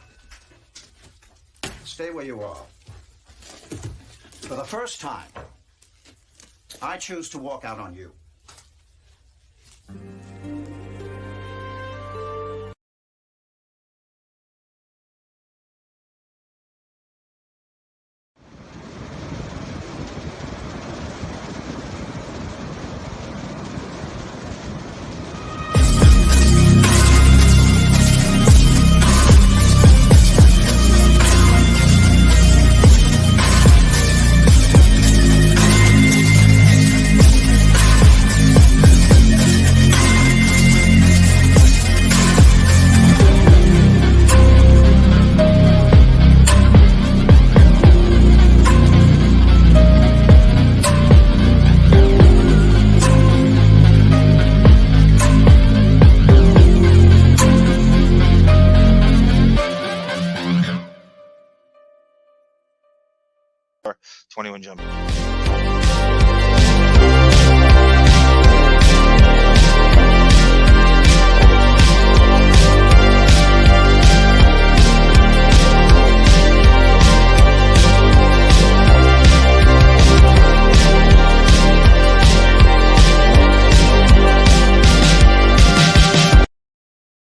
Stay where you are. For the first time, I choose to walk out on you. Or 21 Jump.